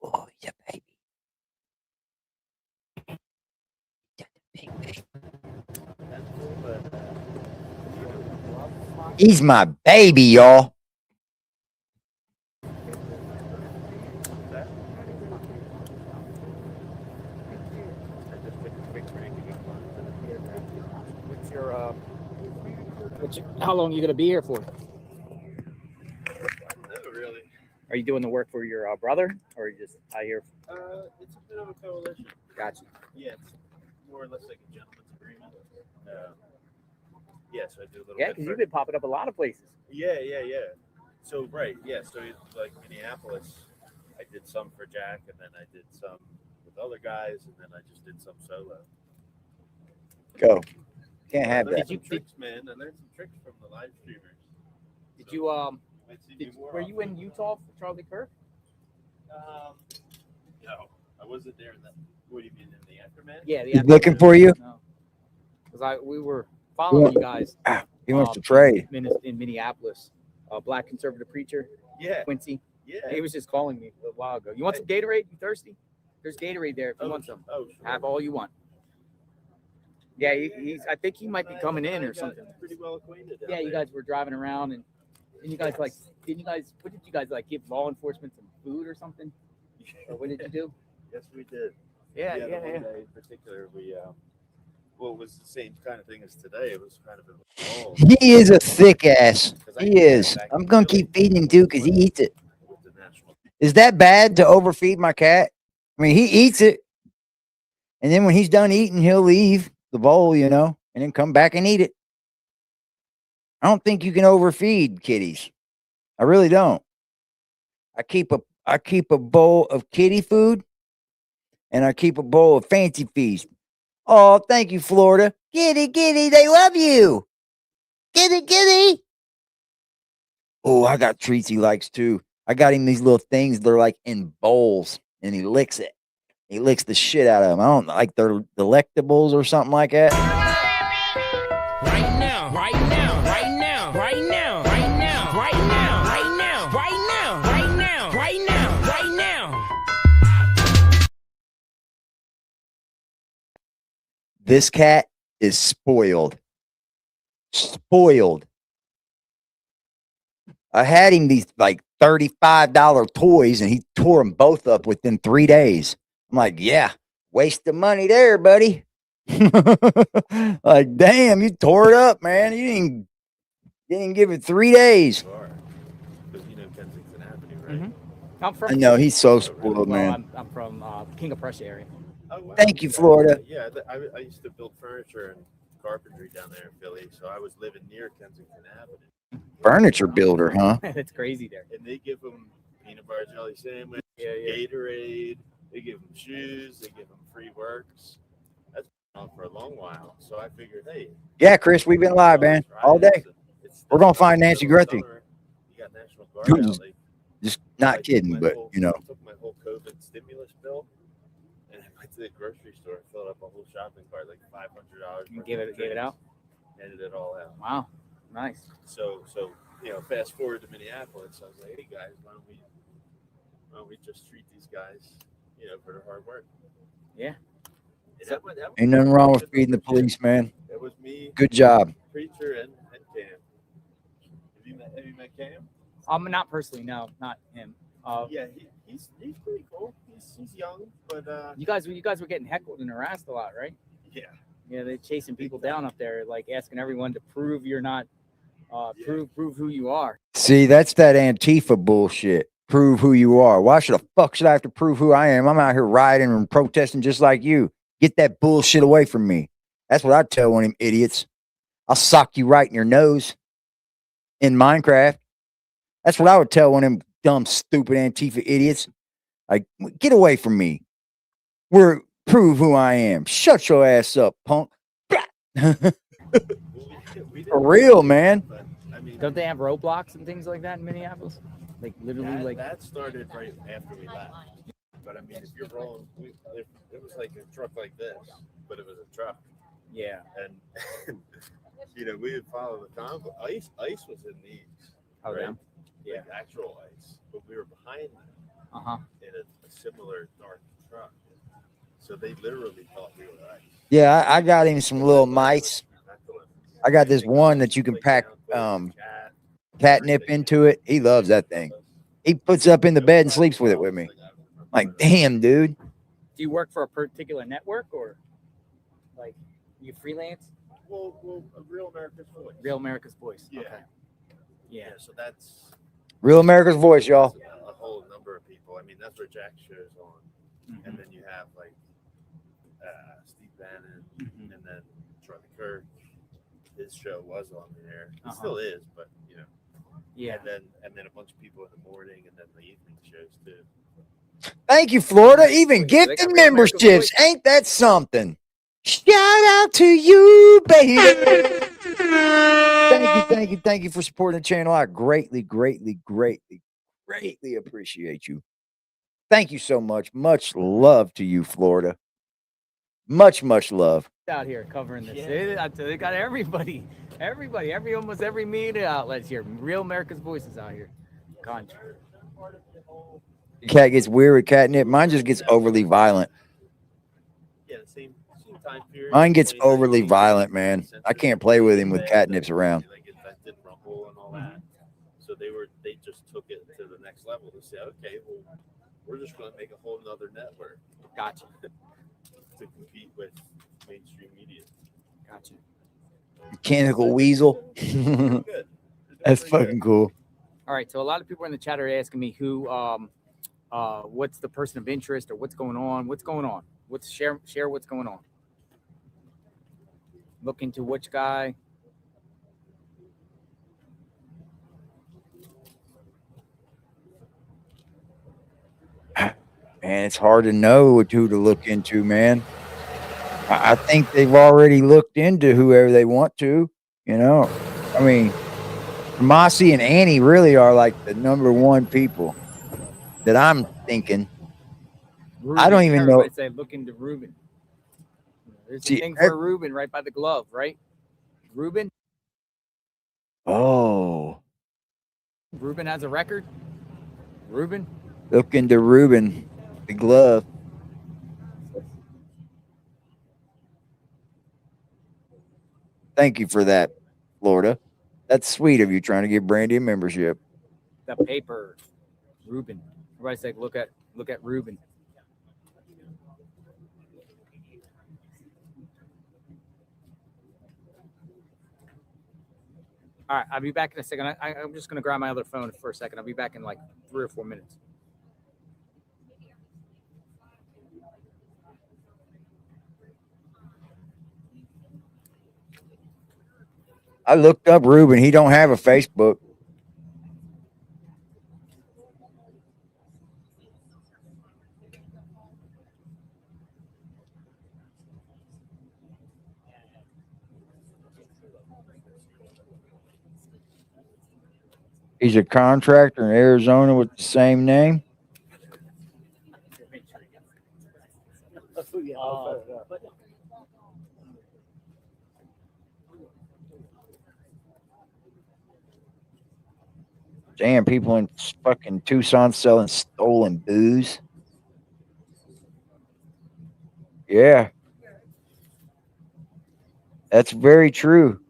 Oh, yeah, baby. He's my baby, y'all. What's your how long are you gonna be here for? Really? Are you doing the work for your brother, or are you just out here? It's a bit of a coalition. Gotcha. Yeah, it's more or less like a gentleman's agreement. Yeah, so I do a little Yeah, bit. because you've been popping up a lot of places. Yeah. So, right, yeah. So, like Minneapolis, I did some for Jack, and then I did some with other guys, and then I just did some solo. Go. Can't have I learned that. some tricks, man. I learned some tricks from the live streamers. Did you were you in Utah for Charlie Kirk? No, I wasn't there in the. What do you mean in the aftermath? Yeah, the He's looking for you. Because we were following you guys. He wants to trade. In Minneapolis. Black conservative preacher. Yeah. Quincy. Yeah. He was just calling me a while ago. You want some Gatorade? You thirsty? There's Gatorade there if you want some. Oh, sure. Have all you want. Yeah, he's. I think he might be coming in or something. Pretty well acquainted. Yeah, you guys were driving around and you guys like. Didn't you guys? What did you guys like? Give law enforcement some food or something? Or what did you do? Yes, we did. Yeah. The one day in particular, we well, it was the same kind of thing as today. It was kind of involved. He is a thick ass. He is. I'm gonna keep feeding him too because he eats it. Is that bad to overfeed my cat? I mean, he eats it, and then when he's done eating, he'll leave the bowl, and then come back and eat it. I don't think you can overfeed kitties. I really don't. I keep a bowl of kitty food, and I keep a bowl of fancy feast. Oh, thank you, Florida. Kitty, kitty, they love you. Kitty, kitty. Oh, I got treats he likes too. I got him these little things. They're like in bowls, and he licks it. He licks the shit out of them. I don't like they're delectables or something like that. Right now, right now, right now, right now, right now, right now, right now, right now, right now, right now, right now. This cat is spoiled. Spoiled. I had him these like $35 toys and he tore them both up within 3 days. I'm like, yeah, waste of money there, buddy. Like, damn, you tore it up, man. You didn't give it 3 days. Because you know Kensington Avenue, right? I'm from. I know he's so spoiled, Well, man. I'm from King of Prussia area. Oh, wow. Thank you, Florida. Yeah, I used to build furniture and carpentry down there in Philly, so I was living near Kensington Avenue. Furniture builder, huh? That's crazy there. And they give them peanut butter jelly sandwich, Gatorade. They give them shoes. They give them free works. That's been on for a long while. So I figured, hey. Yeah, Chris, we've been live, man, all day. We're gonna find Nancy Guthrie. You got National Guard out. Like, Just not kidding, but I took my whole COVID stimulus bill and I went to the grocery store and filled up a whole shopping cart, like $500. You gave it out? Handed it all out. Wow, nice. So fast forward to Minneapolis. I was like, hey guys, why don't we just treat these guys, for their hard work? Yeah. And that was ain't nothing wrong with feeding the police, man. That was me. Good job. Preacher and Cam. Have you met Cam? Not personally, no, not him. Yeah, he's pretty cool. He's young, but you guys were getting heckled and harassed a lot, right? Yeah. Yeah, they're chasing people down up there, like asking everyone to prove you're not, prove who you are. See, that's that Antifa bullshit. Prove who you are. Why should the fuck should I have to prove who I am? I'm out here rioting and protesting just like you. Get that bullshit away from me. That's what I tell one of them idiots. I'll sock you right in your nose in Minecraft. That's what I would tell one of them dumb, stupid Antifa idiots. Like, get away from me. Prove who I am. Shut your ass up, punk. For real, man. Don't they have roadblocks and things like that in Minneapolis? Like literally, like that started right after we left. But I mean, if you're rolling, it was like a truck like this, but it was a truck. Yeah. And you know, we would follow the convoy. Ice was in these. Oh, right? damn. Yeah, like actual ice, but we were behind them in a similar dark truck. So they literally thought we were ice. Yeah, I got him some little mice. I got this one that you can pack catnip into it. He loves that thing. He puts it up in the bed and sleeps with it with me. Like, damn, dude. Do you work for a particular network or like you freelance? Well, Real America's Voice. Real America's Voice. Yeah. Okay. Yeah. So that's Real America's Voice, y'all. a whole number of people. I mean, that's where Jack shows on, and then you have like Steve Bannon, and then Charlie Kirk. His show was on there. It still is, but you know. Yeah. And then a bunch of people in the morning, and then the evening shows too. Thank you, Florida. Even gifted memberships. Ain't that something? Shout out to you, baby. Thank you for supporting the channel. I greatly appreciate you. Thank you so much. Much love to you, Florida. Much love. Out here covering this. They got everybody, almost every media outlets here. Real America's Voice is out here. Country. Cat gets weird with catnip. Mine just gets overly violent. Yeah, the same time period. Mine gets overly violent, man. I can't play with him with catnips around. Like invented Rumble and all that. So they just took it to the next level to say, okay, well, we're just going to make a whole nother network. Gotcha. To compete with mainstream media. Gotcha. Mechanical weasel. That's fucking cool. All right, so a lot of people in the chat are asking me what's the person of interest or what's going on. Share what's going on. Look into which guy. Man, it's hard to know who to look into, man. I think they've already looked into whoever they want to, you know. I mean, Mossy and Annie really are like the number one people that I'm thinking. Ruben, I don't even know. Everybody say look into Ruben. There's a thing for Ruben right by the glove, right? Ruben. Oh. Ruben has a record. Ruben. Look into Ruben, the glove. Thank you for that, Florida. That's sweet of you trying to give Brandy a membership. The paper. Ruben. Everybody say look at Ruben. All right, I'll be back in a second. I'm just going to grab my other phone for a second. I'll be back in like 3 or 4 minutes. I looked up Ruben. He don't have a Facebook. He's a contractor in Arizona with the same name. Damn, people in fucking Tucson selling stolen booze. Yeah. That's very true.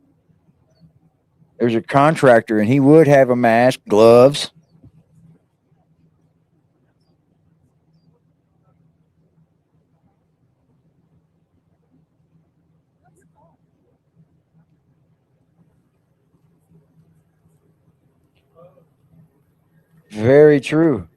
There's a contractor and he would have a mask, gloves. Very true.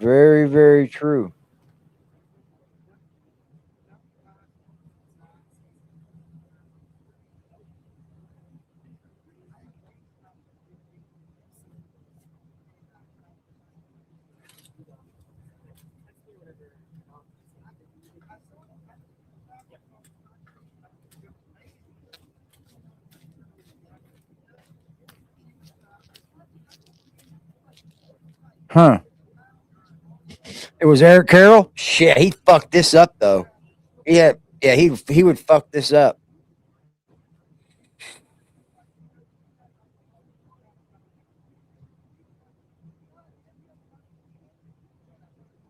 Very, very true. Huh. It was Eric Carroll? Shit, he fucked this up though. Yeah, yeah, he would fuck this up.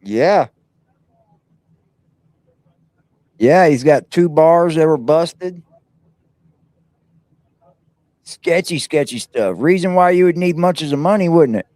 Yeah. Yeah, he's got 2 bars that were busted. Sketchy, sketchy stuff. Reason why you would need bunches of money, wouldn't it?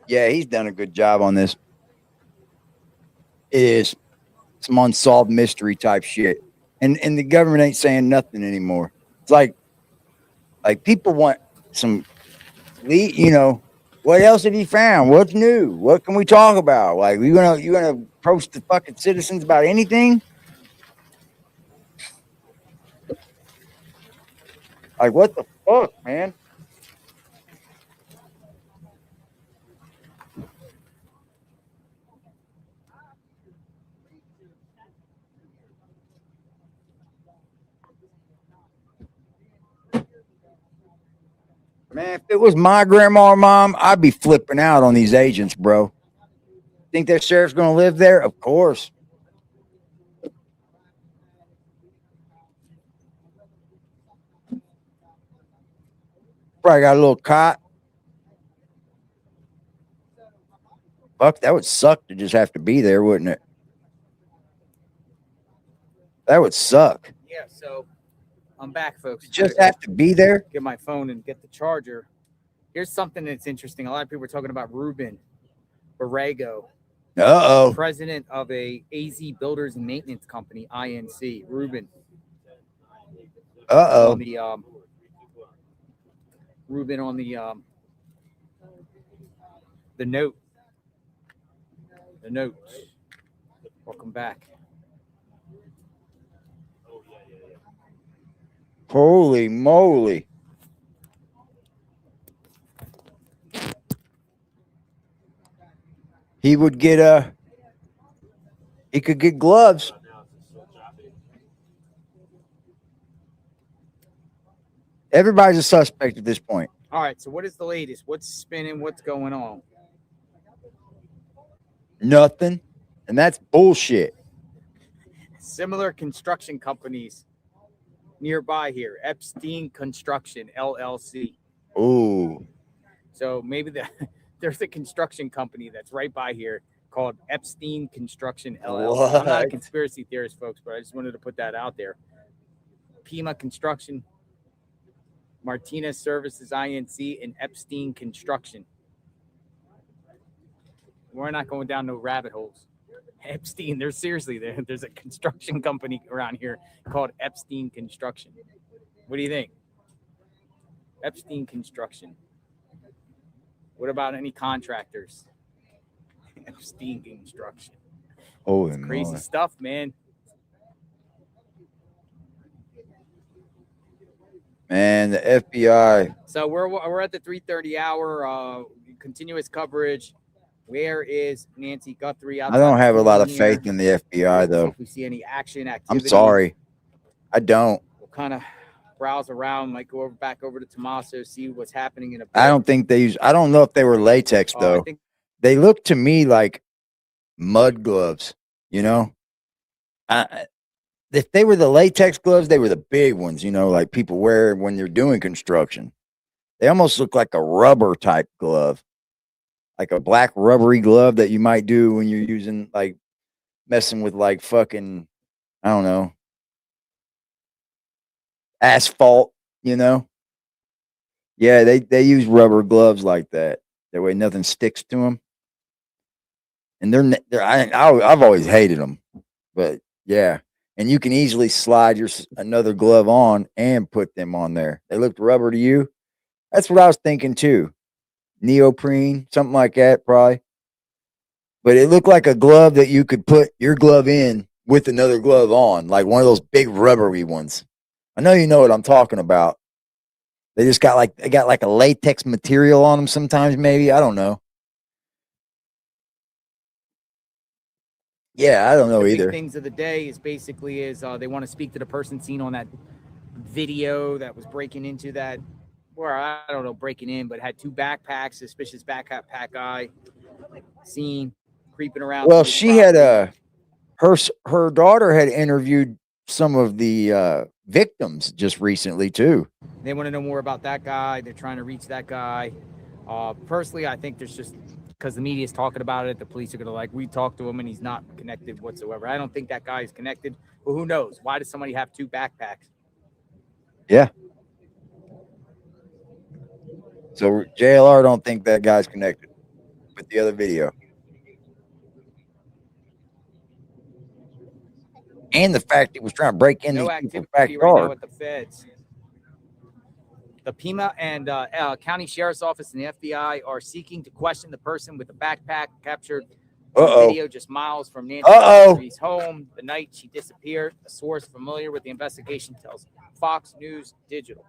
Yeah, he's done a good job on this. It is some unsolved mystery type shit. And the government ain't saying nothing anymore. It's like people want some what else have you found? What's new? What can we talk about? Like you gonna approach the fucking citizens about anything? Like what the fuck, man? Man, if it was my grandma or mom, I'd be flipping out on these agents, bro. Think their sheriff's gonna live there? Of course. Probably got a little cot. Fuck, that would suck to just have to be there, wouldn't it? That would suck. Yeah, so I'm back, folks. Just have to be there. Get my phone and get the charger. Here's something that's interesting. A lot of people are talking about Ruben Borrego. Uh-oh. President of a AZ Builders and Maintenance Company, INC. Ruben. Uh-oh. On the Ruben on the note. The notes. Welcome back. Holy moly. He would get he could get gloves. Everybody's a suspect at this point. All right, so what is the latest? What's spinning? What's going on? Nothing. And that's bullshit. Similar construction companies nearby here. Epstein Construction, LLC. Ooh. So maybe there's a construction company that's right by here called Epstein Construction, LLC. I'm not a What? conspiracy theorist, folks, but I just wanted to put that out there. Pima Construction, Martinez Services, INC, and Epstein Construction. We're not going down no rabbit holes. Epstein. There's a construction company around here called Epstein Construction. What do you think? Epstein Construction. What about any contractors? Epstein Construction. Oh, It's crazy stuff, man. Man, the FBI. So we're at the 3:30 hour. Continuous coverage. Where is Nancy Guthrie? I don't have a lot of faith here? in the FBI, See though. if we see any action I'm activity. sorry. I don't. We'll kind of browse around, might go back over to Tommaso, see what's happening in a bit. I don't think they use. I don't know if they were latex, I though. think- They look to me like mud gloves, you know? If they were the latex gloves, they were the big ones, you know, like people wear when they're doing construction. They almost look like a rubber type glove, like a black rubbery glove that you might do when you're using, like, messing with, like, fucking, I don't know, asphalt, you know? Yeah, they use rubber gloves like that. That way nothing sticks to them. And I've always hated them, but yeah. And you can easily slide another glove on and put them on there. They looked rubber to you. That's what I was thinking too. Neoprene, something like that, probably. But it looked like a glove that you could put your glove in with another glove on, like one of those big rubbery ones. I know you know what I'm talking about. They got like a latex material on them sometimes, maybe. I don't know. Yeah, I don't know the either. Big things of the day is basically they want to speak to the person seen on that video that was breaking into that, or I don't know, breaking in, but had two backpacks, suspicious backpack guy seen creeping around. Well, she had her daughter had interviewed some of the victims just recently too. They want to know more about that guy. They're trying to reach that guy. Personally, I think there's just, because the media is talking about it, the police are going to we talked to him and he's not connected whatsoever. I don't think that guy is connected, but who knows? Why does somebody have two backpacks? Yeah. So JLR don't think that guy's connected with the other video. And the fact it was trying to break in No these people's activity backyard. right now with the feds. The Pima and County Sheriff's Office and the FBI are seeking to question the person with the backpack captured on video just miles from Nancy Guthrie's home the night she disappeared. A source familiar with the investigation tells Fox News Digital.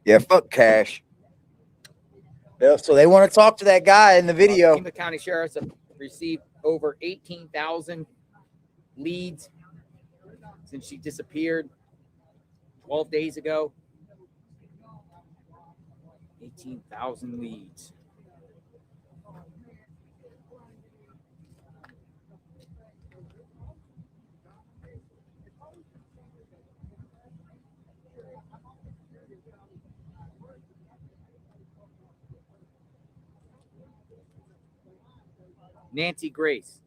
Yeah, fuck Cash. Yeah, so they want to talk to that guy in the video. Pima County Sheriff's have received over 18,000 leads since she disappeared 12 days ago. 18,000 leads. Nancy Grace.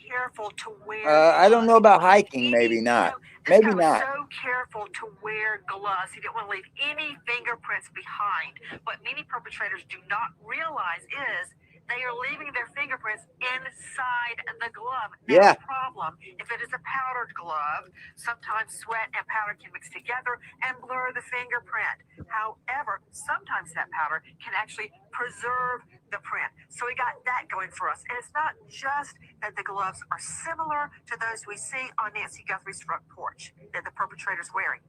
Careful to wear. I don't know about hiking. Maybe not. This Maybe guy was not. so careful to wear gloves. He didn't want to leave any fingerprints behind. What many perpetrators do not realize is they are leaving their fingerprints inside the glove. Yeah. No problem. If it is a powdered glove, sometimes sweat and powder can mix together and blur the fingerprint. However, sometimes that powder can actually preserve the print. So we got that going for us. And it's not just that the gloves are similar to those we see on Nancy Guthrie's front porch that the perpetrator's wearing.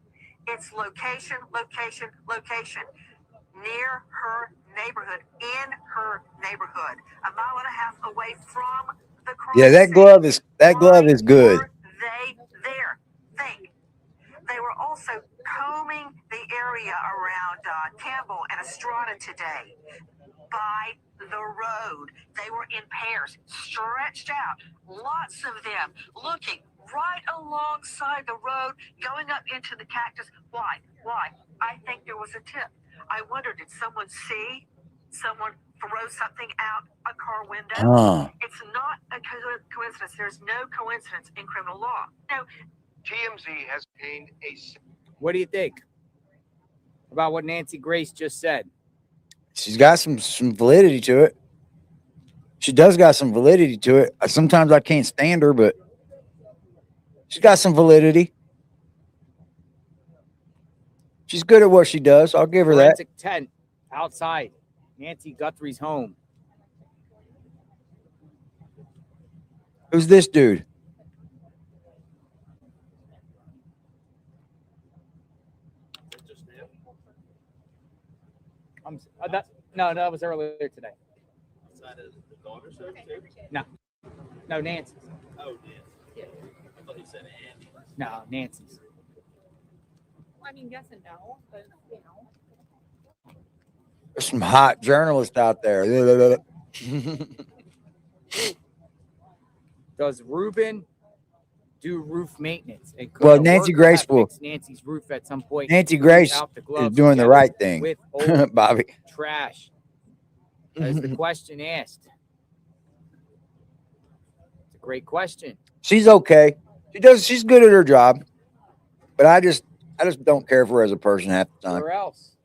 It's location, location, location. Near her neighborhood, in her neighborhood, a mile and a half away from the crime Yeah, that glove is good. they there. Think. They were also combing the area around Campbell and Estrada today by the road. They were in pairs, stretched out, lots of them looking right alongside the road, going up into the cactus. Why? I think there was a tip. I wonder, did someone see someone throw something out a car window? It's not a coincidence. There's no coincidence in criminal law. No. TMZ has obtained a. What do you think about what Nancy Grace just said? She's got some validity to it. She does got some validity to it. Sometimes I can't stand her, but she's got some validity. She's good at what she does. I'll give her that. Forensic tent outside Nancy Guthrie's home. Who's this dude? No, that was earlier today. No, Nancy's. Oh, yeah. I thought you said Andy. No, Nancy's. I mean, yes and no, but you know. There's some hot journalists out there. Does Ruben do roof maintenance? And could Well, a Nancy worker have Grace will. fixed Nancy's roof at some point. Nancy Move Grace out the is gloves doing the together right thing, with old Bobby. trash. As the question asked. It's a great question. She's okay. She's good at her job. But I just don't care for her as a person half the time. Where else?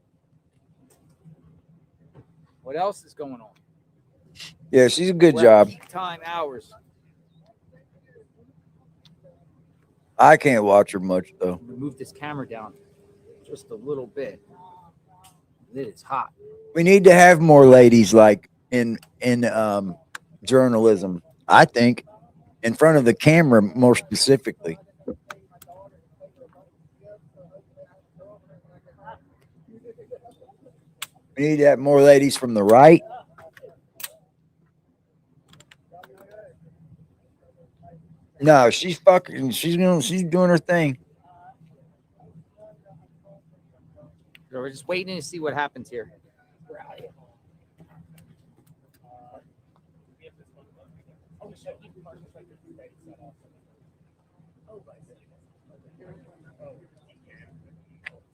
What else is going on? Yeah, she's a good We're at job. peak time hours. I can't watch her much though. Move this camera down just a little bit. It is hot. We need to have more ladies like in journalism. I think in front of the camera more specifically. We need to have more ladies from the right. No, she's doing her thing. So we're just waiting to see what happens here.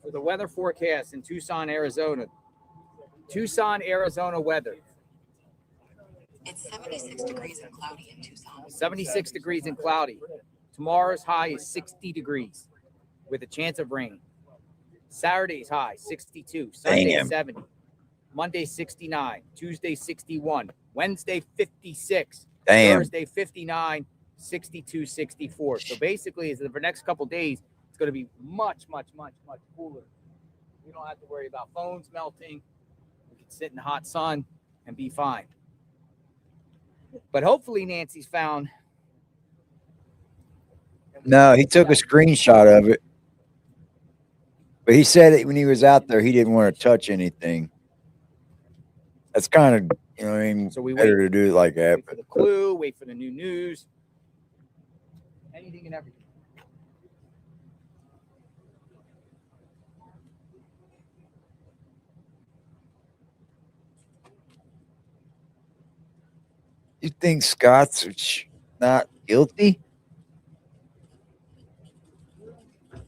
For the weather forecast in Tucson, Arizona. Tucson, Arizona weather. It's 76 degrees and cloudy in Tucson. 76 degrees and cloudy. Tomorrow's high is 60 degrees with a chance of rain. Saturday's high, 62. Sunday, Damn. 70. Monday, 69. Tuesday, 61. Wednesday, 56. Damn. Thursday, 59. 62, 64. So basically, for the next couple days, it's going to be much, much, much, much cooler. We don't have to worry about phones melting. We can sit in the hot sun and be fine. But hopefully Nancy's found. No, he took a screenshot of it. But he said that when he was out there, he didn't want to touch anything. That's kind of, you know what I mean, So we better wait. to do it like that. Wait for the clue, wait for the new news. Anything and everything. You think Scott's not guilty?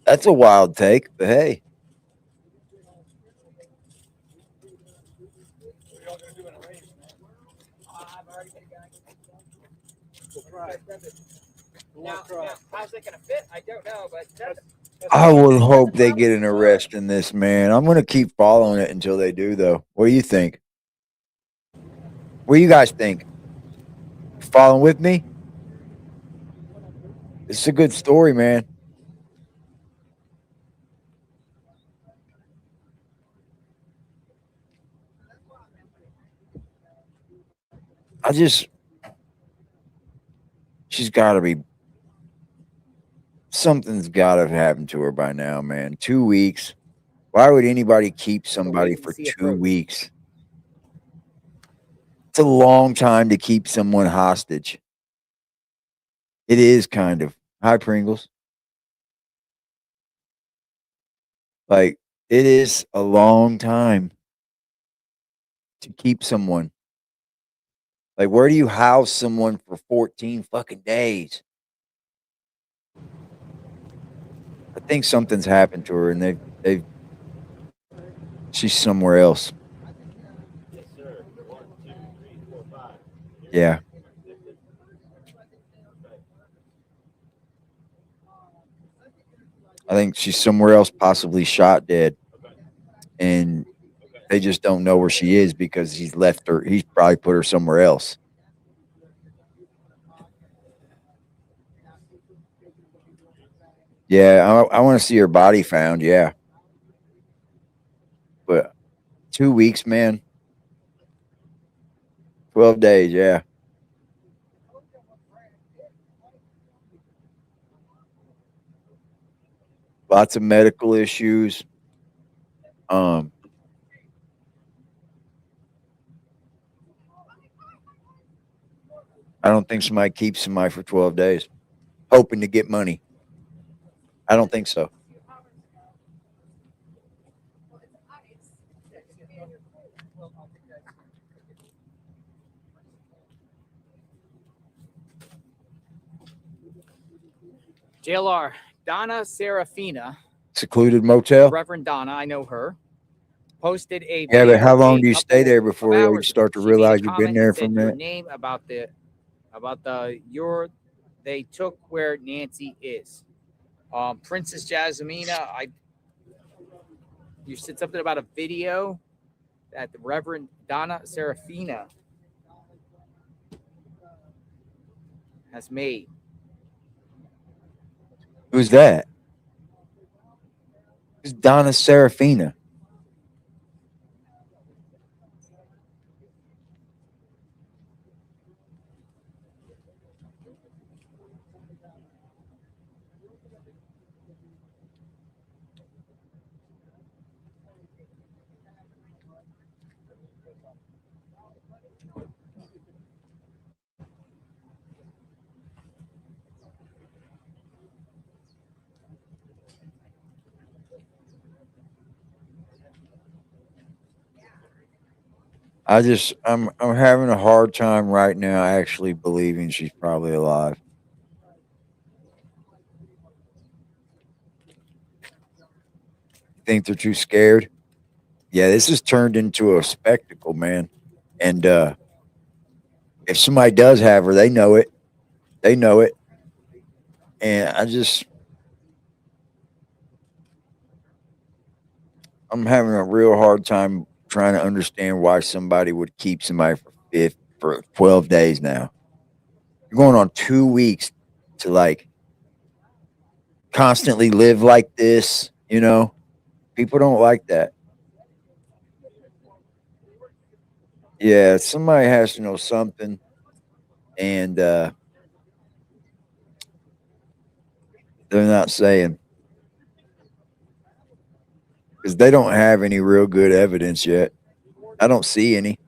That's a wild take, but hey. Now, how's it going to fit? I don't know, but I would hope they get an arrest in this, man. I'm going to keep following it until they do, though. What do you think? What do you guys think? Following with me? It's a good story, man. She's got to be, something's got to have happened to her by now, man. 2 weeks. Why would anybody keep somebody for 2 weeks? It's a long time to keep someone hostage. It is kind of. Hi, Pringles. Like, it is a long time to keep someone. Like, where do you house someone for 14 fucking days? I think something's happened to her and she's somewhere else. Yeah. I think she's somewhere else, possibly shot dead. And they just don't know where she is because he's left her. He's probably put her somewhere else. Yeah, I want to see her body found. Yeah, but 2 weeks, man. 12 days. Yeah. Lots of medical issues. Um, I don't think somebody keeps somebody for 12 days hoping to get money. I don't think so. JLR, Donna Serafina, Secluded motel. Reverend Donna, I know her, posted a Yeah, video but how long a do you stay couple there of before you hours start to ago. She made a realize you've been comment there and for a said your minute? name about they took where Nancy is. Princess Jasmina, you said something about a video that the Reverend Donna Serafina has made. Who's that? Who's Donna Serafina? I'm having a hard time right now actually believing she's probably alive. Think they're too scared? Yeah, this has turned into a spectacle, man. And if somebody does have her, they know it. They know it. And I'm having a real hard time trying to understand why somebody would keep somebody for 12 days now. You're going on 2 weeks to like constantly live like this, you know? People don't like that. Yeah, somebody has to know something. And they're not saying because they don't have any real good evidence yet. I don't see any.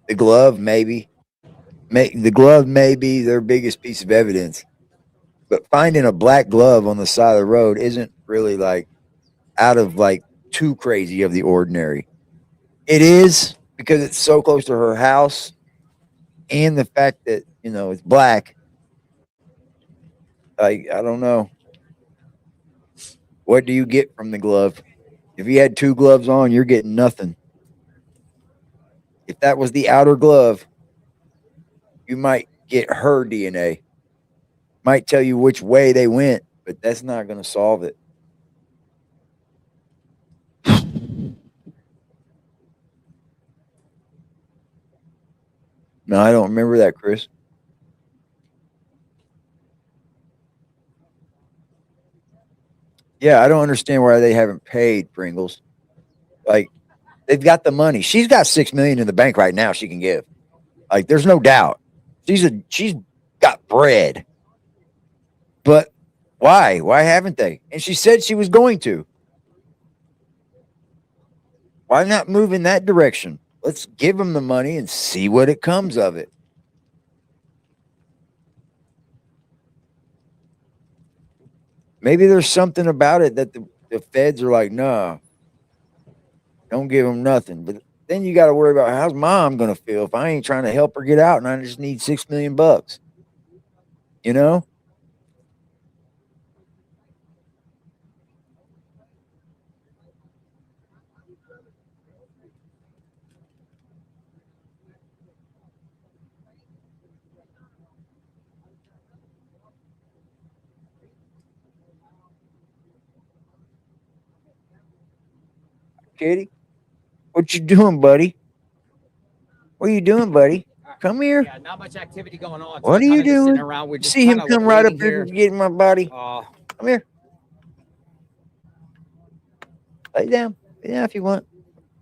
The glove, maybe. The glove may be their biggest piece of evidence. But finding a black glove on the side of the road isn't really like out of like too crazy of the ordinary. It is because it's so close to her house and the fact that, it's black. Like, I don't know. What do you get from the glove? If you had two gloves on, you're getting nothing. If that was the outer glove, you might get her DNA. Might tell you which way they went, but that's not going to solve it. No, I don't remember that, Chris. Yeah, I don't understand why they haven't paid Pringles. Like, they've got the money. She's got $6 million in the bank right now. She can give. Like, there's no doubt. She's got bread. But why? Why haven't they? And she said she was going to. Why not move in that direction? Let's give them the money and see what it comes of it. Maybe there's something about it that the feds are like, nah, don't give them nothing. But then you got to worry about how's mom going to feel if I ain't trying to help her get out and I just need $6 million bucks. You know? Kitty, what you doing, buddy? What are you doing, buddy? Come here. Yeah, not much activity going on. What are you doing? Around. We're just See him kinda come right up waiting here to get my body. Come here. Lay down. Lay down if you want.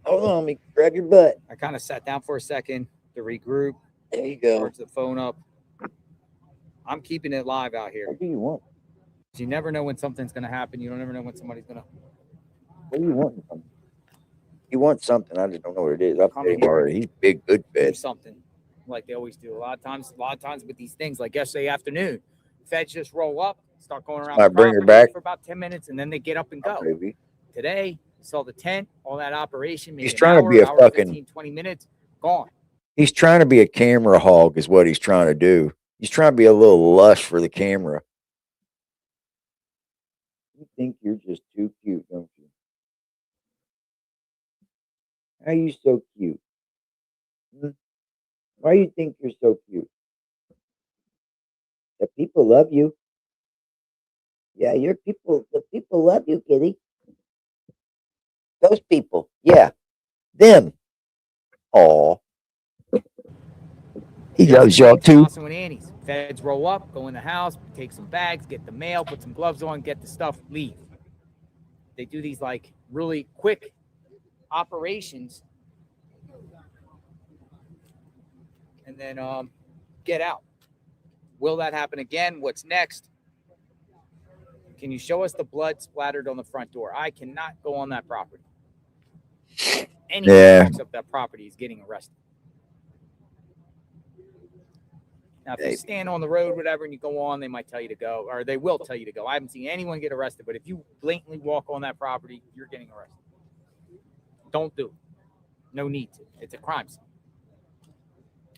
Hold on, let me grab your butt. I kind of sat down for a second to regroup. There you go. Charge the phone up. I'm keeping it live out here. What do you want? You never know when something's going to happen. You don't ever know when somebody's going to. What do you want? He wants something. I just don't know what it is. I've Come paid in him here. already. He's big, good Do fed. something like they always do. A lot of times with these things, like yesterday afternoon, feds just roll up, start going around Might the bring her property back. for about 10 minutes, and then they get up and go. Maybe. Today, saw the tent, all that operation. Maybe He's an trying to hour, be a hour, fucking- 15, 20 minutes, gone. He's trying to be a camera hog, is what he's trying to do. He's trying to be a little lush for the camera. You think you're just too cute, don't you? How you so cute? Why you think you're so cute? The people love you. Yeah, your people. The people love you, kitty. Those people. Yeah, them. Aw. He loves y'all too. Johnson with Annie's. Feds roll up, go in the house, take some bags, get the mail, put some gloves on, get the stuff, leave. They do these like really quick operations and then get out. Will that happen again? What's next? Can you show us the blood splattered on the front door? I cannot go on that property. Anyone who walks up that property is getting arrested. Now, if you stand on the road, whatever, and you go on, they might tell you to go, or they will tell you to go. I haven't seen anyone get arrested, but if you blatantly walk on that property, you're getting arrested. Don't do it. No need to. It's a crime scene.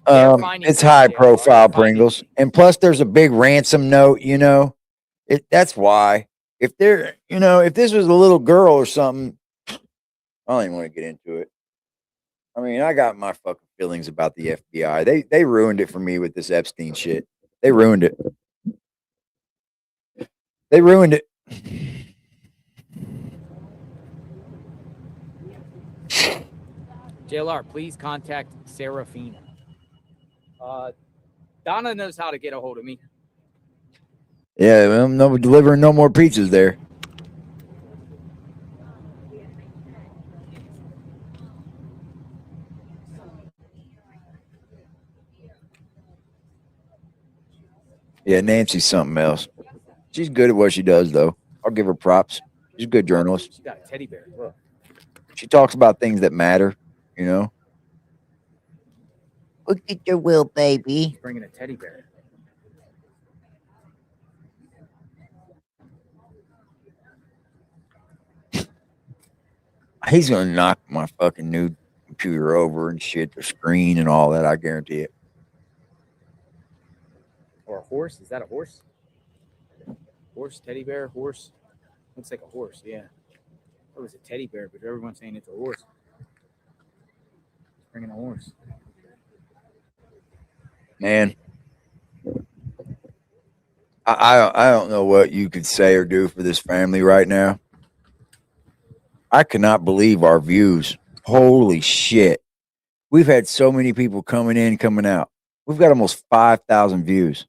It's high profile, Pringles, and plus there's a big ransom note. You know, that's why. If they're, if this was a little girl or something, I don't even want to get into it. I mean, I got my fucking feelings about the FBI. They ruined it for me with this Epstein shit. They ruined it. They ruined it. JLR, please contact Serafina. Donna knows how to get a hold of me. Yeah, well, no delivering no more pizzas there. Yeah, Nancy's something else. She's good at what she does, though. I'll give her props. She's a good journalist. She got a teddy bear. Look. She talks about things that matter, Look at your will, baby. She's bringing a teddy bear. He's gonna knock my fucking new computer over and shit, the screen and all that. I guarantee it. Or a horse? Is that a horse? Horse, teddy bear, horse. Looks like a horse, yeah. It was a teddy bear, but everyone's saying it's a horse. Bringing a horse. Man, I don't know what you could say or do for this family right now. I cannot believe our views. Holy shit. We've had so many people coming in, coming out. We've got almost 5,000 views.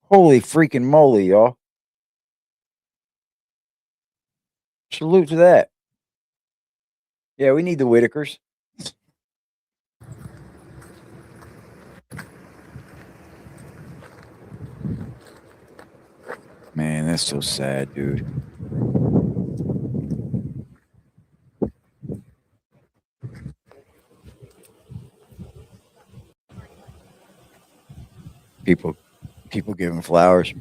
Holy freaking moly, y'all. Salute to that. Yeah, we need the Whitakers. Man, that's so sad, dude. People giving flowers.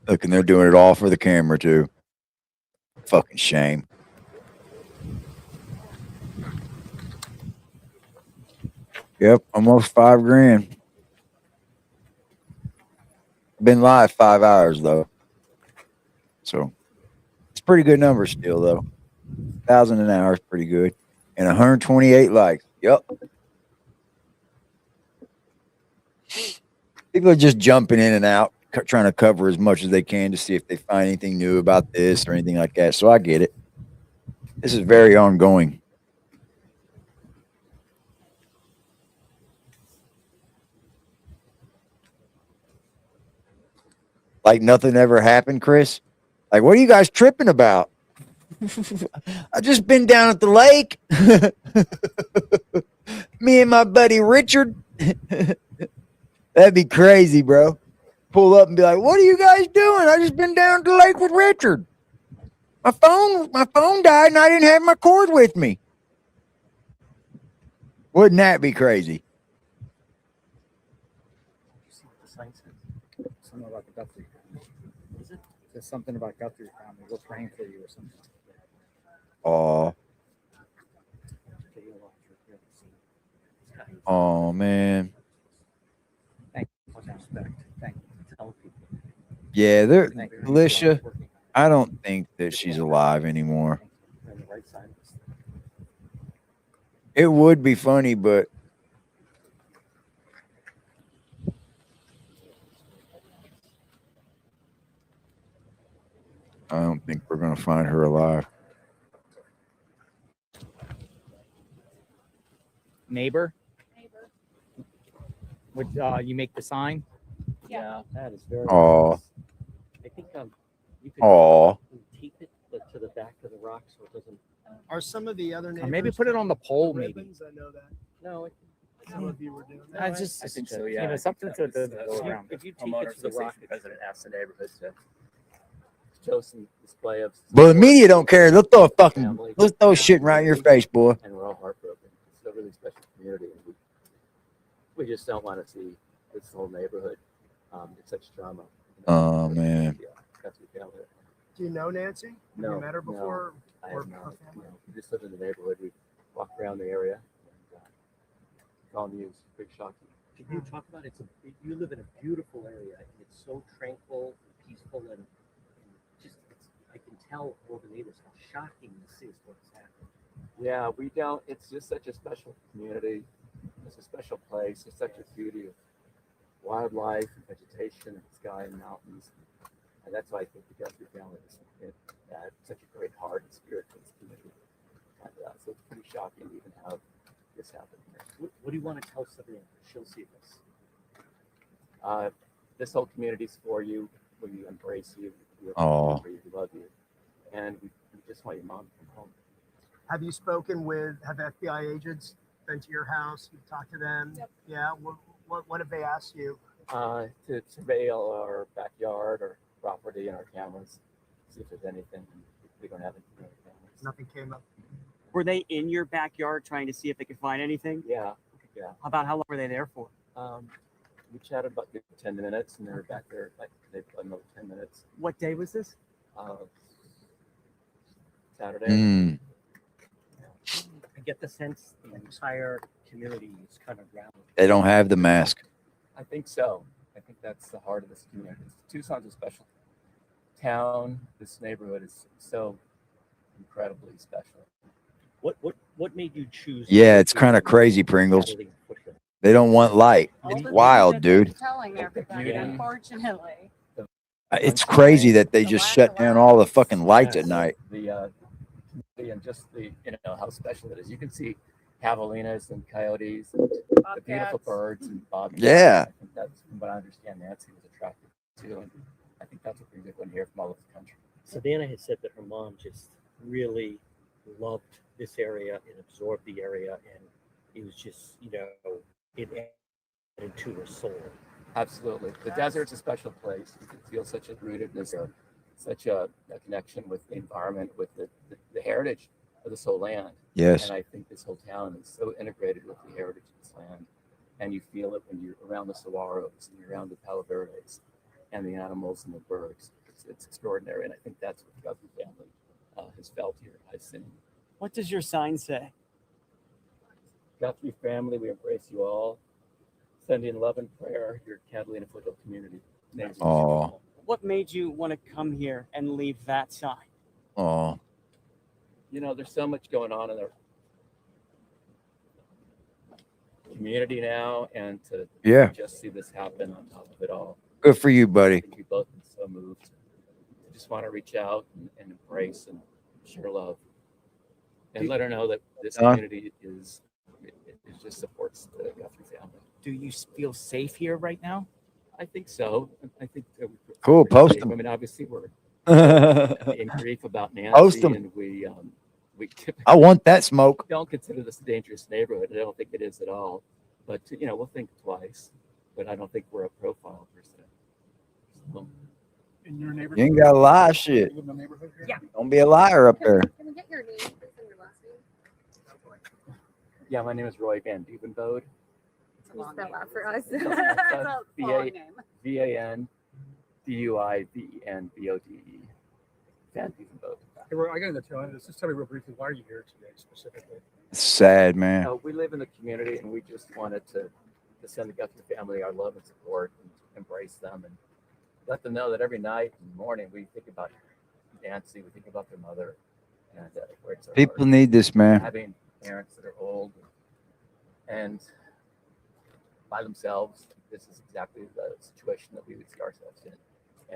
Look, and they're doing it all for the camera, too. Fucking shame. Yep, almost $5,000. Been live 5 hours, though. So, it's pretty good numbers still, though. 1,000 an hour is pretty good. And 128 likes. Yep. People are just jumping in and out, trying to cover as much as they can to see if they find anything new about this or anything like that. So I get it. This is very ongoing. Like nothing ever happened, Chris. Like, what are you guys tripping about? I just been down at the lake. Me and my buddy Richard. That'd be crazy, bro. Pull up and be like, "What are you guys doing? I just been down at the lake with Richard. My phone died and I didn't have my cord with me." Wouldn't that be crazy? Something about the Guthrie family. Is it? There's something about Guthrie family. We're praying for you or something. Oh, oh man. Thank you for respect. Thank you for telling people. Yeah, there, Thank you. Alicia. I don't think that she's alive anymore. On the right side of this. It would be funny, but I don't think we're gonna find her alive. Neighbor. Would you make the sign? Yeah, that is very Aw. nice. I think you could Aw. tape it to the back of the rock so it doesn't. Are some of the other Or neighbors? maybe put it on the pole, maybe. ribbons? I know that. No, Some of you were doing that. I right? just, I think so. you Yeah, know, something to go around. If you tape it to the rock, president asked the neighborhood to show some display of. Well, the media don't care. They'll throw shit right in your face, boy. And we're all heartbroken. It's a really special community, and we just don't want to see this whole neighborhood in such drama. Oh man. Do you know Nancy? Have No, you met her before? I or have not. her family? We just live in the neighborhood. We walk around the area. And, it's all news. Big shocking. Can you talk about it? You live in a beautiful area, and it's so tranquil and peaceful, and just I can tell all the neighbors how shocking this is what's happening. Yeah, we don't. It's just such a special community. It's a special place. It's such a beauty of wildlife and vegetation and sky and mountains. And that's why I think the Guthrie family is such a great heart and spirit to this community. And so it's pretty shocking to even have this happen here. What do you want to tell Sabrina? She'll see this. This whole community's for you. We embrace you. We love you. And we just want your mom to come home. Have you spoken with? Have FBI agents been to your house? You talked to them? Yep. Yeah. What have they asked you? To surveil our backyard or property and our cameras, see if there's anything. We don't have any cameras. Nothing came up. Were they in your backyard trying to see if they could find anything? Yeah. About how long were they there for? We chatted about 10 minutes, and they were back there like another 10 minutes. What day was this? Saturday. Mm. I get the sense the entire community is kind of rallying. They don't have the mask. I think so. I think that's the heart of this community. Tucson's a special town. This neighborhood is so incredibly special. What made you choose? Yeah, it's kind of crazy, Pringles. They don't want light. It's wild, dude. Telling everybody, unfortunately. It's crazy that they just shut down all the fucking lights at night. The and just the how special it is. You can see javelinas and coyotes, and the beautiful birds and bobcats. Yeah. I think that's from what I understand. Nancy was attracted to, and I think that's what brings everyone here from all over the country. Savannah has said that her mom just really loved this area and absorbed the area, and it was just it added to her soul. Absolutely. The desert's a special place. You can feel such a rootedness or such a connection with the environment, with the heritage of this whole land. Yes. And I think this whole town is so integrated with the heritage of this land. And you feel it when you're around the saguaros and you're around the palo verdes and the animals and the birds. It's extraordinary. And I think that's what the Guthrie family has felt here, has seen. What does your sign say? Guthrie family, we embrace you all. Sending love and prayer, your Catalina Foothill community. Oh. What made you want to come here and leave that sign? Oh. There's so much going on in our community now, and to just see this happen on top of it all. Good for you, buddy. We both been so moved. We just want to reach out and embrace and share love, and let her know that this community is just supports the Guthrie family. Do you feel safe here right now? I think so. I think that we Cool, pretty post safe. them. I mean, obviously we're in grief about Post Nancy, 'em. and we I want that smoke. don't consider this a dangerous neighborhood. I don't think it is at all. But we'll think twice. But I don't think we're a profile per se. So, In your neighborhood? You ain't got to lie, shit. You live in the neighborhood here? Yeah. Don't be a liar up there. Can we get your name, please, and your last name? yeah, my name is Roy Van Dievenbode. Can you spell that for us? It's a long name. VANDIENBODE. Van Dievenbode. Hey, Roy, I got in the tail end of this. Just tell me real briefly, why are you here today specifically? It's sad, man. We live in the community, and we just wanted to send the Guthrie family our love and support, and embrace them, and let them know that every night and morning we think about Nancy, we think about their mother, and it breaks our People heart. need this, man. Having parents that are old and by themselves, this is exactly the situation that we would see ourselves in,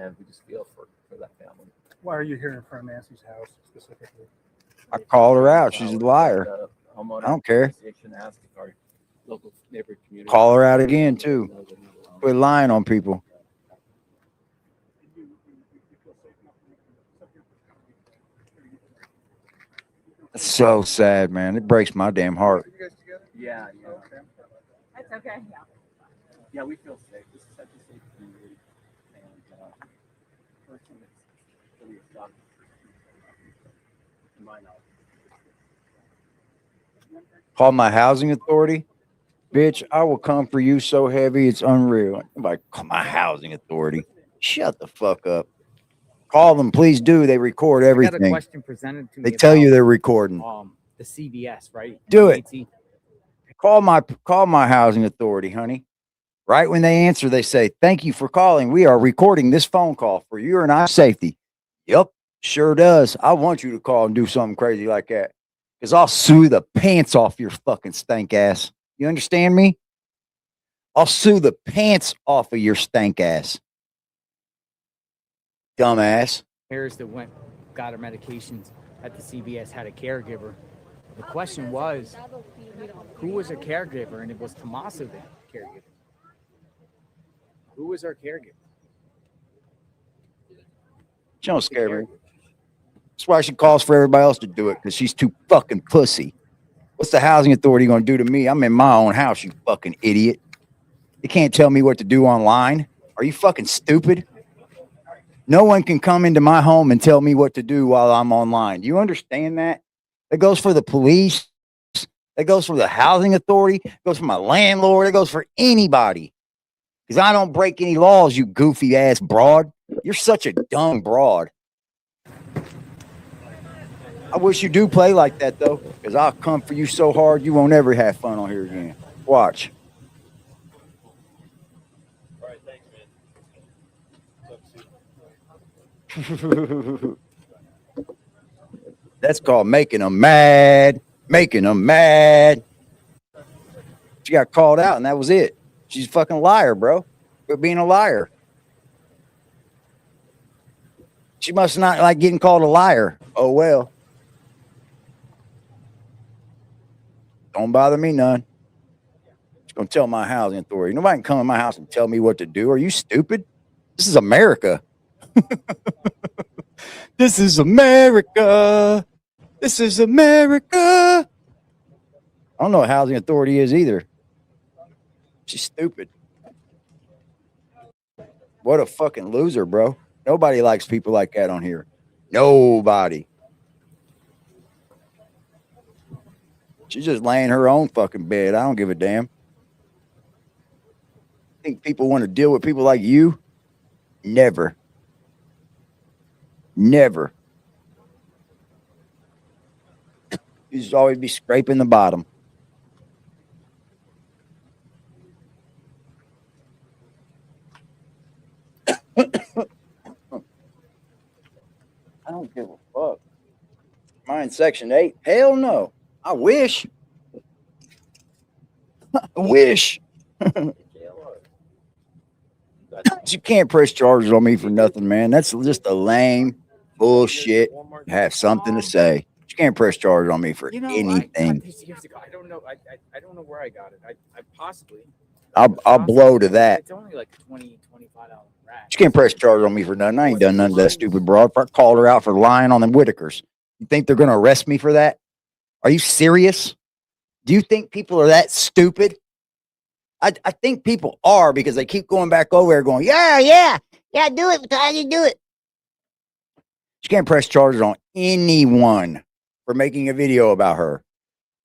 and we just feel for that family. Why are you here in front of Nancy's house specifically? I called her out. She's a liar. The homeowner I don't care. association asked if our local neighborhood community Call her out again, too. Quit lying on people. It's so sad, man. It breaks my damn heart. Yeah. That's okay. Yeah. Yeah, we feel safe. This is such a safe community, and person that's really a shock in my knowledge. Call my housing authority. Bitch, I will come for you so heavy, it's unreal. I'm like, call my housing authority. Shut the fuck up. Call them, please do. They record I got a everything. question presented to me. They tell you about, they're recording. the CBS, right? Do it. Nancy. Call my housing authority, honey. Right when they answer, they say, "Thank you for calling. We are recording this phone call for your and our safety." Yep, sure does. I want you to call and do something crazy like that, because I'll sue the pants off your fucking stank ass. You understand me? I'll sue the pants off of your stank ass. Dumbass. Parents that got her medications at the CVS had a caregiver. The question was, who was her caregiver? And it was Tommaso, the caregiver. Who was her caregiver? She don't scare me. That's why she calls for everybody else to do it, because she's too fucking pussy. What's the housing authority going to do to me? I'm in my own house, you fucking idiot. You can't tell me what to do online. Are you fucking stupid? No one can come into my home and tell me what to do while I'm online. Do you understand that? That goes for the police. That goes for the housing authority. It goes for my landlord. It goes for anybody. Because I don't break any laws, you goofy ass broad. You're such a dumb broad. I wish you do play like that, though, because I'll come for you so hard you won't ever have fun on here again. Watch. All right, thanks, man. That's called making them mad. Making them mad. She got called out, and that was it. She's a fucking liar, bro. Quit being a liar. She must not like getting called a liar. Oh, well. Don't bother me none. Just gonna tell my housing authority. Nobody can come in my house and tell me what to do. Are you stupid? This is America. This is America. This is America. I don't know what housing authority is either. She's stupid. What a fucking loser, bro. Nobody likes people like that on here. Nobody. She's just laying her own fucking bed. I don't give a damn. Think people want to deal with people like you? Never. Never. You just always be scraping the bottom. I don't give a fuck. Mine section 8. Hell no. I wish. I wish. You can't press charges on me for nothing, man. That's just a lame bullshit. Have something to say. You can't press charges on me for anything. Years ago, I don't know. I don't know where I got it. I possibly. I'll blow to that. It's only like 20, rat. She can't press charge on me for nothing. I ain't done none of that stupid broad. I called her out for lying on them Whitakers. You think they're going to arrest me for that? Are you serious? Do you think people are that stupid? I think people are because they keep going back over there going, yeah, do it. How do you do it? She can't press charges on anyone for making a video about her.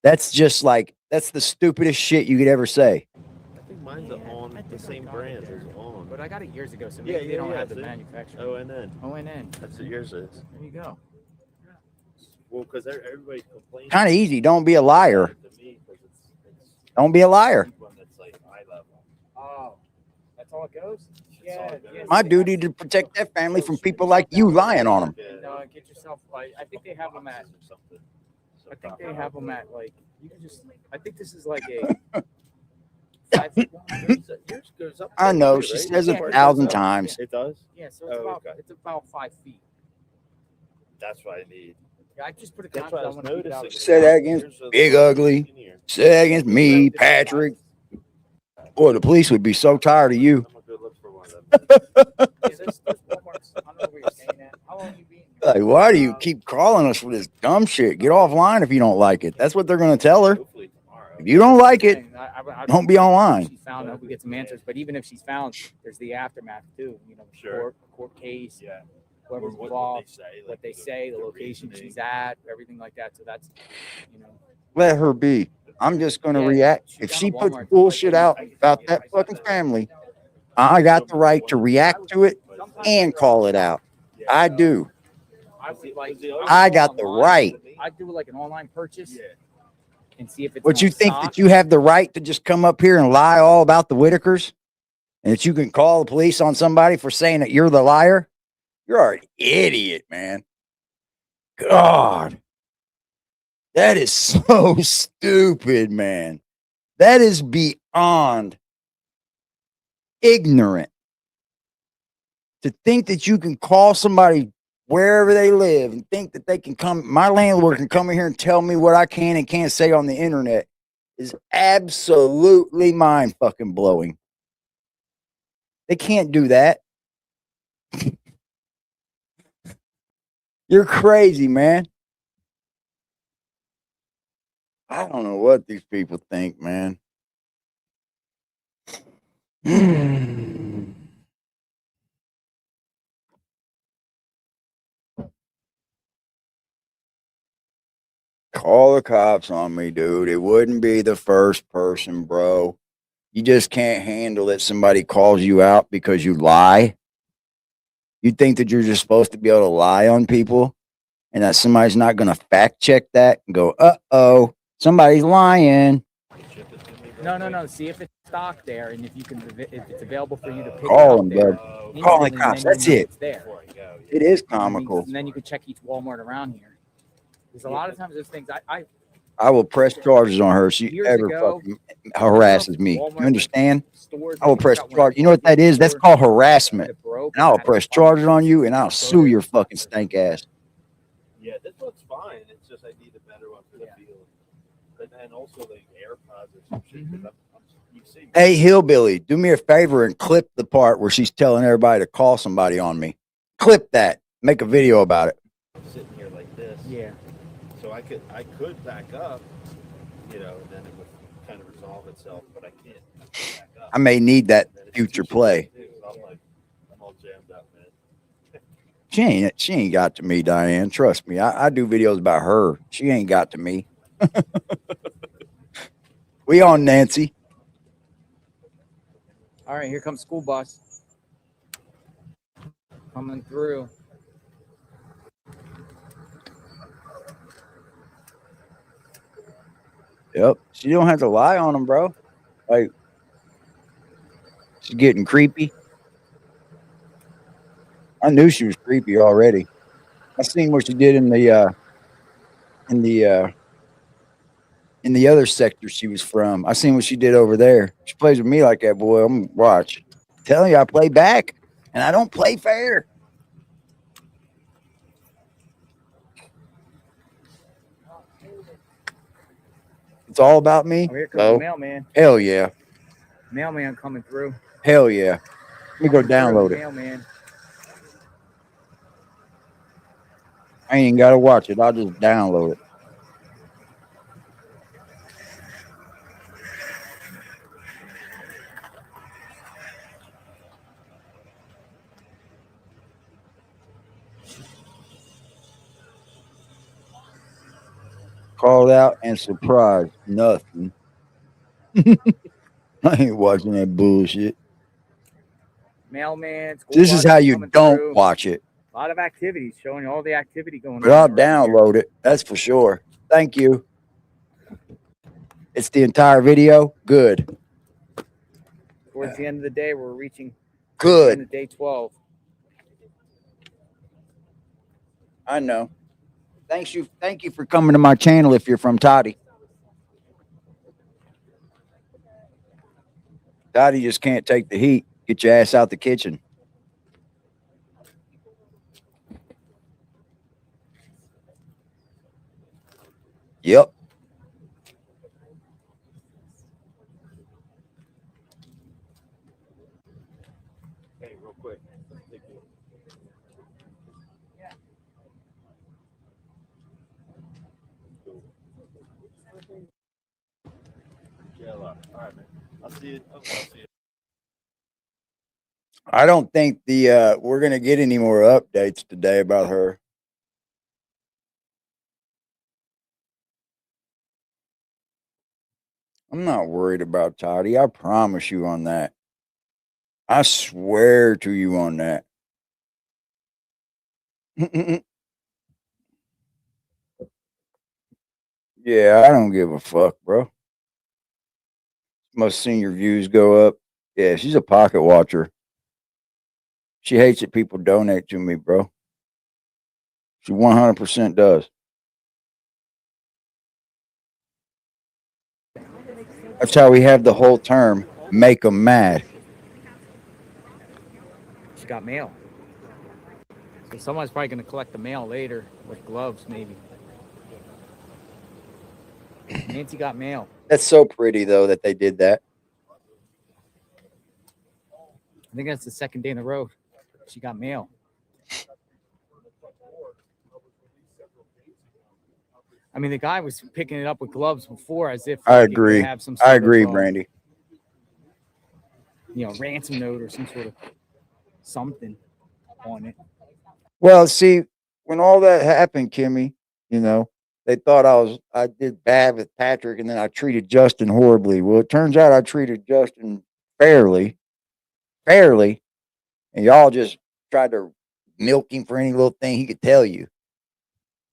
That's just like, that's the stupidest shit you could ever say. I think mine's on the same brand as on. But I got it years ago, so maybe they don't have the manufacturer. ONN. ONN. That's what yours is. There you go. Well, because everybody complains. Kind of easy. Don't be a liar. To me, 'cause it's Don't be a liar. one that's like eye level. Oh, that's all it goes? Yeah. My duty to protect that family from people like you lying on them. Get yourself, like, I think they have them at, like, you can just, I think this is like a, Yours goes up I know. too, She right? says it Yeah, 1,000 times. It does? yeah, so it's, it's about 5 feet. That's what I need. Yeah, I just put a That's what I contract was on it. noticing. Say that against Big Ugly. Say that against me, Patrick. Boy, the police would be so tired of you. Like, why do you keep calling us for this dumb shit? Get offline if you don't like it. That's what they're going to tell her. If you don't like it, don't be online. She's found, I hope we get some answers. But even if she's found, there's the aftermath too. You know, court case, whoever's involved, what they say, the location she's at, everything like that. So that's, you know. Let her be. I'm just going to react. If she puts bullshit out about that fucking family, I got the right to react to it and call it out. I do. I got the right. I'd do like an online purchase and see if it's. But you on think stock. that you have the right to just come up here and lie all about the Whitakers? And that you can call the police on somebody for saying that you're the liar? You're an idiot, man. God. That is so stupid, man. That is beyond ignorant. To think that you can call somebody wherever they live and think that they can come, my landlord can come in here and tell me what I can and can't say on the internet is absolutely mind fucking blowing. They can't do that. You're crazy, man. I don't know what these people think, man. Call the cops on me, dude. It wouldn't be the first person, bro. You just can't handle that somebody calls you out because you lie. You think that you're just supposed to be able to lie on people and that somebody's not going to fact check that and go, uh-oh, somebody's lying. No. See if it's stock there, and if you can, if it's available for you to pick Call up them, there. bud. Call the cops. That's it. It's there. It is comical. And then you can check each Walmart around here. Because a lot of times there's things I will press charges on her if she Years ever ago, fucking harasses me. You understand? I will press charges. You know what that is? That's called harassment. And I will press charges on you and I'll sue your fucking stank ass. Yeah, this one's fine. It's just I need a better one for the field. And also the AirPods or some shit. You see, Hey, Hillbilly, do me a favor and clip the part where she's telling everybody to call somebody on me. Clip that. Make a video about it. sitting here like this. Yeah. So I could back up, you know, and then it would kind of resolve itself, but I can't back up. I may need that future play. I'm all jammed up, man. She ain't got to me, Diane. Trust me. I do videos about her. She ain't got to me. We on, Nancy. All right, here comes school bus. Coming through. Yep. She don't have to lie on them, bro. Like, she's getting creepy. I knew she was creepy already. I seen what she did in the other sector she was from. I seen what she did over there. She plays with me like that, boy. I'm gonna watch. I'm telling you, I play back, and I don't play fair. It's all about me. Oh, here comes the mailman. Hell yeah. Mailman coming through. Hell yeah. Let me go download it. Mailman. I ain't got to watch it. I'll just download it. Called out and surprised. Nothing. I ain't watching that bullshit. Mailman. School This is buses how you coming don't through. watch it. A lot of activities showing all the activity going But on. I'll around here. download it. That's for sure. Thank you. It's the entire video. Good. Towards the end of the day, we're reaching Good. the end of day 12. I know. Thank you for coming to my channel if you're from Toddy. Toddy just can't take the heat. Get your ass out the kitchen. Yep. Hey, real quick. All right, man. I'll see you. I'll see you. I don't think we're gonna get any more updates today about her. I'm not worried about Toddy. I promise you on that. I swear to you on that. Yeah, I don't give a fuck, bro. Must seen your views go up. Yeah, she's a pocket watcher. She hates that people donate to me, bro. She 100% does. That's how we have the whole term, make them mad. She got mail. So someone's probably going to collect the mail later with gloves, maybe. Nancy got mail. That's so pretty, though, that they did that. I think that's the second day in a row she got mail. I mean, the guy was picking it up with gloves before, as if I like, it could agree. have some I sort agree, of, Brandy. Ransom note or some sort of something on it. Well, see, when all that happened, Kimmy, they thought I did bad with Patrick, and then I treated Justin horribly. Well, it turns out I treated Justin fairly, and y'all just tried to milk him for any little thing he could tell you.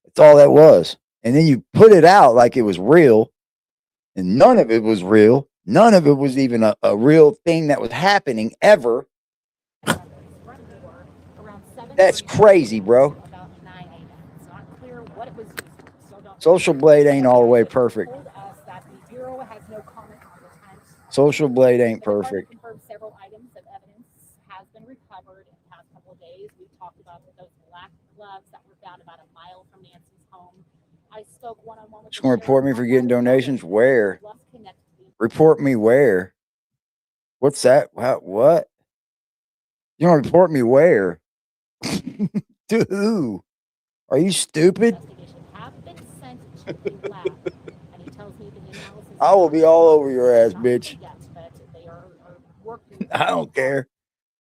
That's all that was. And then you put it out like it was real, and none of it was real. None of it was even a real thing that was happening ever. That's crazy, bro. Social Blade ain't all the way perfect. Social Blade ain't perfect. Several items of evidence has been recovered in the past couple of days. We talked about those black gloves that were found about a mile from Nancy's home. I spoke one-on-one with She's gonna report me for getting donations. Where? Report me where? What's that? What? You gonna report me where? To who? Are you stupid? I will be all over your ass, bitch. I don't care.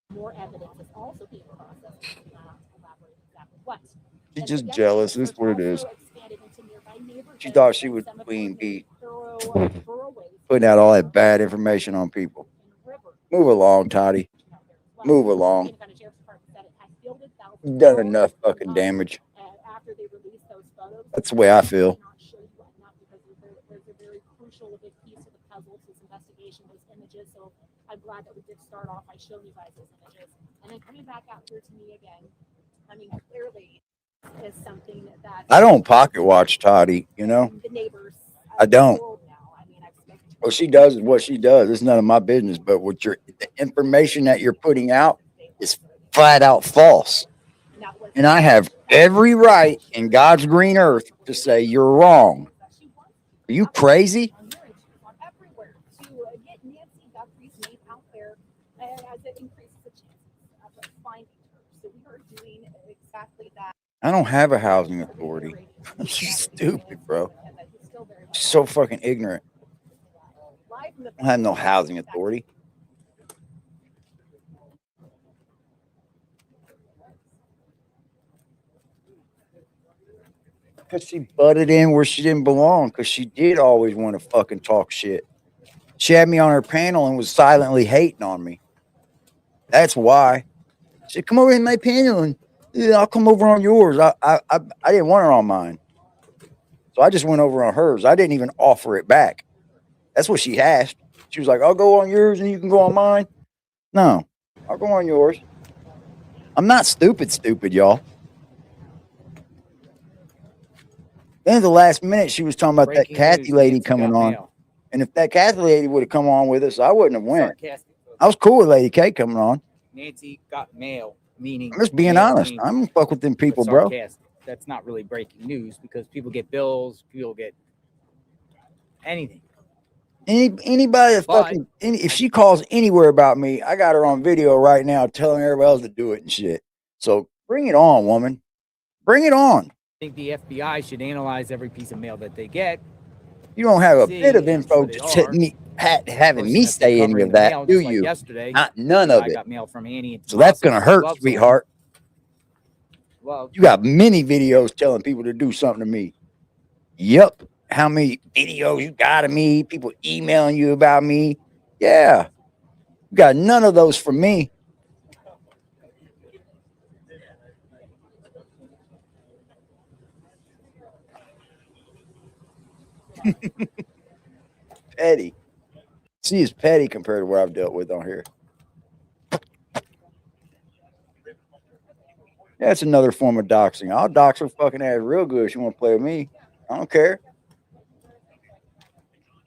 More evidence is also being processed to elaborate exactly what. She's just jealous. That's what it is. She thought she would Queen Bee putting out all that bad information on people. Move along, Toddy. Move along. You've done enough fucking damage. That's the way I feel. There's a very crucial big piece of the puzzle to this investigation, those images. So I'm glad that we did start off by showing you guys those images. And then coming back out here to me again, I mean, clearly is something that I don't pocket watch Toddy, the neighbors. I don't. What she does is what she does. It's none of my business. But the information that you're putting out is flat out false. And I have every right in God's green earth to say you're wrong. Are you crazy? Everywhere to get Nancy Guthrie's name out there as it increases the chance I don't have a housing authority. She's stupid, bro. She's so fucking ignorant. I have no housing authority. Because she butted in where she didn't belong. Because she did always want to fucking talk shit. She had me on her panel and was silently hating on me. That's why. She said, "Come over in my panel and I'll come over on yours." I didn't want her on mine, so I just went over on hers. I didn't even offer it back. That's what she asked. She was like, "I'll go on yours and you can go on mine." No, I'll go on yours. I'm not stupid, y'all. Then at the last minute, she was talking about Breaking that Kathy news, lady Nancy coming got on. mail. And if that Kathy lady would have come on with us, I wouldn't have went. Sarcastic. I was cool with Lady K coming on. Nancy got mail, meaning I'm just being mail honest. came, I'm gonna fuck with them but people, bro. sarcastic. That's not really breaking news because people get bills, people get anything. Anybody that But- fucking if she calls anywhere about me, I got her on video right now telling everybody else to do it and shit. So bring it on, woman. Bring it on. I think the FBI should analyze every piece of mail that they get. You don't have a See, bit of I'm info sure they to set are. me having Person me that's been say any covering of the that, mail, do just like you? yesterday, Not none of I it. got mail from Annie and So that's Tommaso gonna from hurt, Glove Store. sweetheart. Well, You got many videos telling people to do something to me. Yep. How many videos you got of me? People emailing you about me. Yeah. You got none of those from me. Petty. She is petty compared to what I've dealt with on here. That's another form of doxing. I'll dox her fucking ass real good if she want to play with me. I don't care.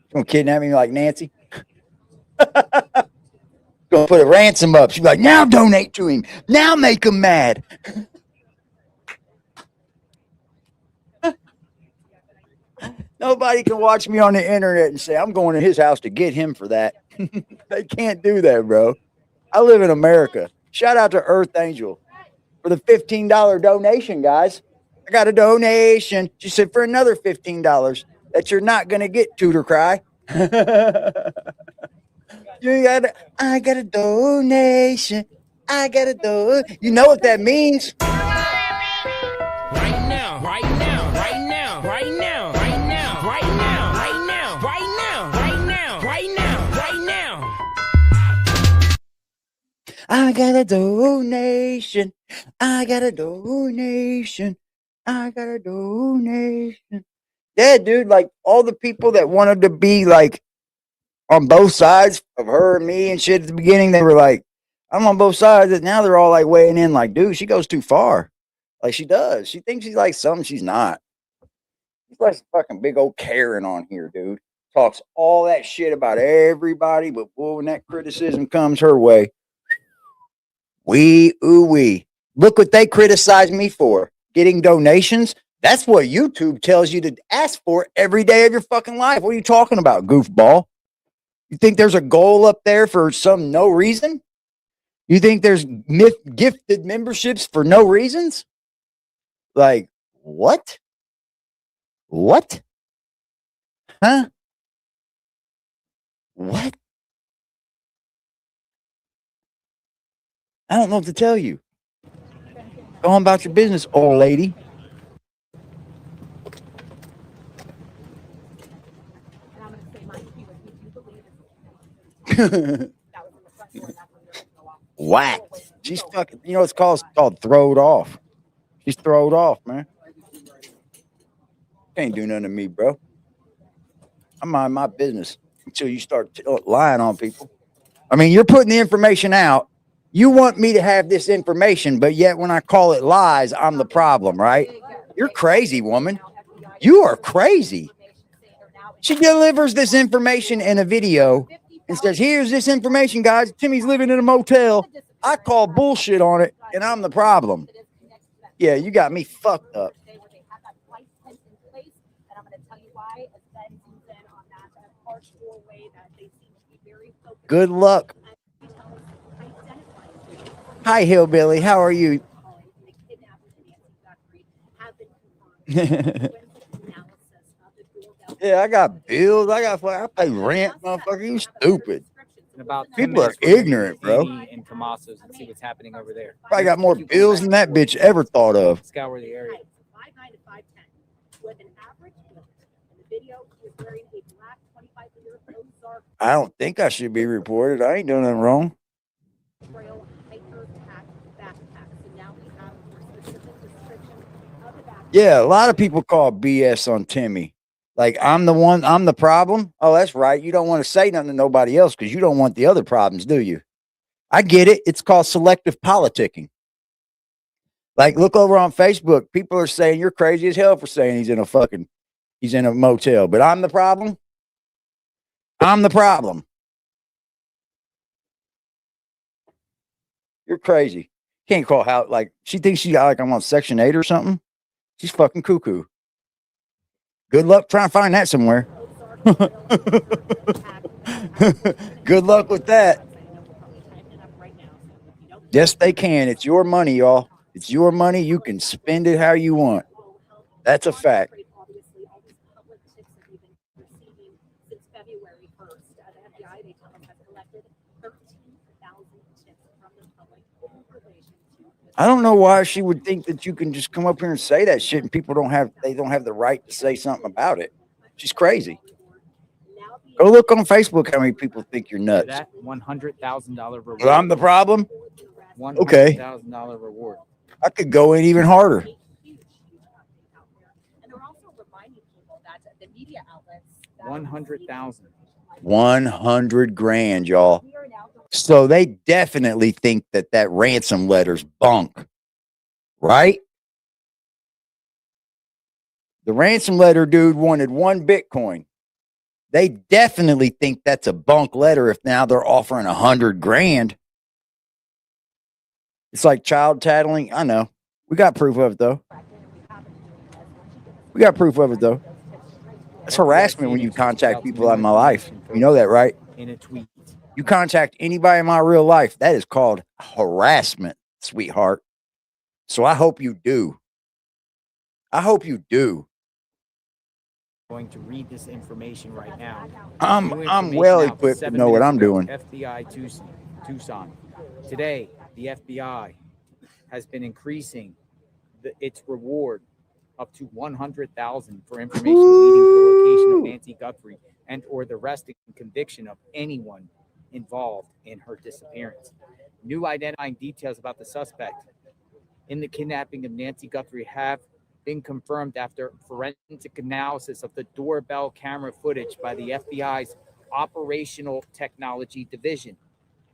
She gonna kidnap me like Nancy? Gonna put a ransom up. She's like, now donate to him. Now make him mad. Nobody can watch me on the internet and say I'm going to his house to get him for that. They can't do that, bro. I live in America. Shout out to Earth Angel for the $15 donation, guys. I got a donation. She said for another $15 that you're not gonna get, Tutor Cry. I got a donation. I got a You know what that means? Right now, right now, right now, right now, right now, right now, right now, right now, right now, right now, right now. I got a donation. I got a donation. I got a donation. Yeah, dude, like all the people that wanted to be like on both sides of her and me and shit at the beginning, they were like, I'm on both sides. And now they're all like weighing in, like, dude, she goes too far. Like she does. She thinks she's like something she's not. She's like fucking big old Karen on here, dude. Talks all that shit about everybody, but boy, when that criticism comes her way, wee. Look what they criticize me for. Getting donations. That's what YouTube tells you to ask for every day of your fucking life. What are you talking about, goofball? You think there's a goal up there for some no reason? You think there's gifted memberships for no reasons? Like, what? What? Huh? What? I don't know what to tell you. Go on about your business, old lady. Whacked. She's fucking, you know, it's called throwed off. She's throwed off, man. Can't do nothing to me, bro. I mind my business until you start lying on people. I mean, you're putting the information out. You want me to have this information, but yet when I call it lies, I'm the problem, right? You're crazy, woman. You are crazy. She delivers this information in a video and says, here's this information, guys. Timmy's living in a motel. I call bullshit on it, and I'm the problem. Yeah, you got me fucked up. Good luck. Hi, Hillbilly. How are you? Yeah, I got bills. I pay rent, motherfucker. You stupid. In about 10 People are minutes, we're gonna ignorant, be bro. Annie and Tomaso's and see what's happening over there. Probably got more bills than that bitch ever thought of. Scour the area. 5'9" to 5'10", with an average build. In the video, he is wearing a black 25-liter Ozark I don't think I should be reported. I ain't doing nothing wrong. Trail hiker pack backpack. So now we have a specific description of the backpack. Yeah, a lot of people call BS on Timmy. Like, I'm the problem. Oh, that's right. You don't want to say nothing to nobody else because you don't want the other problems, do you? I get it. It's called selective politicking. Like, look over on Facebook. People are saying you're crazy as hell for saying he's in a motel. But I'm the problem. I'm the problem. You're crazy. Can't call how, like, she thinks she got, like, I'm on Section 8 or something. She's fucking cuckoo. Good luck trying to find that somewhere. Good luck with that. Yes, they can. It's your money, y'all. It's your money. You can spend it how you want. That's a fact. Obviously, all these public tips that we've been receiving since February 1st. The FBI, they tell us, has collected 13,000 tips from the public in relation to. I don't know why she would think that you can just come up here and say that shit and people don't have the right to say something about it. She's crazy. Go look on Facebook how many people think you're nuts. That $100,000 reward. Well, I'm the problem. Okay. $100,000 reward. I could go in even harder. And they're also reminding people that the media outlets. 100,000. 100 grand, y'all. So they definitely think that ransom letter's bunk, right? The ransom letter dude wanted 1 Bitcoin. They definitely think that's a bunk letter if now they're offering 100 grand. It's like child tattling. I know. We got proof of it, though. That's harassment when you contact people in my life. You know that, right? In a tweet. You contact anybody in my real life, that is called harassment, sweetheart. So I hope you do. Going to read this information right now. I'm well equipped to know what I'm doing. FBI Tucson. Today, the FBI has been increasing its reward up to $100,000 for information leading to the location of Nancy Guthrie and or the arrest and conviction of anyone involved in her disappearance. New identifying details about the suspect in the kidnapping of Nancy Guthrie have been confirmed after forensic analysis of the doorbell camera footage by the FBI's Operational Technology Division.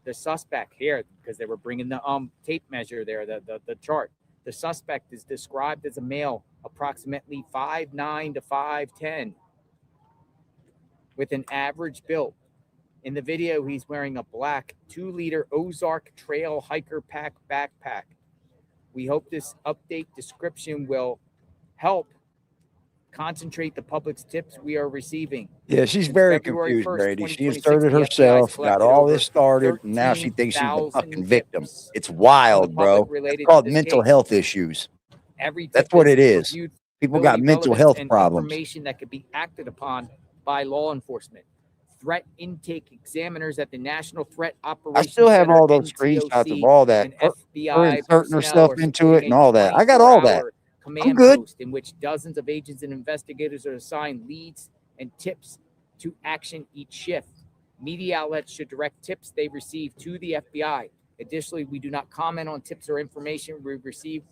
The suspect here, because they were bringing the tape measure there, the chart. The suspect is described as a male, approximately 5'9" to 5'10", with an average build. In the video, he's wearing a black 2-liter Ozark Trail Hiker Pack backpack. We hope this update description will help concentrate the public's tips we are receiving. Yeah, she's very confused, Brady. She inserted herself, got all this started, and now she thinks she's the fucking victim. It's wild, bro. It's called mental health issues. That's what it is. People got mental health problems. Information that could be acted upon by law enforcement. Threat intake examiners at the National Threat Operations I still have Center, all those screenshots of all that. Her inserting herself into it and all that. I got all that. I'm good. Post in which dozens of agents and investigators are assigned leads and tips to action each shift. Media outlets should direct tips they receive to the FBI. Additionally, we do not comment on tips or information we receive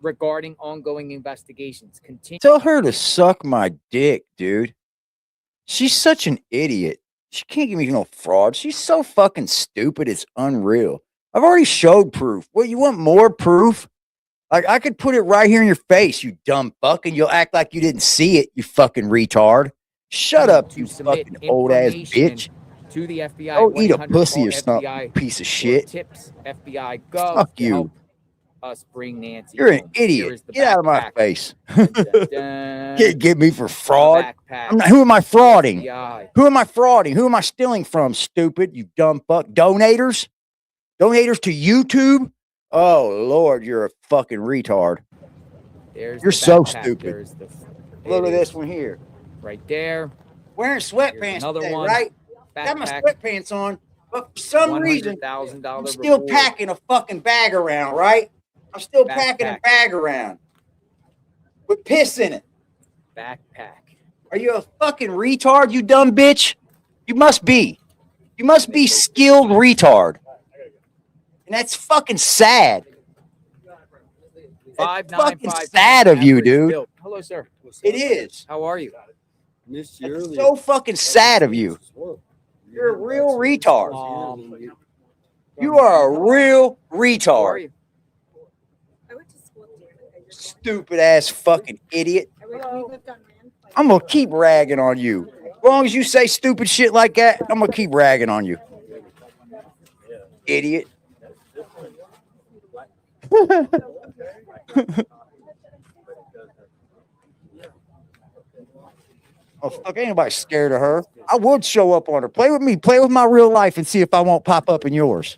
regarding ongoing investigations. Tell her to suck my dick, dude. She's such an idiot. She can't give me no fraud. She's so fucking stupid. It's unreal. I've already showed proof. Well, you want more proof? Like, I could put it right here in your face, you dumb fuck, and you'll act like you didn't see it, you fucking retard. Shut up, you fucking old-ass bitch. To the FBI. Go eat a pussy or something, piece of shit. Tips, FBI, go. Fuck you. Us bring Nancy. You're an idiot. Get out of my face. Can't get me for fraud. Who am I frauding? Who am I frauding? Who am I stealing from, stupid, you dumb fuck? Donators? Donators to YouTube? Oh, Lord, you're a fucking retard. There's You're the so backpack. stupid. There's the Look it at this is one here. right there. Wearing sweatpants another today, one. right? Got my Backpack. sweatpants on, but for some reason, I'm $100,000 still reward. packing a fucking bag around, right? I'm still packing a Backpack. bag around with piss in it. Backpack. Are you a fucking retard, you dumb bitch? You must be. You must be skilled retard. And that's fucking sad. That's fucking 595. sad of you, average dude. built. Hello, sir. It is. How are you? It's so fucking sad of you. You're a real retard. You are a real retard. Stupid ass fucking idiot. I'm gonna keep ragging on you. As long as you say stupid shit like that, I'm gonna keep ragging on you. Idiot. Oh, fuck, ain't nobody scared of her. I would show up on her. Play with me. Play with my real life and see if I won't pop up in yours.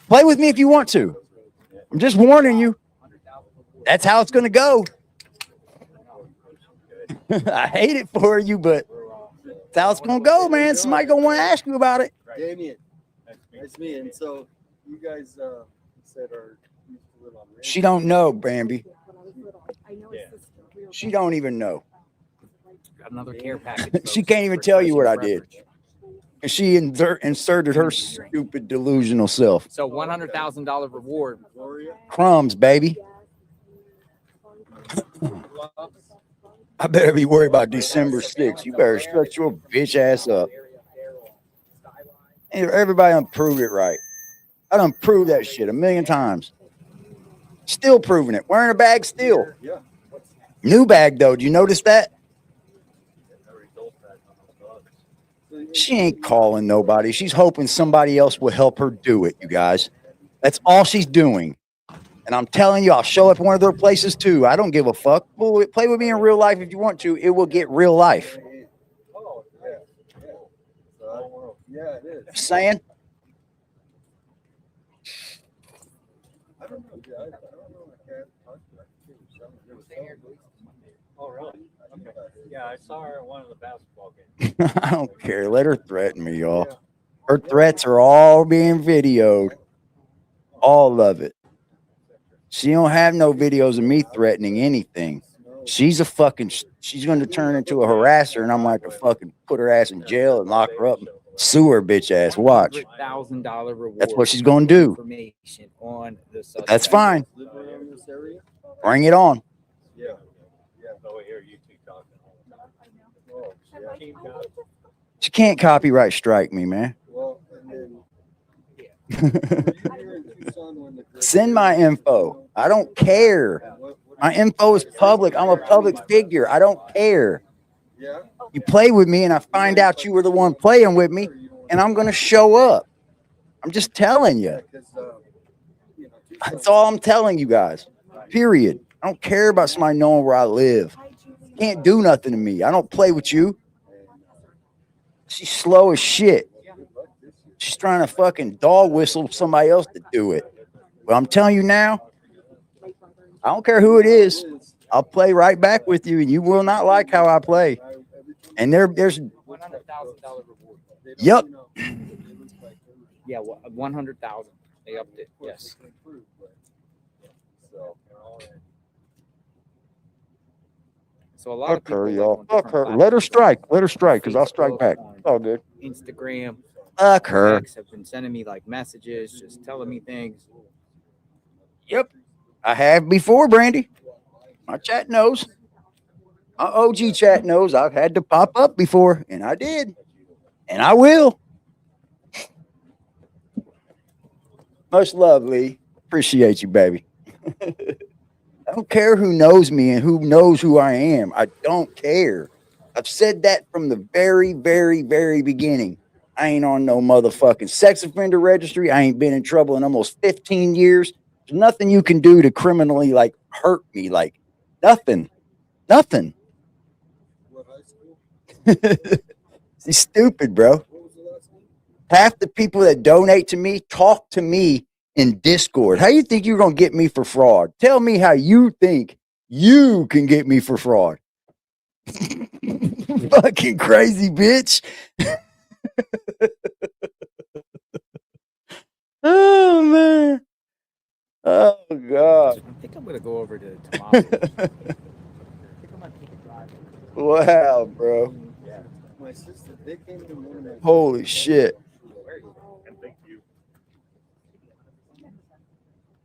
Play with me if you want to. I'm just warning you. That's how it's going to go. I hate it for you, but that's how it's going to go, man. Somebody going to want to ask you about it. Damien, that's me. And so you guys said are used to live on ranch. She don't know, Bambi. She don't even know. Got another care package. She can't even tell you what I did. And she inserted her stupid delusional self. So $100,000 reward. Crumbs, baby. I better be worried about December 6th. You better shut your bitch ass up. Everybody done proved it right. I done proved that shit 1,000,000 times. Still proving it. Wearing a bag still. New bag though. Do you notice that? She ain't calling nobody. She's hoping somebody else will help her do it, you guys. That's all she's doing. And I'm telling you, I'll show up at one of their places too. I don't give a fuck. Play with me in real life if you want to. It will get real life. Yeah, it is. Just saying. I don't know. I don't know. I can't talk to her. Oh, really? Okay. Yeah, I saw her at one of the basketball games. I don't care. Let her threaten me, y'all. Her threats are all being videoed. All of it. She don't have no videos of me threatening anything. She's going to turn into a harasser, and I'm like to fucking put her ass in jail and lock her up and sue her bitch ass. Watch. $100,000 reward. That's what she's going to do. Information on the suspect. That's fine. Bring it on. Yeah. So we hear you two talking all the time. Oh, yeah. She can't copyright strike me, man. Well, and then Send my info. I don't care. My info is public. I'm a public figure. I don't care. You play with me and I find out you were the one playing with me, and I'm going to show up. I'm just telling you. That's all I'm telling you guys. Period. I don't care about somebody knowing where I live. Can't do nothing to me. I don't play with you. She's slow as shit. She's trying to fucking dog whistle somebody else to do it. But I'm telling you now, I don't care who it is. I'll play right back with you, and you will not like how I play. And there's $100,000 reward. Yep. Yeah, 100,000. They upped it. Yes. So a lot of Fuck her, people y'all. on Fuck different her. Let her strike. Let her strike, because I'll platforms, strike back. Facebook, It's all good. Instagram. Fuck her. X have been sending me like messages, just telling me things. Yep. I have before, Brandy. My chat knows. My OG chat knows I've had to pop up before, and I did. And I will. Much love, Lee. Appreciate you, baby. I don't care who knows me and who knows who I am. I don't care. I've said that from the very, very, very beginning. I ain't on no motherfucking sex offender registry. I ain't been in trouble in almost 15 years. There's nothing you can do to criminally like hurt me. Like nothing. Nothing. She's stupid, bro. Half the people that donate to me talk to me in Discord. How you think you're going to get me for fraud? Tell me how you think You can get me for fraud. Fucking crazy bitch. Oh man. Oh god. I think I'm gonna go over to Tomato. I think I'm gonna take a drive. Wow, bro. Yeah. My sister, they came to one of my Holy shit. and thank you.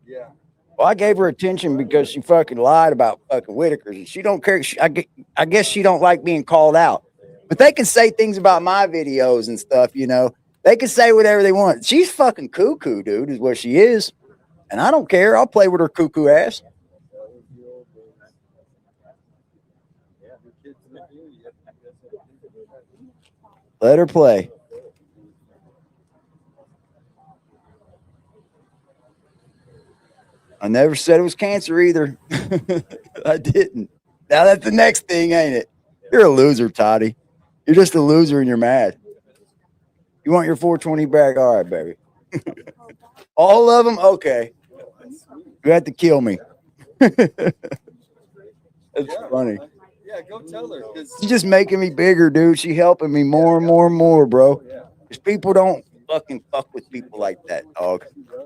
Yeah. Well, I gave her attention because she fucking lied about fucking Whitaker's, and she don't care. I guess she don't like being called out. But they can say things about my videos and stuff, you know. They can say whatever they want. She's fucking cuckoo, dude, is what she is. And I don't care. I'll play with her cuckoo ass. Let her play. I never said it was cancer either. I didn't. Now that's the next thing, ain't it? You're a loser, Toddy. You're just a loser and you're mad. You want your 420 back? All right, baby. All of them? Okay. You have to kill me. That's funny. Yeah, go tell her. She's just making me bigger, dude. She helping me more and more and more, bro. Because people don't fucking fuck with people like that, dog.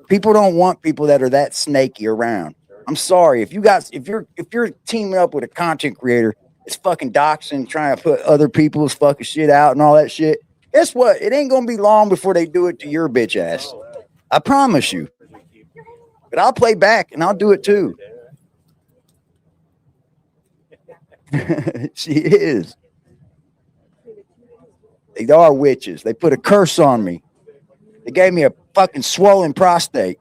People don't want people that are that snaky around. I'm sorry. If you're teaming up with a content creator that's fucking doxing, trying to put other people's fucking shit out and all that shit, guess what? It ain't gonna be long before they do it to your bitch ass. I promise you. But I'll play back and I'll do it too. She is. They are witches. They put a curse on me. They gave me a fucking swollen prostate.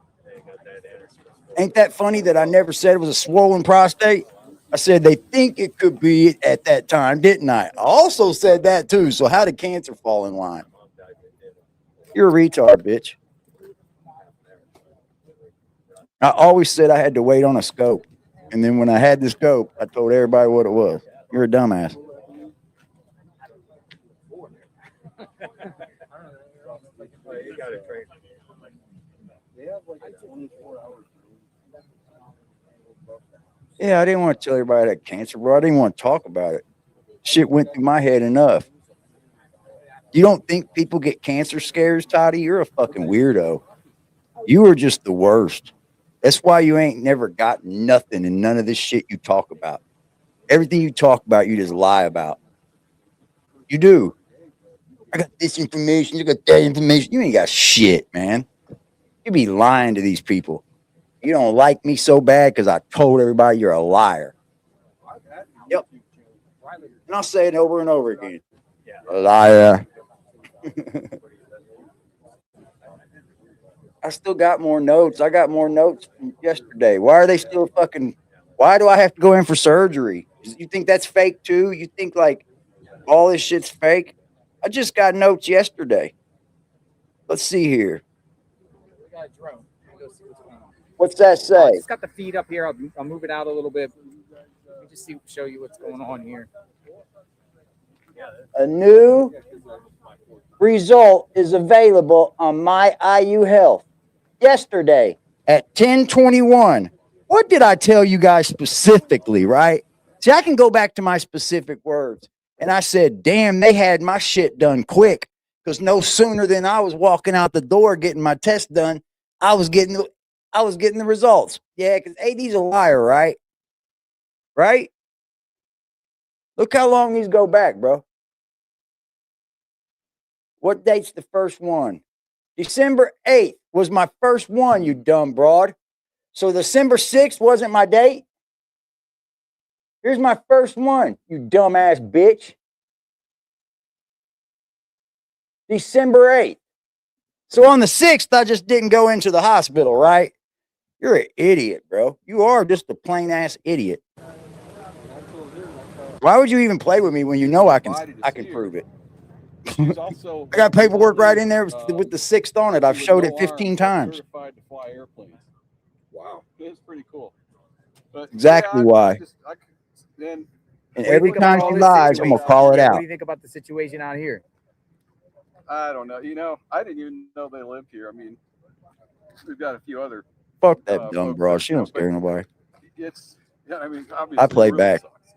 Ain't that funny that I never said it was a swollen prostate? I said they think it could be at that time, didn't I? I also said that too. So how did cancer fall in line? You're a retard, bitch. I always said I had to wait on a scope. And then when I had the scope, I told everybody what it was. You're a dumbass. Yeah, I didn't want to tell everybody I had cancer, bro. I didn't want to talk about it. Shit went through my head enough. You don't think people get cancer scares, Toddy? You're a fucking weirdo. You are just the worst. That's why you ain't never got nothing in none of this shit you talk about. Everything you talk about, you just lie about. You do. I got this information. You got that information. You ain't got shit, man. You be lying to these people. You don't like me so bad because I told everybody you're a liar. Yep. And I'll say it over and over again. A liar. I still got more notes. I got more notes from yesterday. Why are they still fucking? Why do I have to go in for surgery? You think that's fake too? You think like all this shit's fake? I just got notes yesterday. Let's see here. We got a drone. Go see what's going on. What's that I say? just got the feed up here. I'll move it out a little bit. Let me just show you what's going on here. A new result is available on My IU Health yesterday at 10:21. What did I tell you guys specifically, right? See, I can go back to my specific words. And I said, damn, they had my shit done quick. Because no sooner than I was walking out the door getting my test done, I was getting the results. Yeah, because AD's a liar, right? Right? Look how long these go back, bro. What date's the first one? December 8th was my first one, you dumb broad. So December 6th wasn't my date? Here's my first one, you dumbass bitch. December 8th. So on the 6th, I just didn't go into the hospital, right? You're an idiot, bro. You are just a plain ass idiot. Why would you even play with me when you know I can prove it? I got paperwork right in there with the 6th on it. I've showed it 15 times. Certified to fly airplanes. Wow, it's pretty cool. But Exactly why. And every time she lies, I'm gonna call it What out. do you think about the situation out here? I don't know. You know, I didn't even know they lived here. I mean, we've got a few other. Fuck that dumb folks broad. that She know, don't scare but nobody. It's Yeah, I mean, obviously, I play it really back. sucks.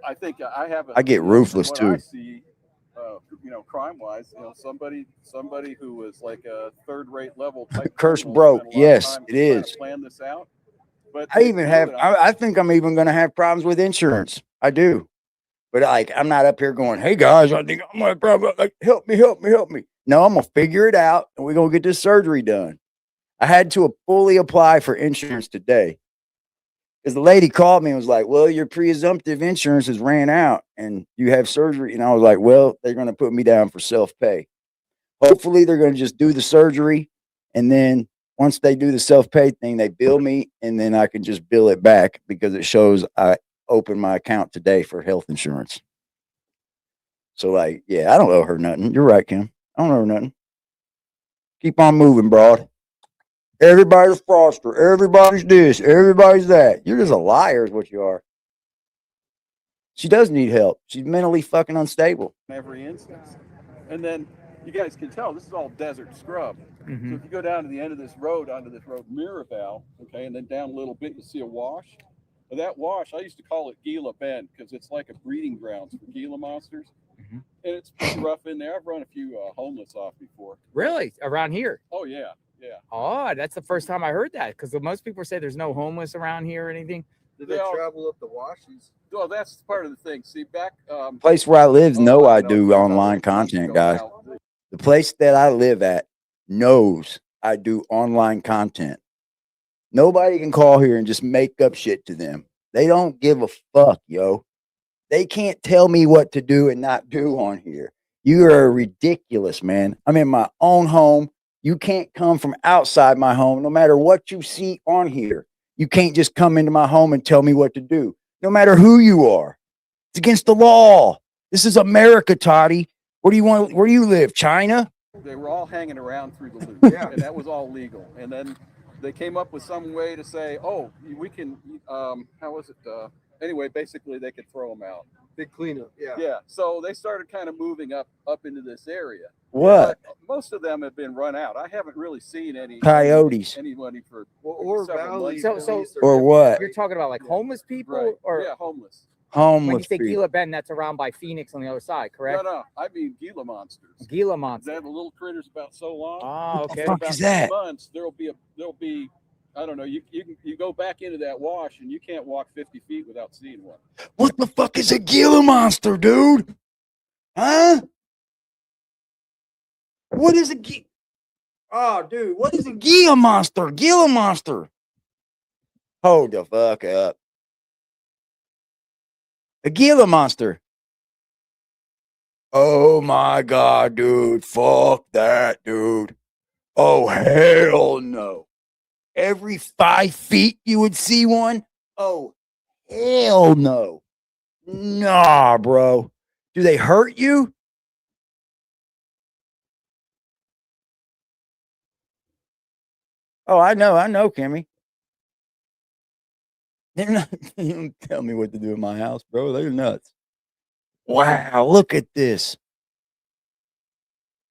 I think I have. I get from ruthless what too. I see, crime-wise, somebody who was like a third-rate level type Curse criminal broke. spent a lot of Yes, time it trying is. to plan this out. But I even have. blew it on I think I'm even going to have problems with insurance. I do, but like I'm not up here going, "Hey guys, I think I'm going to problem. Like, help me, help me, help me." No, I'm gonna figure it out, and we're gonna get this surgery done. I had to fully apply for insurance today because the lady called me and was like, "Well, your presumptive insurance has ran out, and you have surgery." And I was like, "Well, they're going to put me down for self-pay. Hopefully, they're going to just do the surgery, and then once they do the self-pay thing, they bill me, and then I can just bill it back because it shows I opened my account today for health insurance." So, like, yeah, I don't owe her nothing. You're right, Kim. I don't owe her nothing. Keep on moving, broad. Everybody's fraudster. Everybody's this. Everybody's that. You're just a liar, is what you are. She does need help. She's mentally fucking unstable. every instance. And then you guys can tell this is all desert scrub. So if you go down to the end of this road, onto this road Mirabelle, okay, and then down a little bit, you see a wash. Well, that wash, I used to call it Gila Bend because it's like a breeding grounds for Gila monsters. And it's pretty rough in there. I've run a few homeless off before. Really? Around here? Oh, yeah. Yeah. Oh, that's the first time I heard that because most people say there's no homeless around here or anything. Did they travel up the washes? Well, that's part of the thing. See, back Place where I live, know I do about online 6 months content, ago guys. now. The place that I live at knows I do online content. Nobody can call here and just make up shit to them. They don't give a fuck, yo. They can't tell me what to do and not do on here. You are ridiculous, man. I'm in my own home. You can't come from outside my home, no matter what you see on here. You can't just come into my home and tell me what to do, no matter who you are. It's against the law. This is America, Toddy. Where do you want? Where do you live? China? They were all hanging around through the loop, and that was all legal. And then they came up with some way to say, "Oh, we can." How was it? Anyway, basically, they could throw them out. Big cleanup. Yeah. Yeah. So they started kind of moving up into this area. What? But most of them have been run out. I haven't really seen any Coyotes. anybody for or several Valley. months. So Or what? you're talking about like homeless people, Right. or Yeah, homeless. when you Homeless say people. Gila Bend, that's around by Phoenix on the other side, correct? No, I mean Gila monsters. Gila They monster. have the little critters about so long. Oh, okay. fuck About is that? 2 months, there'll be I don't know. You go back into that wash and you can't walk 50 feet without seeing one. What the fuck is a Gila monster, dude? Huh? What is a Gila? Oh, dude, what is a Gila monster? Gila monster. Hold the fuck up. A Gila monster. Oh my god, dude. Fuck that, dude. Oh, hell no. Every 5 feet you would see one? Oh, hell no. Nah, bro. Do they hurt you? Oh, I know, Kimmy. They're not, you don't tell me what to do in my house, bro. They're nuts. Wow, look at this.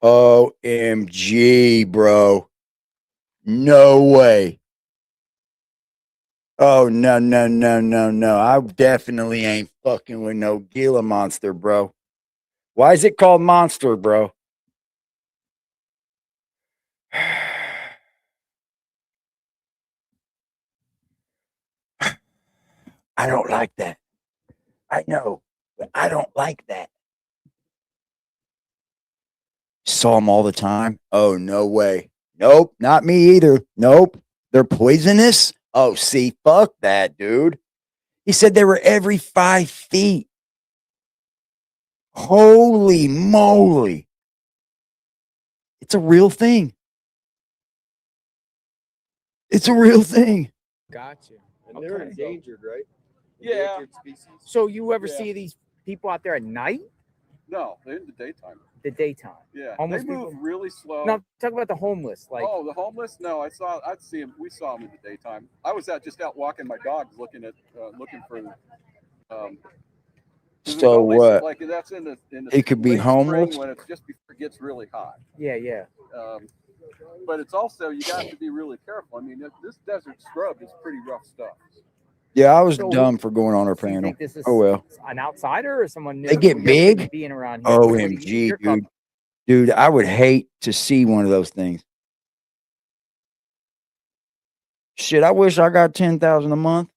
OMG, bro. No way. Oh, no, no, no, no, no. I definitely ain't fucking with no Gila monster, bro. Why is it called monster, bro? I don't like that. I know, but I don't like that. Saw them all the time. Oh, no way. Nope, not me either. Nope. They're poisonous. Oh, see, fuck that, dude. He said they were every 5 feet. Holy moly. It's a real thing. It's a real thing. Gotcha. And they're endangered, right? Yeah. Endangered species. So you ever Yeah. see these people out there at night? No, they're in the daytime. The daytime. Yeah, Homeless they move people? really slow. No, talk about the homeless. Like, Oh, the homeless? No, I'd see them. We saw them in the daytime. I was just out walking my dogs, looking for. So always, what? Like that's in the It could be late homeless? spring when it's just before it gets really hot. yeah, yeah. but it's also, you got to be really careful. I mean, this desert scrub is pretty rough stuff. Yeah, I was So, dumb for going on her Do you panel. think this is Oh well. an outsider or someone new? They get You're big. being around here. What do you- OMG, your dude. Dude, I would hate to see one of those things. Shit, I wish I got 10,000 a month.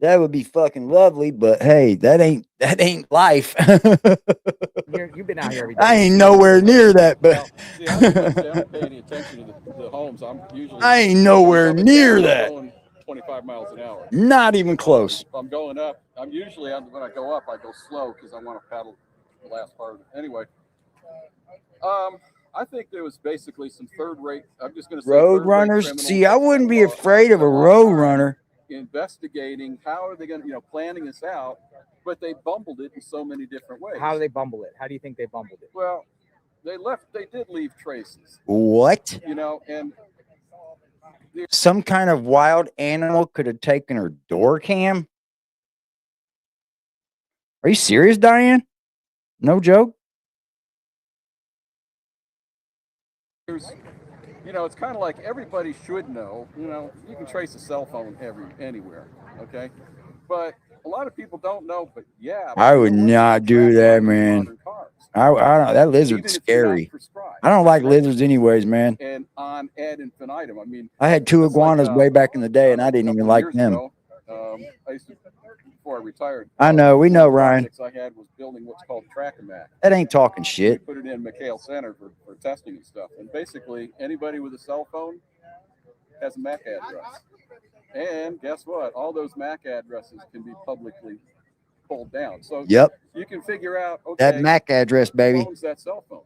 That would be fucking lovely, but hey, that ain't life. You've been out here every day. I ain't nowhere near that, but See, I don't pay any attention to the homes. I'm usually. I ain't nowhere near I'm that. going 25 miles an hour. Not even close. If I'm going up, I'm usually, when I go up, I go slow because I want to paddle the last part of it. Anyway, I think there was basically some third-rate. I'm just going to say Road runners. See, I wouldn't be afraid of a road runner. Investigating how are they going to, planning this out, but they bumbled it in so many different ways. How do they bumble it? How do you think they bumbled it? Well, they did leave traces. What? And Some kind of wild animal could have taken her door cam. Are you serious, Diane? No joke. It's kind of like everybody should know. You can trace a cell phone anywhere. Okay, but a lot of people don't know. But yeah, I would not do that, man. I don't, that lizard's scary. I don't like lizards anyways, man. And on ad infinitum. I mean, I had two iguanas way back in the day, and I didn't even like them. I used to, before I retired. I know, we know, one of the Ryan. projects I had was building what's called Track-A-Mac. That ain't talking shit. We put it in McHale Center for testing and stuff. And basically, anybody with a cell phone has a MAC address. And guess what? All those MAC addresses can be publicly pulled down. So Yep. you can figure out, okay, That MAC address, baby. who owns that cell phone?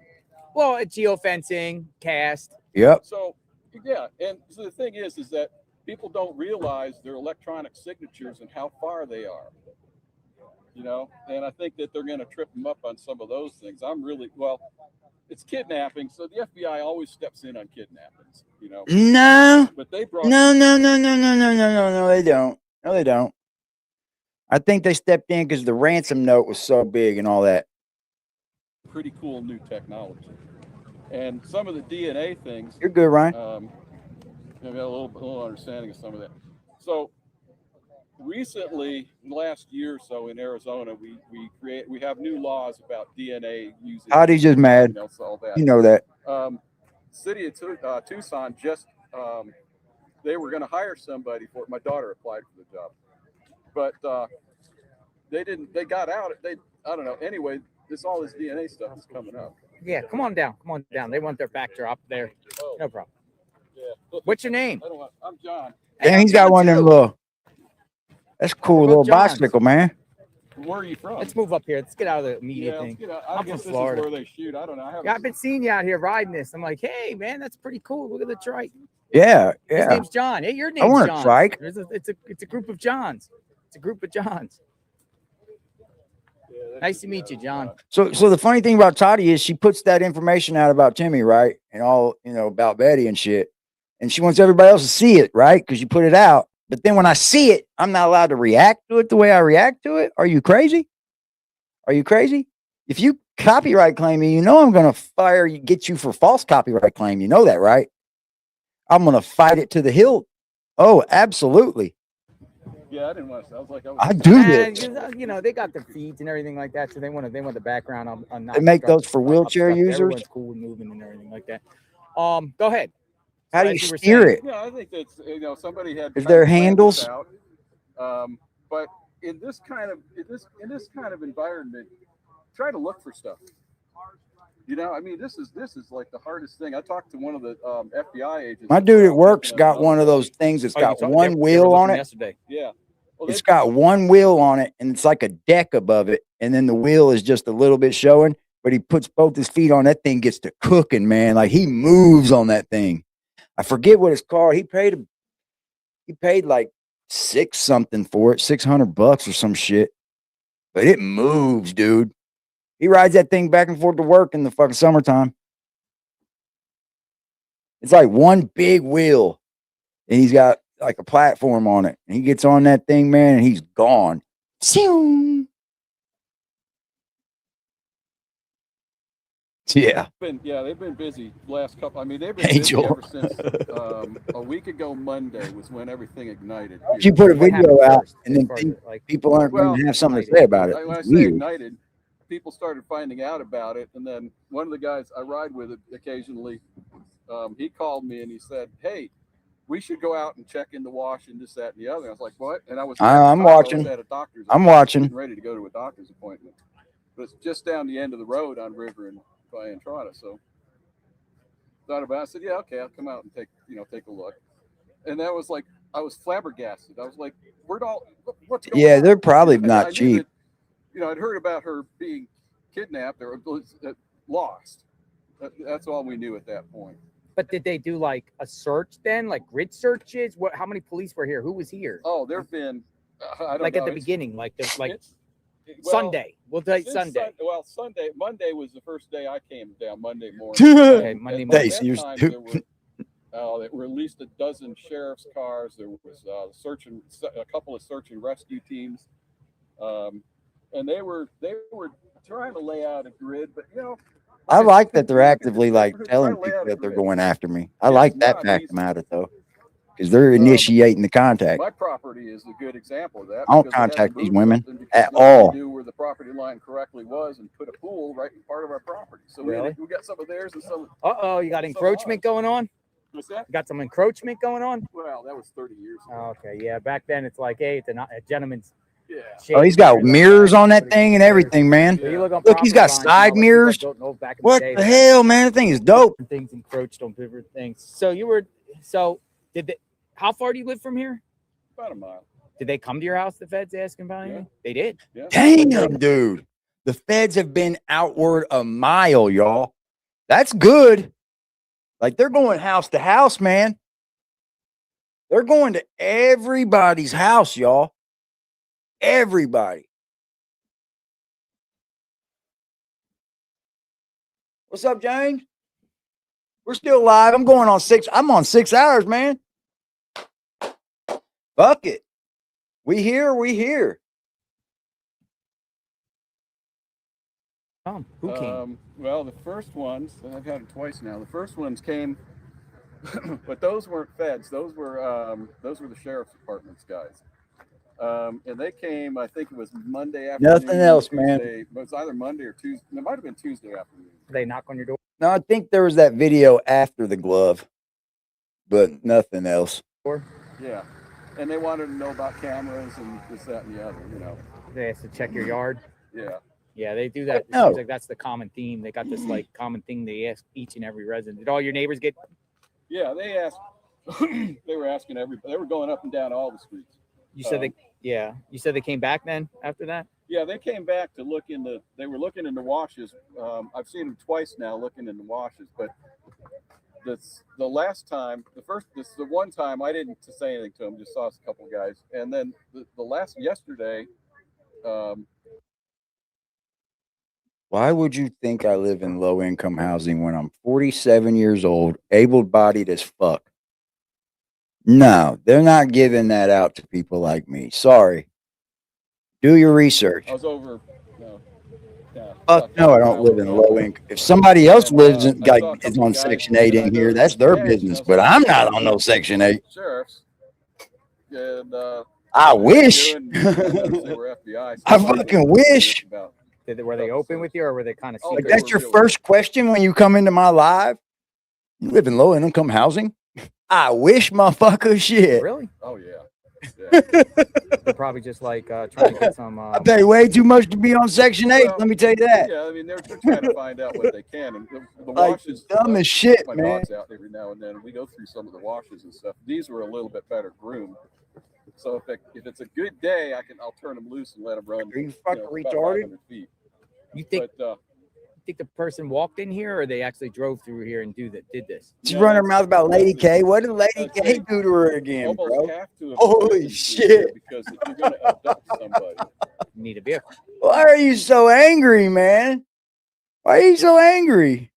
Well, it's geofencing, cast. Yep. So, yeah. And so the thing is that people don't realize their electronic signatures and how far they are. And I think that they're going to trip them up on some of those things. It's kidnapping, so the FBI always steps in on kidnappings, No. But they brought No, they don't. No, they don't. I think they stepped in because the ransom note was so big and all that. pretty cool new technology. And some of the DNA things. You're good, Ryan. I've got a little understanding of some of that. So recently, in the last year or so in Arizona, we have new laws about DNA using. Hottie's just mad. All that. You know that. City of Tucson just they were going to hire somebody for it. My daughter applied for the job, but they didn't. They got out. I don't know. Anyway, all this DNA stuff is coming up. Yeah, come on down. Come on down. They want their backdrop there. No problem. Yeah. What's your name? I'm John. Damn, he's got one of them little. That's a cool little bicycle, man. Where are you from? Let's move up here. Let's get out of the media thing. I I'm guess from this Florida. is where they shoot. I don't know. I've been seeing you out here riding this. I'm like, hey, man, that's pretty cool. Look at the trike. Yeah, His yeah. name's John. Hey, your I name's want a John. trike. It's a group of Johns. It's a group of Johns. Nice to meet you, John. So the funny thing about Toddy is she puts that information out about Timmy, right? And all, about Betty and shit. And she wants everybody else to see it, right? Because you put it out. But then when I see it, I'm not allowed to react to it the way I react to it. Are you crazy? Are you crazy? If you copyright claim me, I'm going to get you for false copyright claim. You know that, right? I'm going to fight it to the hilt. Oh, absolutely. Yeah, I didn't want to. I was like, I do this. They got their feeds and everything like that, so they want the background on. They make those for wheelchair users. Everyone's cool with moving and everything like that. Go ahead. How do you steer it? Yeah, I think that's somebody had. Is there handles? But in this kind of environment, try to look for stuff. This is like the hardest thing. I talked to one of the FBI agents. My dude at work's got one of those things that's got one wheel on it. Yesterday. Yeah. Well, it's got one wheel on it, and it's like a deck above it, and then the wheel is just a little bit showing. But he puts both his feet on that thing, gets to cooking, man. Like he moves on that thing. I forget what it's called. He paid like something for it, $600 or some shit. But it moves, dude. He rides that thing back and forth to work in the fucking summertime. It's like one big wheel, and he's got like a platform on it. And he gets on that thing, man, and he's gone. Yeah. They've been busy last couple. I mean, they've been Angel. busy ever since a week ago Monday was when everything ignited. You put a video out and then people aren't Well, going to have something to say about it. when I It's say weird. ignited, people started finding out about it, and then one of the guys I ride with occasionally, he called me and he said, "Hey, we should go out and check in the wash and this, that, and the other." I was like, "What?" And I was I'm watching. at a doctor's. I'm watching. Getting ready to go to a doctor's appointment, but it's just down the end of the road on River and by Entrada. So thought about it. I said, "Yeah, okay, I'll come out and take a look." And that was like, I was flabbergasted. I was like, what's going on? Yeah, they're probably I not knew cheap. that, I'd heard about her being kidnapped or lost. That's all we knew at that point. But did they do like a search then, like grid searches? How many police were here? Who was here? Oh, there've been, I don't like know. at the beginning, like well, Sunday. We'll say Sunday. Monday was the first day I came down. Monday morning. Okay, Monday And morning. at that time, there were at least a dozen sheriff's cars. There was a couple of search and rescue teams, and they were trying to lay out a grid. But I like that they're actively like telling people that they're going after me. I like that fact about it though, because they're initiating the contact. My property is a good example of that. I don't because they haven't contact these moved women it, and because at nobody all. knew where the property line correctly was and put a pool right in part of our property. So Really? we got some of theirs and some. You got encroachment going on? What's that? You got some encroachment going on? Well, that was 30 years ago. Oh, okay, yeah. Back then, it's like, hey, it's a gentleman's. Yeah. Oh, he's got mirrors on that thing and everything, man. So you look on Look, he's got property lines, side like mirrors. people that don't know back in What day, the hell, man? That thing is dope. Things encroached on different things. So how far do you live from here? About a mile. Did they come to your house, the feds, asking about anything? They did. Yeah. Damn, dude. The feds have been outward a mile, y'all. That's good. Like they're going house to house, man. They're going to everybody's house, y'all. Everybody. What's up, James? We're still live. I'm on 6 hours, man. Fuck it. We here. Who came? Well, the first ones, I've had it twice now. The first ones came, but those weren't feds. Those were the sheriff's department's guys. And they came, I think it was Monday afternoon. Nothing else, Tuesday. man. It was either Monday or Tuesday. It might have been Tuesday afternoon. They knock on your door? No, I think there was that video after the glove, but nothing else. Yeah. And they wanted to know about cameras and this, that, and the other, They asked to check your yard? Yeah. Yeah, they do that. It No. seems like that's the common theme. They got this like common thing they ask each and every resident. Did all your neighbors get? Yeah, they asked. They were asking everybody. They were going up and down all the streets. You said You said they came back then after that? Yeah, they came back to look they were looking in the washes. I've seen them twice now looking in the washes, but the last time, the one time I didn't say anything to them, just saw a couple of guys. And then the last yesterday, Why would you think I live in low income housing when I'm 47 years old, able bodied as fuck? No, they're not giving that out to people like me. Sorry. Do your research. I was over. No, I don't live in low income. If somebody else lives is on Section 8 in here, that's their business. But I'm not on no Section 8. Sheriffs. And I wish. they were FBI. I fucking wish. Were they open with you, or were they kind of Like that's your first question when you come into my live? You live in low income housing? I wish, motherfucker. Shit. Really? Oh yeah. They're probably just like trying to get some. I pay way too much to be on Section 8. Let me tell you that. Yeah, I mean they're trying to find out what they can, and the Like, washes. dumb as shit, my man. dog's out every now and then, and we go through some of the washes and stuff. These were a little bit better groomed, so if it's a good day, I'll turn them loose and let them run. Are you fucking about retarded? 500 feet. You think? But, think the person walked in here, or they actually drove through here and did this? She's running her mouth about Lady K. What did Lady K do to her again, bro? Holy shit. Because if you're going to abduct somebody, you need a vehicle. Why are you so angry, man? Why are you so angry?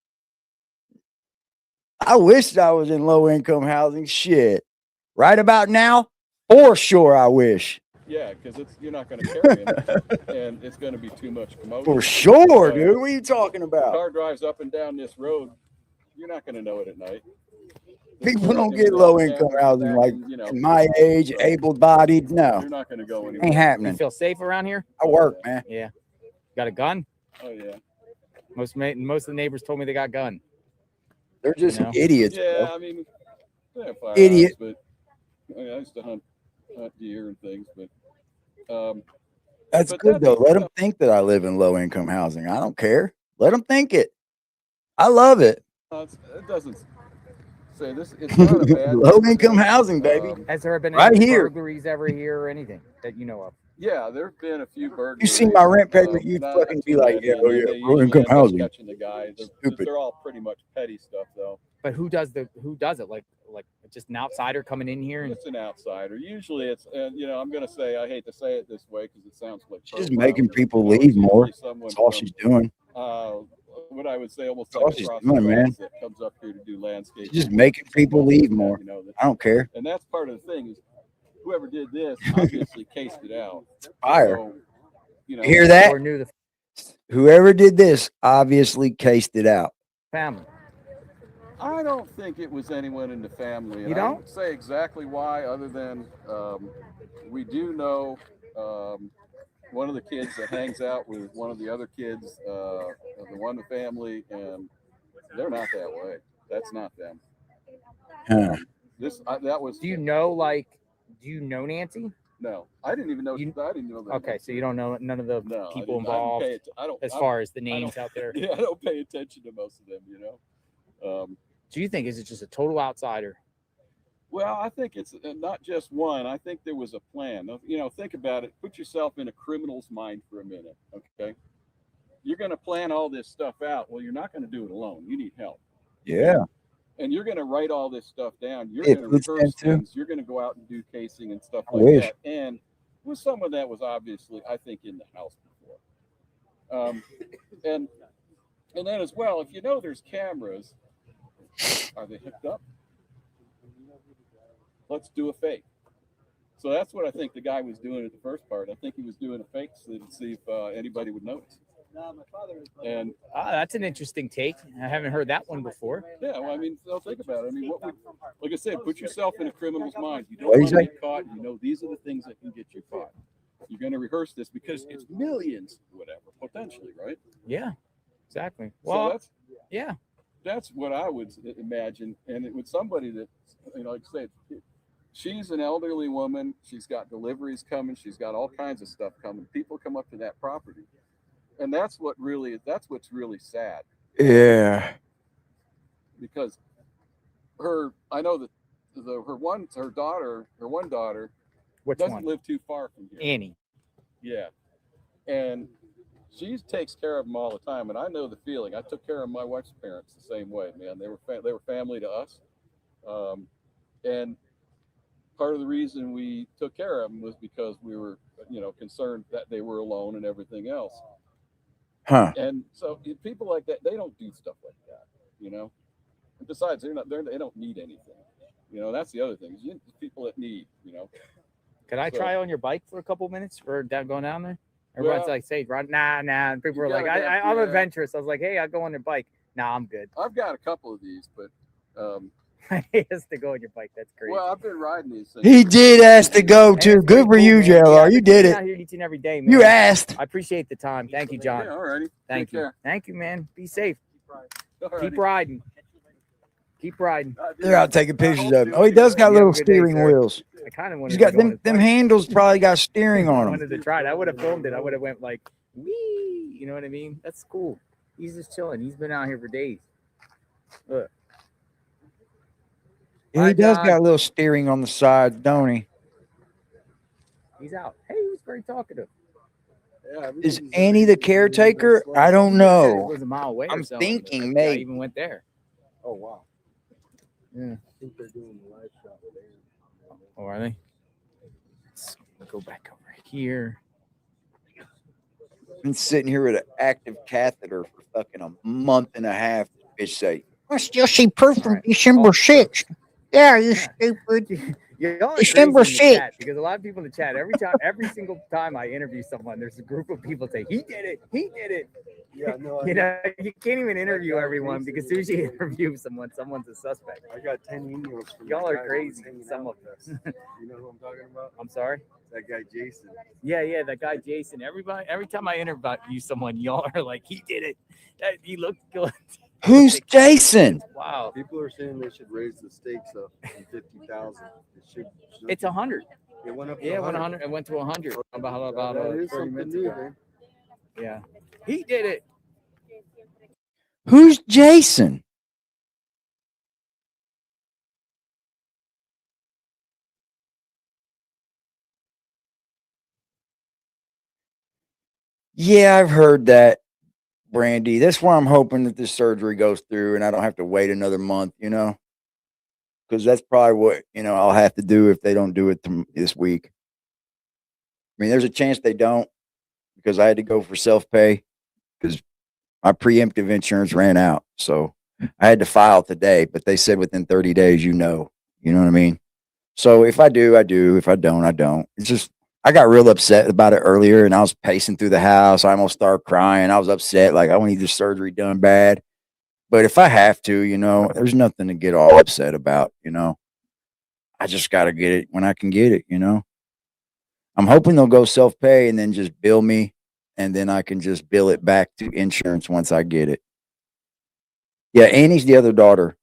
I wish I was in low income housing. Shit. Right about now, for sure, I wish. Yeah, because you're not going to carry them, and it's going to be too much commotion. For sure, Uh, dude. What are you talking about? Car drives up and down this road. You're not going to know it at night. People don't get low income housing like in my age, able bodied. No, You're not going to go anywhere. ain't You happening. feel safe around here? I work, man. Yeah. Got a gun? Oh yeah. Most of the neighbors told me they got gun. They're just You know? idiots. Yeah, bro. I mean, they have firearms, Idiot. but I used to hunt deer and things, but That's but good though. Let them think that I live in low income housing. I don't care. Let them think it. I love it. it doesn't say this. It's not a bad low income housing, baby. Has there been right any here. burglaries ever here or anything that you know of? Yeah, there have been a few burglaries. You see my rent payment, you not fucking be too like, many, yeah, and oh then yeah, they low usually income end up housing. catching the guy. Stupid. They're all pretty much petty stuff, though. But who does it? Like just an outsider coming in here? And It's an outsider. Usually, it's I'm going to say, I hate to say it this way because it sounds like She's making people leave more. That's all she's doing. What I would say, almost That's all like she's across doing, the man. tracks that comes up here to do landscape. She's just making people leave more. I don't care. And that's part of the thing is, whoever did this obviously cased it out. Fire. So, You hear that? Or knew the Whoever did this obviously cased it out. family. I don't think it was anyone in the family. And You I don't? won't say exactly why, other than we do know one of the kids that hangs out with one of the other kids of the one family, and they're not that way. That's not them. Huh. That was. Do you know Nancy? No, I didn't even know. I didn't know that. Okay, so you don't know none of the No, I people didn't- I didn't involved pay it- I don't- as I- far as the I names don't- out there. Yeah, I don't pay attention to most of them. Do you think is it just a total outsider? Well, I think it's not just one. I think there was a plan. Think about it. Put yourself in a criminal's mind for a minute, okay? You're going to plan all this stuff out. Well, you're not going to do it alone. You need help. Yeah. And you're going to write all this stuff down. You're Yeah, going to food rehearse stamp too. things. You're going to go out and do casing and stuff I like wish. that. And with someone that was obviously, I think, in the house before. And then as well, if you know there's cameras, are they hooked up? Let's do a fake. So that's what I think the guy was doing at the first part. I think he was doing a fake to see if anybody would notice. And that's an interesting take. I haven't heard that one before. yeah, well, I mean, so think about it. I mean, like I said, put yourself in a criminal's mind. You don't What do want you to say? get caught. You know, these are the things that can get you caught. You're going to rehearse this because it's millions, whatever, potentially, right? Yeah, exactly. So Well, yeah, that's what I would imagine. And it was somebody that, like I said, she's an elderly woman. She's got deliveries coming. She's got all kinds of stuff coming. People come up to that property. And that's what's really sad. Yeah. Because I know that her one daughter Which doesn't one? live too far from here. Annie. Yeah. And she takes care of them all the time. And I know the feeling. I took care of my wife's parents the same way, man. They were family to us. And part of the reason we took care of them was because we were, concerned that they were alone and everything else. Huh. And so people like that, they don't do stuff like that, And besides, they don't need anything. That's the other thing. People that need, Could I So- try on your bike for a couple minutes for going down there? Everyone's Well, like, "Say, run, nah." And people were like, gotta "I'm yeah. adventurous." I was like, "Hey, I'll go on your bike." Nah, I'm good. I've got a couple of these, but He has to go on your bike. That's crazy. well, I've been riding these things. He did ask to go too. Good for you, JLR. You did Out it. here each and every day, man. You asked. I appreciate the time. Thank you, John. Yeah, alrighty. Thank Take you. care. Thank you, man. Be safe. Alrighty. Keep riding. Keep riding. They're out taking pictures of him. Oh, he does got You have little a good day, steering sir. wheels. I kind of wanted He's to got go on them. his Them bike. handles probably got steering I on them. wanted to try it. I would have filmed it. I would have went like, wee. You know what I mean? That's cool. He's just chilling. He's been out here for days. Look. Yeah, he Hi, does John. got a little steering on the side, don't he? He's out. Hey, he was very talkative. Is Annie the caretaker? I don't He said it know. was a mile away. or I'm something. thinking I maybe. even went there. Oh wow. Yeah. I think they're doing the live shot with Aaron. Oh, are they? Let's go back over here. Been sitting here with an active catheter for fucking a month and a half. Bitch say, I still see proof from December 6th. Yeah, you stupid. Y'all are December crazy in the 6th. chat because a lot of people in the chat every single time I interview someone, there's a group of people say he did it, he did it. Yeah, no, You know, you can't even interview everyone because as soon as you interview someone, someone's a suspect. I got 10 emails from Y'all that are guy crazy. who was hanging Some out of with us. You know who I'm talking about? I'm sorry. That guy Jason. Yeah, that guy Jason. Every time I interview someone, y'all are like, he did it. He looked good. Who's Jason? Wow. People are saying they should raise the stakes up from 50,000. It should. It's 100. It went up. To Yeah, 100. it went to 100 about that is 30 something minutes new, ago. man. Yeah, he did it. Who's Jason? Yeah, I've heard that, Brandy. That's why I'm hoping that this surgery goes through and I don't have to wait another month, you know? Because that's probably what, I'll have to do if they don't do it this week. I mean, there's a chance they don't because I had to go for self-pay because my preemptive insurance ran out. So I had to file today, but they said within 30 days, you know what I mean? So if I do, I do. If I don't, I don't. It's just, I got real upset about it earlier and I was pacing through the house. I almost started crying. I was upset. Like, I want to need this surgery done bad. But if I have to, there's nothing to get all upset about, I just got to get it when I can get it. I'm hoping they'll go self-pay and then just bill me and then I can just bill it back to insurance once I get it. Yeah, Annie's the other daughter.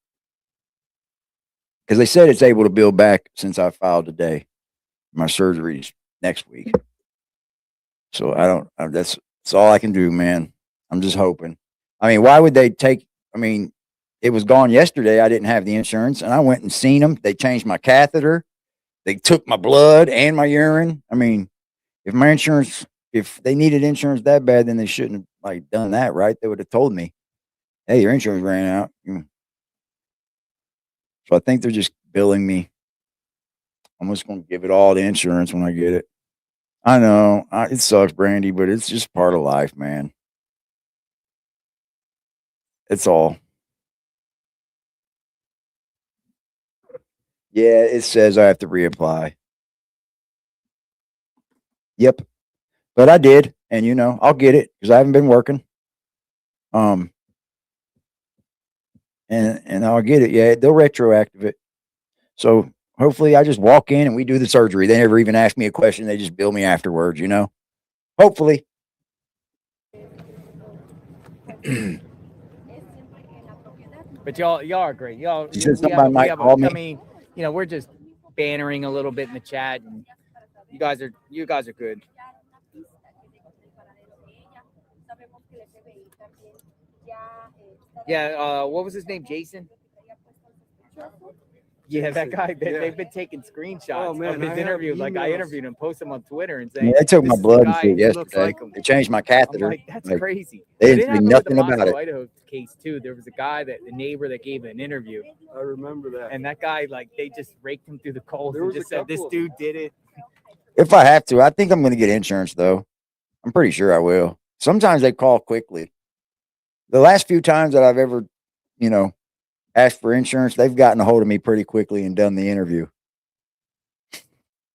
Because they said it's able to bill back since I filed today. My surgery's next week. So that's all I can do, man. I'm just hoping. I mean, why would they it was gone yesterday. I didn't have the insurance and I went and seen them. They changed my catheter. They took my blood and my urine. I mean, if they needed insurance that bad, then they shouldn't have done that, right? They would have told me, hey, your insurance ran out. So I think they're just billing me. I'm just going to give it all to insurance when I get it. I know it sucks, Brandy, but it's just part of life, man. It's all. Yeah, it says I have to reapply. Yep. But I did, and I'll get it because I haven't been working. And I'll get it. Yeah, they'll retroactive it. So hopefully I just walk in and we do the surgery. They never even ask me a question. They just bill me afterwards, Hopefully. But y'all are great. Y'all, You said somebody might call me. I mean, we're just bantering a little bit in the chat, and you guys are good. Yeah, what was his name? Jason? Yeah, that guy. They've been taking screenshots of his interview. Like, I interviewed him, posted him on Twitter, and saying, Yeah, they took my "This is the blood and guy shit who looks yesterday. like him." They changed my I'm catheter. like, that's crazy. They It didn't do happened with the nothing about Moscow, it. Idaho case too. There was a guy the neighbor that gave an interview, I remember that. and that guy, like, they just raked him through the coals There and was just a said, "This couple of dude did it." If I have to, I think I'm going to get insurance though. I'm pretty sure I will. Sometimes they call quickly. The last few times that I've ever, asked for insurance, they've gotten a hold of me pretty quickly and done the interview.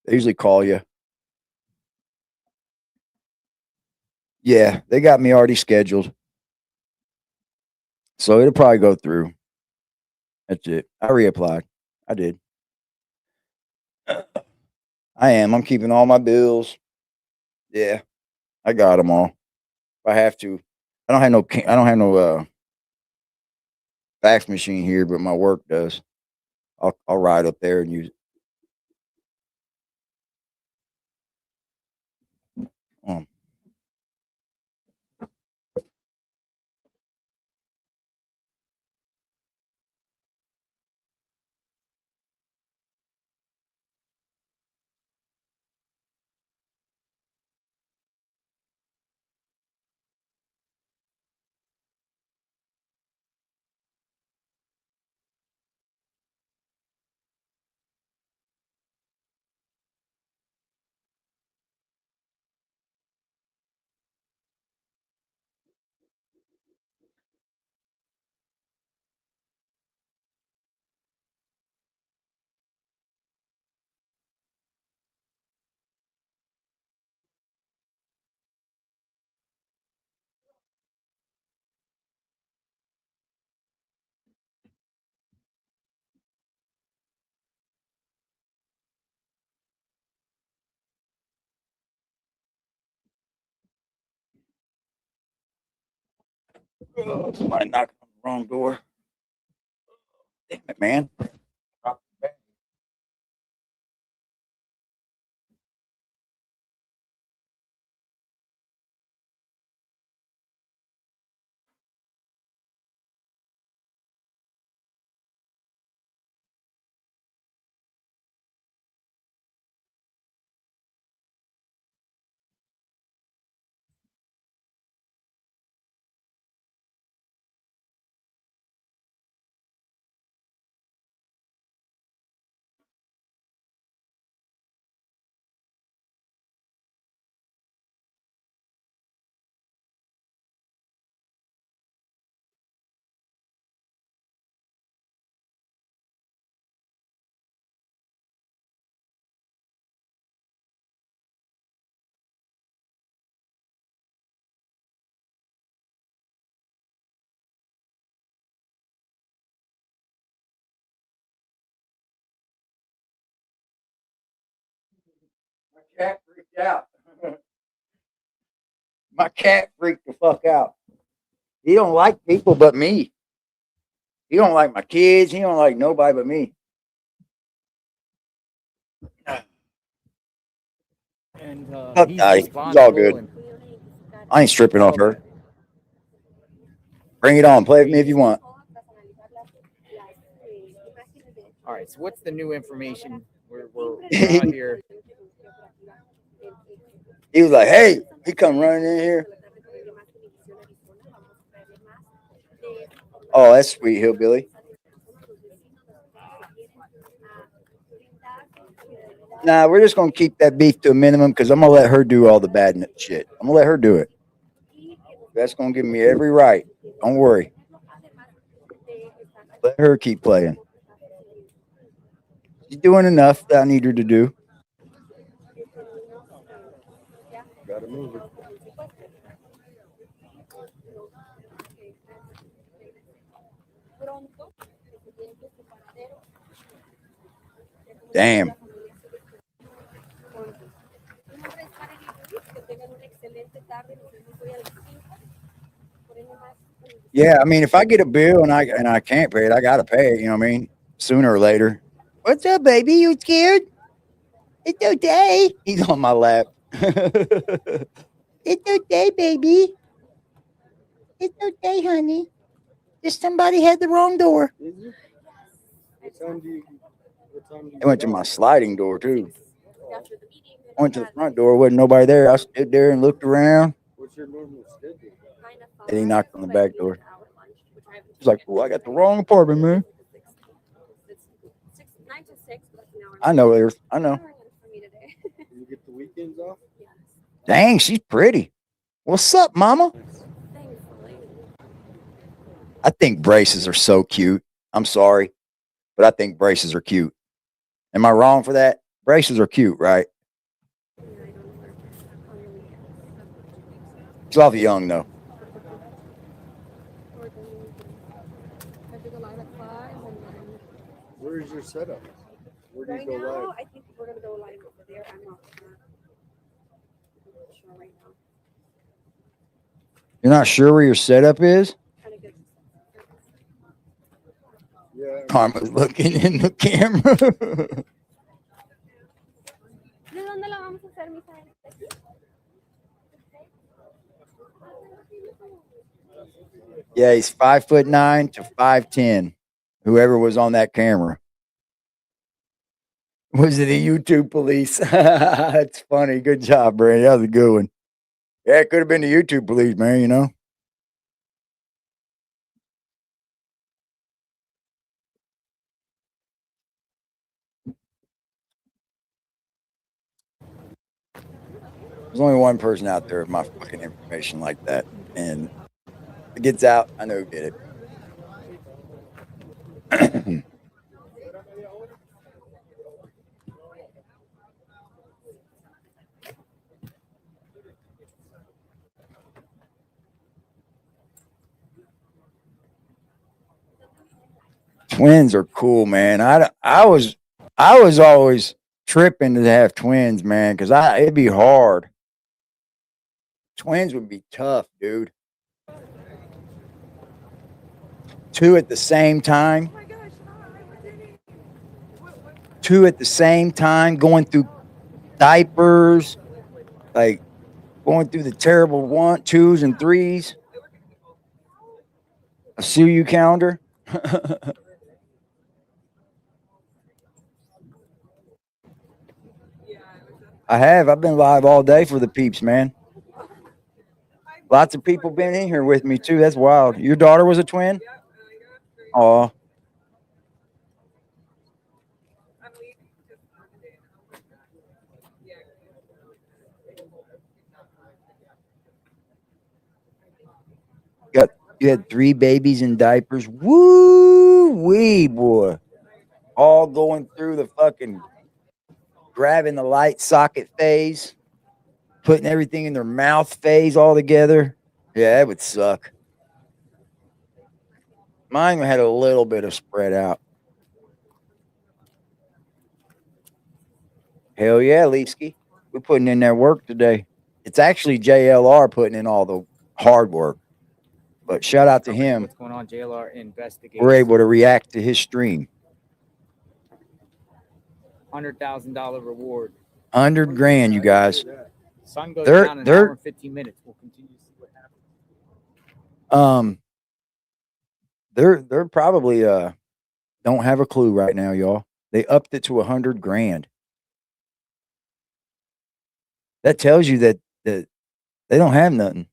They usually call you. Yeah, they got me already scheduled. So it'll probably go through. That's it. I reapplied. I did. I am. I'm keeping all my bills. Yeah, I got them all. If I have to. I don't have no fax machine here, but my work does. I'll ride up there and use it. Oh, somebody knocked on the wrong door. Damn it, man. Drop the bag. My cat freaked out. My cat freaked the fuck out. He don't like people but me. He don't like my kids. He don't like nobody but me. And Fuck he's Dottie. He's responsible. all good. And I ain't stripping off her. Bring it on. Play with me if you want. all right. So what's the new information? We're out here. He was like, hey, he come running in here. Oh, that's sweet, hillbilly. Nah, we're just gonna keep that beef to a minimum because I'm gonna let her do all the bad shit. I'm gonna let her do it. That's gonna give me every right. Don't worry. Let her keep playing. She's doing enough that I need her to do. Gotta move it. Damn. Yeah, I mean, if I get a bill and I can't pay it, I gotta pay it. You know what I mean? Sooner or later. What's up, baby? You scared? It's okay. He's on my lap. It's okay, baby. It's okay, honey. Just somebody had the wrong door. Is it? What time do you It went to my sliding door too. I went to the front door, wasn't nobody there. I stood there and looked around. What's your normal schedule? And he knocked on the back door. He's like, "Oh, I got the wrong apartment, man." I know, there's. I know. You get the weekends off? Dang, she's pretty. What's up, mama? I think braces are so cute. I'm sorry, but I think braces are cute. Am I wrong for that? Braces are cute, right? She's awfully young, though. Where is your setup? Where do you Right go now, live? I think we're gonna go live over there. I'm not sure right now. You're not sure where your setup is? Yeah. Karma's looking in the camera. ¿De dónde la vamos a hacer, misa? Yeah, he's 5'9" to 5'10". Whoever was on that camera. Was it the YouTube police? That's funny. Good job, Brady. That was a good one. Yeah, it could have been the YouTube police, man, you know? There's only one person out there with my fucking information like that. And if it gets out, I know who did it. Twins are cool, man. I was always tripping to have twins, man, because it'd be hard. Twins would be tough, dude. 2 at the same time. 2 at the same time, going through diapers, like going through the terrible 1, 2s, and 3s. A sue you calendar. I have. I've been live all day for the peeps, man. Lots of people been in here with me too. That's wild. Your daughter was a twin? Oh. You had 3 babies in diapers. Woo wee, boy. All going through the fucking grabbing the light socket phase, putting everything in their mouth phase all together. Yeah, that would suck. Mine had a little bit of spread out. Hell yeah, Leafsky. We're putting in that work today. It's actually JLR putting in all the hard work. But shout out to him. What's going on, JLR Investigation? We're able to react to his stream. $100,000 reward. 100 grand, you guys. Sun goes down in an hour and 15 minutes. We'll continue to see what happens. They're probably don't have a clue right now, y'all. They upped it to 100 grand. That tells you that they don't have nothing.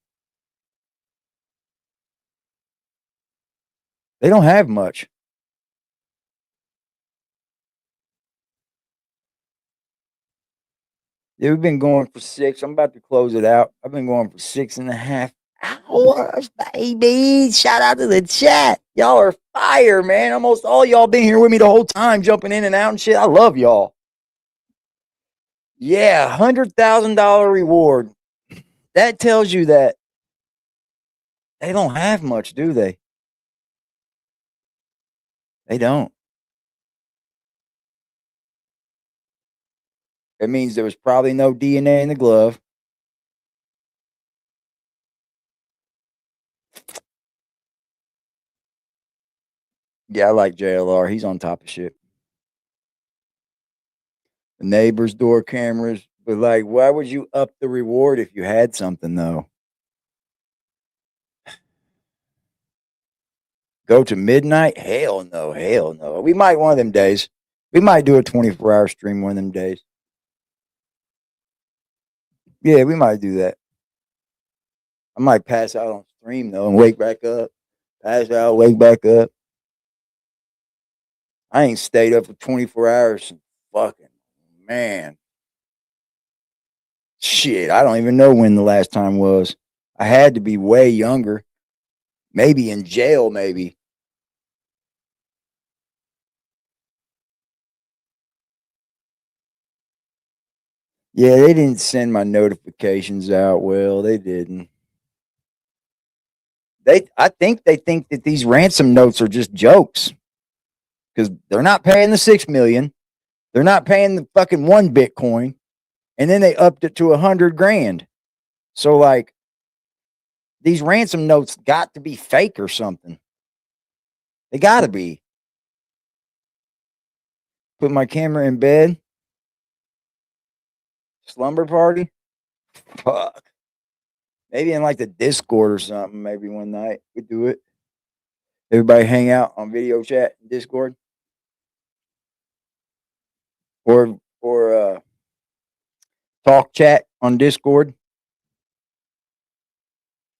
They don't have much. Yeah, we've been going for 6. I'm about to close it out. I've been going for 6.5 hours, baby. Shout out to the chat. Y'all are fire, man. Almost all y'all been here with me the whole time, jumping in and out and shit. I love y'all. Yeah, $100,000 reward. That tells you that they don't have much, do they? They don't. It means there was probably no DNA in the glove. Yeah, I like JLR. He's on top of shit. The neighbor's door cameras. But, like, why would you up the reward if you had something, though? Go to midnight? Hell no. Hell no. We might one of them days. We might do a 24-hour stream one of them days. Yeah, we might do that. I might pass out on stream, though, and wake back up. Pass out, wake back up. I ain't stayed up for 24 hours. Fucking man. Shit, I don't even know when the last time was. I had to be way younger. Maybe in jail, maybe. Yeah, they didn't send my notifications out well. They didn't. I think they think that these ransom notes are just jokes. Because they're not paying the 6 million. They're not paying the fucking 1 Bitcoin. And then they upped it to 100 grand. So, like, these ransom notes got to be fake or something. They got to be. Put my camera in bed. Slumber party. Fuck. Maybe in like the Discord or something. Maybe one night we do it. Everybody hang out on video chat in Discord. Or talk chat on Discord.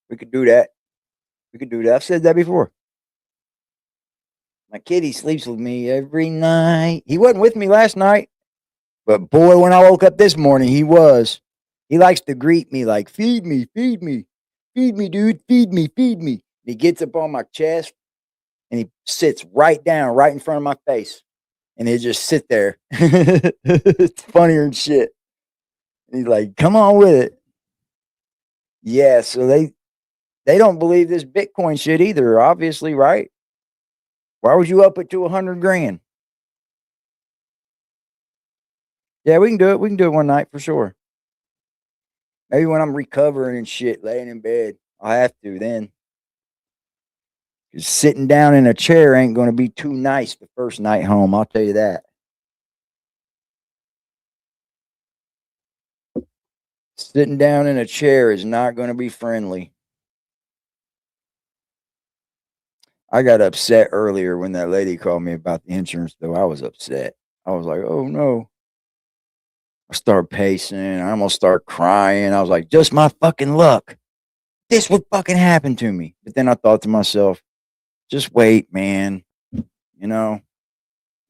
We could do that. We could do that. I've said that before. My kitty sleeps with me every night. He wasn't with me last night. But boy, when I woke up this morning, he was. He likes to greet me like, feed me, feed me. Feed me, dude. Feed me, feed me. He gets up on my chest and he sits right down, right in front of my face. And he'll just sit there. It's funnier than shit. And he's like, come on with it. Yeah, so they don't believe this Bitcoin shit either, obviously, right? Why would you up it to 100 grand? Yeah, we can do it. We can do it one night for sure. Maybe when I'm recovering and shit, laying in bed, I'll have to then. Sitting down in a chair ain't going to be too nice the first night home. I'll tell you that. Sitting down in a chair is not going to be friendly. I got upset earlier when that lady called me about the insurance, though. I was upset. I was like, oh no. I started pacing. I almost started crying. I was like, just my fucking luck. This would fucking happen to me. But then I thought to myself, just wait, man. You know,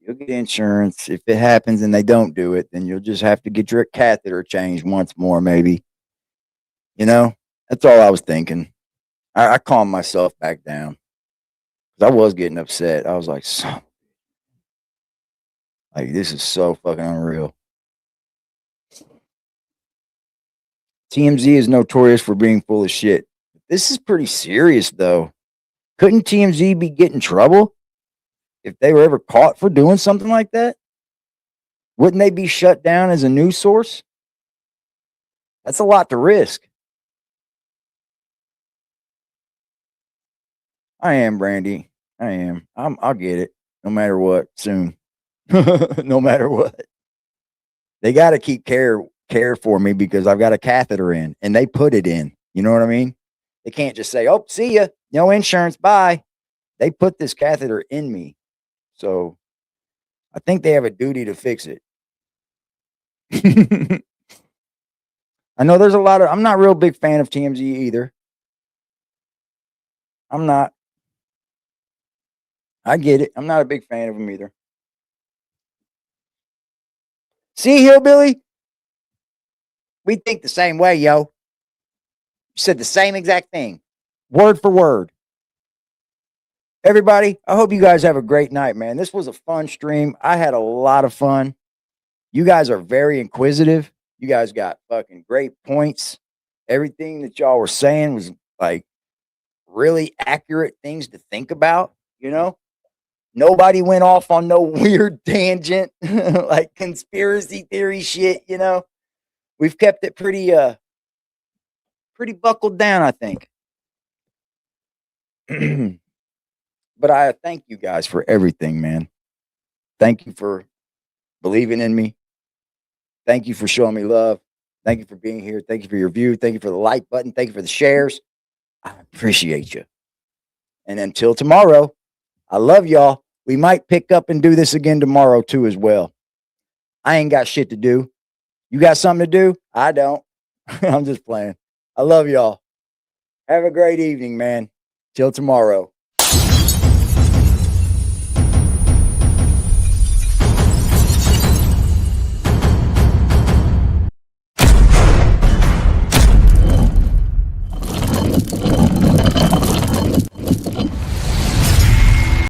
you'll get insurance. If it happens and they don't do it, then you'll just have to get your catheter changed once more, maybe. You know, that's all I was thinking. I calmed myself back down. I was getting upset. I was like, this is so fucking unreal. TMZ is notorious for being full of shit. This is pretty serious, though. Couldn't TMZ be getting in trouble if they were ever caught for doing something like that? Wouldn't they be shut down as a news source? That's a lot to risk. I am, Brandy. I am. I'll get it no matter what soon. No matter what. They got to keep care for me because I've got a catheter in and they put it in. You know what I mean? They can't just say, oh, see ya. No insurance. Bye. They put this catheter in me. So I think they have a duty to fix it. I know there's a lot of, I'm not a real big fan of TMZ either. I'm not. I get it. I'm not a big fan of them either. See, Hillbilly? We think the same way, yo. You said the same exact thing. Word for word. Everybody, I hope you guys have a great night, man. This was a fun stream. I had a lot of fun. You guys are very inquisitive. You guys got fucking great points. Everything that y'all were saying was like really accurate things to think about, you know? Nobody went off on no weird tangent like conspiracy theory shit, you know? We've kept it pretty buckled down, I think. But I thank you guys for everything, man. Thank you for believing in me. Thank you for showing me love. Thank you for being here. Thank you for your view. Thank you for the like button. Thank you for the shares. I appreciate you. And until tomorrow, I love y'all. We might pick up and do this again tomorrow too as well. I ain't got shit to do. You got something to do? I don't. I'm just playing. I love y'all. Have a great evening, man. Till tomorrow.